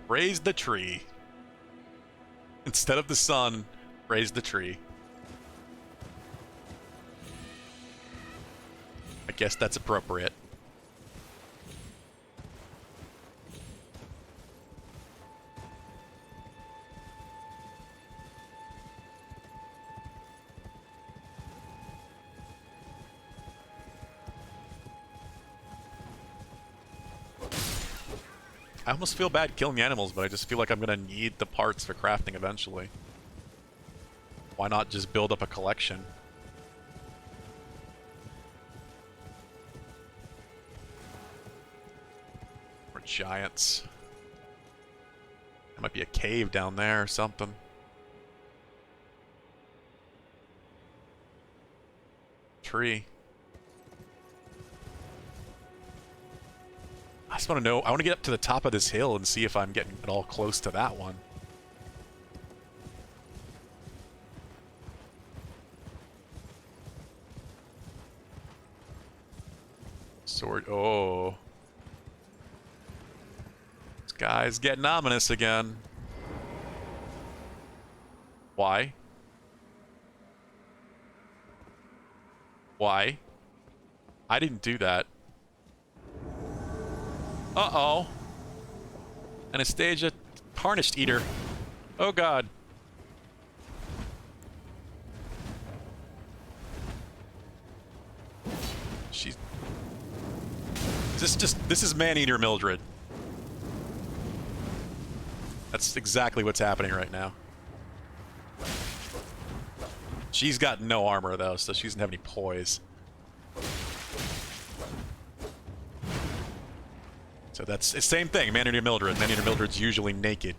Raise the tree. Instead of the sun, raise the tree. I guess that's appropriate. I almost feel bad killing the animals, but I just feel like I'm gonna need the parts for crafting eventually. Why not just build up a collection? Or giants. There might be a cave down there or something. Tree. I just want to know, I want to get up to the top of this hill and see if I'm getting at all close to that one. Sword, oh. This guy's getting ominous again. Why? Why? I didn't do that. Uh-oh. Anastasia, Tarnished Eater. Oh god. She's... This is Man-Eater Mildred. That's exactly what's happening right now. She's got no armor though, so she doesn't have any poise. So that's the same thing, Man-Eater Mildred. Man-Eater Mildred's usually naked.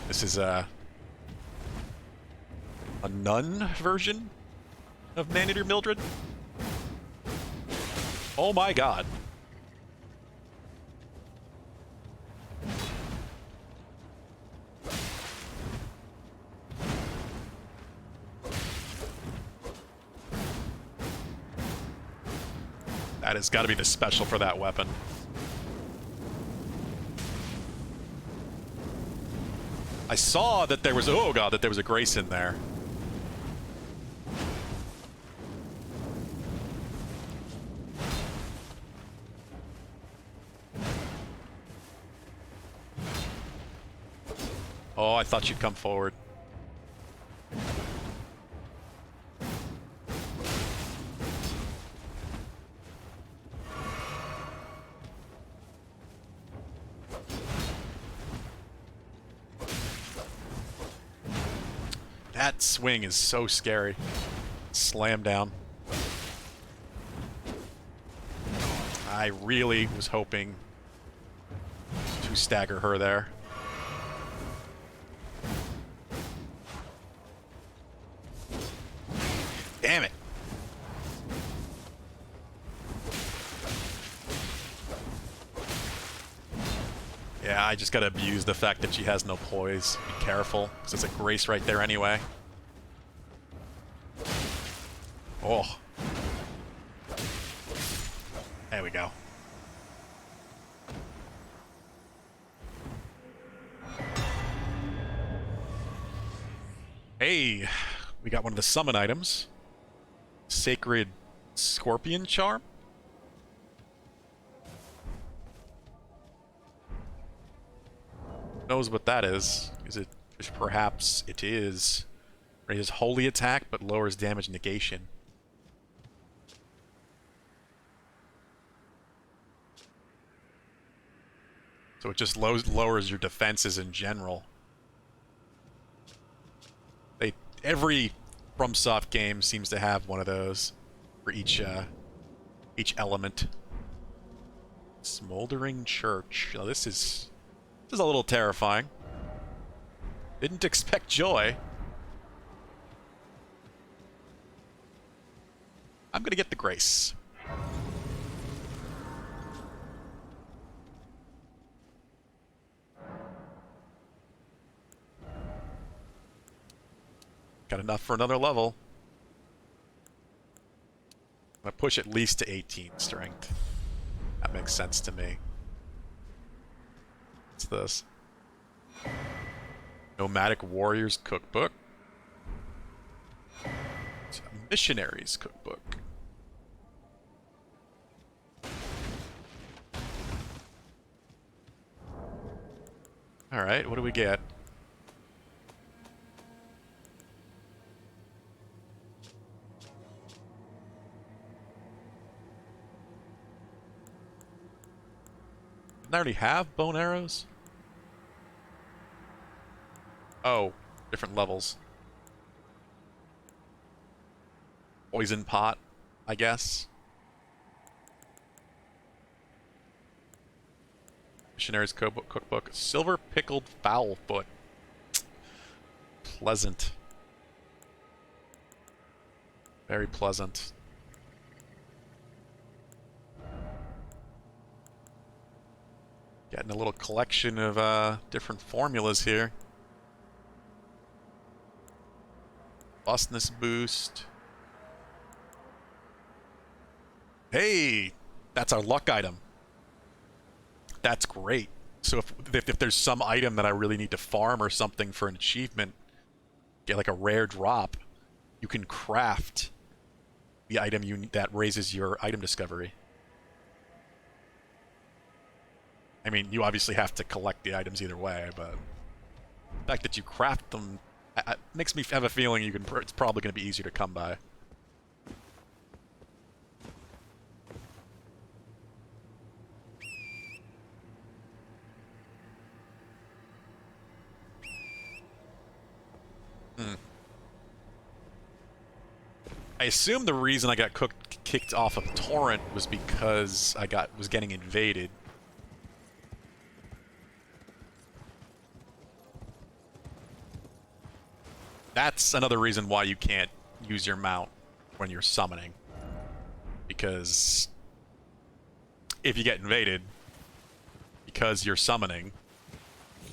This is a nun version of Man-Eater Mildred? Oh my god. That has got to be the special for that weapon. I saw that there was, oh god, that there was a Grace in there. Oh, I thought you'd come forward. That swing is so scary. Slam down. I really was hoping to stagger her there. Damn it. Yeah, I just gotta abuse the fact that she has no poise. Be careful, because there's a Grace right there anyway. Oh. There we go. Hey, we got one of the summon items. Sacred Scorpion Charm. Knows what that is. Is it perhaps it is. Raises holy attack but lowers damage negation. So it just lowers your defenses in general. Every FromSoft game seems to have one of those for each element. Smoldering Church. Now this is a little terrifying. Didn't expect joy. I'm gonna get the Grace. Got enough for another level. I'm gonna push at least to 18 strength. That makes sense to me. What's this? Nomadic Warriors Cookbook. It's a Missionaries Cookbook. Alright, what do we get? Didn't I already have bone arrows? Oh, different levels. Poison pot, I guess. Missionary's cookbook. Silver pickled fowl foot. Pleasant. Very pleasant. Getting a little collection of different formulas here. Robustness boost. Hey, that's our luck item. That's great. So if there's some item that I really need to farm or something for an achievement, get like a rare drop, you can craft the item that raises your item discovery. I mean, you obviously have to collect the items either way, but the fact that you craft them makes me have a feeling it's probably going to be easier to come by. I assume the reason I got kicked off of Torrent was because I was getting invaded. That's another reason why you can't use your mount when you're summoning. Because if you get invaded, because you're summoning,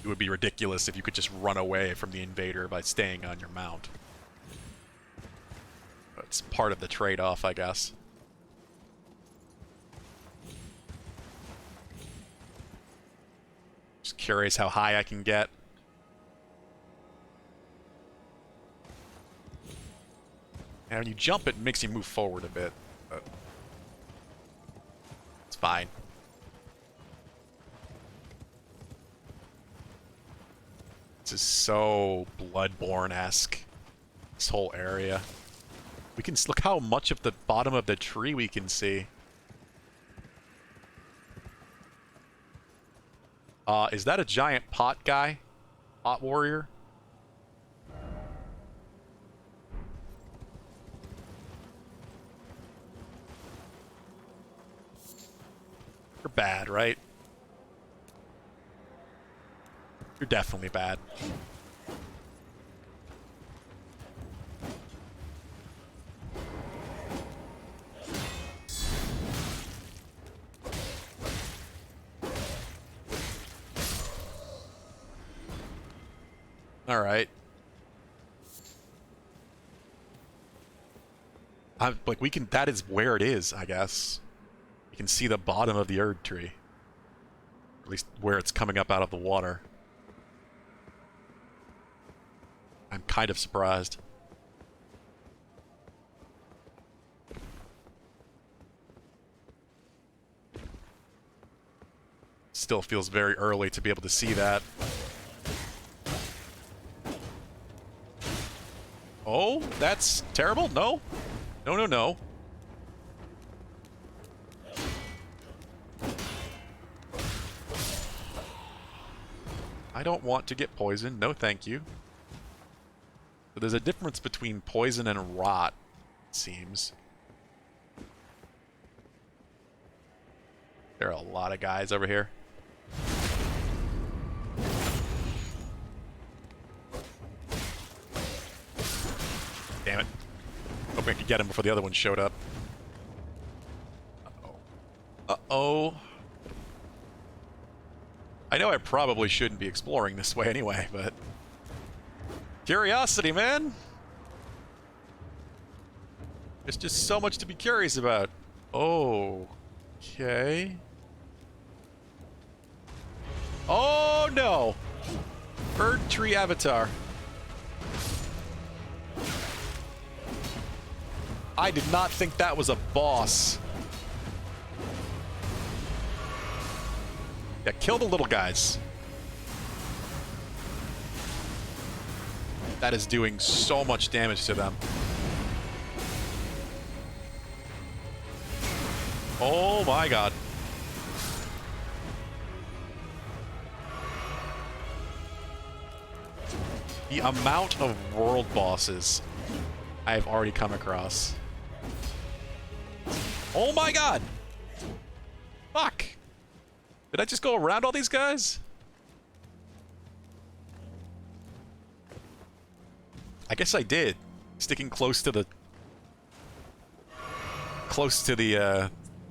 it would be ridiculous if you could just run away from the invader by staying on your mount. It's part of the trade-off, I guess. Just curious how high I can get. And when you jump, it makes you move forward a bit. But it's fine. This is so Bloodborne-esque. This whole area. We can look how much of the bottom of the tree we can see. Is that a giant pot guy? Pot warrior? You're bad, right? You're definitely bad. Alright. Like, that is where it is, I guess. You can see the bottom of the Erd tree. At least where it's coming up out of the water. I'm kind of surprised. Still feels very early to be able to see that. Oh, that's terrible? No. No, no, no. I don't want to get poisoned. No, thank you. So there's a difference between poison and rot, it seems. There are a lot of guys over here. Damn it. Hoping I could get him before the other one showed up. Uh-oh. Uh-oh. I know I probably shouldn't be exploring this way anyway, but... Curiosity, man! There's just so much to be curious about. Oh. Okay. Oh, no! Erd Tree Avatar. I did not think that was a boss. Yeah, kill the little guys. That is doing so much damage to them. Oh my god. The amount of world bosses I have already come across. Oh my god! Fuck! Did I just go around all these guys? I guess I did. Sticking close to the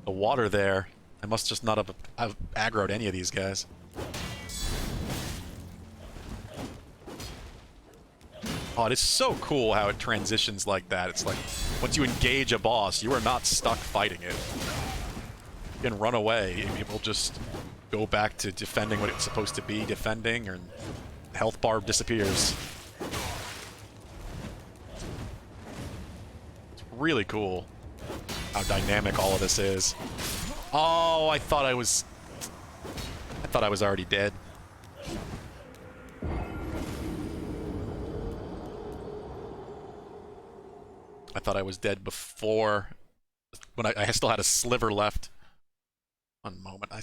water there. I must just not have aggroed any of these guys. Oh, it is so cool how it transitions like that. It's like, once you engage a boss, you are not stuck fighting it. You can run away, and it will just go back to defending what it's supposed to be defending, and the health bar disappears. It's really cool how dynamic all of this is. Oh, I thought I was already dead. I thought I was dead before, when I still had a sliver left. One moment, I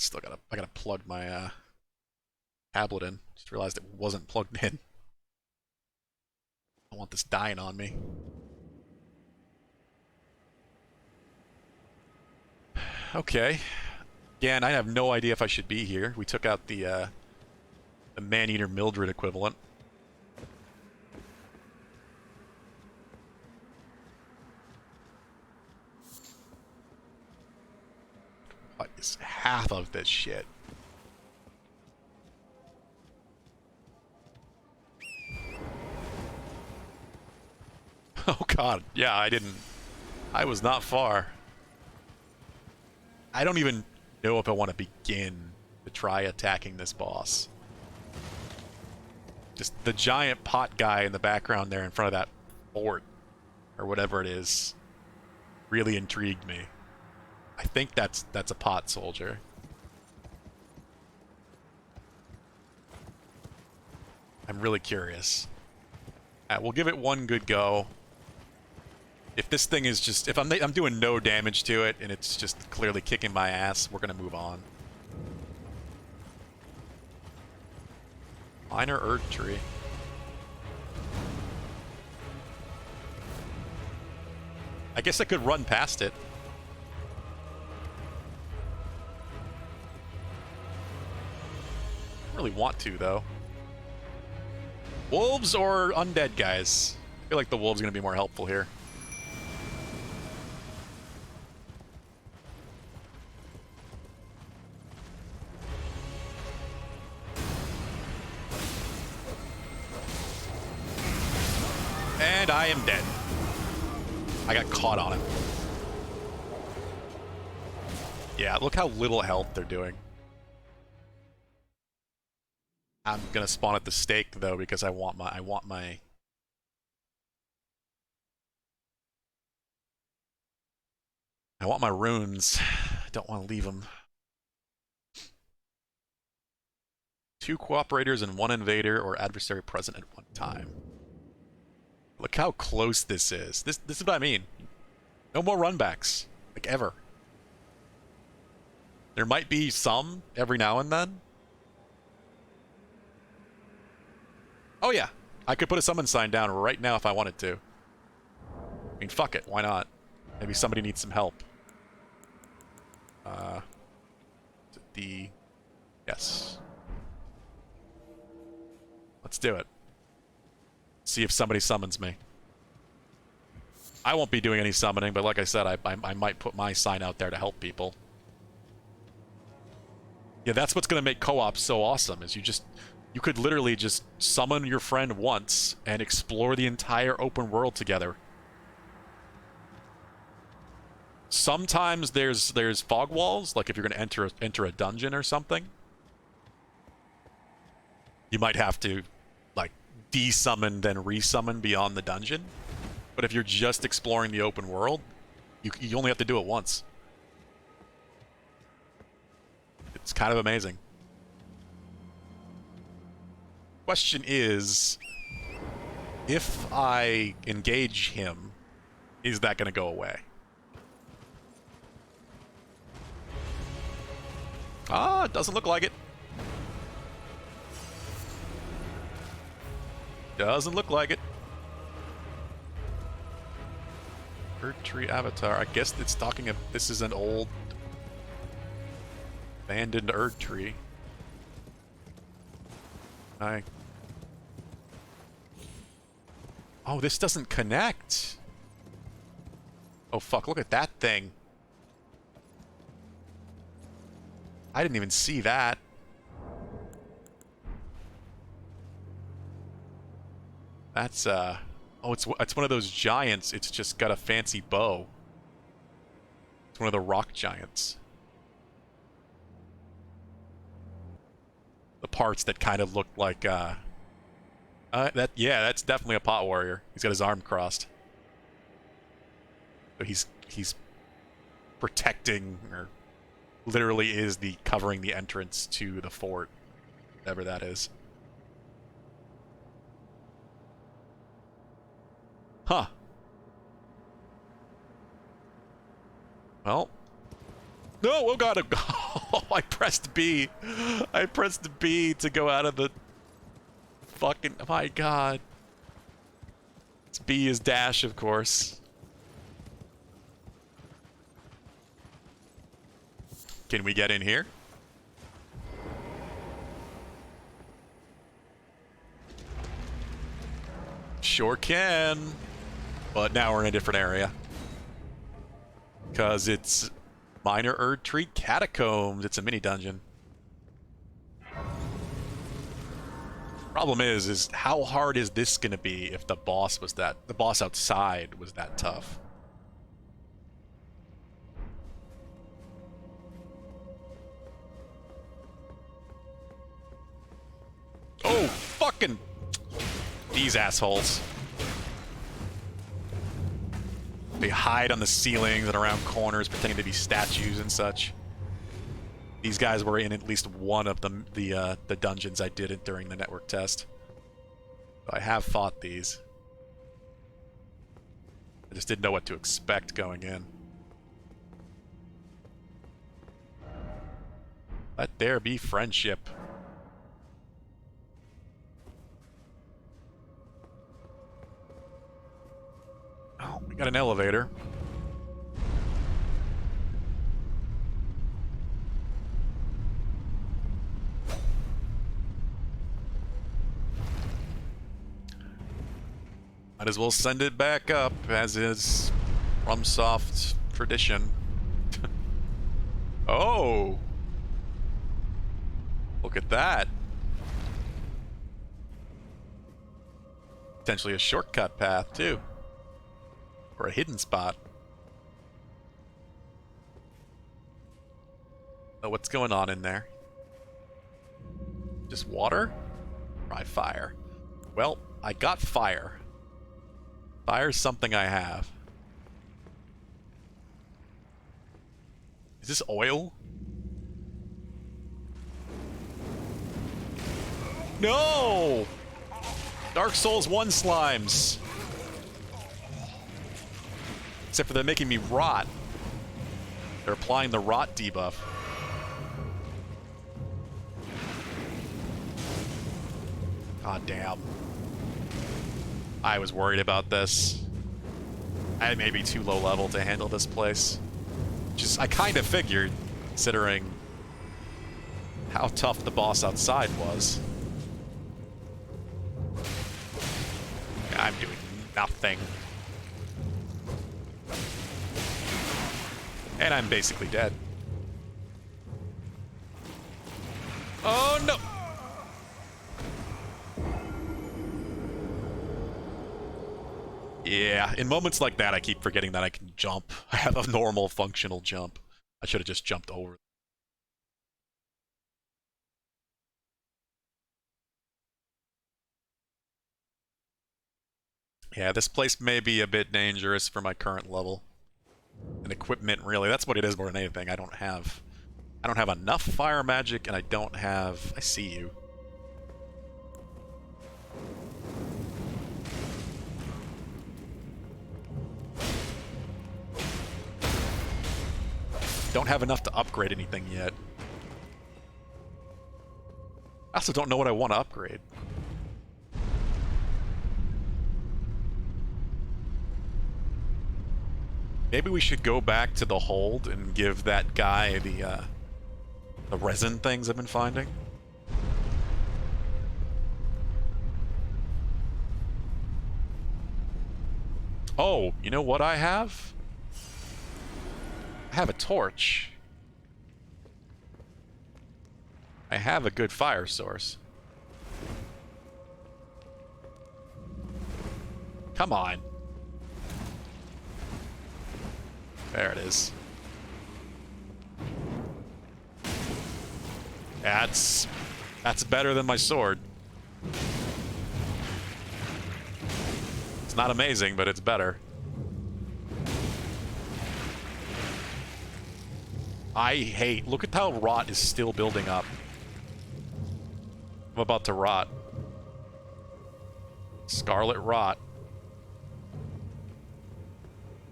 gotta plug my tablet in. Just realized it wasn't plugged in. I want this dying on me. Okay. Again, I have no idea if I should be here. We took out the Man-Eater Mildred equivalent. What is half of this shit? Oh god, yeah, I was not far. I don't even know if I want to begin to try attacking this boss. Just the giant pot guy in the background there in front of that fort, or whatever it is, really intrigued me. I think that's a pot soldier. I'm really curious. We'll give it one good go. If this thing is just, if I'm doing no damage to it and it's just clearly kicking my ass, we're gonna move on. Minor Earth Tree. I guess I could run past it. I don't really want to, though. Wolves or undead guys? I feel like the wolves are gonna be more helpful here. And I am dead. I got caught on him. Yeah, look how little health they're doing. I'm gonna spawn at the stake though because I want my runes. I don't want to leave them. 2 cooperators and 1 invader or adversary present at one time. Look how close this is. This is what I mean. No more runbacks. Like, ever. There might be some every now and then. Oh yeah. I could put a summon sign down right now if I wanted to. I mean, fuck it. Why not? Maybe somebody needs some help. Yes. Let's do it. See if somebody summons me. I won't be doing any summoning, but like I said, I might put my sign out there to help people. Yeah, that's what's going to make co-op so awesome, is you could literally just summon your friend once and explore the entire open world together. Sometimes there's fog walls, like if you're going to enter a dungeon or something. You might have to like de-summon then re-summon beyond the dungeon. But if you're just exploring the open world, you only have to do it once. It's kind of amazing. Question is, if I engage him, is that going to go away? Ah, it doesn't look like it. Doesn't look like it. Erd Tree Avatar. I guess it's talking of this is an old abandoned Erd Tree. Oh, this doesn't connect. Oh fuck, look at that thing. I didn't even see that. That's oh, it's one of those giants. It's just got a fancy bow. It's one of the rock giants. The parts that kind of look like that's definitely a pot warrior. He's got his arm crossed. So he's protecting, or literally is the covering the entrance to the fort, whatever that is. Huh. Well. No, oh god, oh, I pressed B. I pressed B to go out of the fucking, my god. It's B is dash, of course. Can we get in here? Sure can. But now we're in a different area. Because it's Minor Erd Tree Catacombs. It's a mini dungeon. Problem is how hard is this gonna be if the boss outside was that tough? Oh, fucking these assholes. They hide on the ceilings and around corners, pretending to be statues and such. These guys were in at least one of the dungeons I did it during the network test. So I have fought these. I just didn't know what to expect going in. Let there be friendship. Oh, we got an elevator. Might as well send it back up, as is FromSoft tradition. Oh! Look at that. Potentially a shortcut path, too. Or a hidden spot. Oh, what's going on in there? Just water? Try fire. Well, I got fire. Fire's something I have. Is this oil? No! Dark Souls 1 slimes. Except for they're making me rot. They're applying the rot debuff. God damn. I was worried about this. I may be too low level to handle this place. Just, I kind of figured, considering how tough the boss outside was. I'm doing nothing. And I'm basically dead. Oh no! Yeah, in moments like that I keep forgetting that I can jump. I have a normal functional jump. I should have just jumped over. Yeah, this place may be a bit dangerous for my current level. And equipment, really. That's what it is more than anything. I don't have enough fire magic, and I don't have... I see you. Don't have enough to upgrade anything yet. I also don't know what I want to upgrade. Maybe we should go back to the hold and give that guy the resin things I've been finding. Oh, you know what I have? I have a torch. I have a good fire source. Come on. There it is. That's better than my sword. It's not amazing, but it's better. Look at how rot is still building up. I'm about to rot. Scarlet rot.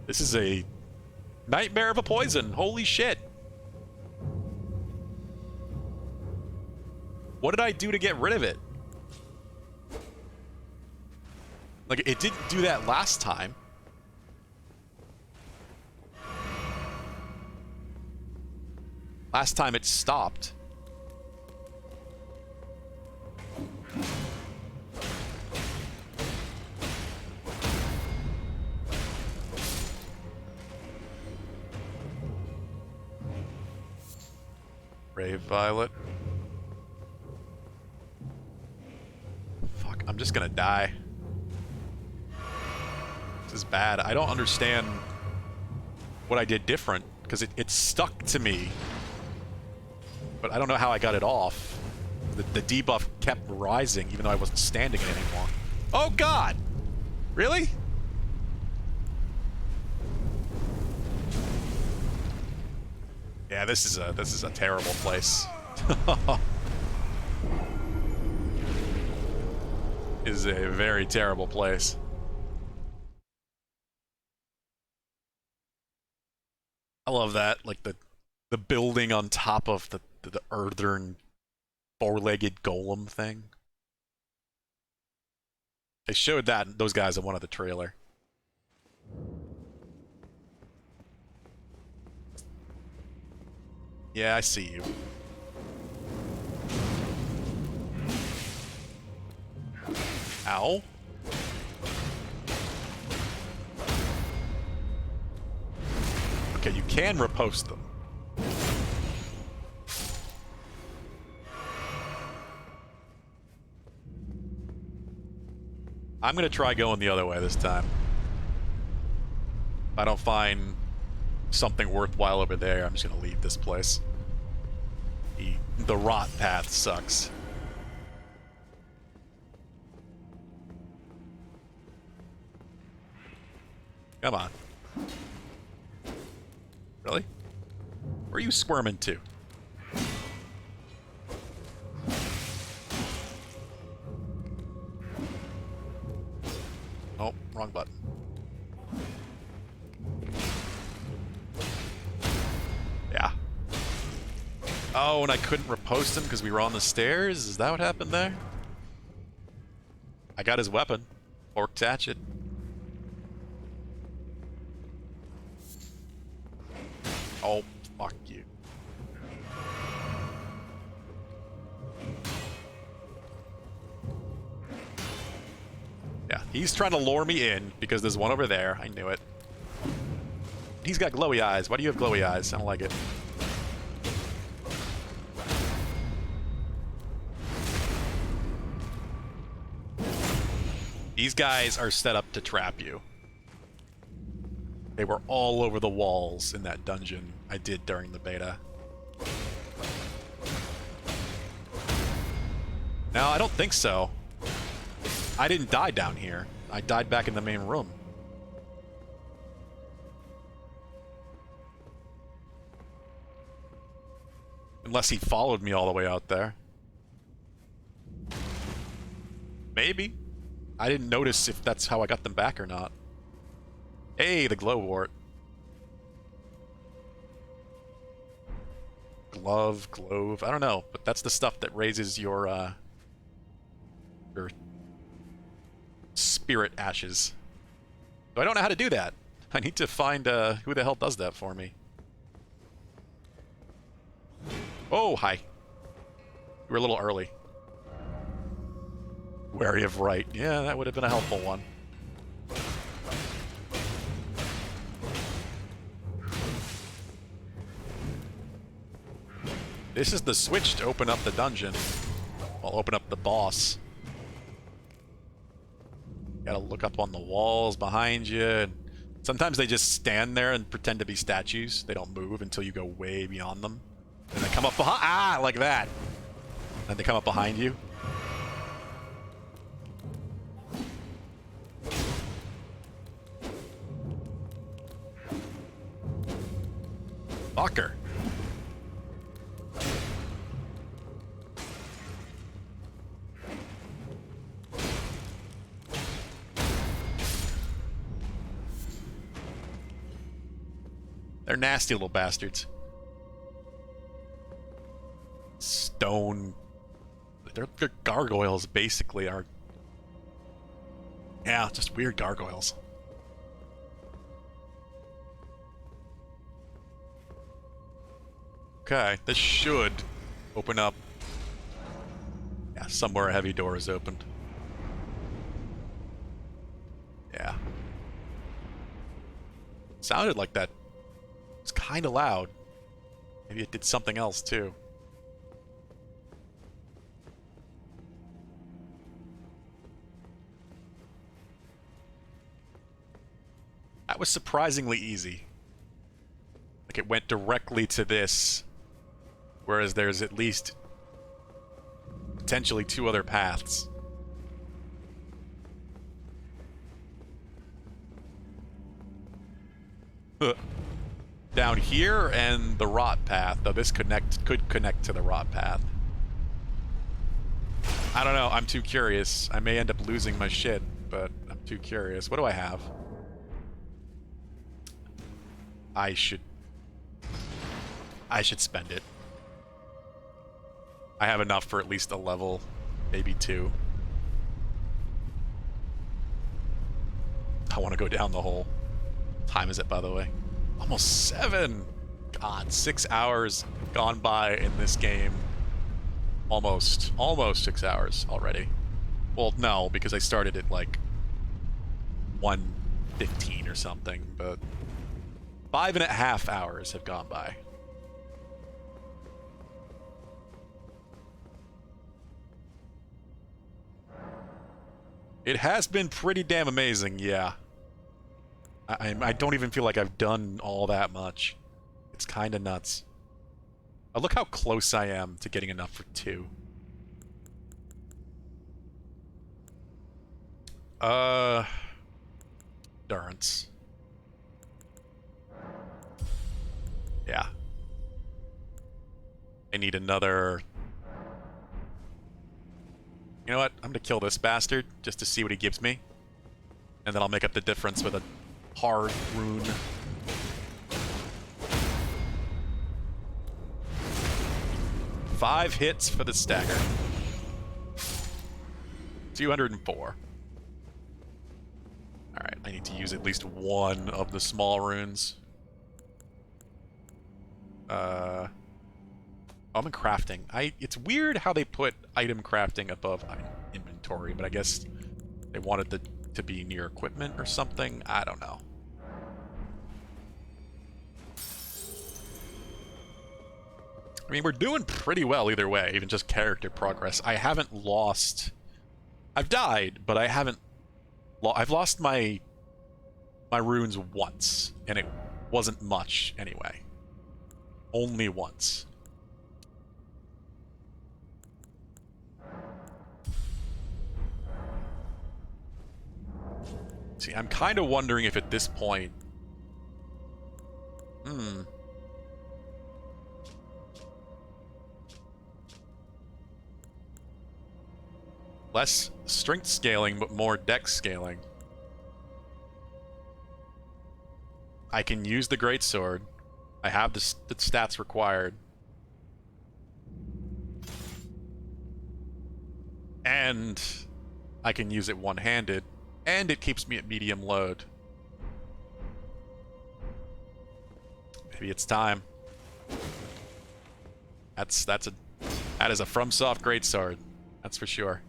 This is a nightmare of a poison. Holy shit. What did I do to get rid of it? Like, it didn't do that last time. Last time it stopped. Brave Violet. Fuck, I'm just gonna die. This is bad. I don't understand what I did different, because it stuck to me. But I don't know how I got it off. The debuff kept rising, even though I wasn't standing it anymore. Oh god! Really? Yeah, this is a terrible place. Is a very terrible place. I love that, like the building on top of the earthen four-legged golem thing. They showed those guys in one of the trailer. Yeah, I see you. Ow. Okay, you can riposte them. I'm gonna try going the other way this time. If I don't find something worthwhile over there, I'm just gonna leave this place. The rot path sucks. Come on. Really? Where are you squirming to? Oh, wrong button. Yeah. Oh, and I couldn't riposte him because we were on the stairs? Is that what happened there? I got his weapon. Forked hatchet. Oh, fuck you. Yeah, he's trying to lure me in because there's one over there. I knew it. He's got glowy eyes. Why do you have glowy eyes? I don't like it. These guys are set up to trap you. They were all over the walls in that dungeon I did during the beta. No, I don't think so. I didn't die down here. I died back in the main room. Unless he followed me all the way out there. Maybe. I didn't notice if that's how I got them back or not. Hey, the glowwort. Glove. I don't know, but that's the stuff that raises your spirit ashes. So I don't know how to do that. I need to find who the hell does that for me. Oh, hi. You were a little early. Wary of right. Yeah, that would have been a helpful one. This is the switch to open up the dungeon. Well, open up the boss. Gotta look up on the walls behind you. And sometimes they just stand there and pretend to be statues. They don't move until you go way beyond them. And they come up behind. Ah, like that. And they come up behind you. Fucker. They're nasty little bastards. Stone. They're gargoyles, basically. Are. Yeah, just weird gargoyles. Okay, this should open up. Yeah, somewhere a heavy door is opened. Yeah. Sounded like that. It's kind of loud. Maybe it did something else too. That was surprisingly easy. Like it went directly to this, whereas there's at least potentially 2 other paths. Down here and the rot path, though this could connect to the rot path. I don't know, I'm too curious. I may end up losing my shit, but I'm too curious. What do I have? I should spend it. I have enough for at least a level, maybe 2. I want to go down the hole. What time is it, by the way? Almost 7! God, 6 hours gone by in this game. Almost 6 hours already. Well, no, because I started at like 1:15 or something, but 5.5 hours have gone by. It has been pretty damn amazing, yeah. I don't even feel like I've done all that much. It's kind of nuts. Oh, look how close I am to getting enough for 2. Endurance. Yeah. I need another... You know what? I'm gonna kill this bastard just to see what he gives me. And then I'll make up the difference with a hard rune. Five hits for the stagger. 204. Alright, I need to use at least one of the small runes. I'm in crafting. It's weird how they put item crafting above inventory, but I guess they wanted to be near equipment or something. I don't know. I mean, we're doing pretty well either way, even just character progress. I haven't lost... I've died, but I haven't... I've lost my runes once, and it wasn't much anyway. Only once. See, I'm kind of wondering if at this point... Less strength scaling, but more dex scaling. I can use the greatsword. I have the stats required. And I can use it one-handed. And it keeps me at medium load. Maybe it's time. That is a FromSoft greatsword. That's for sure.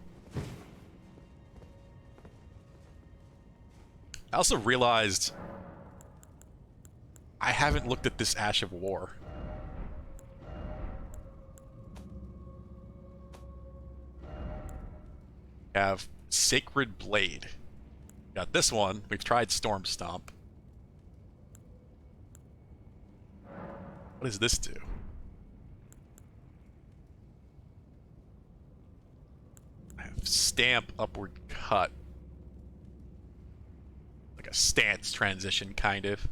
I also realized I haven't looked at this Ash of War. We have Sacred Blade. Got this one. We've tried Storm Stomp. What does this do? I have Stamp, Upward Cut. Like a stance transition, kind of.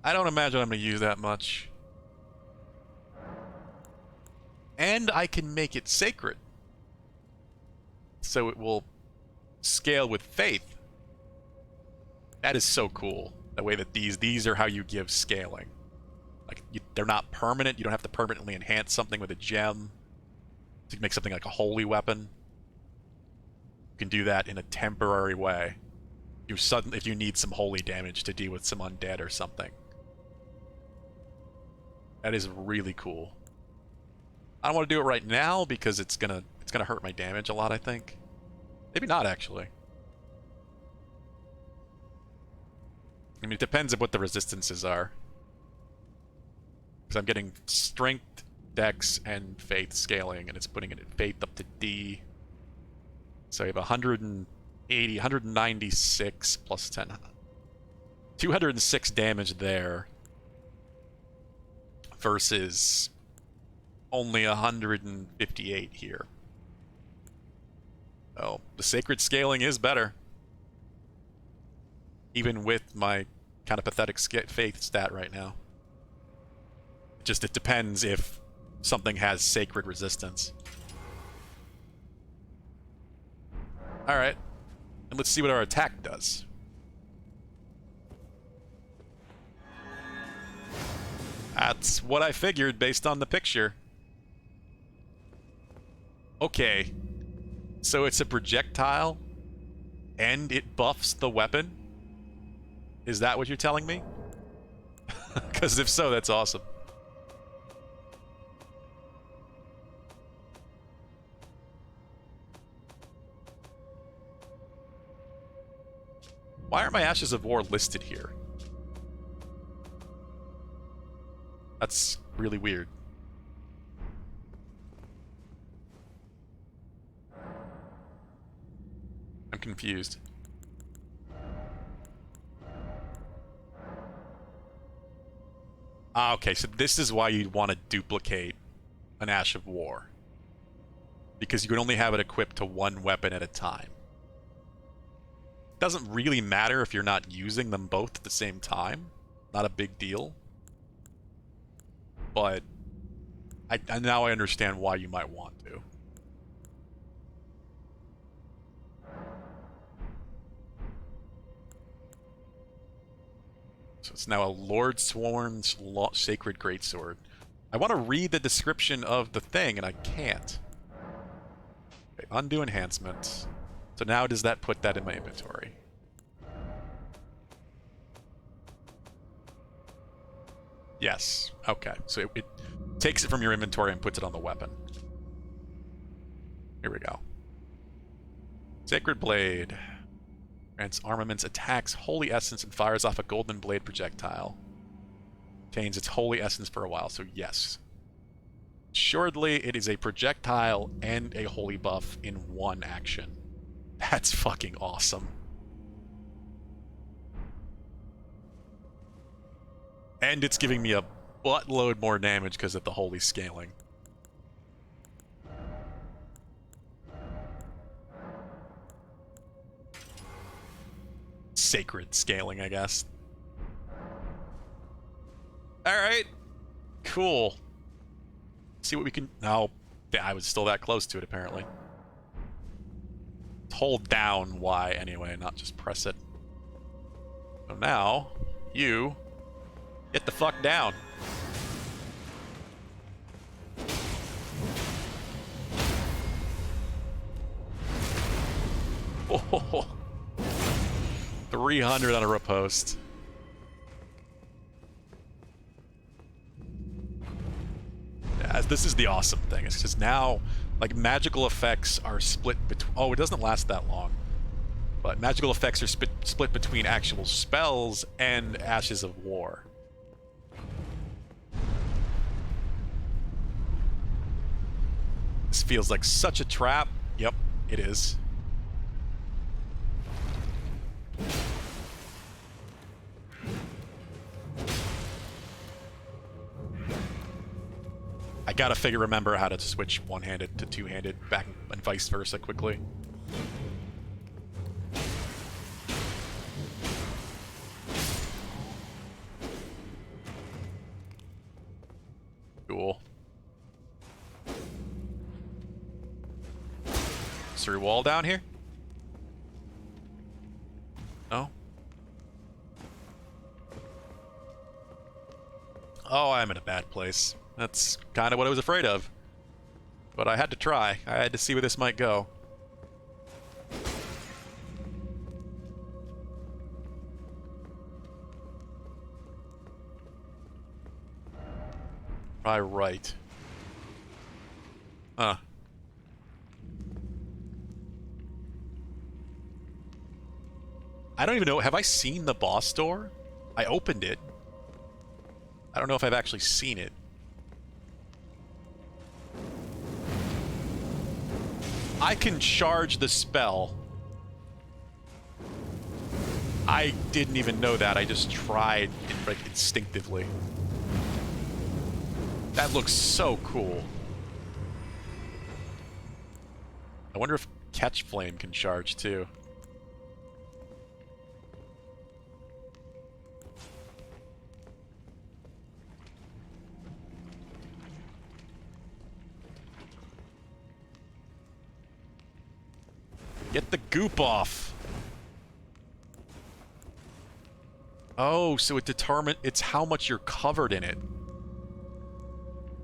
I don't imagine I'm going to use that much. And I can make it sacred. So it will scale with faith. That is so cool. The way that these are how you give scaling. Like, they're not permanent. You don't have to permanently enhance something with a gem to make something like a holy weapon. You can do that in a temporary way. If you need some holy damage to deal with some undead or something. That is really cool. I don't want to do it right now because it's gonna hurt my damage a lot, I think. Maybe not, actually. I mean, it depends on what the resistances are. Because I'm getting strength, dex, and faith scaling, and it's putting it at faith up to D. So I have 180, 196 plus 10. 206 damage there. Versus only 158 here. Oh, the sacred scaling is better. Even with my kind of pathetic faith stat right now. It depends if something has sacred resistance. Alright. And let's see what our attack does. That's what I figured based on the picture. Okay. So it's a projectile, and it buffs the weapon? Is that what you're telling me? Because if so, that's awesome. Why aren't my Ashes of War listed here? That's really weird. I'm confused. Ah, okay, so this is why you'd want to duplicate an Ash of War. Because you can only have it equipped to one weapon at a time. Doesn't really matter if you're not using them both at the same time. Not a big deal. But now I understand why you might want to. So it's now a Lord Sworn's Sacred Greatsword. I want to read the description of the thing, and I can't. Okay, undo enhancement. So now does that put that in my inventory? Yes. Okay. So it takes it from your inventory and puts it on the weapon. Here we go. Sacred Blade. Grants armaments, attacks holy essence, and fires off a golden blade projectile. Contains its holy essence for a while, so yes. Assuredly, it is a projectile and a holy buff in one action. That's fucking awesome. And it's giving me a buttload more damage because of the holy scaling. Sacred scaling, I guess. Alright. Cool. See what we can... No, I was still that close to it, apparently. Hold down Y anyway, not just press it. So now, you... get the fuck down. Oh, 300 on a riposte. this is the awesome thing. It's just now, like, magical effects are split between... Oh, it doesn't last that long. But magical effects are split between actual spells and Ashes of War. This feels like such a trap. Yep, it is. I gotta remember how to switch one-handed to two-handed back and vice versa quickly. Cool. Is there a wall down here? No? Oh, I'm in a bad place. That's kind of what I was afraid of. But I had to try. I had to see where this might go. Probably right. Huh. I don't even know. Have I seen the boss door? I opened it. I don't know if I've actually seen it. I can charge the spell. I didn't even know that. I just tried it, like, instinctively. That looks so cool. I wonder if Catch Flame can charge too. Get the goop off. Oh, so it's how much you're covered in it.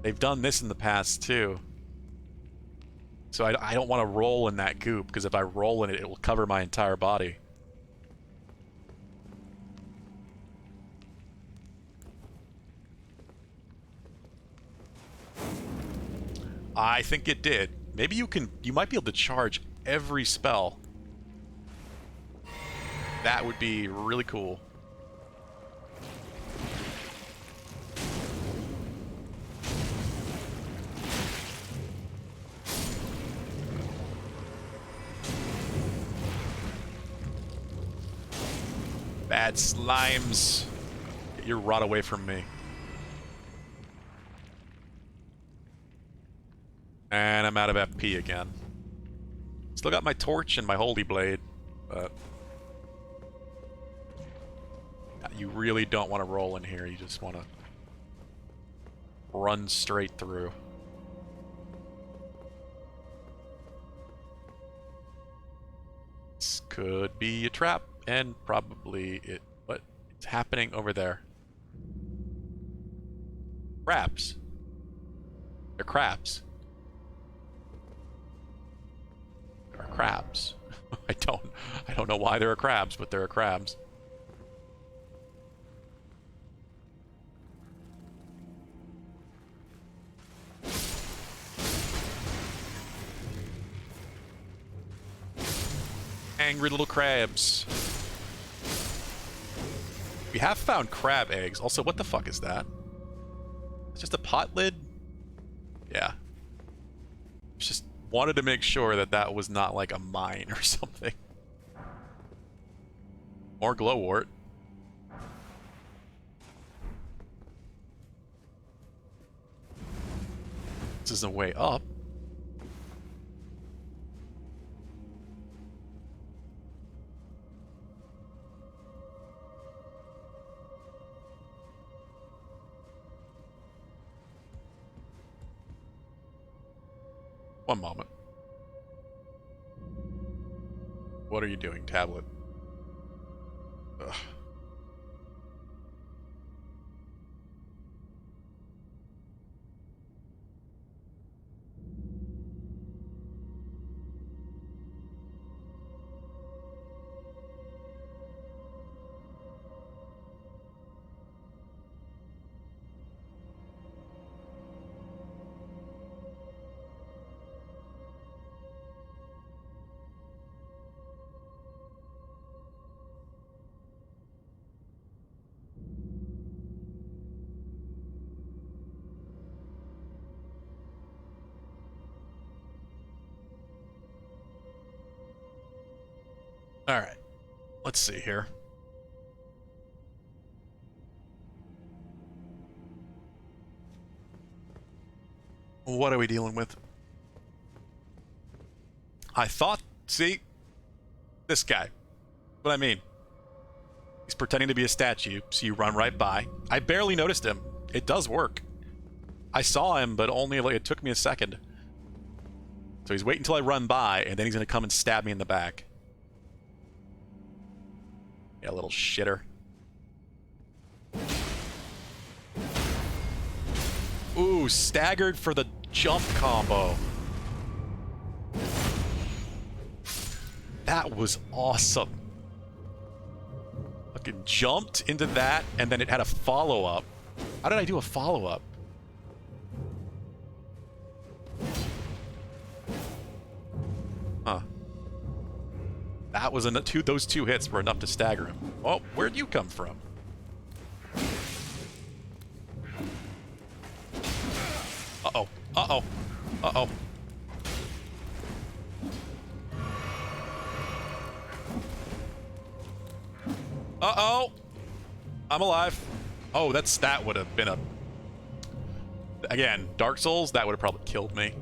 They've done this in the past too. So I don't want to roll in that goop, because if I roll in it, it will cover my entire body. I think it did. Maybe you might be able to charge every spell. That would be really cool. Bad slimes. Get your rot away from me. And I'm out of FP again. Still got my torch and my holy blade, but you really don't want to roll in here. You just want to run straight through. This could be a trap, and probably it. What? It's happening over there. Crabs. They're crabs. There are crabs. I don't know why there are crabs, but there are crabs. Angry little crabs. We have found crab eggs. Also, what the fuck is that? It's just a pot lid? Yeah. Just wanted to make sure that that was not like a mine or something. More glowwort. This is a way up. One moment. What are you doing, tablet? Ugh. Alright. Let's see here. What are we dealing with? I thought... See? This guy. What I mean. He's pretending to be a statue, so you run right by. I barely noticed him. It does work. I saw him, but only like it took me a second. So he's waiting until I run by, and then he's gonna come and stab me in the back. Yeah, little shitter. Ooh, staggered for the jump combo. That was awesome. Fucking jumped into that, and then it had a follow-up. How did I do a follow-up? Huh. That was those two hits were enough to stagger him. Oh, where'd you come from? Uh-oh. Uh-oh. Uh-oh. Uh-oh! I'm alive. Oh, that would have been a... Again, Dark Souls, that would have probably killed me.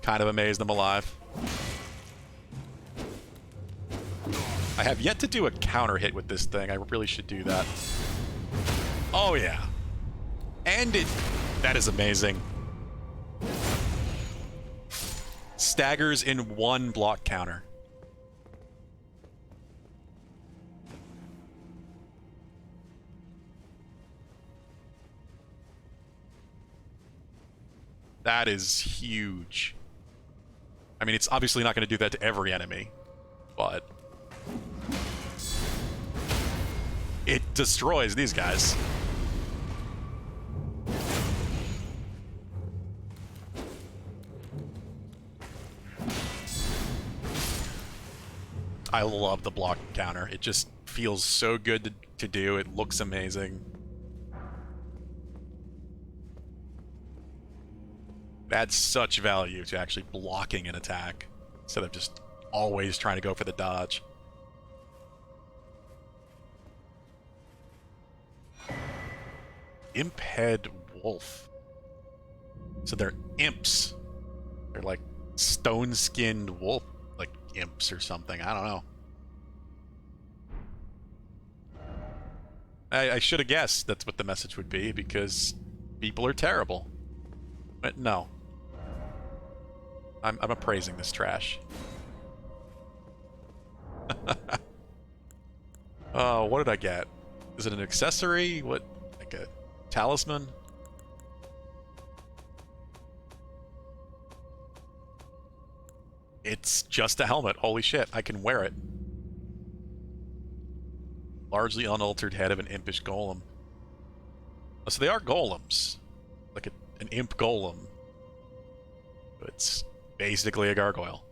Kind of amazed I'm alive. I have yet to do a counter hit with this thing. I really should do that. Oh, yeah. And it... That is amazing. Staggers in one block counter. That is huge. I mean, it's obviously not going to do that to every enemy, but it destroys these guys. I love the block counter. It just feels so good to do. It looks amazing. It adds such value to actually blocking an attack instead of just always trying to go for the dodge. Imp head wolf. So they're imps. They're like stone-skinned wolf, like imps or something. I don't know. I should have guessed that's what the message would be, because people are terrible. But no. I'm appraising this trash. Oh, what did I get? Is it an accessory? What, like a talisman? It's just a helmet. Holy shit, I can wear it. Largely unaltered head of an impish golem. Oh, so they are golems. Like an imp golem. It's basically a gargoyle.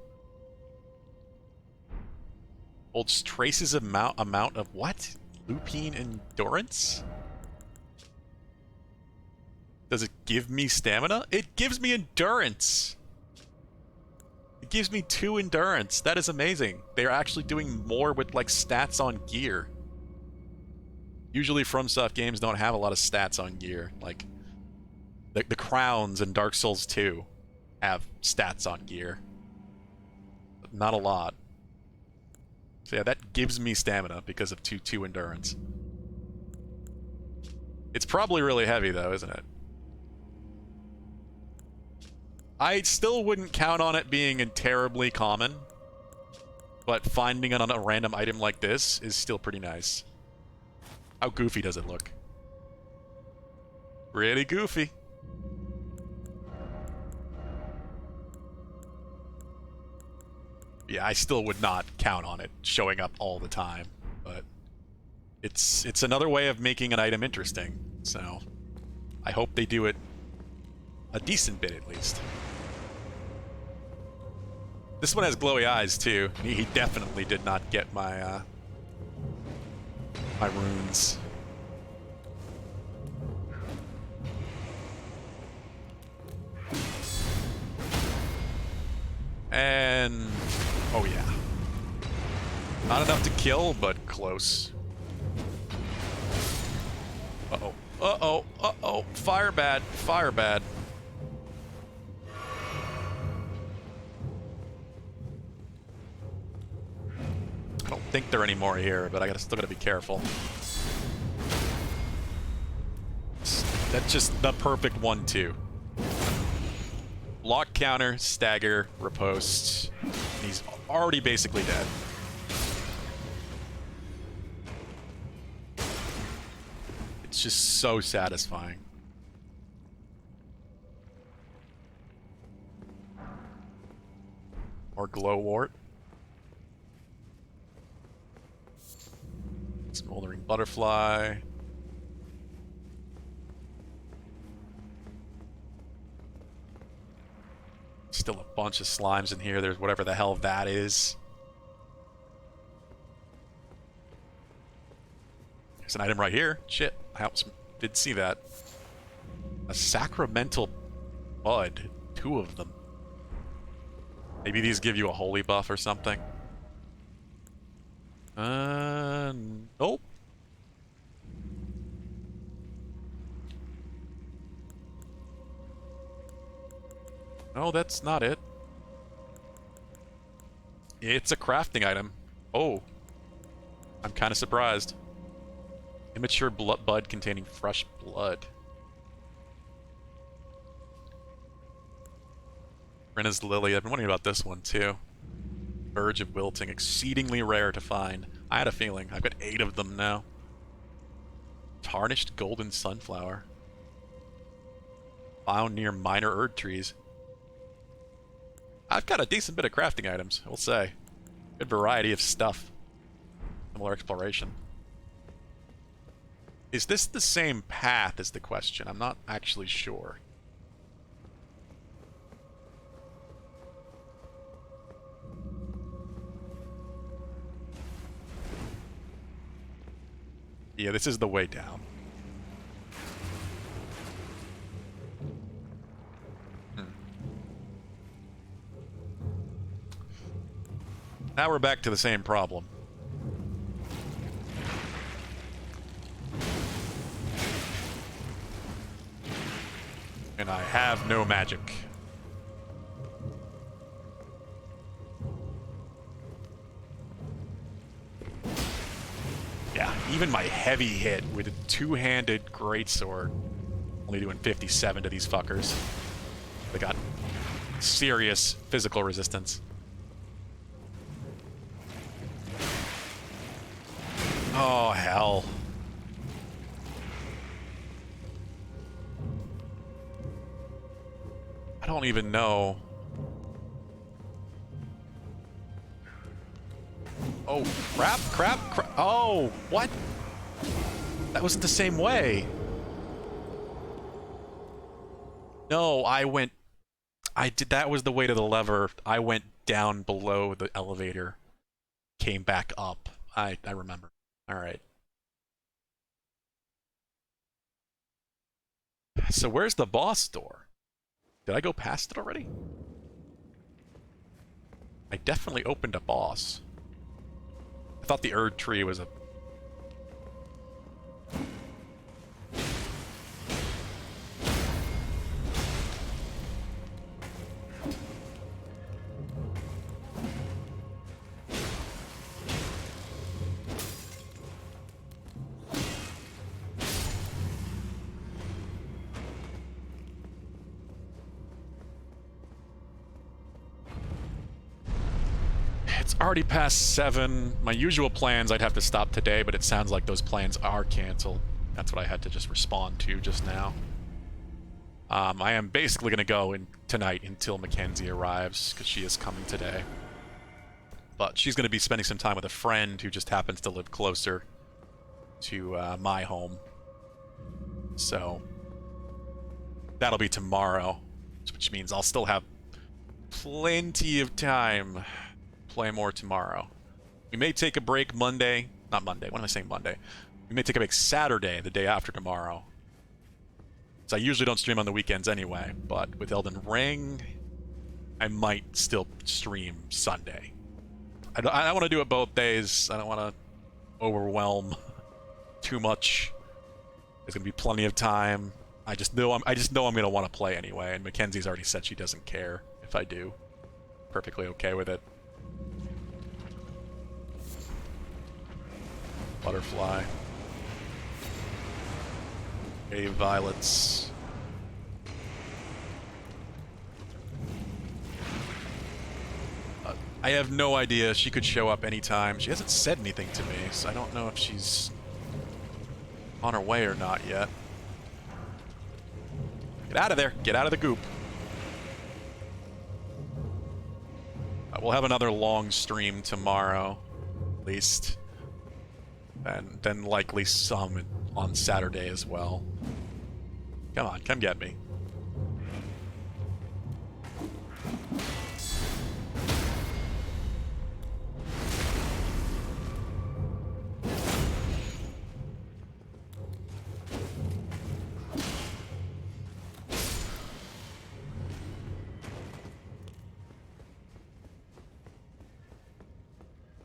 Holds traces of amount of what? Lupine endurance? Does it give me stamina? It gives me endurance! It gives me 2 endurance. That is amazing. They're actually doing more with, like, stats on gear. Usually FromSoft games don't have a lot of stats on gear. Like, the crowns in Dark Souls 2 have stats on gear. But not a lot. So yeah, that gives me stamina because of 2 endurance. It's probably really heavy though, isn't it? I still wouldn't count on it being terribly common, but finding it on a random item like this is still pretty nice. How goofy does it look? Really goofy. Yeah, I still would not count on it showing up all the time, but it's another way of making an item interesting, so I hope they do it a decent bit at least. This one has glowy eyes too. He definitely did not get my my runes. And... oh yeah. Not enough to kill, but close. Uh-oh. Uh-oh. Uh-oh. Fire bad. Fire bad. I don't think there are any more here, but still gotta be careful. That's just the perfect 1-2. Lock counter, stagger, riposte. He's already basically dead. It's just so satisfying. Or glowwort. Smoldering butterfly. Still a bunch of slimes in here. There's whatever the hell that is. There's an item right here. Shit. I did see that. A sacramental bud. 2 of them. Maybe these give you a holy buff or something. Nope. No, that's not it. It's a crafting item. Oh. I'm kind of surprised. Immature bud containing fresh blood. Rena's Lily. I've been wondering about this one, too. Verge of wilting. Exceedingly rare to find. I had a feeling. I've got 8 of them now. Tarnished golden sunflower. Found near minor Erd trees. I've got a decent bit of crafting items, I will say. Good variety of stuff. Similar exploration. Is this the same path is the question? I'm not actually sure. Yeah, this is the way down. Now we're back to the same problem. And I have no magic. Yeah, even my heavy hit with a 2-handed greatsword, only doing 57 to these fuckers. They got serious physical resistance. Oh, hell. I don't even know. Oh, crap, crap, crap. Oh, what? That wasn't the same way. No, that was the weight of the lever. I went down below the elevator. Came back up. I remember. Alright. So where's the boss door? Did I go past it already? I definitely opened a boss. I thought the Erd tree was a... It's already past 7. My usual plans, I'd have to stop today, but it sounds like those plans are canceled. That's what I had to just respond to just now. I am basically going to go in tonight until Mackenzie arrives, because she is coming today. But she's going to be spending some time with a friend who just happens to live closer to my home. So that'll be tomorrow, which means I'll still have plenty of time. Play more tomorrow. We may take a break Monday. Not Monday. What am I saying Monday? We may take a break Saturday, the day after tomorrow. So I usually don't stream on the weekends anyway, but with Elden Ring I might still stream Sunday. I don't want to do it both days. I don't want to overwhelm too much. There's gonna be plenty of time. I just know I'm gonna want to play anyway, and Mackenzie's already said she doesn't care if I do. Perfectly okay with it. Butterfly. A violets. I have no idea. She could show up anytime. She hasn't said anything to me, so I don't know if she's on her way or not yet. Get out of there. Get out of the goop. We'll have another long stream tomorrow, at least. And then likely some on Saturday as well. Come on, come get me.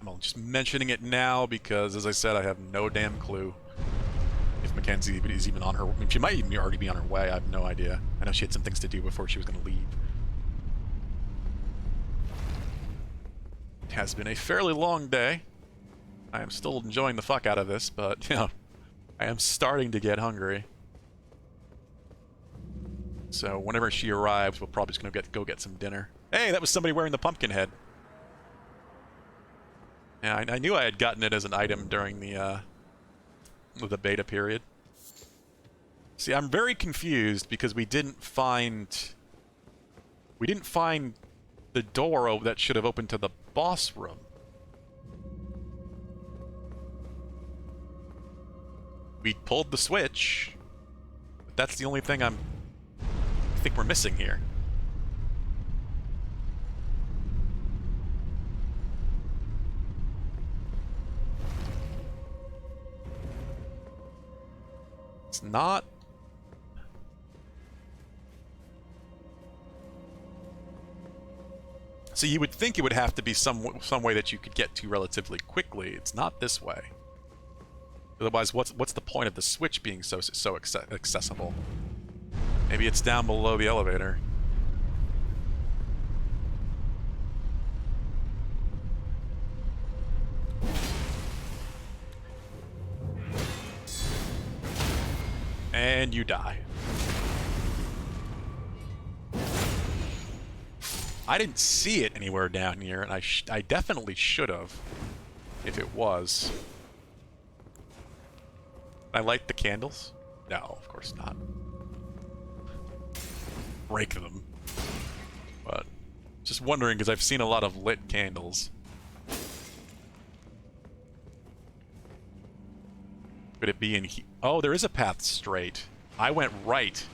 I'm just mentioning it now because, as I said, I have no damn clue if Mackenzie is even on her... I mean, she might even already be on her way. I have no idea. I know she had some things to do before she was going to leave. It has been a fairly long day. I am still enjoying the fuck out of this, but, you know, I am starting to get hungry. So whenever she arrives, we're probably just going to go get some dinner. Hey, that was somebody wearing the pumpkin head. Yeah, I knew I had gotten it as an item during the beta period. See, I'm very confused because we didn't find the door that should have opened to the boss room. We pulled the switch, but that's the only thing I think we're missing here. It's not... So you would think it would have to be some way that you could get to relatively quickly. It's not this way. Otherwise, what's the point of the switch being so accessible? Maybe it's down below the elevator. And you die. I didn't see it anywhere down here, and I definitely should have, if it was. I light the candles? No, of course not. Break them. But just wondering, because I've seen a lot of lit candles. Could it be in here? Oh, there is a path straight. I went right.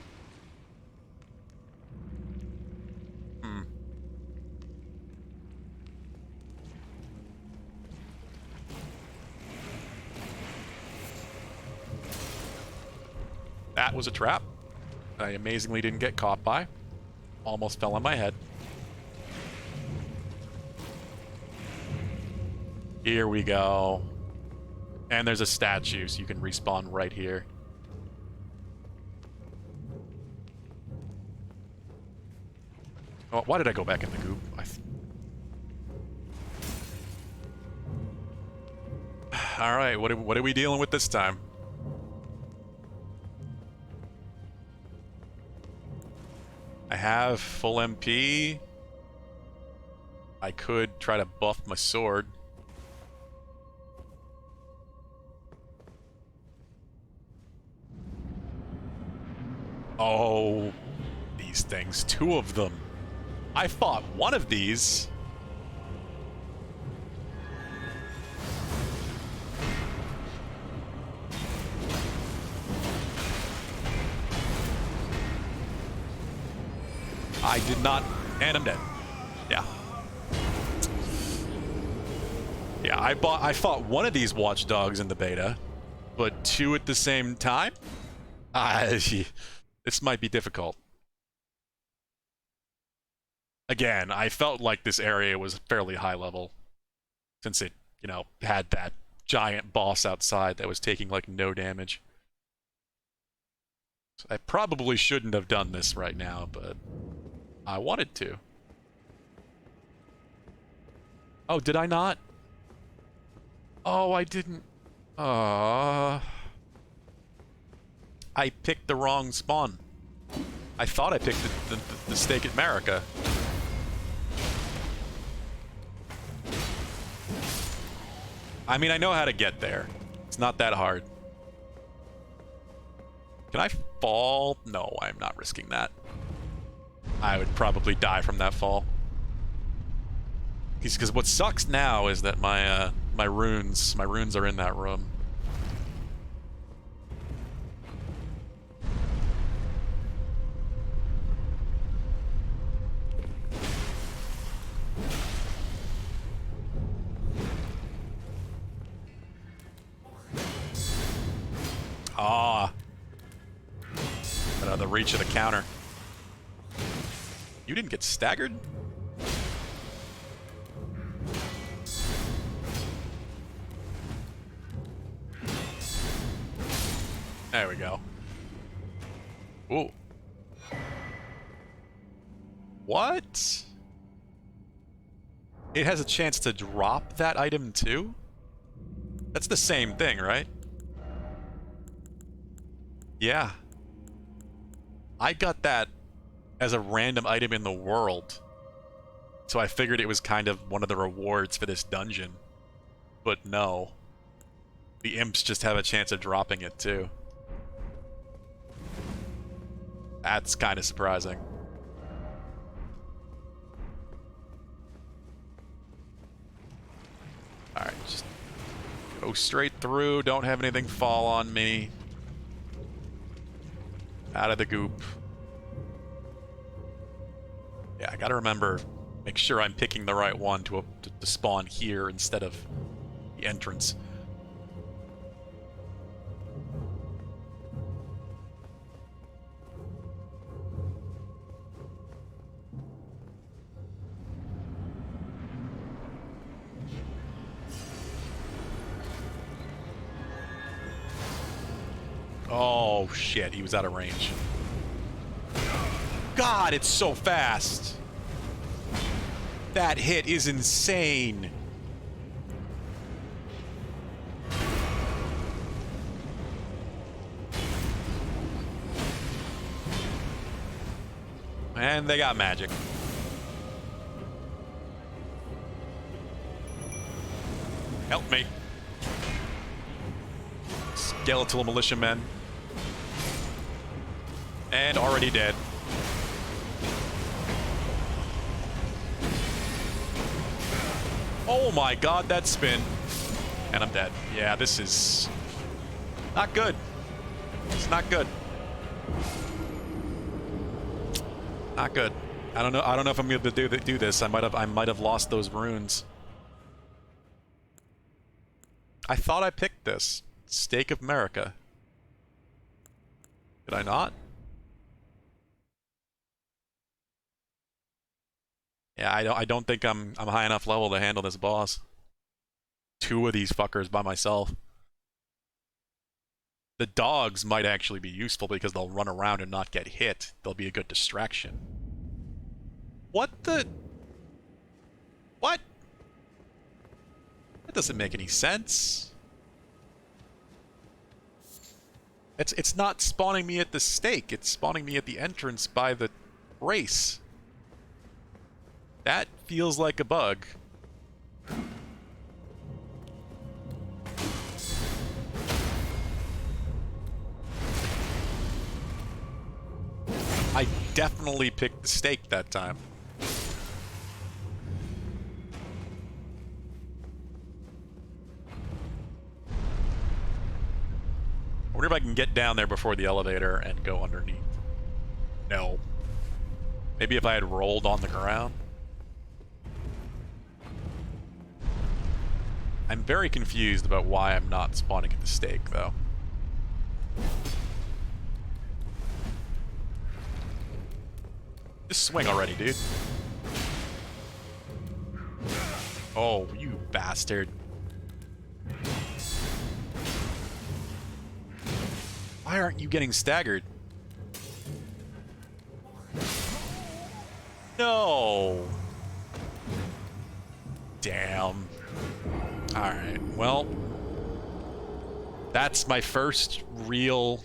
That was a trap. I amazingly didn't get caught by. Almost fell on my head. Here we go. And there's a statue, so you can respawn right here. Oh, why did I go back in the goop? Alright, what are we dealing with this time? I have full MP. I could try to buff my sword. Oh, these things. 2 of them. I fought one of these. I did not, and I'm dead. Yeah. Yeah, I fought one of these watchdogs in the beta, but 2 at the same time? This might be difficult. Again, I felt like this area was fairly high level, since it, you know, had that giant boss outside that was taking, like, no damage. So I probably shouldn't have done this right now, but I wanted to. Oh, did I not? Oh, I didn't. I picked the wrong spawn. I thought I picked the stake at Marika. I mean, I know how to get there. It's not that hard. Can I fall? No, I'm not risking that. I would probably die from that fall. Because what sucks now is that my runes are in that room. Ah. Out of the reach of the counter. You didn't get staggered? There we go. Ooh. What? It has a chance to drop that item too? That's the same thing, right? Yeah. I got that as a random item in the world. So I figured it was kind of one of the rewards for this dungeon. But no. The imps just have a chance of dropping it too. That's kind of surprising. Alright, just go straight through. Don't have anything fall on me. Out of the goop. Yeah, I gotta remember, make sure I'm picking the right one to spawn here instead of the entrance. Oh shit, he was out of range. God, it's so fast. That hit is insane. And they got magic. Help me. Skeletal militiamen. And already dead. Oh my god, that spin. And I'm dead. Yeah, this is not good. It's not good. Not good. I don't know if I'm able to do this. I might have lost those runes. I thought I picked this. Stake of Marika. Did I not? Yeah, I don't think I'm high enough level to handle this boss. 2 of these fuckers by myself. The dogs might actually be useful because they'll run around and not get hit. They'll be a good distraction. What the? What? That doesn't make any sense. It's not spawning me at the stake. It's spawning me at the entrance by the race. That feels like a bug. I definitely picked the stake that time. I wonder if I can get down there before the elevator and go underneath. No. Maybe if I had rolled on the ground. I'm very confused about why I'm not spawning at the stake, though. Just swing already, dude. Oh, you bastard. Why aren't you getting staggered? No. Damn. Alright, well. That's my first real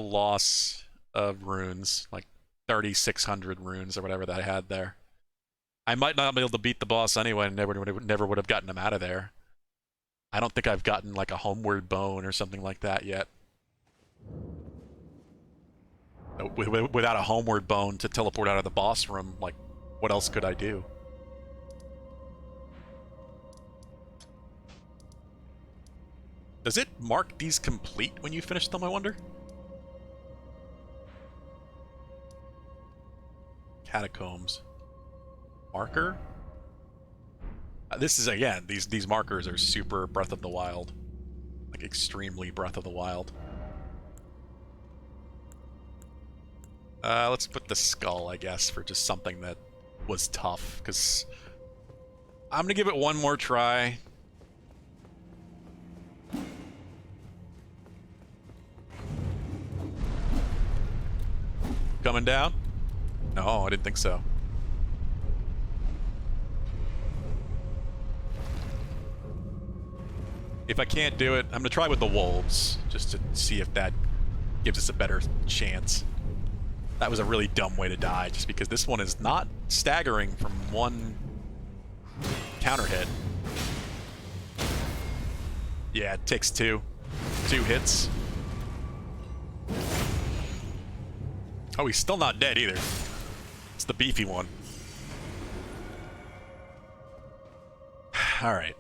loss of runes. Like 3,600 runes or whatever that I had there. I might not be able to beat the boss anyway and never would have gotten him out of there. I don't think I've gotten like a homeward bone or something like that yet. Without a homeward bone to teleport out of the boss room, like, what else could I do? Does it mark these complete when you finish them, I wonder? Catacombs. Marker? This is, again, these markers are super Breath of the Wild. Like, extremely Breath of the Wild. Let's put the skull, I guess, for just something that was tough, because I'm gonna give it one more try. Coming down? No, I didn't think so. If I can't do it, I'm gonna try with the wolves, just to see if that gives us a better chance. That was a really dumb way to die, just because this one is not staggering from one counter hit. Yeah, it takes two hits. Oh, he's still not dead either. It's the beefy one. Alright.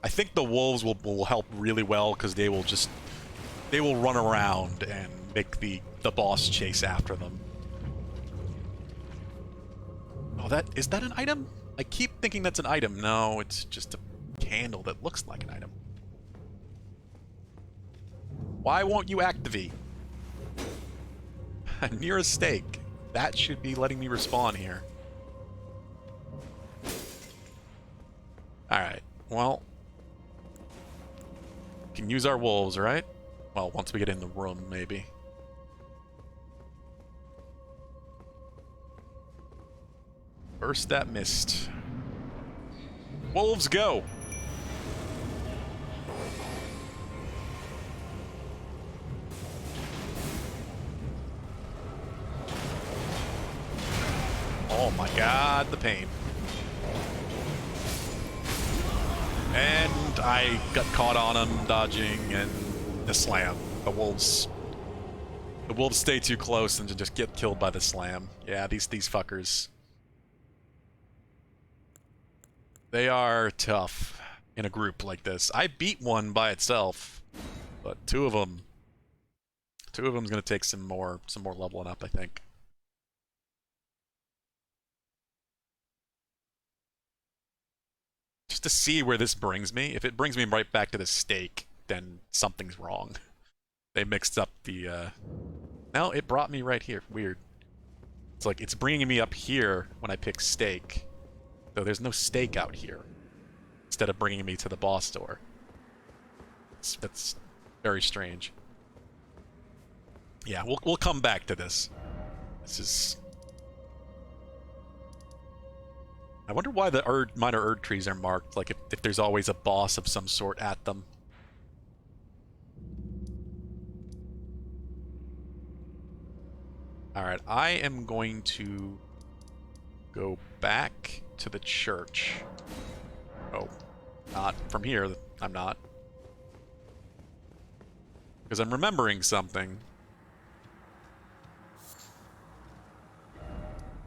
I think the wolves will help really well, because they will run around and make the boss chase after them. Oh, is that an item? I keep thinking that's an item. No, it's just a candle that looks like an item. Why won't you activate? Near a stake. That should be letting me respawn here. Alright, well. Can use our wolves, right? Well, once we get in the room, maybe. Burst that mist. Wolves, go! Oh my god, the pain. And I got caught on him dodging and the slam. The wolves stay too close and just get killed by the slam. Yeah, these fuckers. They are tough in a group like this. I beat one by itself, but two of them's gonna take some more leveling up, I think. Just to see where this brings me. If it brings me right back to the stake, then something's wrong. They mixed up the, No, it brought me right here. Weird. It's like, it's bringing me up here when I pick stake. So there's no stake out here. Instead of bringing me to the boss door. It's very strange. Yeah, we'll come back to this. This is... I wonder why the minor Erd trees are marked, like if there's always a boss of some sort at them. Alright, I am going to go back to the church. Oh, not from here, I'm not. Because I'm remembering something.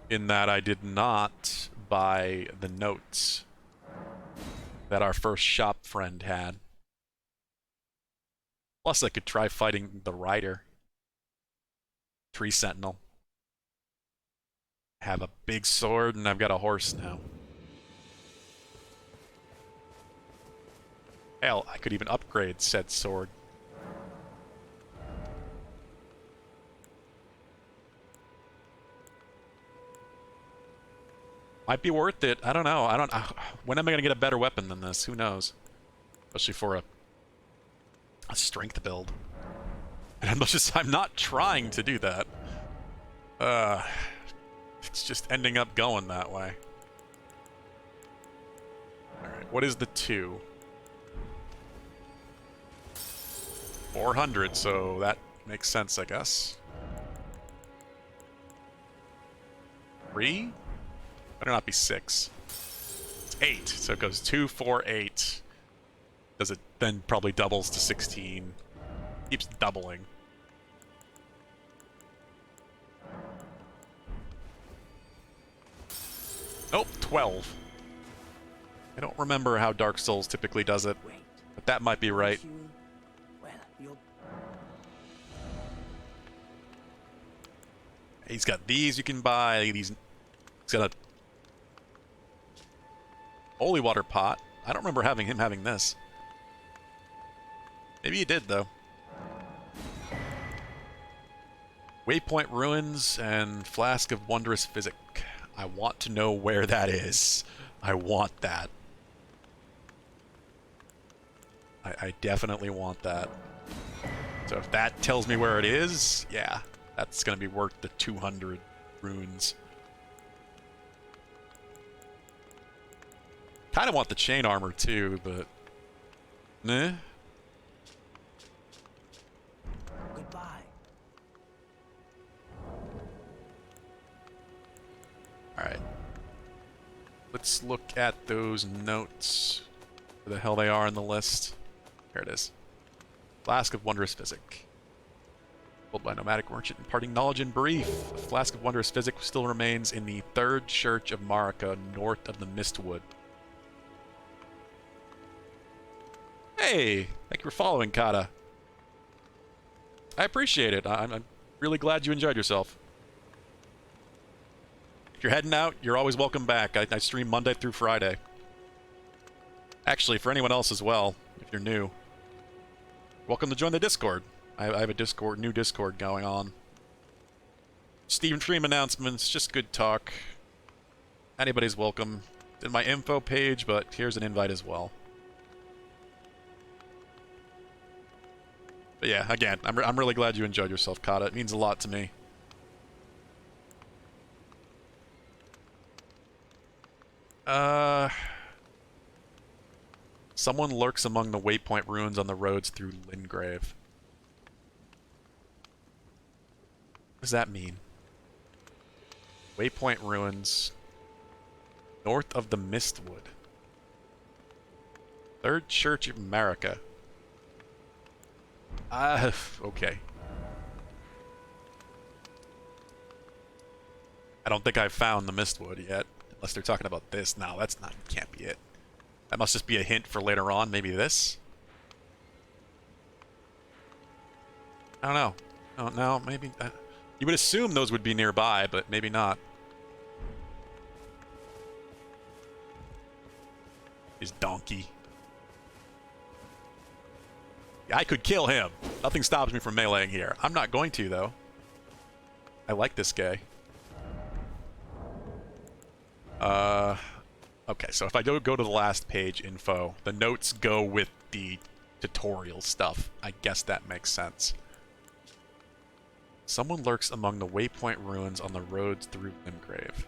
In that I did not buy the notes that our first shop friend had. Plus I could try fighting the rider. Tree Sentinel. I have a big sword and I've got a horse now. Hell, I could even upgrade said sword. Might be worth it. I don't know. When am I gonna get a better weapon than this? Who knows? Especially for a strength build. And as much as I'm not trying to do that, it's just ending up going that way. Alright, what is the 2? 400, so that makes sense, I guess. 3? Better not be 6. It's 8, so it goes 2, 4, 8. Does it then probably doubles to 16? Keeps doubling. Nope, 12. I don't remember how Dark Souls typically does it, but that might be right. He's got these you can buy. He's got a holy water pot. I don't remember him having this. Maybe he did, though. Waypoint Ruins and Flask of Wondrous Physic. I want to know where that is. I want that. I definitely want that. So if that tells me where it is, yeah, that's going to be worth the 200 runes. Kind of want the chain armor too, but... Nah. Goodbye. Alright. Let's look at those notes. Where the hell they are in the list. Here it is. Flask of Wondrous Physic. Sold by Nomadic Merchant, imparting knowledge in brief. A Flask of Wondrous Physic still remains in the 3rd Church of Marika, north of the Mistwood. Hey! Thank you for following, Kata. I appreciate it. I'm really glad you enjoyed yourself. If you're heading out, you're always welcome back. I stream Monday through Friday. Actually, for anyone else as well, if you're new, welcome to join the Discord. I have a new Discord going on. Steam stream announcements, just good talk. Anybody's welcome. It's in my info page, but here's an invite as well. But yeah, again, I'm really glad you enjoyed yourself, Kata. It means a lot to me. Someone lurks among the waypoint ruins on the roads through Lingrave. What does that mean? Waypoint ruins. North of the Mistwood. 3rd Church of Marika. Okay. I don't think I've found the Mistwood yet. Unless they're talking about this. No, that's not. Can't be it. That must just be a hint for later on. Maybe this? I don't know. Oh, no, maybe... you would assume those would be nearby, but maybe not. His donkey. Yeah, I could kill him. Nothing stops me from meleeing here. I'm not going to, though. I like this guy. Okay, so if I go to the last page info, the notes go with the tutorial stuff. I guess that makes sense. Someone lurks among the waypoint ruins on the roads through Limgrave.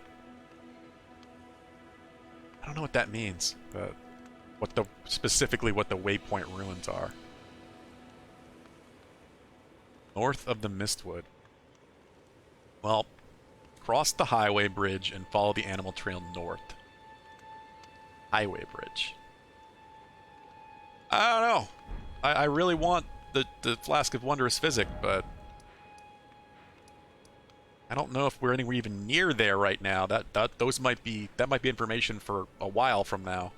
I don't know what that means, but specifically what the waypoint ruins are. North of the Mistwood. Well, cross the highway bridge and follow the animal trail north. Highway bridge. I don't know. I really want the Flask of Wondrous Physic, but I don't know if we're anywhere even near there right now. That might be information for a while from now.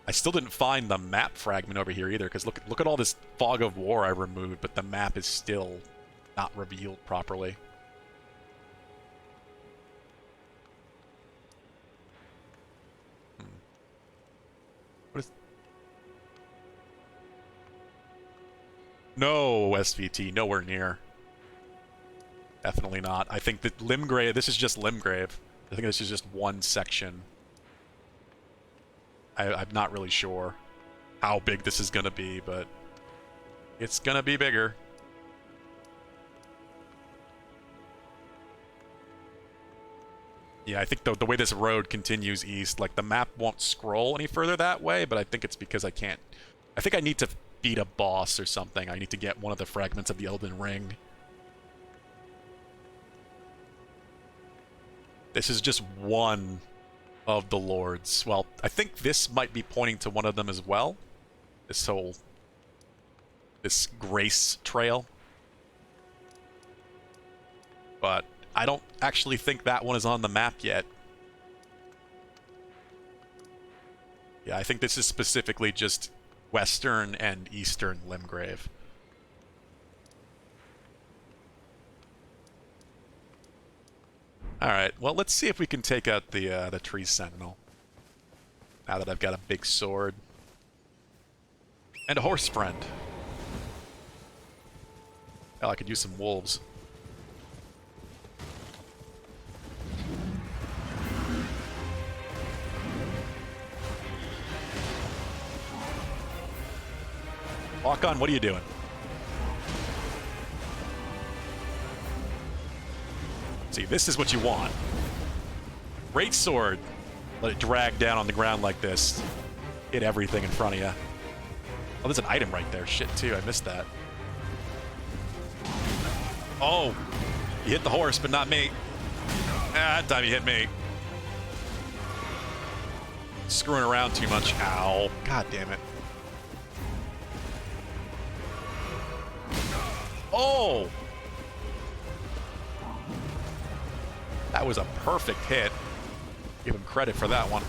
I still didn't find the map fragment over here either, because look at all this fog of war I removed, but the map is still not revealed properly. What is... No, SVT, nowhere near. Definitely not. I think that Limgrave, this is just Limgrave. I think this is just one section. I'm not really sure how big this is going to be, but it's going to be bigger. Yeah, I think the way this road continues east, like the map won't scroll any further that way, but I think it's because I can't. I think I need to beat a boss or something. I need to get one of the fragments of the Elden Ring. This is just one of the lords. Well, I think this might be pointing to one of them as well. This Grace Trail. But I don't actually think that one is on the map yet. Yeah, I think this is specifically just western and eastern Limgrave. Alright, well, let's see if we can take out the tree sentinel. Now that I've got a big sword. And a horse friend. Hell, I could use some wolves. Walk on, what are you doing? See, this is what you want. Great sword. Let it drag down on the ground like this. Hit everything in front of you. Oh, there's an item right there. Shit, too. I missed that. Oh! You hit the horse, but not me. Ah, that time you hit me. Screwing around too much. Ow. God damn it. Oh! That was a perfect hit. Give him credit for that one.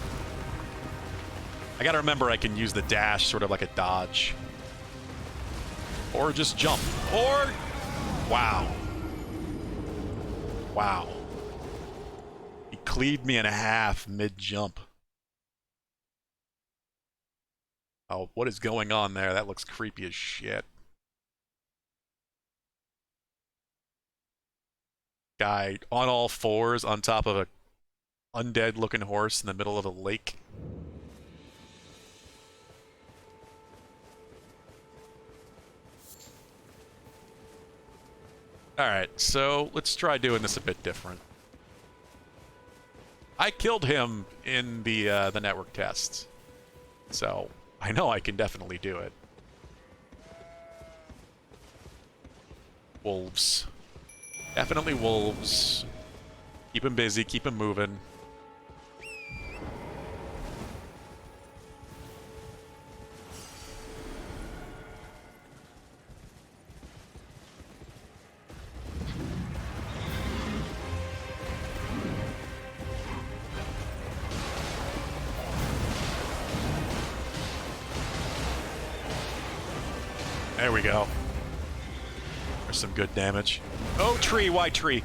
I gotta remember I can use the dash sort of like a dodge. Or just jump. Or... Wow. Wow. He cleaved me in half mid-jump. Oh, what is going on there? That looks creepy as shit. Guy on all fours on top of a undead looking horse in the middle of a lake. Alright, so let's try doing this a bit different. I killed him in the network tests, so I know I can definitely do it. Wolves. Definitely wolves. Keep him busy, keep him moving. There we go. There's some good damage. Oh, tree, why tree?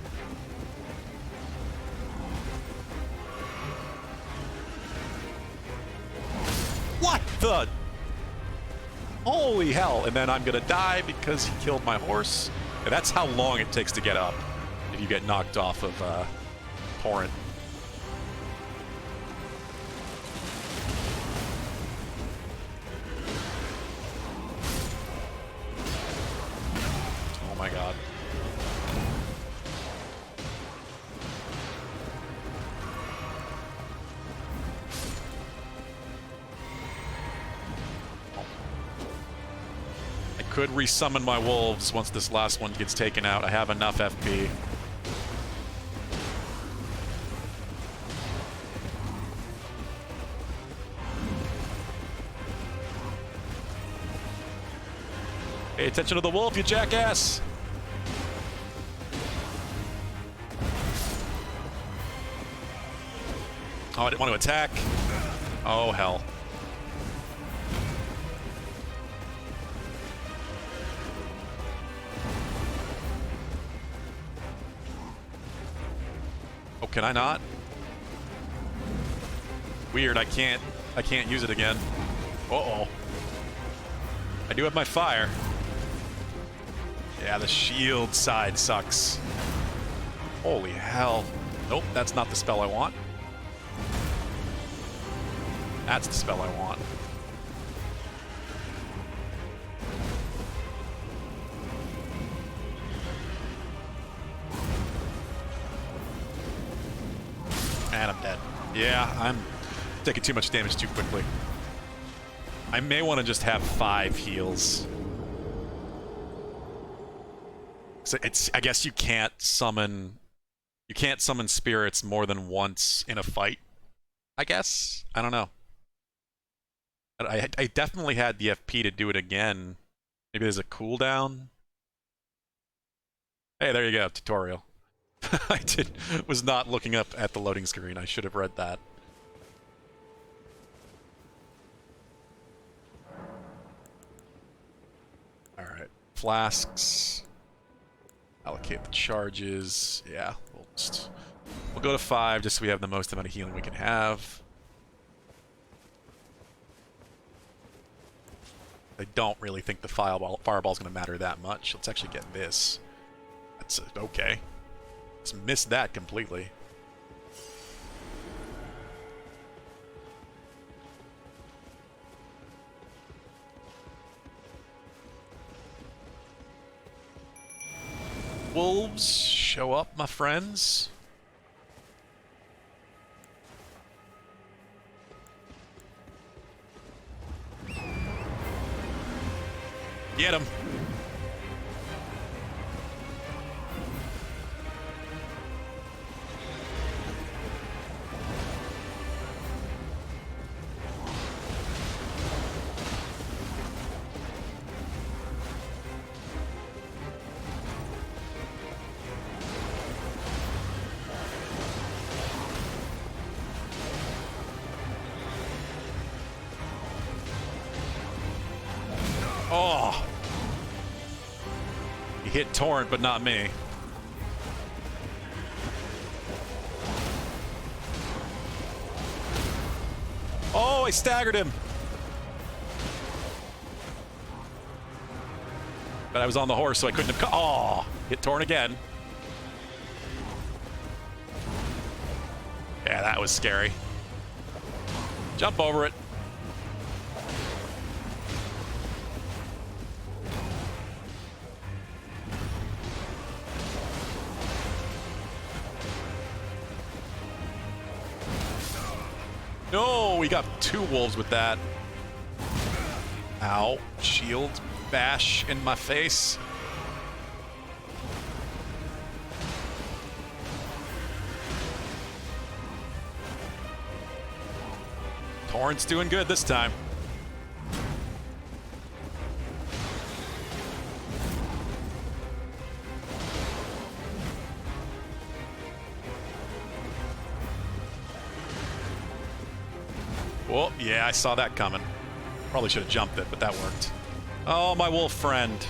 What the? Holy hell. And then I'm gonna die because he killed my horse. And that's how long it takes to get up if you get knocked off of Torrent. Oh my god. I could resummon my wolves once this last one gets taken out. I have enough FP. Pay attention to the wolf, you jackass! Oh, I didn't want to attack. Oh, hell. Oh, can I not? Weird, I can't use it again. Uh-oh. I do have my fire. Yeah, the shield side sucks. Holy hell. Nope, that's not the spell I want. That's the spell I want. And I'm dead. Yeah, I'm taking too much damage too quickly. I may want to just have 5 heals. So I guess you can't summon spirits more than once in a fight. I guess. I don't know. I definitely had the FP to do it again. Maybe there's a cooldown. Hey, there you go, tutorial. I was not looking up at the loading screen. I should have read that. Alright. Flasks. Allocate the charges. Yeah, we'll go to 5 just so we have the most amount of healing we can have. I don't really think the fireball's going to matter that much. Let's actually get this. That's okay. Just missed that completely. Wolves, show up, my friends. Get him. Oh. He hit Torrent, but not me. Oh, I staggered him. But I was on the horse, so I couldn't have... Oh, hit Torrent again. Yeah, that was scary. Jump over it. No, we got 2 wolves with that. Ow. Shield bash in my face. Torrent's doing good this time. Oh, yeah, I saw that coming. Probably should have jumped it, but that worked. Oh, my wolf friend.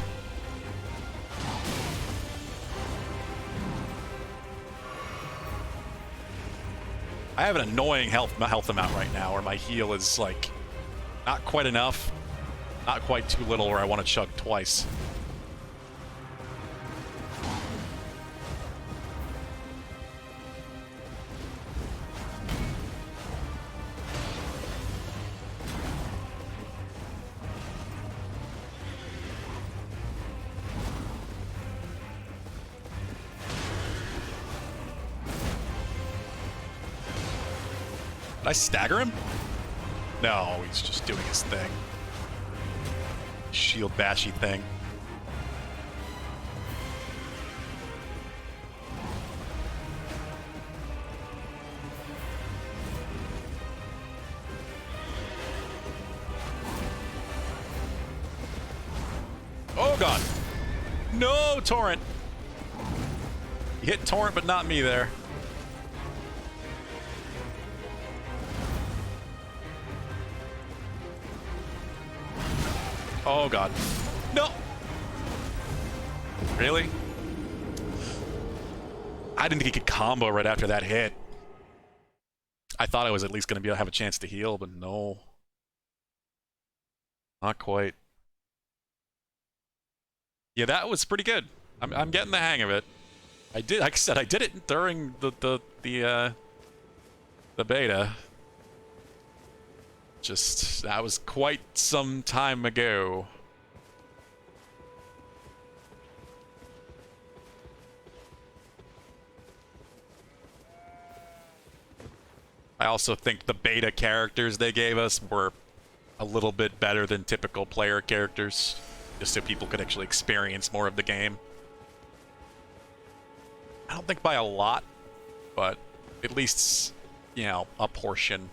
I have an annoying health amount right now, where my heal is, like, not quite enough. Not quite too little where I want to chug twice. Did I stagger him? No, he's just doing his thing. Shield bashy thing. Oh god! No, Torrent! You hit Torrent, but not me there. Oh god. No! Really? I didn't think he could combo right after that hit. I thought I was at least going to be able to have a chance to heal, but no. Not quite. Yeah, that was pretty good. I'm getting the hang of it. I did, like I said, I did it during the beta. Just, that was quite some time ago. I also think the beta characters they gave us were a little bit better than typical player characters, just so people could actually experience more of the game. I don't think by a lot, but at least, you know, a portion.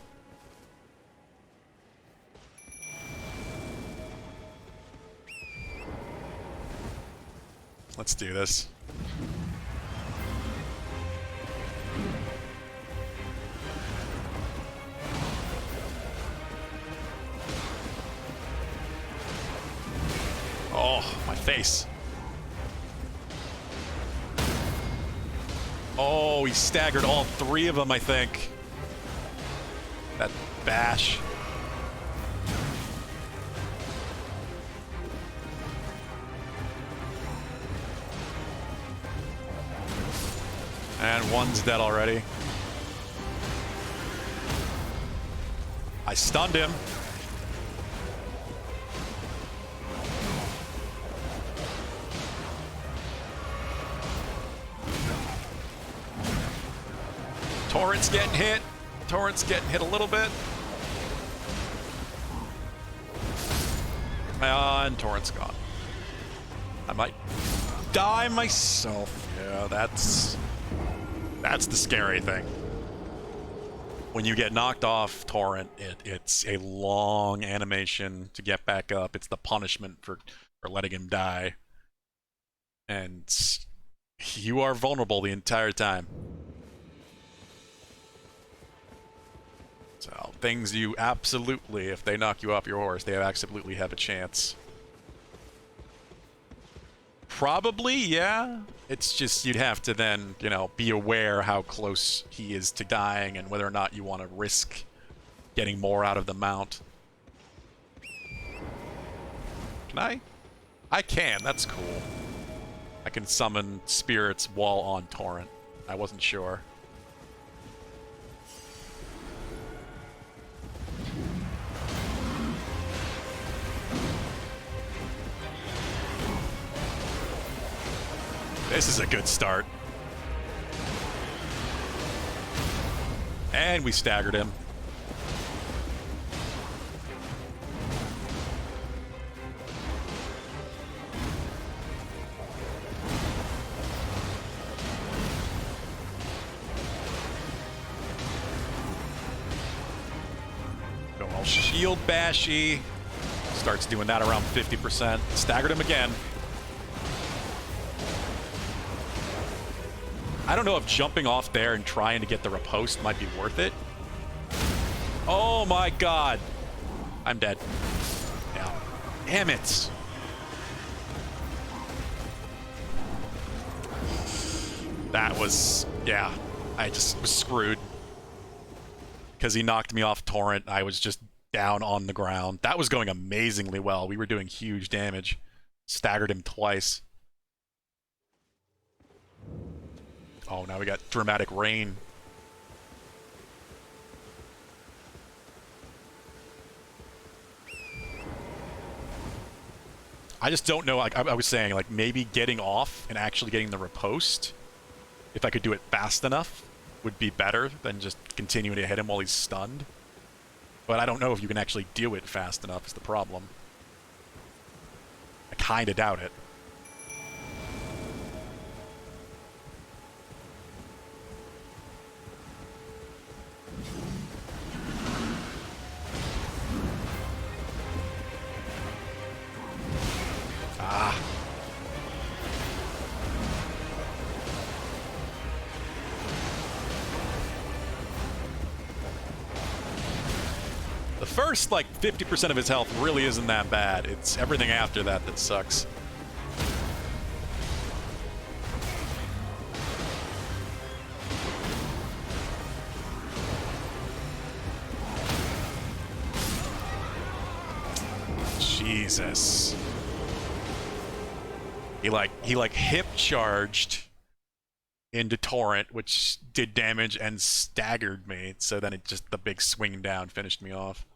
Let's do this. Oh, my face. Oh, he staggered all three of them, I think. That bash. And one's dead already. I stunned him. Torrent's getting hit. Torrent's getting hit a little bit. And Torrent's gone. I might die myself. Yeah, that's the scary thing. When you get knocked off Torrent, it's a long animation to get back up. It's the punishment for letting him die. And you are vulnerable the entire time. So, things you absolutely, if they knock you off your horse, they absolutely have a chance. Probably, yeah. It's just you'd have to then, you know, be aware how close he is to dying and whether or not you want to risk getting more out of the mount. Can I? I can, that's cool. I can summon spirits while on Torrent. I wasn't sure. This is a good start. And we staggered him. Go all shield bashy. Starts doing that around 50%. Staggered him again. I don't know if jumping off there and trying to get the riposte might be worth it. Oh my god. I'm dead. Yeah. Damn it. That was... yeah. I just was screwed. Because he knocked me off Torrent. I was just down on the ground. That was going amazingly well. We were doing huge damage. Staggered him twice. Oh, now we got dramatic rain. I just don't know, like I was saying, like maybe getting off and actually getting the riposte, if I could do it fast enough, would be better than just continuing to hit him while he's stunned. But I don't know if you can actually do it fast enough is the problem. I kinda doubt it. Ah. The first, like, 50% of his health really isn't that bad. It's everything after that that sucks. Jesus. He like hip charged into Torrent, which did damage and staggered me. So then it just, the big swing down finished me off.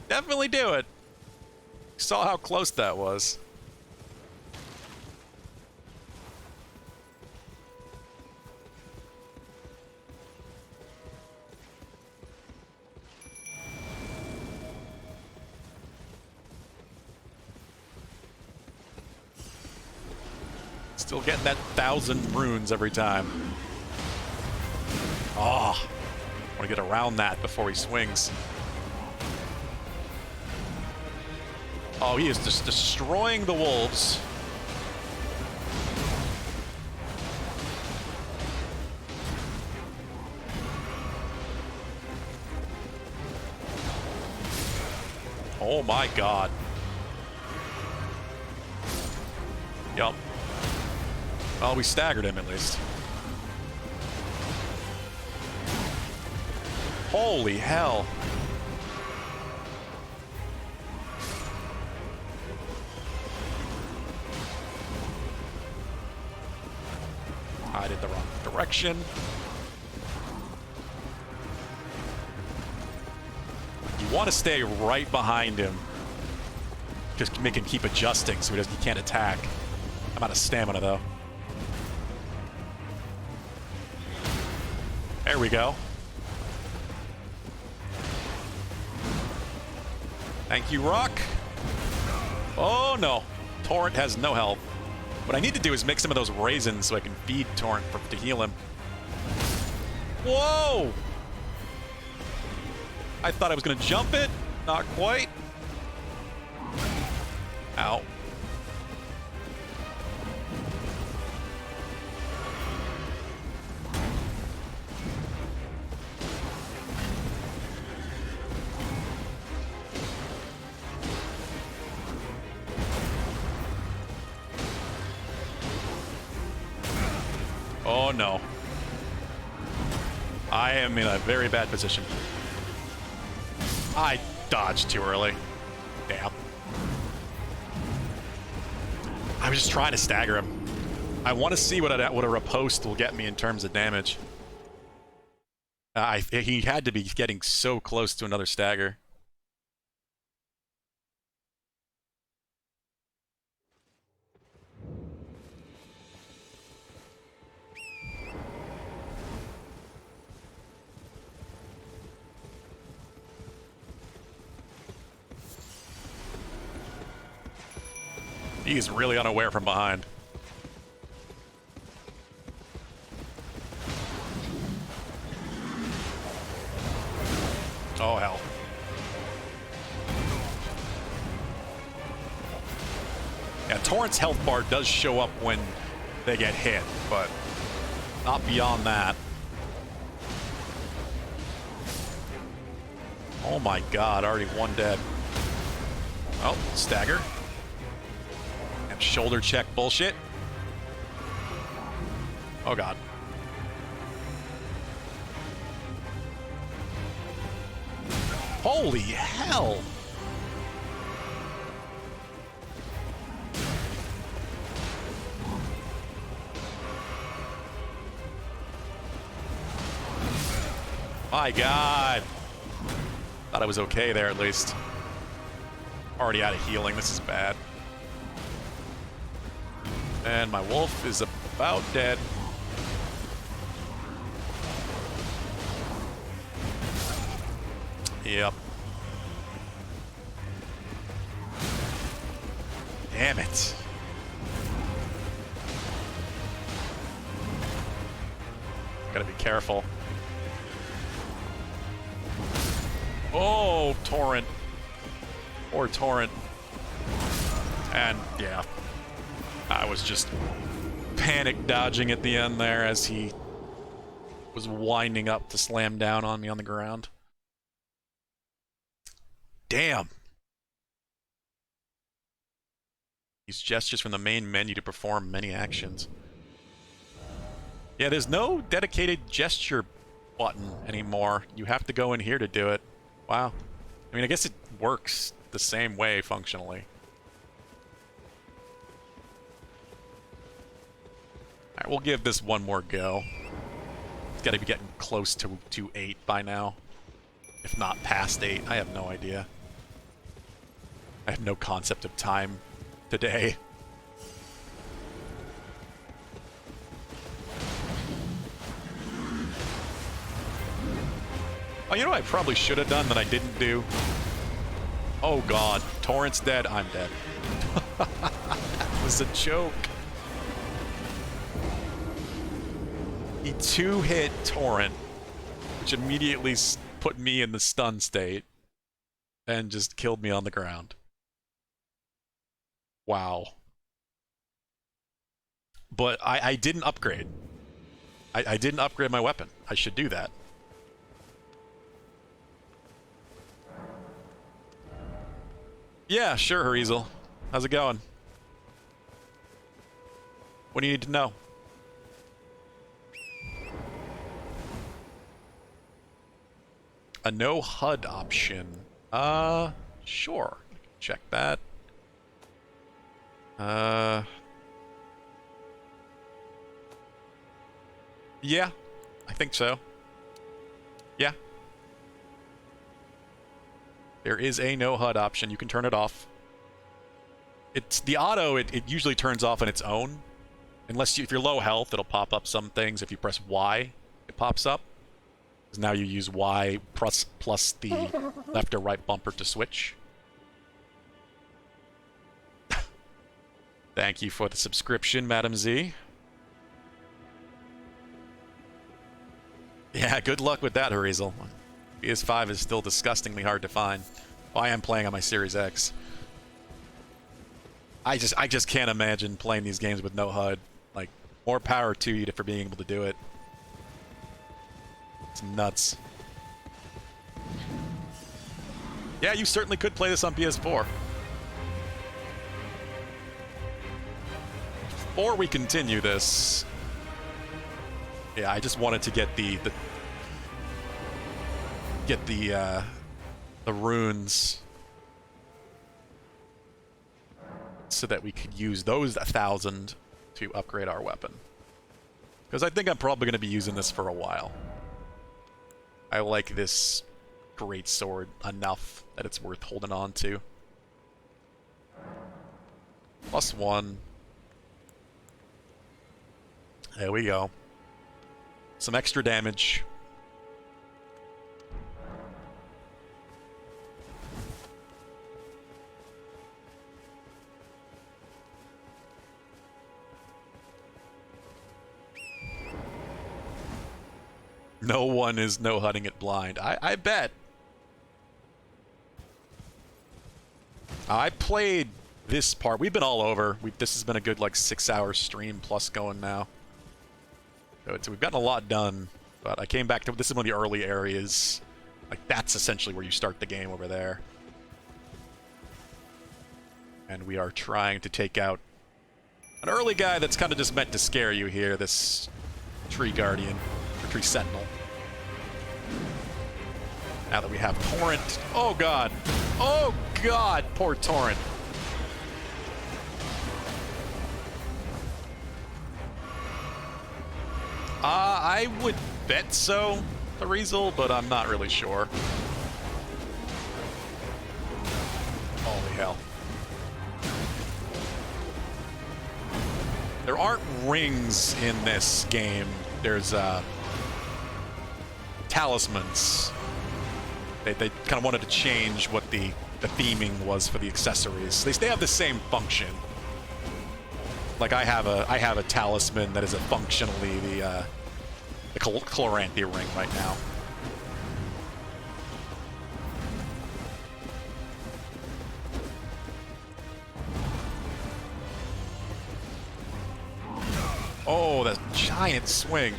Definitely do it. Saw how close that was. Still getting that 1,000 runes every time. Oh, I want to get around that before he swings. Oh, he is just destroying the wolves. Oh my god. Yup. Well, we staggered him at least. Holy hell. I did the wrong direction. You want to stay right behind him. Just make him keep adjusting so he can't attack. I'm out of stamina though. There we go. Thank you, Rock. Oh no. Torrent has no health. What I need to do is make some of those raisins so I can feed Torrent to heal him. Whoa! I thought I was gonna jump it. Not quite. Ow. Oh no. I am in a very bad position. I dodged too early. Damn. I was just trying to stagger him. I want to see what a riposte will get me in terms of damage. He had to be getting so close to another stagger. He's really unaware from behind. Oh, hell. Yeah, Torrent's health bar does show up when they get hit, but not beyond that. Oh my god, already one dead. Oh, stagger. And shoulder check bullshit. Oh god. Holy hell! My god. Thought I was okay there at least. Already out of healing, this is bad. And my wolf is about dead. Yep. Damn it. Gotta be careful. Oh, Torrent. Poor Torrent. And, yeah. I was just panic dodging at the end there as he was winding up to slam down on me on the ground. Damn. Use gestures from the main menu to perform many actions. Yeah, there's no dedicated gesture button anymore. You have to go in here to do it. Wow. I mean, I guess it works the same way, functionally. Alright, we'll give this one more go. It's gotta be getting close to 8 by now. If not past 8, I have no idea. I have no concept of time today. Oh, you know what I probably should have done that I didn't do? Oh god, Torrent's dead, I'm dead. That was a joke. He 2-hit Torrent, which immediately put me in the stun state, and just killed me on the ground. Wow. But I didn't upgrade. I didn't upgrade my weapon. I should do that. Yeah, sure, Hazel. How's it going? What do you need to know? A no HUD option. Sure. Check that. Yeah, I think so. Yeah. There is a no HUD option. You can turn it off. It's the auto, it usually turns off on its own. Unless if you're low health, it'll pop up some things. If you press Y, it pops up. Because now you use Y plus the left or right bumper to switch. Thank you for the subscription, Madam Z. Yeah, good luck with that, Hazel. PS5 is still disgustingly hard to find. Oh, I am playing on my Series X. I just can't imagine playing these games with no HUD. Like, more power to you for being able to do it. It's nuts. Yeah, you certainly could play this on PS4. Before we continue this, yeah, I just wanted to get the runes so that we could use those 1,000 to upgrade our weapon. Because I think I'm probably going to be using this for a while. I like this great sword enough that it's worth holding on to. +1. There we go. Some extra damage. No one is no-hudding it blind. I bet. I played this part. We've been all over. This has been a good, like, 6-hour stream plus going now. So we've gotten a lot done, but I came back to... This is one of the early areas. Like, that's essentially where you start the game over there. And we are trying to take out an early guy that's kind of just meant to scare you here, this Tree Guardian, or Tree Sentinel. Now that we have Torrent... Oh, God. Oh, God, poor Torrent. I would bet so, Hazel, but I'm not really sure. Holy hell. There aren't rings in this game. There's, talismans. They kind of wanted to change what the theming was for the accessories. They have the same function. Like I have a talisman that is functionally the Chloranthy ring right now. Oh, that giant swing.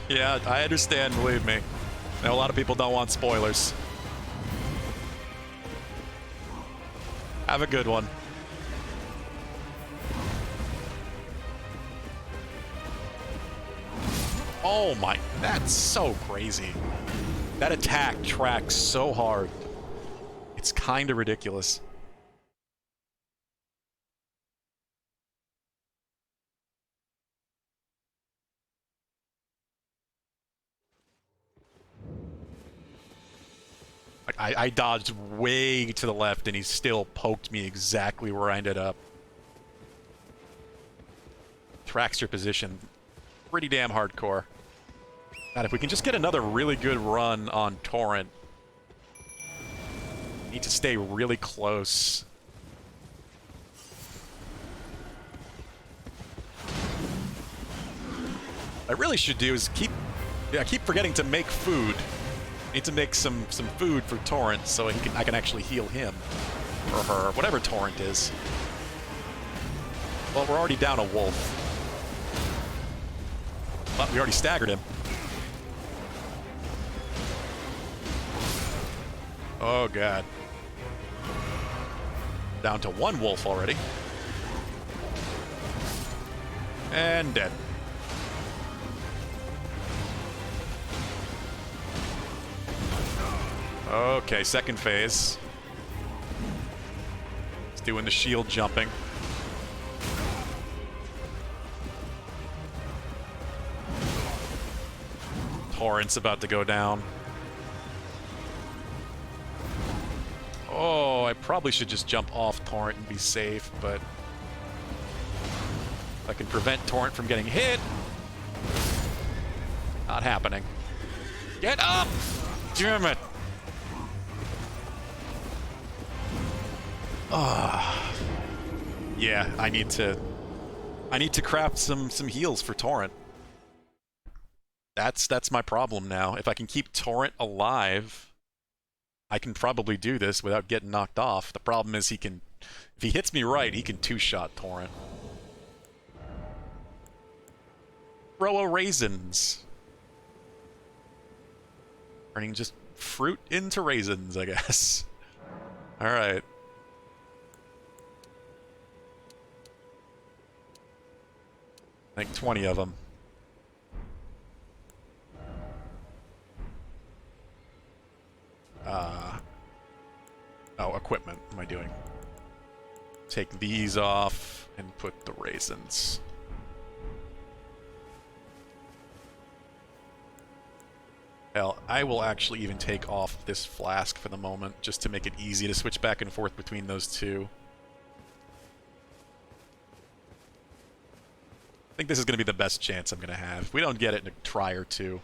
Yeah, I understand, believe me. I know a lot of people don't want spoilers. Have a good one. Oh my, that's so crazy. That attack tracks so hard. It's kind of ridiculous. Like, I dodged way to the left and he still poked me exactly where I ended up. Tracks your position. Pretty damn hardcore. God, if we can just get another really good run on Torrent. Need to stay really close. What I really should do is keep forgetting to make food. Need to make some food for Torrent so I can actually heal him or her, whatever Torrent is. Well, we're already down a wolf. But we already staggered him. Oh god. Down to one wolf already. And dead. Okay, second phase. He's doing the shield jumping. Torrent's about to go down. Oh, I probably should just jump off Torrent and be safe, but if I can prevent Torrent from getting hit. Not happening. Get up! Damn it! Yeah, I need to craft some heals for Torrent. That's my problem now. If I can keep Torrent alive, I can probably do this without getting knocked off. The problem is if he hits me right, he can two-shot Torrent. Throw a raisins. Turning just fruit into raisins, I guess. Alright. I think 20 of them. Oh, equipment. What am I doing? Take these off and put the raisins. Hell, I will actually even take off this flask for the moment, just to make it easy to switch back and forth between those two. I think this is going to be the best chance I'm going to have. If we don't get it in a try or two,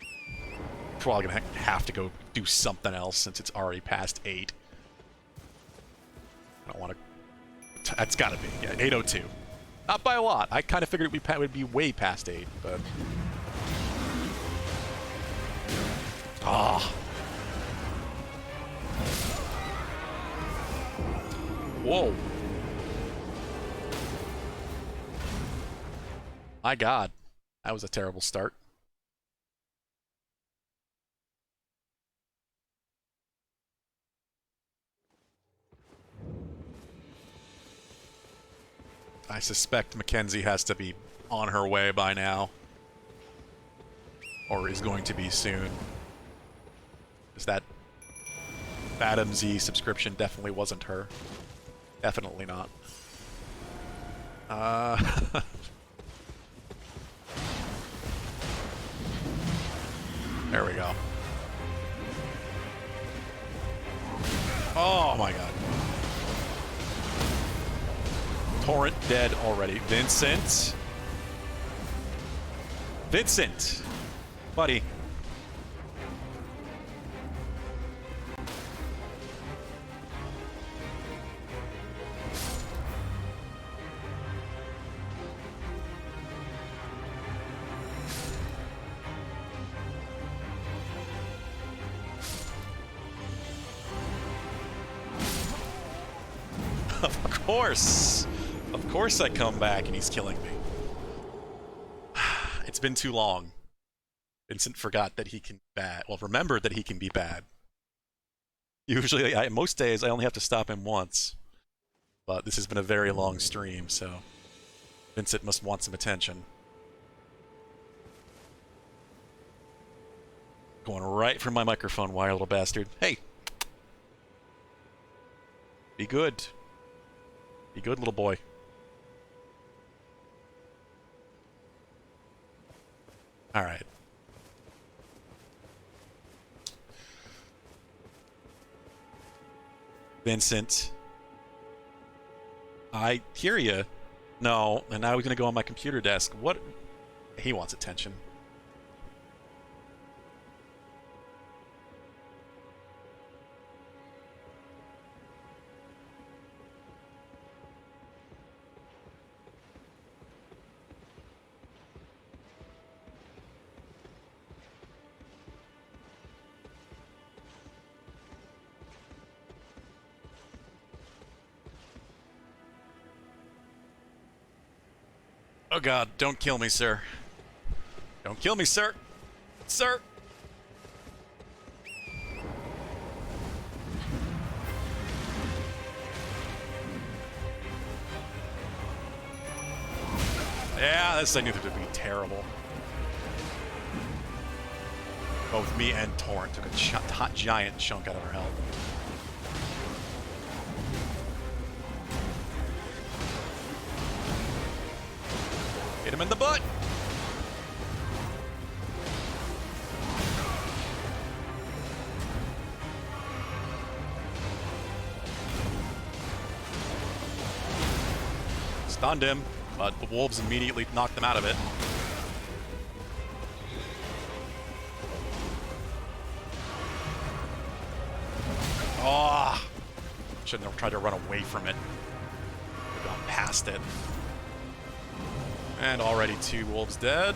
we're probably going to have to go do something else since it's already past 8. I don't want to... That's got to be. Yeah, 8:02. Not by a lot. I kind of figured it would be way past 8, but... Ah. Whoa. My god. That was a terrible start. I suspect Mackenzie has to be on her way by now. Or is going to be soon. Is that Fathom Z subscription definitely wasn't her. Definitely not. There we go. Oh my god. Torrent dead already. Vincent. Vincent. Buddy. Of course I come back and he's killing me. It's been too long. Vincent forgot that he can be bad. Well, remembered that he can be bad. Usually, most days, I only have to stop him once. But this has been a very long stream, so... Vincent must want some attention. Going right for my microphone wire, little bastard. Hey! Be good. Be good, little boy. Alright. Vincent. I hear you. No, and now he's gonna go on my computer desk. What? He wants attention. Oh god, don't kill me, sir. Don't kill me, sir. Sir! Yeah, this I knew that would be terrible. Both me and Torrent took a hot giant chunk out of our health. Hit him in the butt! Stunned him, but the wolves immediately knocked them out of it. Oh! Shouldn't have tried to run away from it. Gone past it. And already 2 wolves dead.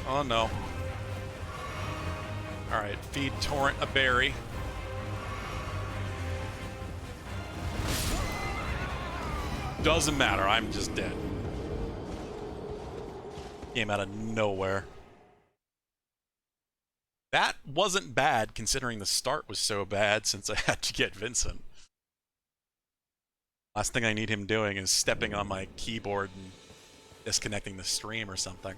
Oh no. Alright, feed Torrent a berry. Doesn't matter, I'm just dead. Came out of nowhere. That wasn't bad considering the start was so bad since I had to get Vincent. Last thing I need him doing is stepping on my keyboard and disconnecting the stream or something.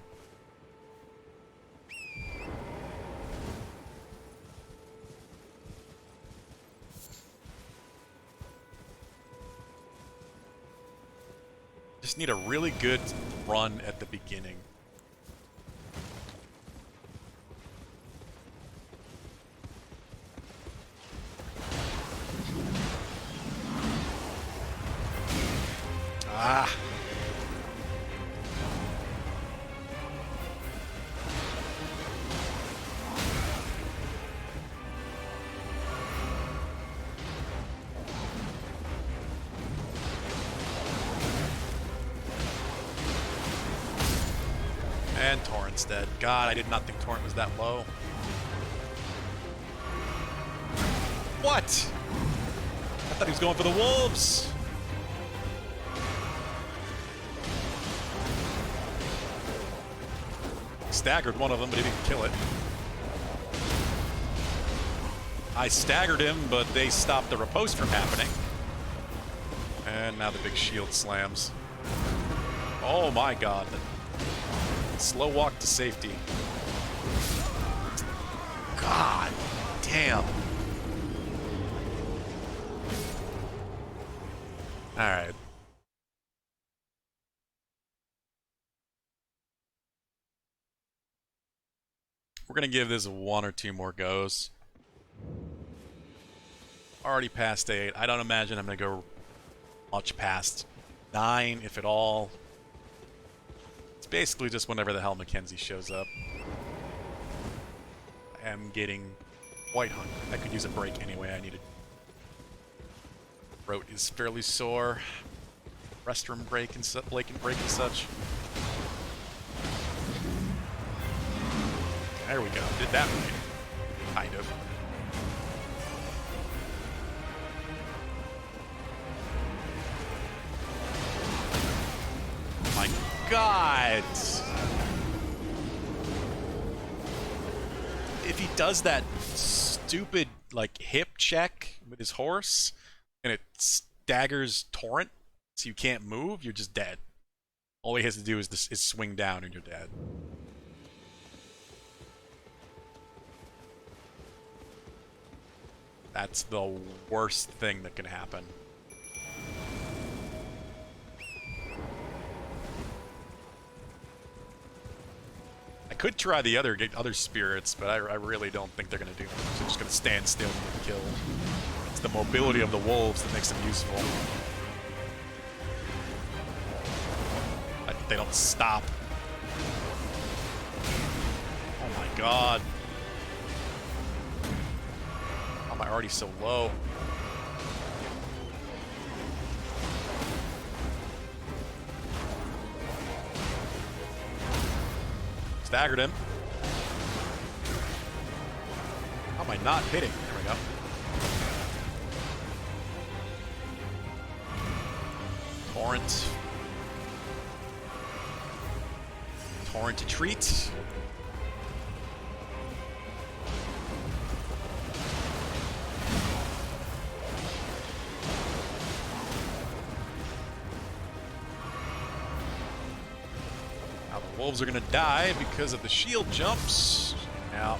Just need a really good run at the beginning. Ah. And Torrent's dead. God, I did not think Torrent was that low. What? I thought he was going for the wolves. Staggered one of them, but he didn't kill it. I staggered him, but they stopped the riposte from happening. And now the big shield slams. Oh my god. Slow walk to safety. God damn. Alright. We're gonna give this 1 or 2 more goes. Already past 8. I don't imagine I'm gonna go much past 9, if at all. It's basically just whenever the hell Mackenzie shows up. I am getting quite hungry. I could use a break anyway. I needed. Throat is fairly sore. Restroom break and such. There we go. Did that right. Kind of. My God! If he does that stupid like hip check with his horse, and it staggers Torrent, so you can't move. You're just dead. All he has to do is swing down, and you're dead. That's the worst thing that can happen. I could try the other spirits, but I really don't think they're going to do much. They're just going to stand still and get killed. It's the mobility of the wolves that makes them useful. They don't stop. Oh my god. How am I already so low? Staggered him. How am I not hitting? There we go. Torrent. Torrent to treat. Now the wolves are gonna die because of the shield jumps. Now.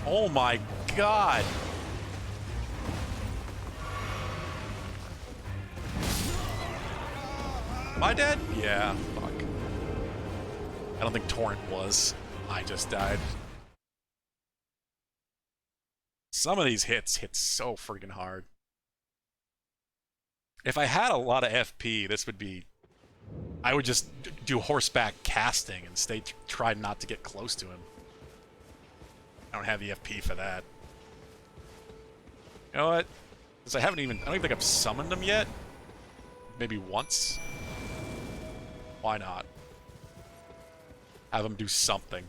Oh my god. Am I dead? Yeah, fuck. I don't think Torrent was. I just died. Some of these hits hit so freaking hard. If I had a lot of FP, this would be... I would just do horseback casting and try not to get close to him. I don't have the FP for that. You know what? Because I don't even think I've summoned him yet. Maybe once. Why not? Have him do something.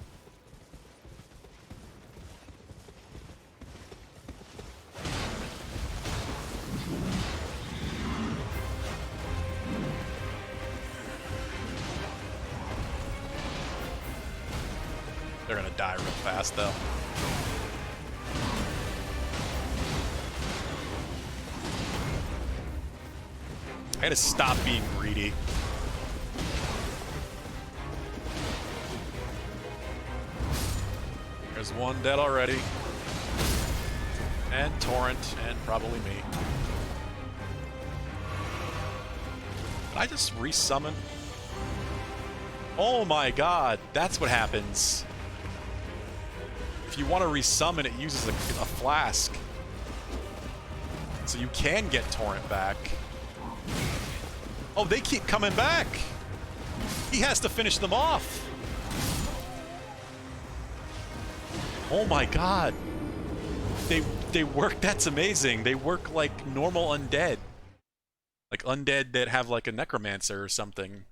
They're gonna die real fast, though. I gotta stop being greedy. There's one dead already. And Torrent, and probably me. Did I just resummon? Oh my god, that's what happens. If you want to resummon, it uses a flask. So you can get Torrent back. Oh, they keep coming back! He has to finish them off! Oh my god. They work, that's amazing. They work like normal undead. Like undead that have like a necromancer or something.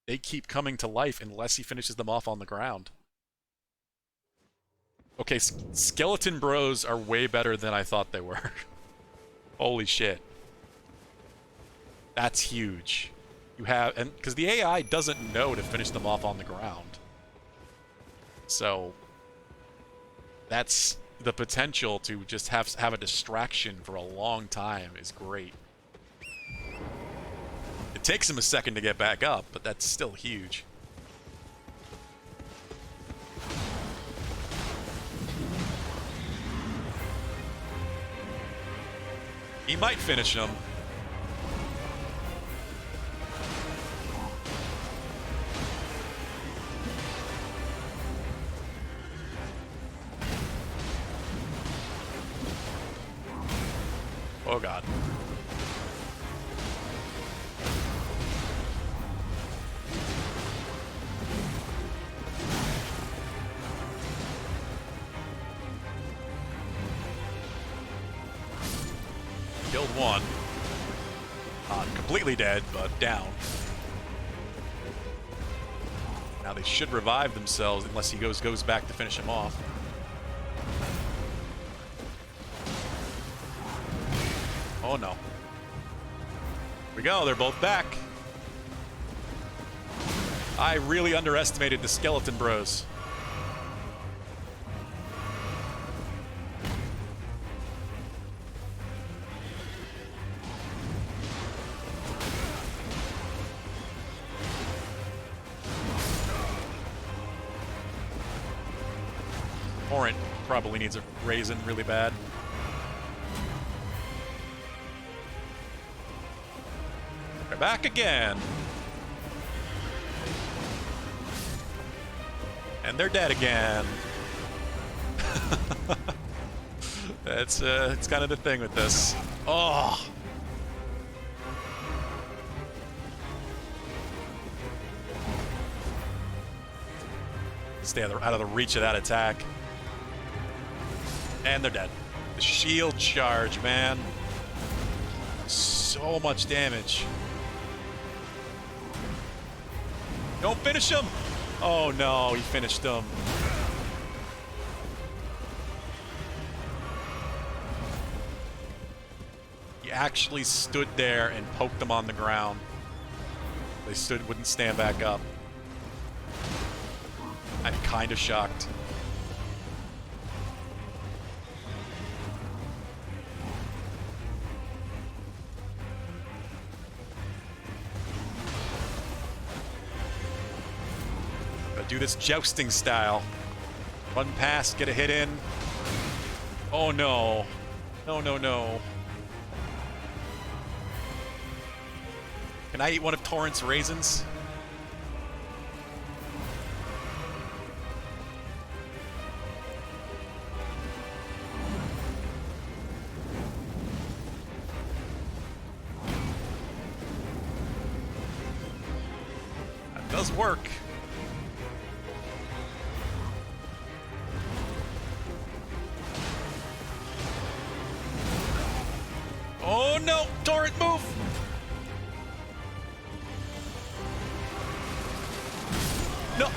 They keep coming to life unless he finishes them off on the ground. Okay, skeleton bros are way better than I thought they were. Holy shit. That's huge. You have, and because the AI doesn't know to finish them off on the ground. So that's the potential to just have a distraction for a long time is great. It takes him a second to get back up, but that's still huge. He might finish him. Oh god. Killed one. Completely dead, but down. Now they should revive themselves unless he goes back to finish him off. Oh no. Here we go, they're both back. I really underestimated the skeleton bros. Torrent probably needs a raisin really bad. They're back again. And they're dead again. It's kind of the thing with this. Oh. Stay out of the reach of that attack. And they're dead. The shield charge, man. So much damage. Don't finish him! Oh no, he finished him. He actually stood there and poked them on the ground. They wouldn't stand back up. I'm kind of shocked. Gotta do this jousting style. Run past, get a hit in. Oh no. No, no, no. Can I eat one of Torrent's raisins? Does work. Oh no, Torrent, move! No!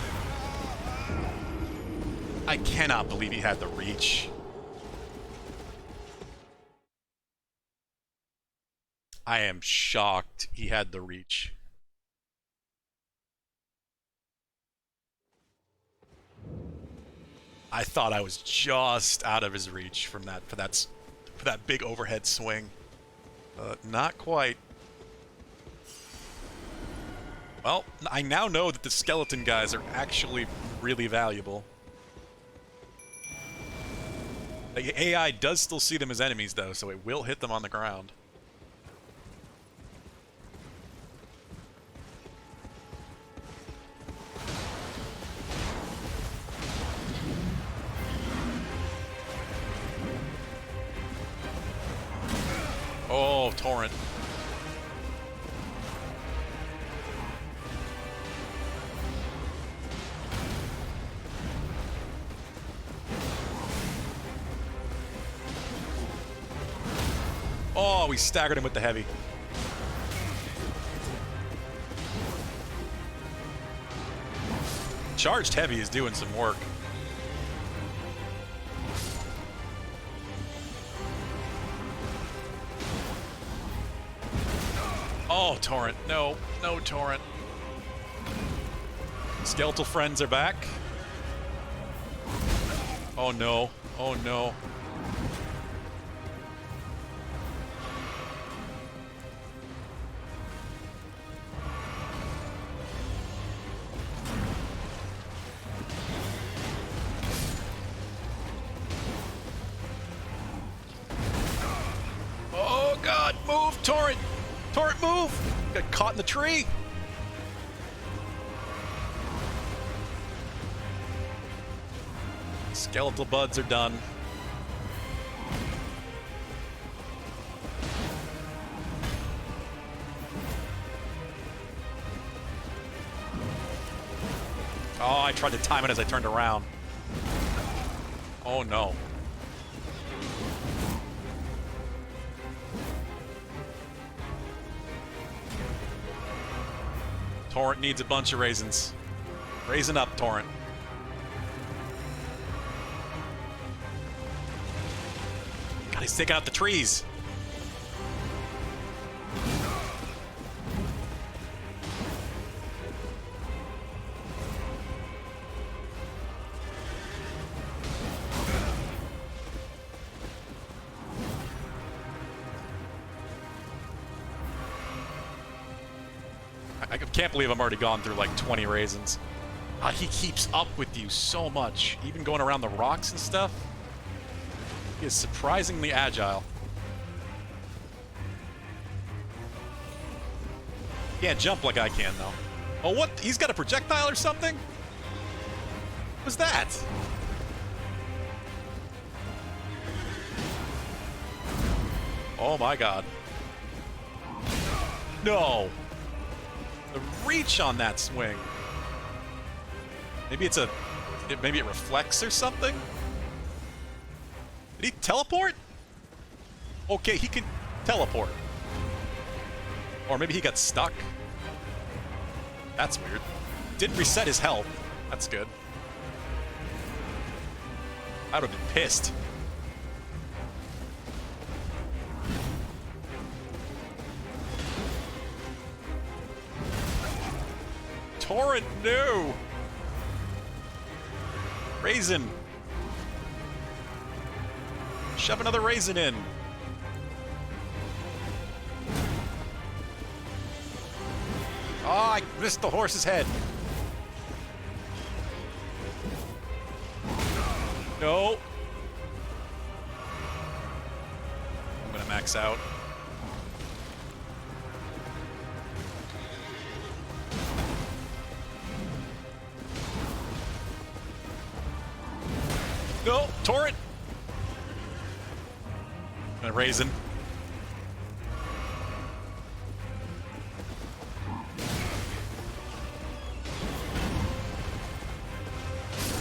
I cannot believe he had the reach. I am shocked he had the reach. I thought I was just out of his reach from that for that big overhead swing. Not quite. Well, I now know that the skeleton guys are actually really valuable. The AI does still see them as enemies though, so it will hit them on the ground. Oh, Torrent. Oh, we staggered him with the heavy. Charged heavy is doing some work. Oh, Torrent. No. No, Torrent. Skeletal friends are back. Oh, no. Oh, no. Oh, God. Move, Torrent. Torrent, move! Got caught in the tree! Skeletal buds are done. Oh, I tried to time it as I turned around. Oh no. Torrent needs a bunch of raisins. Raisin up, Torrent. God, he's taking out the trees. I can't believe I'm already gone through like 20 raisins. He keeps up with you so much, even going around the rocks and stuff. He is surprisingly agile. Can't jump like I can, though. Oh, what? He's got a projectile or something? What was that? Oh my god. No! The reach on that swing. Maybe maybe it reflects or something? Did he teleport? Okay, he can teleport. Or maybe he got stuck. That's weird. Didn't reset his health. That's good. I would have been pissed. Torrent, no! Raisin. Shove another raisin in. Oh, I missed the horse's head. No. I'm gonna max out. No, torrent. And a raisin.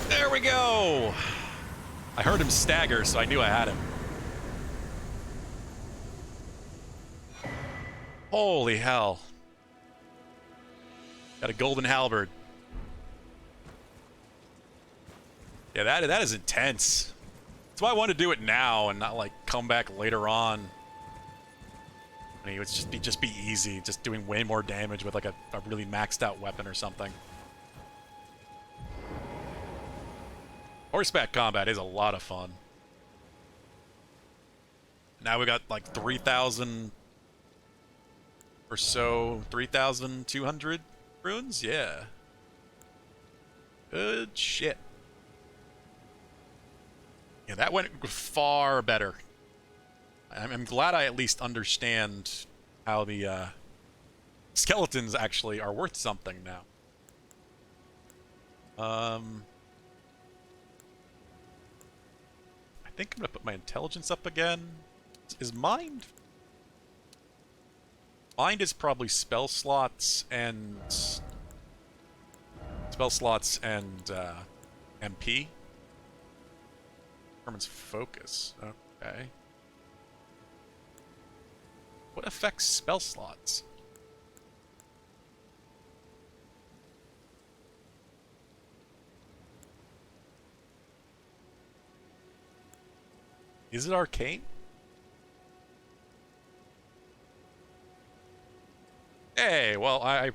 There we go. I heard him stagger, so I knew I had him. Holy hell. Got a golden halberd. Yeah, that is intense. That's why I wanted to do it now and not like come back later on. I mean, it would just be easy, just doing way more damage with like a really maxed out weapon or something. Horseback combat is a lot of fun. Now we got like 3,000 or so, 3,200 runes? Yeah. Good shit. Yeah, that went far better. I'm glad I at least understand how the skeletons actually are worth something now. I think I'm gonna put my intelligence up again. Is mind? Mind is probably spell slots and MP. Determines focus. Okay. What affects spell slots? Is it arcane? Hey, well, I'm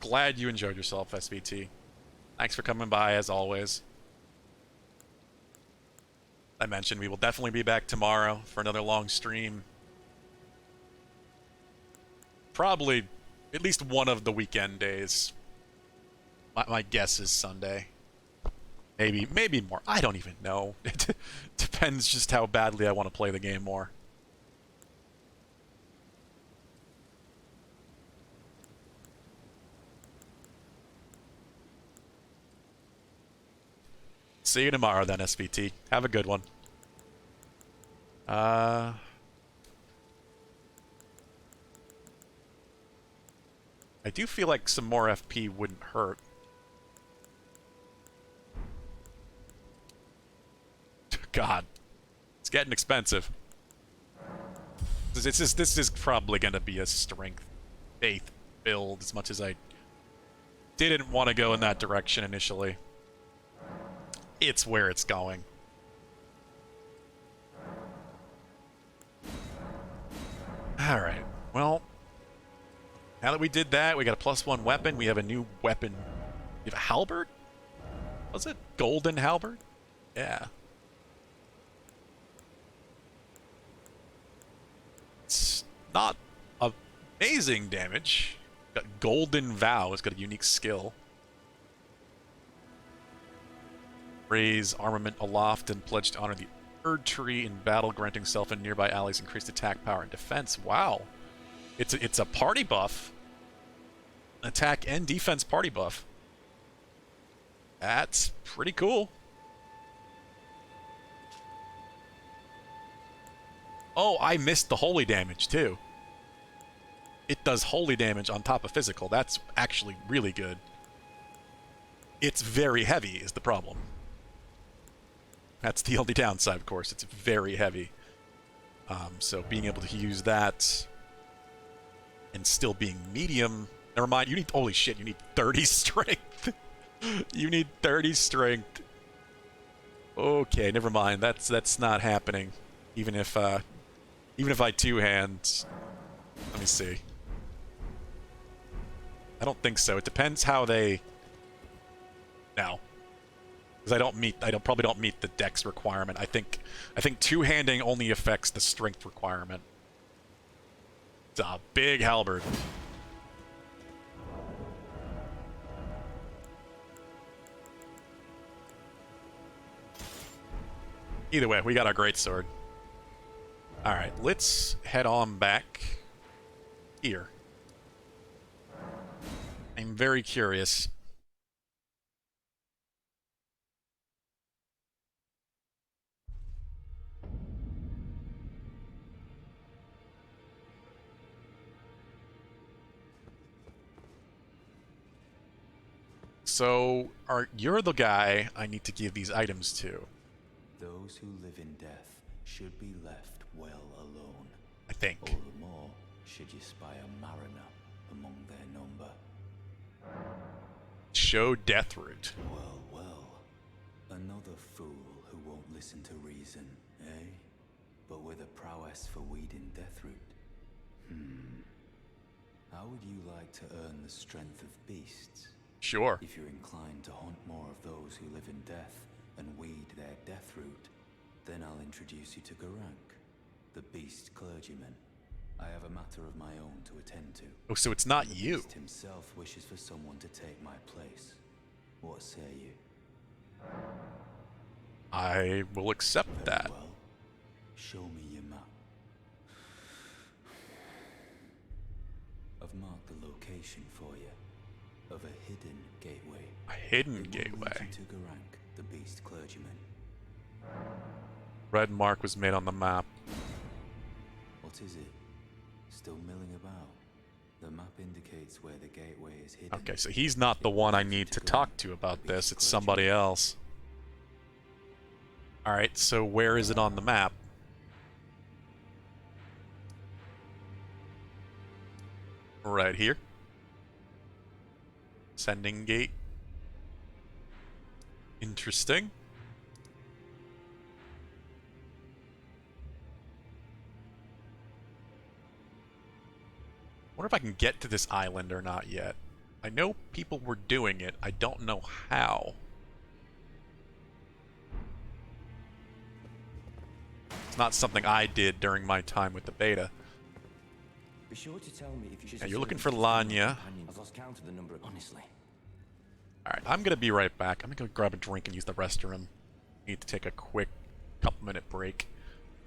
glad you enjoyed yourself, SVT. Thanks for coming by, as always. I mentioned we will definitely be back tomorrow for another long stream. Probably at least one of the weekend days. My guess is Sunday. Maybe more. I don't even know. It depends just how badly I want to play the game more. See you tomorrow then, SVT. Have a good one. I do feel like some more FP wouldn't hurt. God. It's getting expensive. This is probably going to be a strength faith build as much as I didn't want to go in that direction initially. It's where it's going. Alright, well, now that we did that, we got a +1 weapon. We have a new weapon. We have a halberd? Was it golden halberd? Yeah. It's not amazing damage. Got golden vow. It's got a unique skill. Raise armament aloft and pledge to honor the Erd Tree in battle, granting self and nearby allies increased attack power and defense. Wow. It's a party buff. Attack and defense party buff. That's pretty cool. Oh, I missed the holy damage too. It does holy damage on top of physical. That's actually really good. It's very heavy is the problem. That's the only downside, of course. It's very heavy. So being able to use that and still being medium... Never mind, you need... Holy shit, you need 30 strength. You need 30 strength. Okay, never mind. That's not happening. Even if I two-hand... Let me see. I don't think so. It depends how they... No. Because I probably don't meet the dex requirement. I think two-handing only affects the strength requirement. It's a big halberd. Either way, we got our greatsword. Alright, let's head on back here. I'm very curious. So, you're the guy I need to give these items to. Those who live in death should be left well alone. I think. All the more should you spy a mariner among their number. Show Deathroot. Well, well. Another fool who won't listen to reason, eh? But with a prowess for weeding Deathroot. How would you like to earn the strength of beasts? Sure. If you're inclined to hunt more of those who live in death and weed their Deathroot, then I'll introduce you to Garank, the beast clergyman. I have a matter of my own to attend to. Oh, so it's not the you. Beast himself wishes for someone to take my place. What say you? I will accept Very that. well. Show me your map. I've marked the location for you of a hidden gateway. A hidden It will lead gateway. you to Garank, the beast clergyman. Red mark was made on the map. What is it? Still milling about? The map indicates where the gateway is hidden. Okay, so he's not the one I need to talk to about this. It's somebody else. Alright, so where is it on the map? Right here. Sending gate. Interesting. Wonder if I can get to this island or not yet. I know people were doing it. I don't know how. It's not something I did during my time with the beta. Be sure to tell me if you should. Yeah, you're looking for Lanya. I've lost count of the number, honestly. Alright, I'm gonna be right back. I'm gonna go grab a drink and use the restroom. Need to take a quick couple-minute break.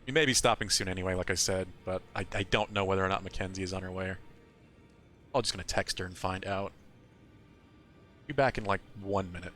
We may be stopping soon anyway, like I said, but I don't know whether or not Mackenzie is on her way. I'm just gonna text her and find out. Be back in like 1 minute.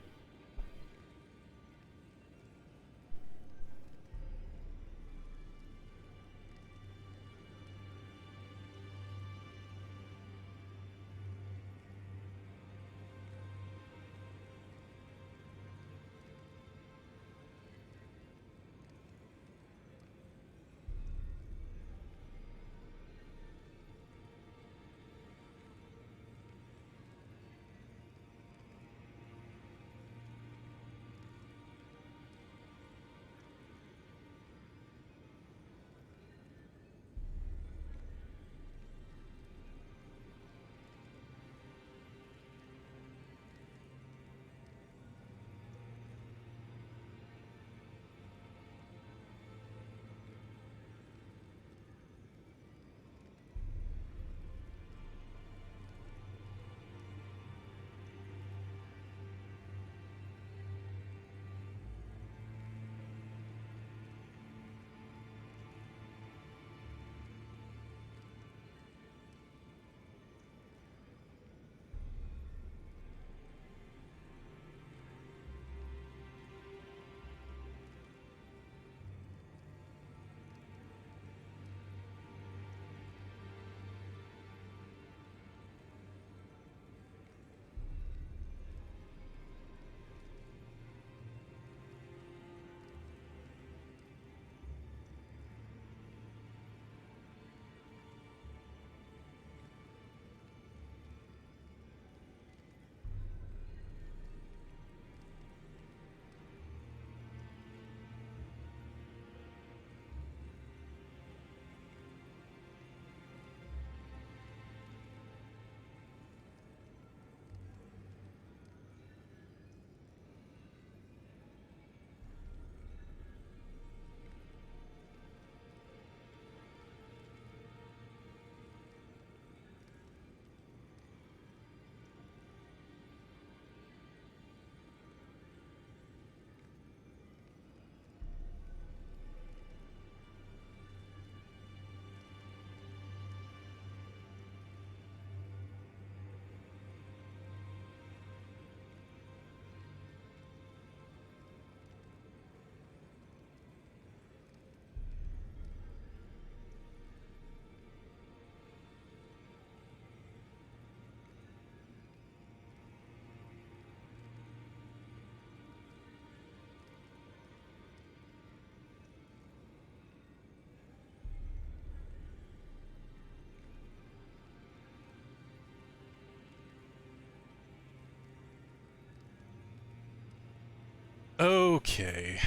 Okay.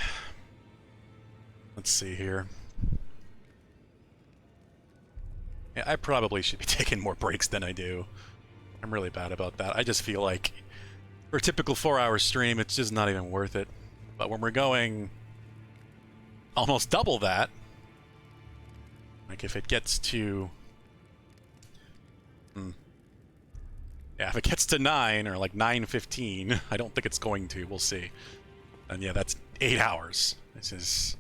Let's see here. Yeah, I probably should be taking more breaks than I do. I'm really bad about that. I just feel like for a typical 4-hour stream, it's just not even worth it. But when we're going almost double that, like if it gets to... Yeah, if it gets to 9 or like 9:15, I don't think it's going to. We'll see. And yeah, that's 8 hours. This is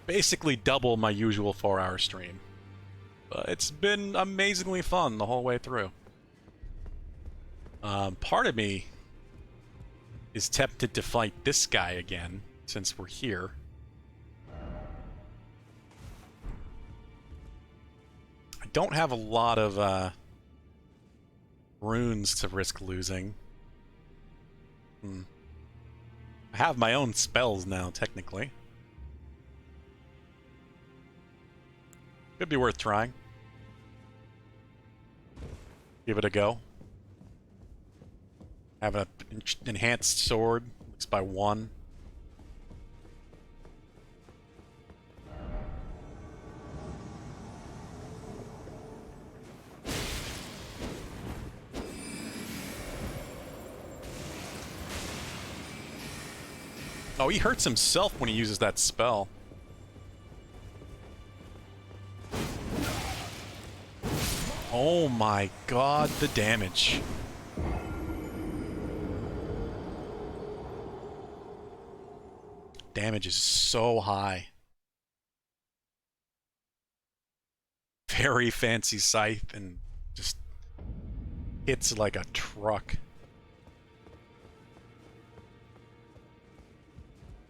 basically double my usual 4-hour stream. But it's been amazingly fun the whole way through. Part of me is tempted to fight this guy again, since we're here. I don't have a lot of runes to risk losing. I have my own spells now, technically. Could be worth trying. Give it a go. Have an enhanced sword. Looks by 1. Oh, he hurts himself when he uses that spell. Oh my god, the damage. Damage is so high. Very fancy scythe and just hits like a truck.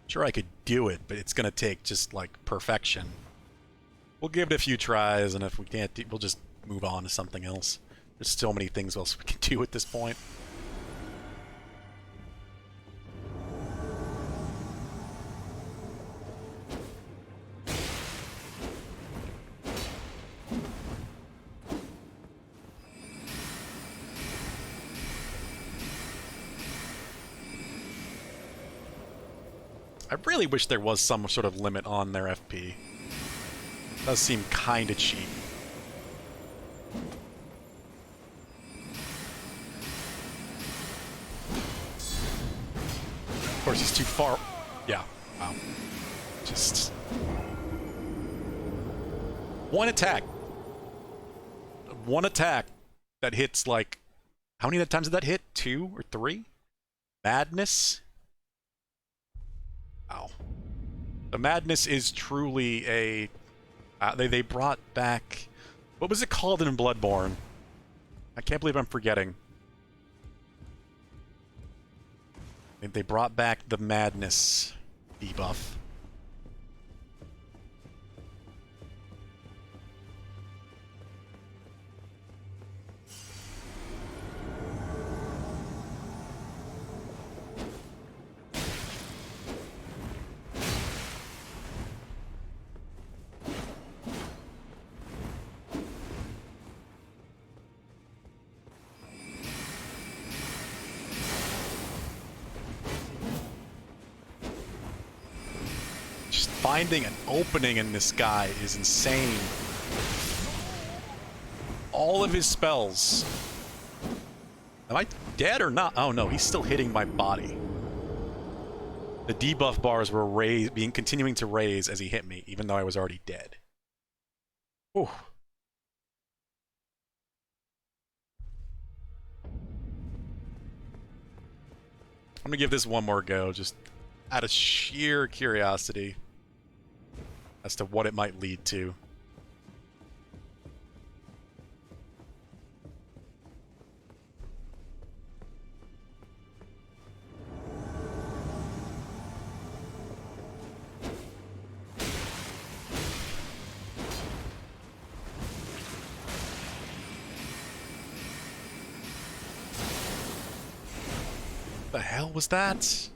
Sure, I could do it, but it's gonna take just like perfection. We'll give it a few tries, and if we can't, we'll just move on to something else. There's so many things else we can do at this point. I really wish there was some sort of limit on their FP. It does seem kinda cheap. Of course, he's too far. Yeah, wow. Just... One attack that hits like... How many times did that hit? 2 or 3? Madness? Wow. The Madness is truly a... they brought back... What was it called in Bloodborne? I can't believe I'm forgetting. They brought back the Madness debuff. Finding an opening in this guy is insane. All of his spells. Am I dead or not? Oh no, he's still hitting my body. The debuff bars were continuing to raise as he hit me, even though I was already dead. Ooh. I'm gonna give this one more go, just out of sheer curiosity as to what it might lead to. What the hell was that?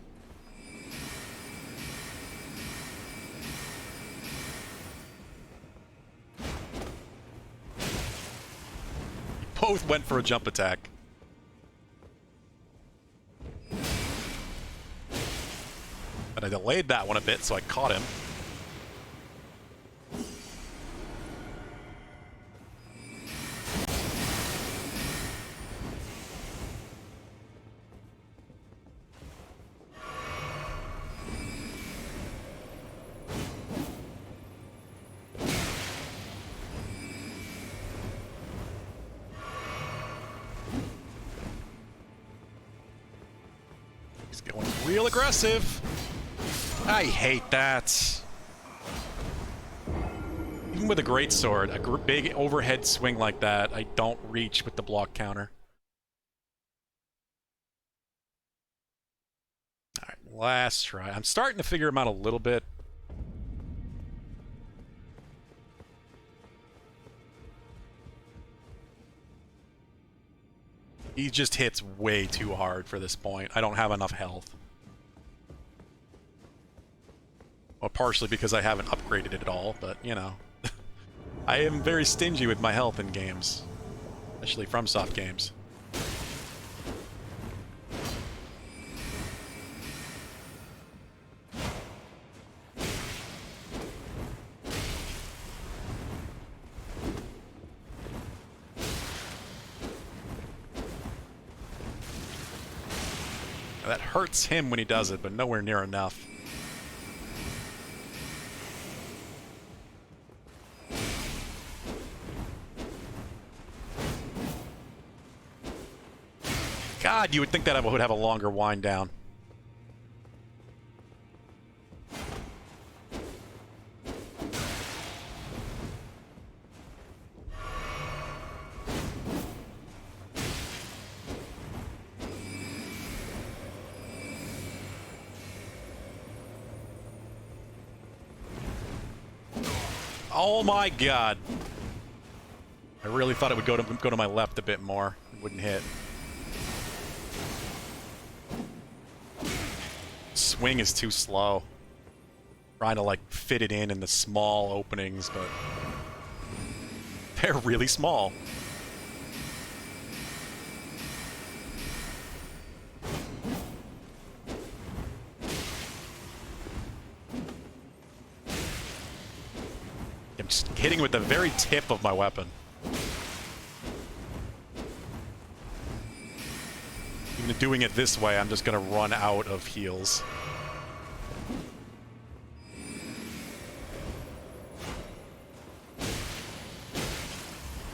Both went for a jump attack. But I delayed that one a bit, so I caught him. He's going real aggressive. I hate that. Even with a greatsword, a big overhead swing like that, I don't reach with the block counter. Alright, last try. I'm starting to figure him out a little bit. He just hits way too hard for this point. I don't have enough health. Well, partially because I haven't upgraded it at all, but, you know. I am very stingy with my health in games. Especially FromSoft games. That hurts him when he does it, but nowhere near enough. God, you would think that I would have a longer wind down. Oh my god. I really thought it would go to my left a bit more. It wouldn't hit. Swing is too slow. Trying to like fit it in the small openings, but they're really small. I'm just hitting with the very tip of my weapon. Even doing it this way, I'm just gonna run out of heals.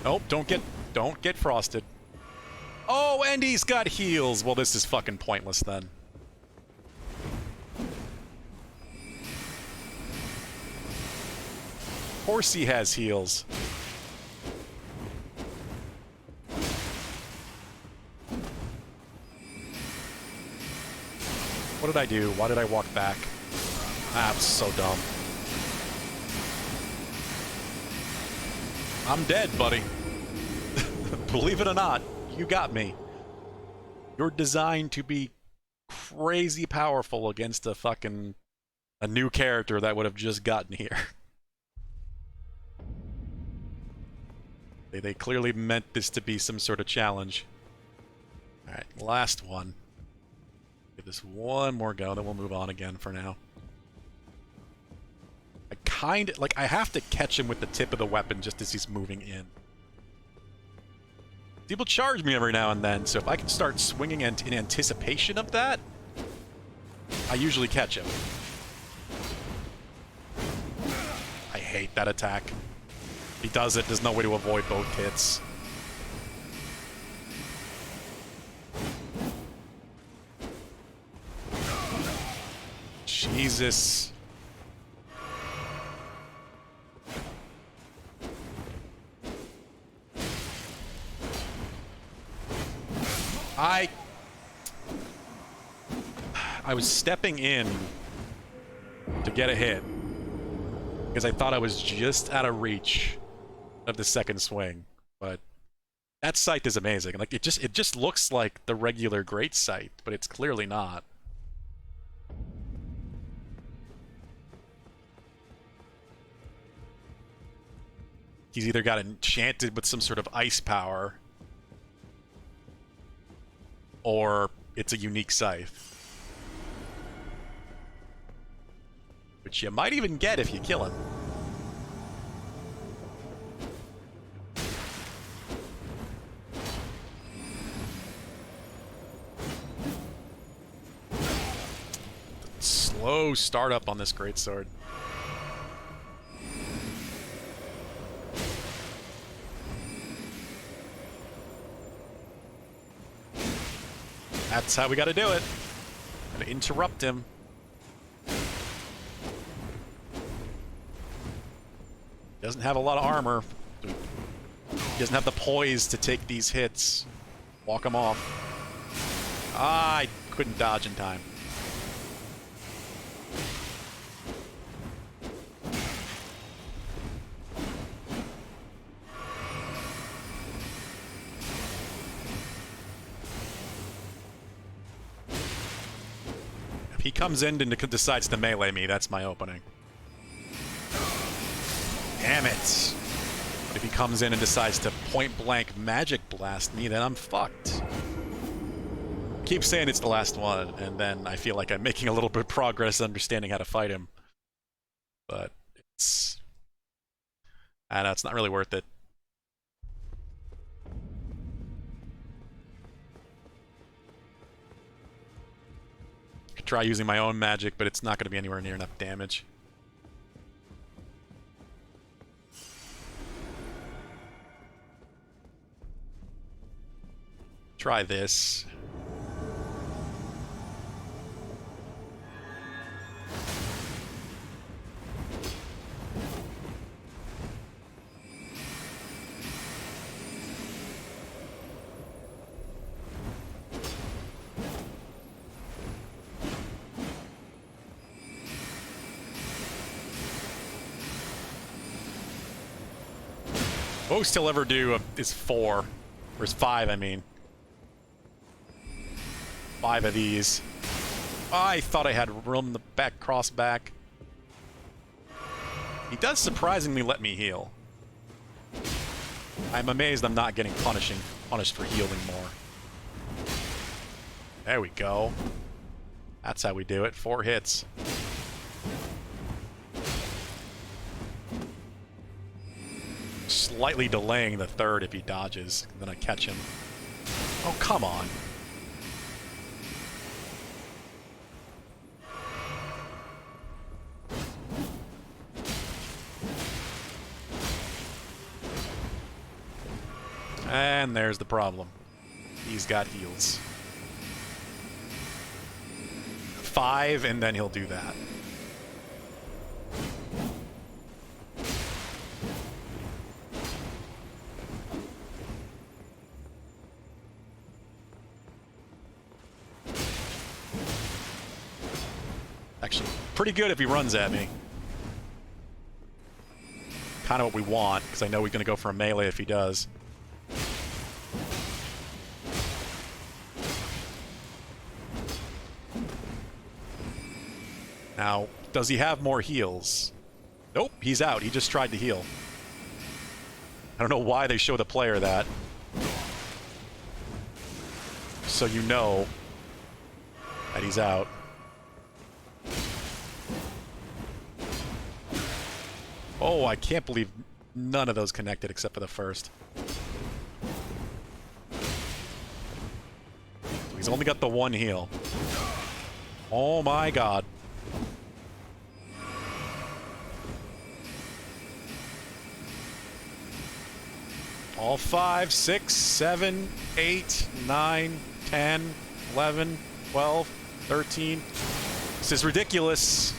Nope, don't get frosted. Oh, and he's got heals. Well, this is fucking pointless then. Of course he has heals. What did I do? Why did I walk back? Ah, I'm so dumb. I'm dead, buddy. Believe it or not, you got me. You're designed to be crazy powerful against a new character that would have just gotten here. They clearly meant this to be some sort of challenge. Alright, last one. Give this one more go, then we'll move on again for now. I have to catch him with the tip of the weapon just as he's moving in. People charge me every now and then, so if I can start swinging in anticipation of that, I usually catch him. I hate that attack. If he does it, there's no way to avoid both hits. Jesus. I was stepping in to get a hit because I thought I was just out of reach of the second swing, but that sight is amazing. Like it just looks like the regular great sight, but it's clearly not. He's either got enchanted with some sort of ice power, or it's a unique scythe. Which you might even get if you kill him. Slow startup on this greatsword. That's how we gotta do it. Gotta interrupt him. Doesn't have a lot of armor. He doesn't have the poise to take these hits. Walk him off. Ah, I couldn't dodge in time. If he comes in and decides to melee me, that's my opening. Damn it. But if he comes in and decides to point-blank magic blast me, then I'm fucked. I keep saying it's the last one, and then I feel like I'm making a little bit of progress understanding how to fight him. But it's... I know, it's not really worth it. Could try using my own magic, but it's not going to be anywhere near enough damage. Try this. Most he'll ever do is 4. Or is 5, I mean. 5 of these. I thought I had room to back cross back. He does surprisingly let me heal. I'm amazed I'm not getting punished for healing more. There we go. That's how we do it. 4 hits. Slightly delaying the 3rd if he dodges, and then I catch him. Oh, come on. And there's the problem. He's got heals. 5, and then he'll do that. Actually, pretty good if he runs at me. Kind of what we want, because I know he's going to go for a melee if he does. Now, does he have more heals? Nope, he's out. He just tried to heal. I don't know why they show the player that. So you know that he's out. Oh, I can't believe none of those connected except for the first. So he's only got the 1 heal. Oh my god. All 5, 6, 7, 8, 9, 10, 11, 12, 13. This is ridiculous.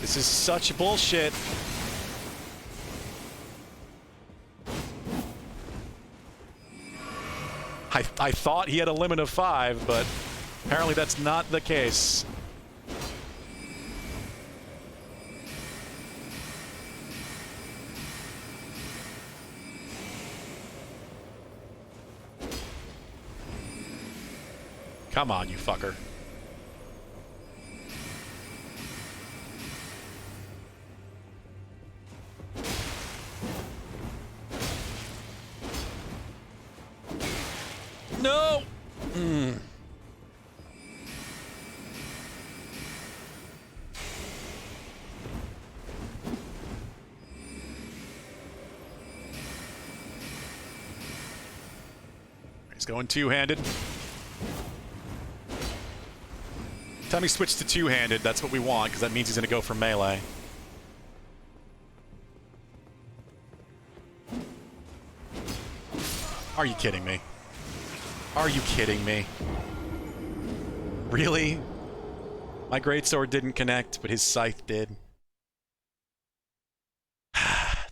This is such bullshit. I thought he had a limit of 5, but apparently that's not the case. Come on, you fucker. No! He's going two-handed. Time he switched to two-handed, that's what we want, because that means he's going to go for melee. Are you kidding me? Are you kidding me? Really? My greatsword didn't connect, but his scythe did.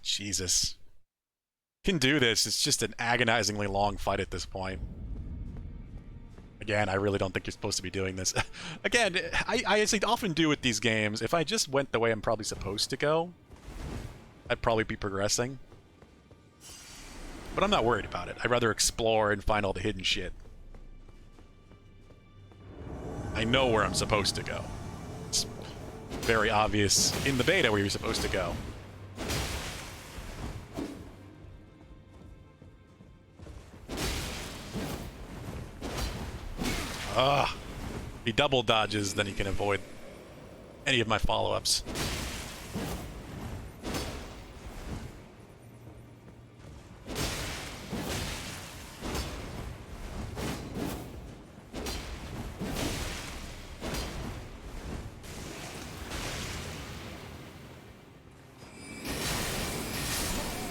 Jesus. Can do this. It's just an agonizingly long fight at this point. Again, I really don't think you're supposed to be doing this. Again, I often do with these games. If I just went the way I'm probably supposed to go, I'd probably be progressing. But I'm not worried about it. I'd rather explore and find all the hidden shit. I know where I'm supposed to go. It's very obvious in the beta where you're supposed to go. Ugh. If he double dodges, then he can avoid any of my follow-ups.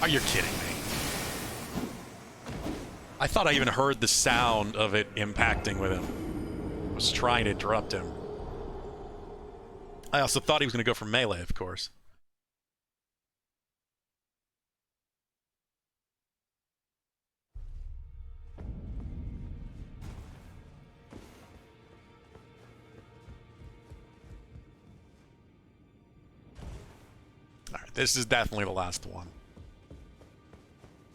Are you kidding me? I thought I even heard the sound of it impacting with him. I was trying to interrupt him. I also thought he was going to go for melee, of course. Alright, this is definitely the last one.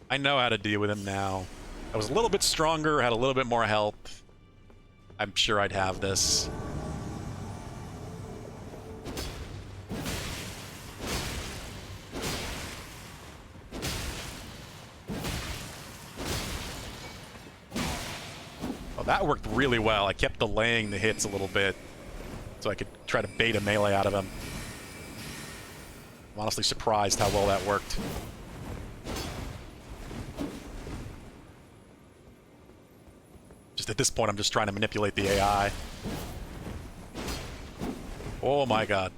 I know how to deal with him now. I was a little bit stronger, had a little bit more health. I'm sure I'd have this. Oh, that worked really well. I kept delaying the hits a little bit so I could try to bait a melee out of him. I'm honestly surprised how well that worked. Just at this point, I'm just trying to manipulate the AI. Oh my god.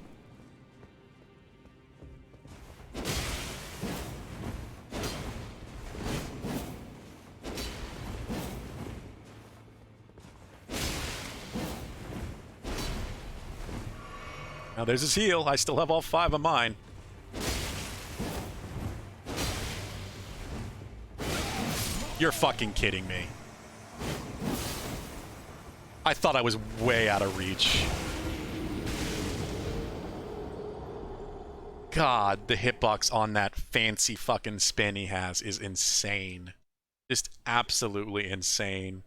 Now there's his heal. I still have all 5 of mine. You're fucking kidding me. I thought I was way out of reach. God, the hitbox on that fancy fucking spin he has is insane. Just absolutely insane.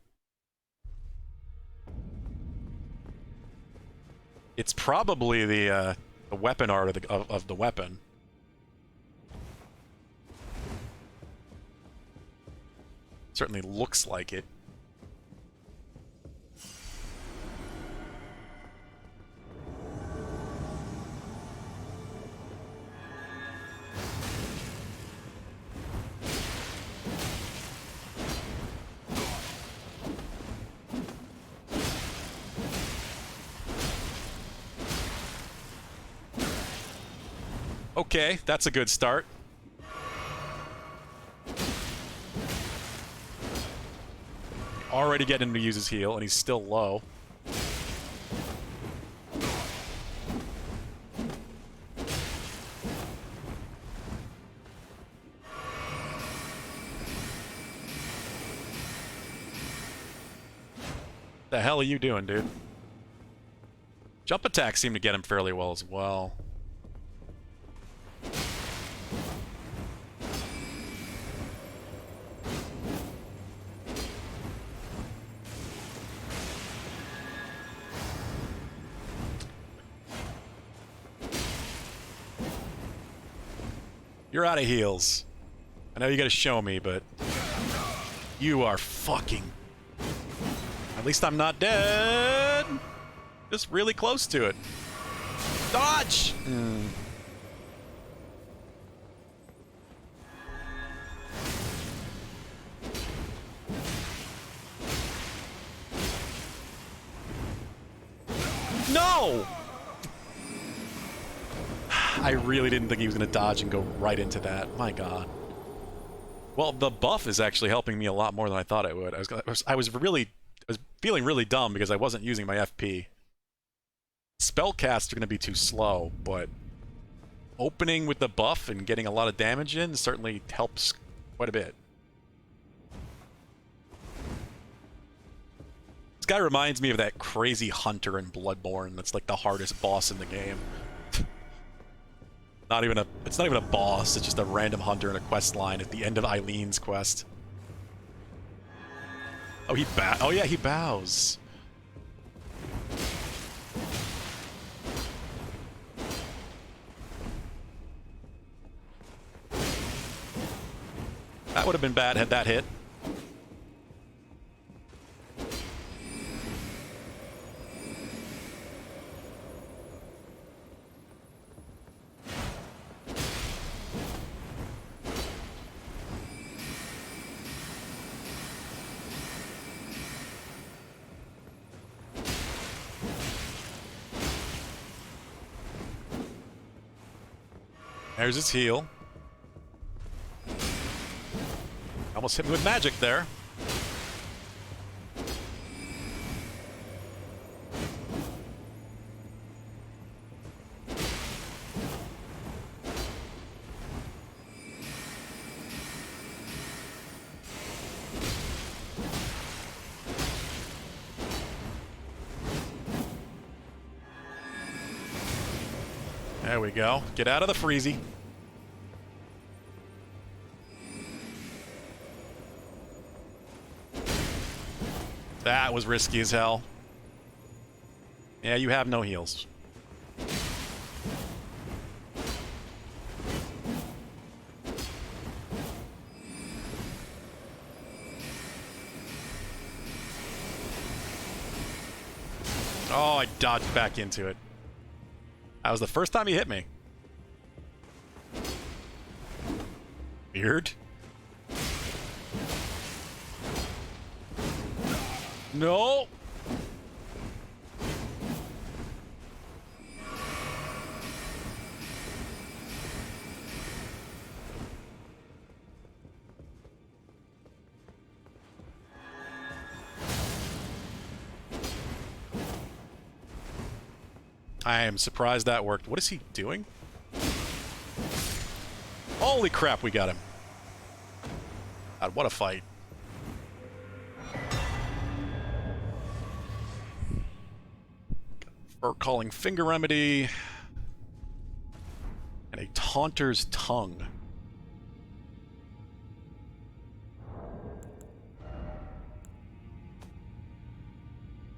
It's probably the weapon art of the weapon. Certainly looks like it. Okay, that's a good start. Already getting him to use his heal, and he's still low. The hell are you doing, dude? Jump attacks seem to get him fairly well as well. You're out of heals. I know you gotta show me, but you are fucking... At least I'm not dead. Just really close to it. Dodge! No! I really didn't think he was going to dodge and go right into that. My god. Well, the buff is actually helping me a lot more than I thought it would. I was feeling really dumb because I wasn't using my FP. Spellcasts are going to be too slow, but opening with the buff and getting a lot of damage in certainly helps quite a bit. This guy reminds me of that crazy hunter in Bloodborne that's like the hardest boss in the game. It's not even a boss, it's just a random hunter in a quest line at the end of Eileen's quest. Oh, oh yeah, he bows. That would have been bad had that hit. There's his heal. Almost hit me with magic there. There we go. Get out of the freezy. That was risky as hell. Yeah, you have no heals. Oh, I dodged back into it. That was the first time he hit me. Weird. No! I am surprised that worked. What is he doing? Holy crap, we got him. God, what a fight. Calling Finger Remedy. And a Taunter's Tongue.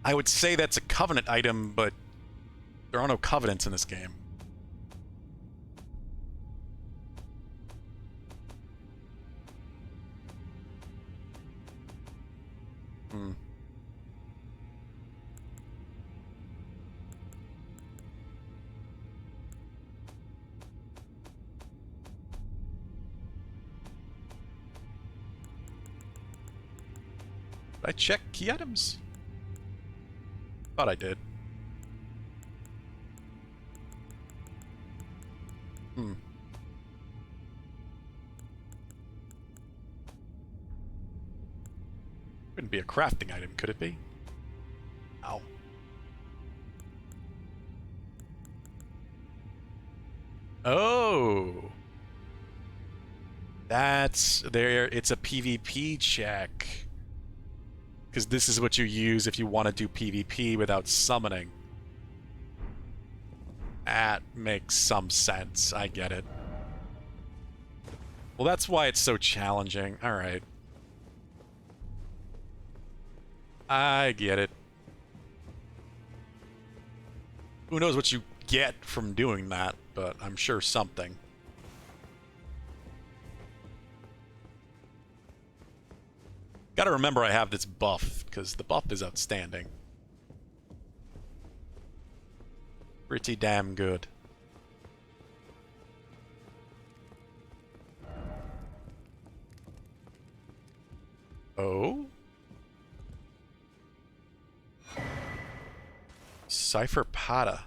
I would say that's a Covenant item, but there are no Covenants in this game. Did I check key items? Thought I did. Couldn't be a crafting item, could it be? Ow. Oh! That's there. It's a PvP check. Because this is what you use if you want to do PvP without summoning. That makes some sense. I get it. Well, that's why it's so challenging. Alright. I get it. Who knows what you get from doing that, but I'm sure something. Gotta remember I have this buff, because the buff is outstanding. Pretty damn good. Oh? Cipher Pata.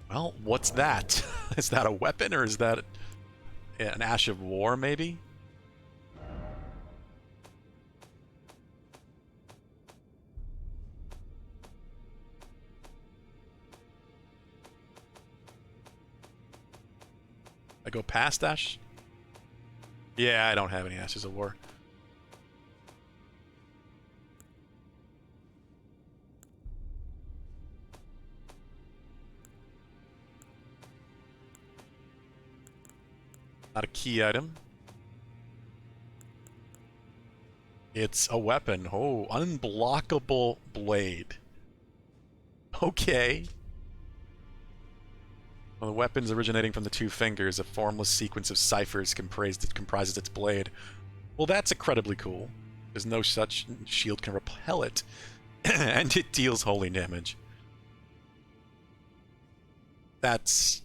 Well, what's that? Is that a weapon, or is that an Ash of War, maybe? I go past Ash? Yeah, I don't have any Ashes of War. Not a key item. It's a weapon. Oh, unblockable blade. Okay. Well, the weapons originating from the two fingers, a formless sequence of ciphers comprises its blade. Well, that's incredibly cool. There's no such shield can repel it. And it deals holy damage. That's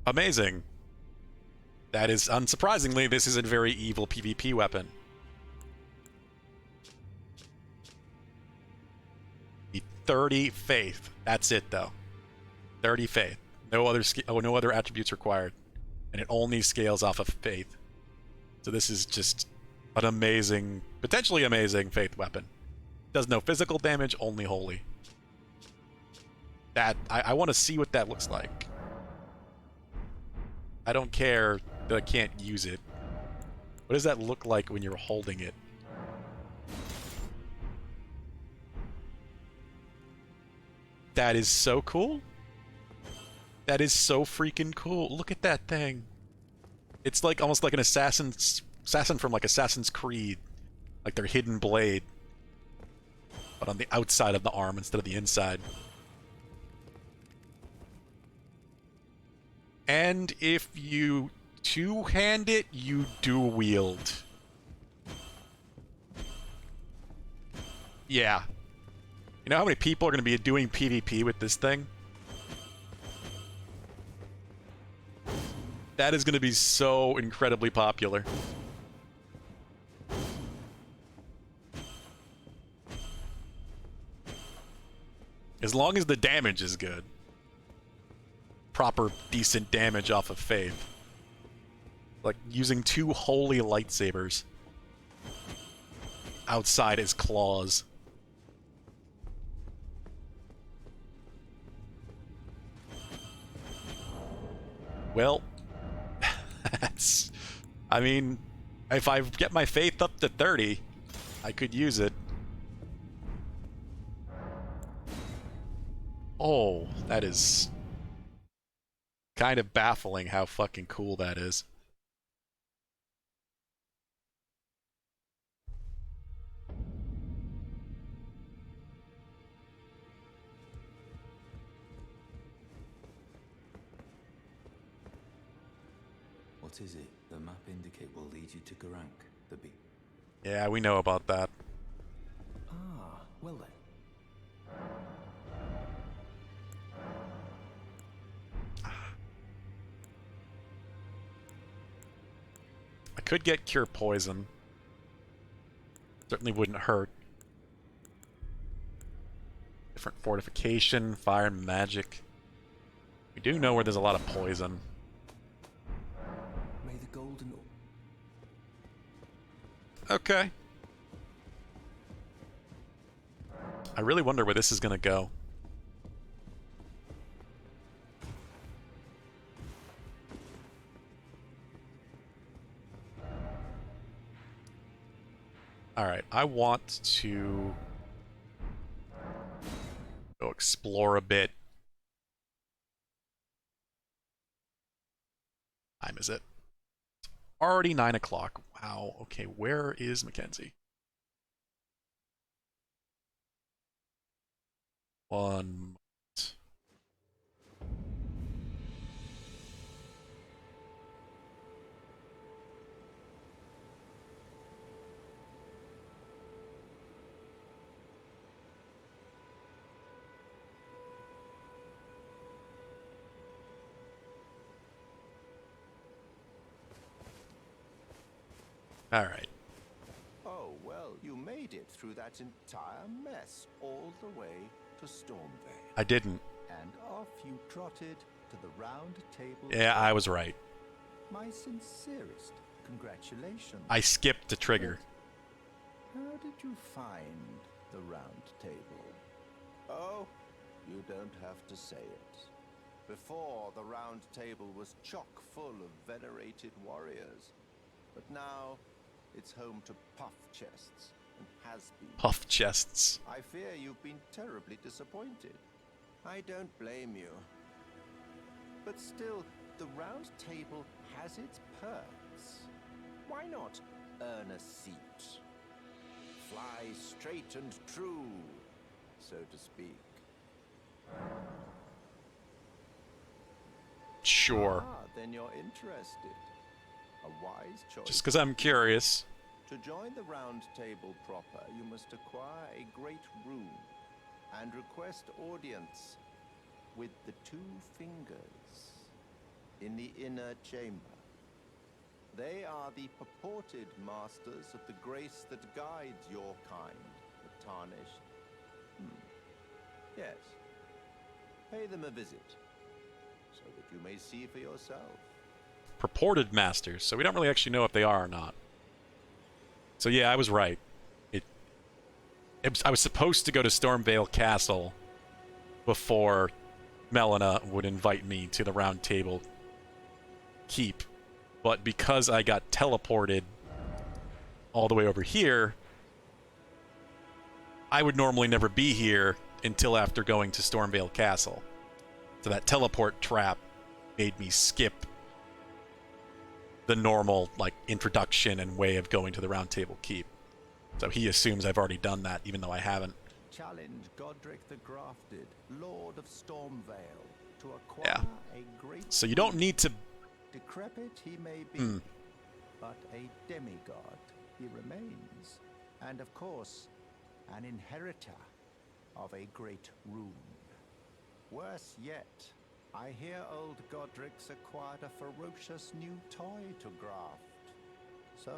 amazing. That is, unsurprisingly, this is a very evil PvP weapon. The 30 faith. That's it, though. 30 faith. No other attributes required. And it only scales off of faith. So this is just an amazing, potentially amazing faith weapon. Does no physical damage, only holy. That, I want to see what that looks like. I don't care that I can't use it. What does that look like when you're holding it? That is so cool. That is so freaking cool. Look at that thing. It's like almost like an assassin from like Assassin's Creed. Like their hidden blade. But on the outside of the arm instead of the inside. And if you two-hand it, you dual wield. Yeah. You know how many people are going to be doing PvP with this thing? That is going to be so incredibly popular. As long as the damage is good. Proper, decent damage off of faith. Like using two holy lightsabers. Outside his claws. Well, that's... I mean, if I get my faith up to 30, I could use it. Oh, that is kind of baffling how fucking cool that is. What is it? The map indicate will lead you to Garank, the bee. Yeah, we know about that. Ah, well then. I could get Cure Poison. Certainly wouldn't hurt. Different fortification, fire, and magic. We do know where there's a lot of poison. May the golden... Okay. I really wonder where this is gonna go. Alright, I want to go explore a bit. Time is it? It's already 9 o'clock. Wow, okay, where is Mackenzie? 1 moment. Alright. Oh, well, you made it through that entire mess all the way to Stormvale. I didn't. And off you trotted to the round table. Yeah, I was right. My sincerest congratulations. I skipped the trigger. But how did you find the round table? Oh, you don't have to say it. Before, the round table was chock full of venerated warriors. But now, it's home to puff chests and has-beens. Puff chests. I fear you've been terribly disappointed. I don't blame you. But still, the round table has its perks. Why not earn a seat? Fly straight and true, so to speak. Sure. Ah, then you're interested. A wise choice. Just because I'm curious. To join the round table proper, you must acquire a great rune and request audience with the two fingers in the inner chamber. They are the purported masters of the grace that guides your kind, the tarnished. Yes. Pay them a visit, so that you may see for yourself. Purported masters, so we don't really actually know if they are or not. So yeah, I was right. I was supposed to go to Stormvale Castle before Melina would invite me to the Round Table Keep. But because I got teleported all the way over here, I would normally never be here until after going to Stormvale Castle. So that teleport trap made me skip the normal, like, introduction and way of going to the Round Table Keep. So he assumes I've already done that, even though I haven't. Challenge Godric the Grafted, Lord of Stormvale, to acquire a great... So you don't need to... Decrepit he may be, but a demigod he remains. And of course, an inheritor of a great rune. Worse yet, I hear old Godric's acquired a ferocious new toy to graft. So,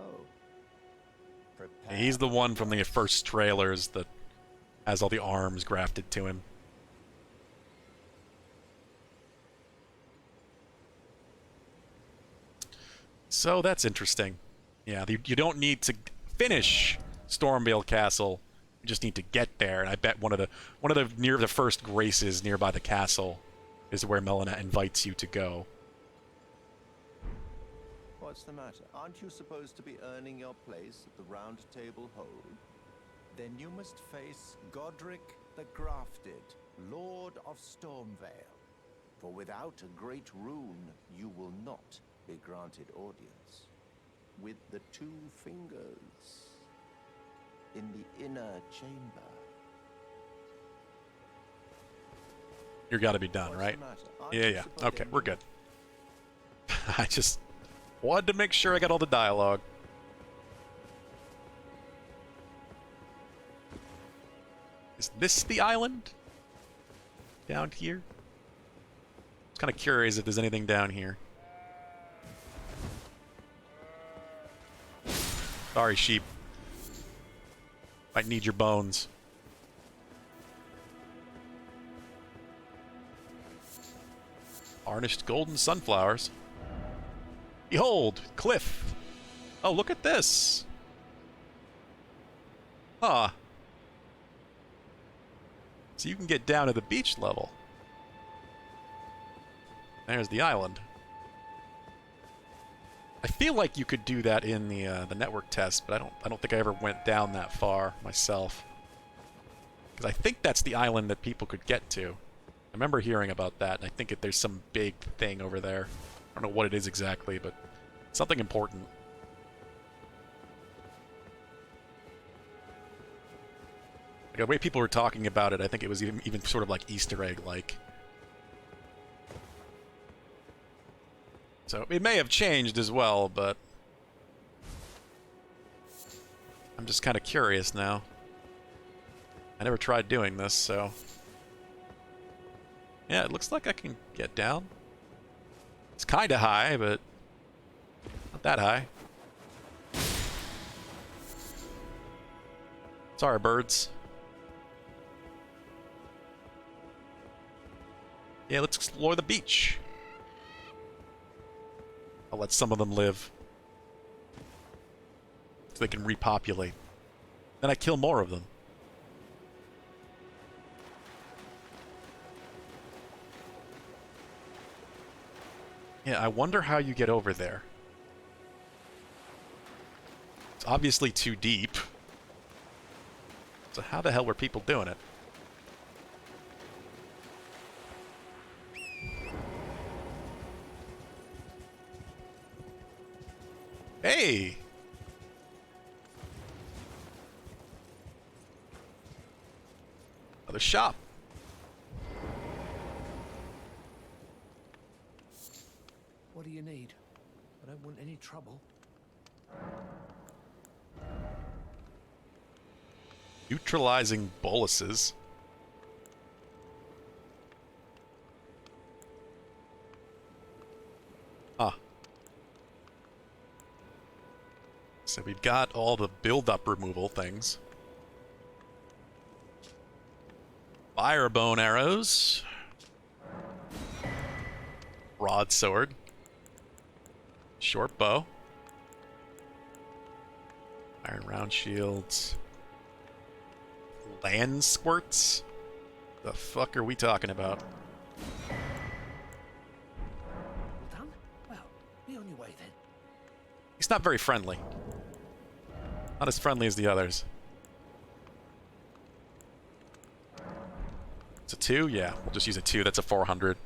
prepare. He's the one from the first trailers that has all the arms grafted to him. So that's interesting. Yeah, you don't need to finish Stormvale Castle. You just need to get there. And I bet one of the first graces nearby the castle is where Melina invites you to go. What's the matter? Aren't you supposed to be earning your place at the Round Table Hold? Then you must face Godric the Grafted, Lord of Stormvale. For without a great rune, you will not be granted audience. With the two fingers in the inner chamber. You gotta be done, right? Yeah. Okay, we're good. I just wanted to make sure I got all the dialogue. Is this the island? Down here? I was kind of curious if there's anything down here. Sorry, sheep. Might need your bones. Varnished golden sunflowers. Behold, cliff. Oh, look at this. Huh. So you can get down to the beach level. There's the island. I feel like you could do that in the network test, but I don't think I ever went down that far myself. Because I think that's the island that people could get to. I remember hearing about that, and I think there's some big thing over there. I don't know what it is exactly, but something important. Like, the way people were talking about it, I think it was even sort of like Easter egg-like. So it may have changed as well, but I'm just kind of curious now. I never tried doing this, so yeah, it looks like I can get down. It's kind of high, but not that high. Sorry, birds. Yeah, let's explore the beach. I'll let some of them live. So they can repopulate. Then I kill more of them. Yeah, I wonder how you get over there. It's obviously too deep. So how the hell were people doing it? Hey! Another shop. What do you need? I don't want any trouble. Neutralizing boluses. Huh. So we've got all the build-up removal things. Fire bone arrows. Broadsword. Short bow. Iron round shields. Land squirts? The fuck are we talking about? All done? Well, be on your way then. He's not very friendly. Not as friendly as the others. It's a 2? Yeah, we'll just use a 2. That's a 400.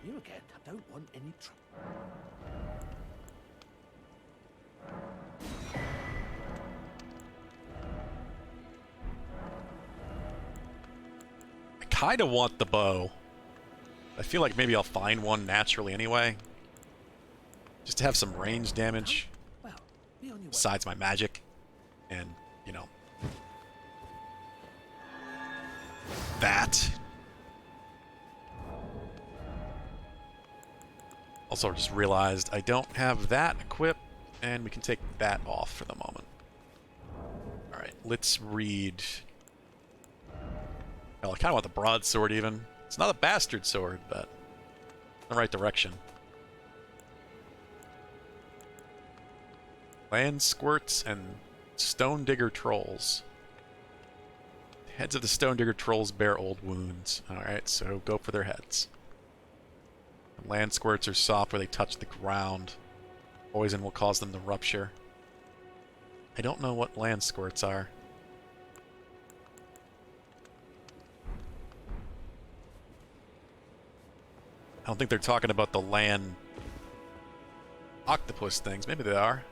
You again. I don't want any trouble. I kind of want the bow. I feel like maybe I'll find one naturally anyway. Just to have some range damage. Well, be on your way. Besides my magic. And, you know. That. Also just realized I don't have that equipped. And we can take that off for the moment. Alright, let's read... Well, I kind of want the broadsword even. It's not a bastard sword, but in the right direction. Land squirts and stone digger trolls. Heads of the stone digger trolls bear old wounds. Alright, so go for their heads. Land squirts are soft where they touch the ground. Poison will cause them to rupture. I don't know what land squirts are. I don't think they're talking about the land octopus things. Maybe they are.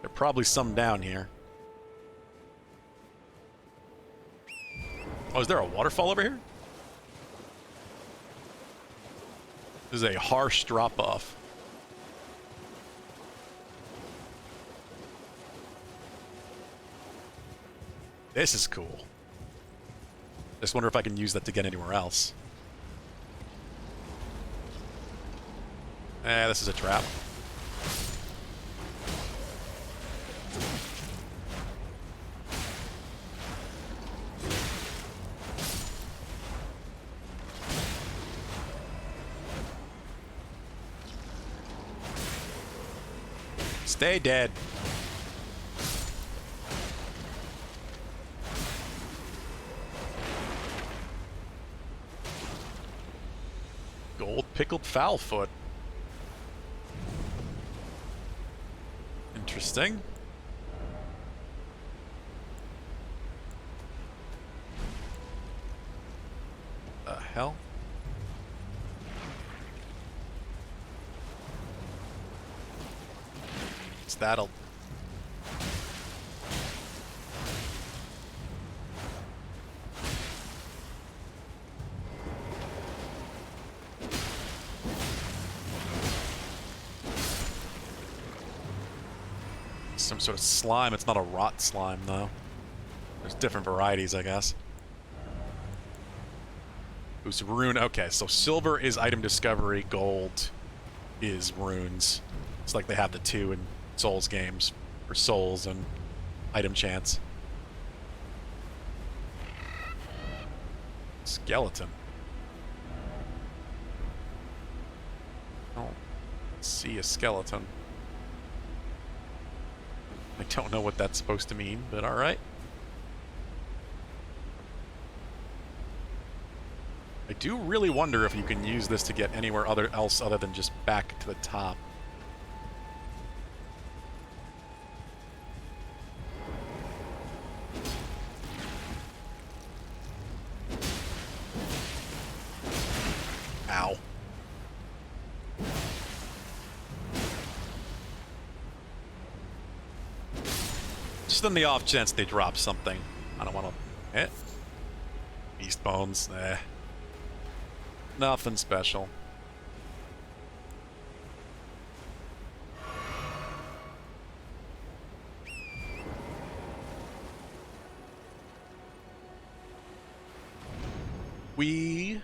There are probably some down here. Oh, is there a waterfall over here? This is a harsh drop-off. This is cool. Just wonder if I can use that to get anywhere else. This is a trap. Stay dead. Gold pickled fowl foot. Interesting. The hell? That'll... Some sort of slime. It's not a rot slime, though. There's different varieties, I guess. Who's rune? Okay, so silver is item discovery, gold is runes. It's like they have the two in Souls games, for souls and item chance. Skeleton. I don't see a skeleton. I don't know what that's supposed to mean, but alright. I do really wonder if you can use this to get anywhere else other than just back to the top. Ow. Just on the off chance they drop something. I don't want to... Eh. Beast bones. Eh. Nothing special. We...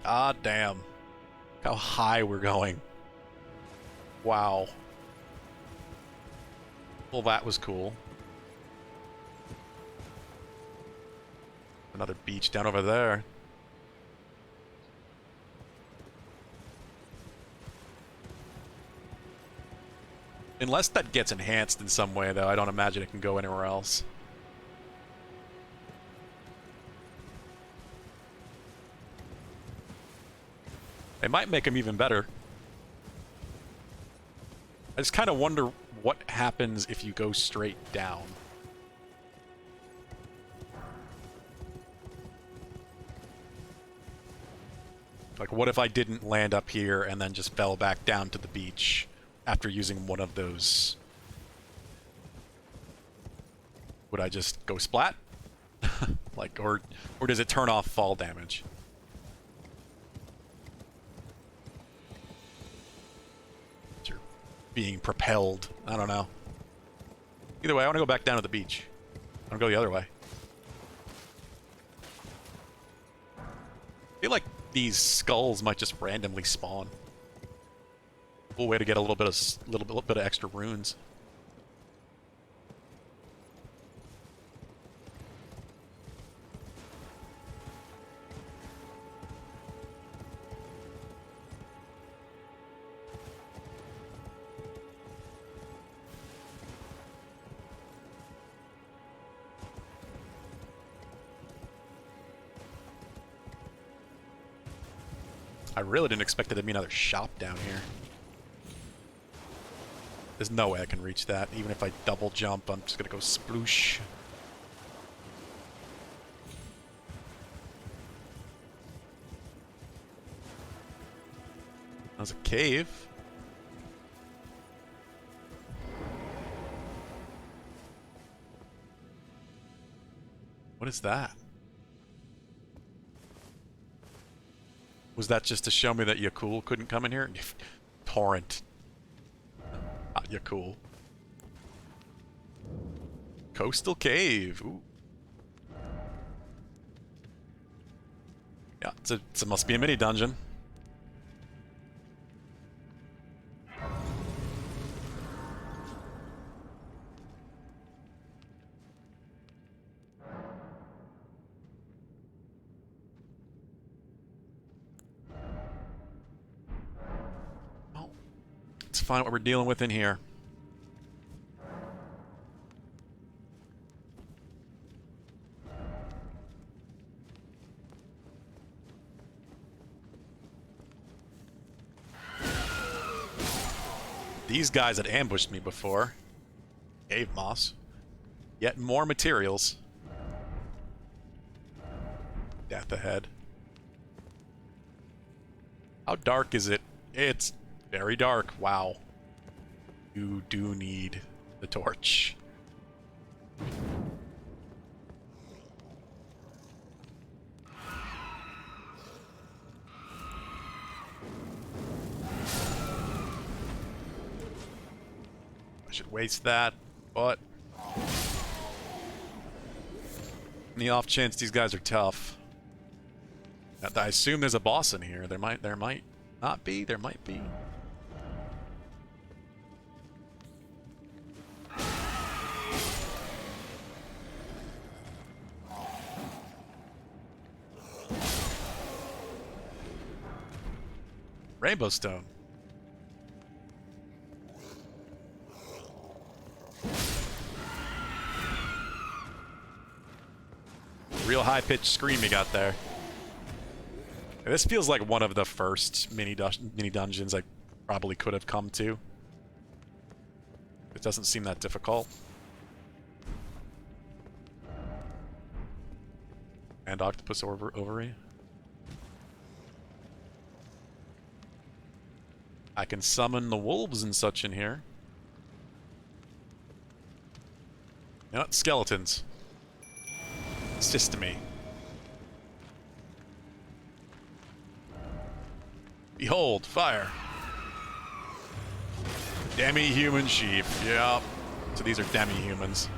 Ah, damn. Look how high we're going. Wow. Well, that was cool. Another beach down over there. Unless that gets enhanced in some way, though, I don't imagine it can go anywhere else. They might make them even better. I just kind of wonder what happens if you go straight down. Like, what if I didn't land up here and then just fell back down to the beach after using one of those? Would I just go splat? Like, or does it turn off fall damage? You're being propelled. I don't know. Either way, I want to go back down to the beach. I want to go the other way. I feel like these skulls might just randomly spawn. Cool way to get a little bit of extra runes. I really didn't expect there to be another shop down here. There's no way I can reach that. Even if I double jump, I'm just gonna go sploosh. There's a cave. What is that? Was that just to show me that Yakul couldn't come in here? Torrent. Not Yakul. Coastal Cave. Ooh. Yeah, it must be a mini dungeon. Let's find out what we're dealing with in here. These guys had ambushed me before. Cave moss. Yet more materials. Death ahead. How dark is it? It's very dark. Wow. You do need the torch. I should waste that, but On the off chance these guys are tough. I assume there's a boss in here. There might not be. There might be. Rainbow Stone. Real high-pitched scream you got there. This feels like one of the first mini dungeons I probably could have come to. It doesn't seem that difficult. And octopus ovary. I can summon the wolves and such in here. You know what? Skeletons. Assist me. Behold, fire. Demi-human sheep. Yep. So these are demi-humans.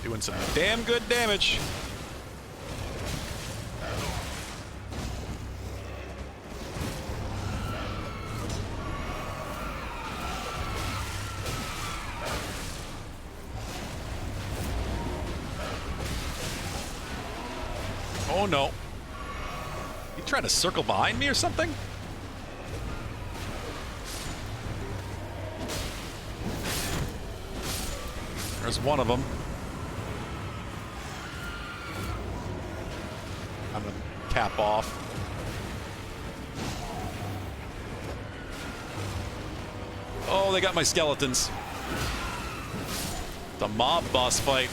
Doing some damn good damage. Oh no. You trying to circle behind me or something? There's one of them. I'm gonna cap off. Oh, they got my skeletons. The mob boss fight.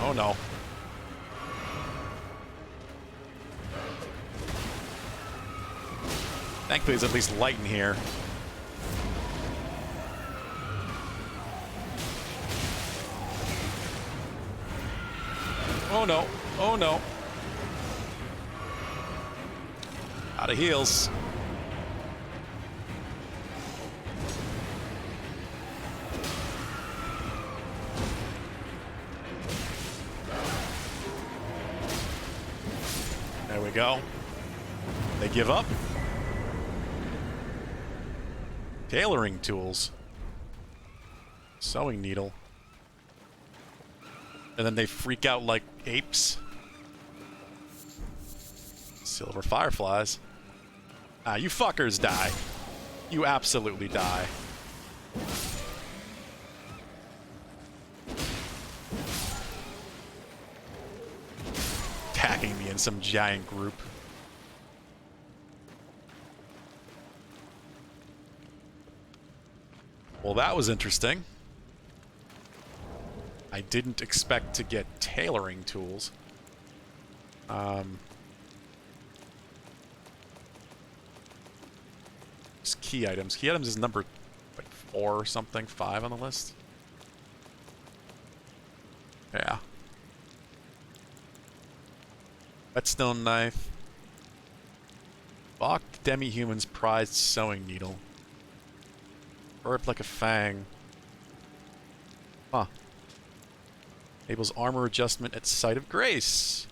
Oh no. Thankfully there's at least light in here. Oh no. Oh no. Out of heals. There we go. They give up. Tailoring tools. Sewing needle. And then they freak out like apes. Silver fireflies. Ah, you fuckers die. You absolutely die. Attacking me in some giant group. Well, that was interesting. I didn't expect to get tailoring tools. Just key items. Key items is number like 4 or something, 5 on the list. Yeah. Whetstone knife. Bach demi-human's prized sewing needle. Bird like a fang. Huh. Enables armor adjustment at sight of grace.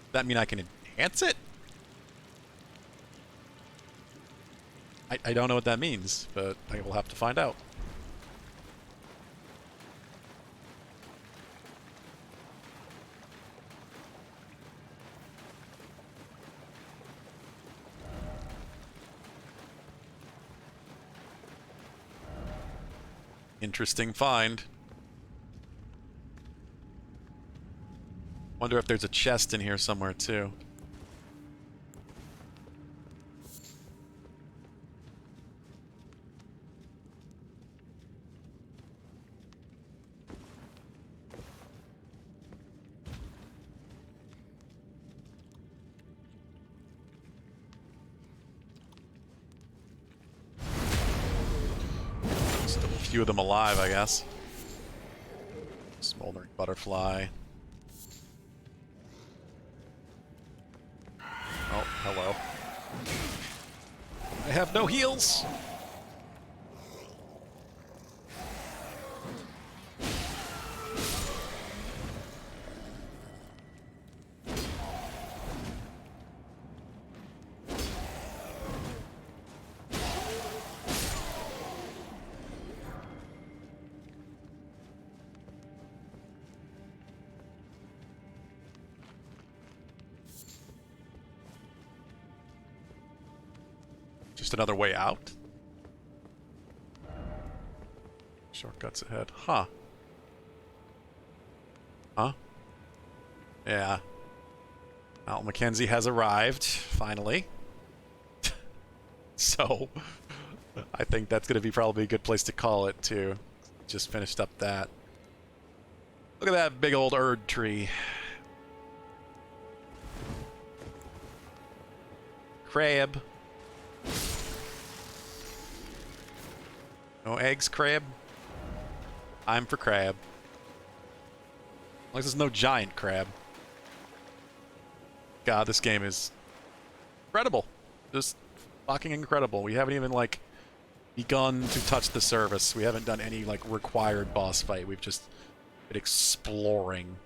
Does that mean I can enhance it? I don't know what that means, but I will have to find out. Interesting find. Wonder if there's a chest in here somewhere too. few of them alive, I guess. Smoldering butterfly. Oh, hello. I have no heals! Just another way out? Shortcuts ahead. Huh. Huh? Yeah. Al Mackenzie has arrived, finally. So, I think that's going to be probably a good place to call it, too. Just finished up that. Look at that big old Erd tree. Crab. No eggs, crab? I'm for crab. As long as there's no giant crab. God, this game is incredible. Just fucking incredible. We haven't even, like, begun to touch the surface. We haven't done any, like, required boss fight. We've just been exploring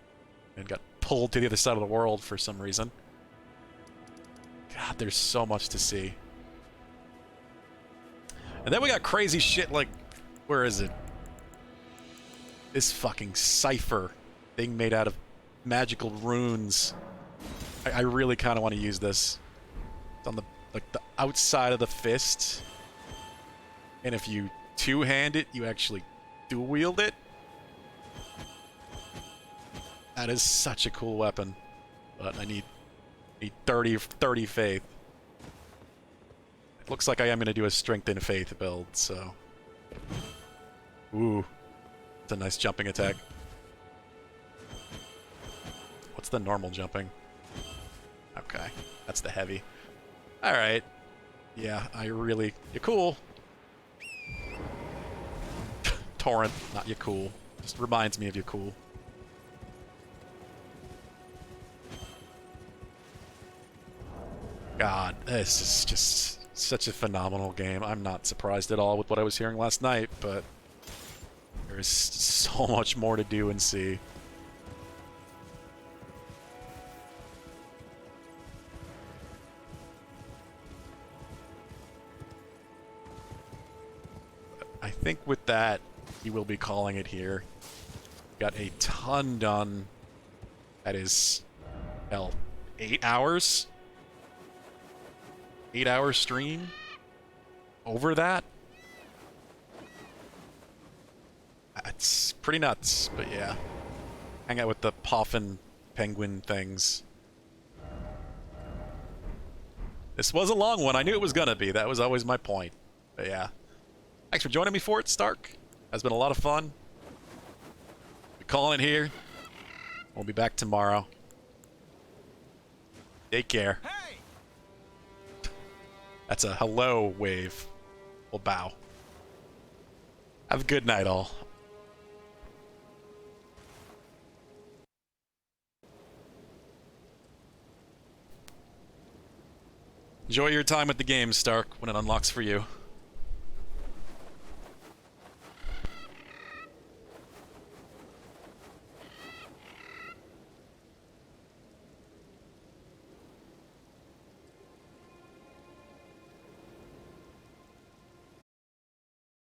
and got pulled to the other side of the world for some reason. God, there's so much to see. And then we got crazy shit like, where is it? This fucking cipher thing made out of magical runes. I really kind of want to use this. It's on the, like, the outside of the fist. And if you two-hand it, you actually dual-wield it. That is such a cool weapon. But I need 30 faith. Looks like I am going to do a strength and faith build, so... Ooh. It's a nice jumping attack. What's the normal jumping? Okay. That's the heavy. Alright. Yeah, you're cool. Torrent, not you cool. Just reminds me of you cool. God, this is just such a phenomenal game. I'm not surprised at all with what I was hearing last night, but there's so much more to do and see. I think with that, we will be calling it here. Got a ton done. That is, hell, 8 hours? 8-hour stream? Over that? It's pretty nuts, but yeah. Hang out with the Poffin penguin things. This was a long one. I knew it was gonna be. That was always my point. But yeah. Thanks for joining me for it, Stark. Has been a lot of fun. We're calling it here. We'll be back tomorrow. Take care. Hey! That's a hello wave. We'll bow. Have a good night, all. Enjoy your time with the game, Stark, when it unlocks for you.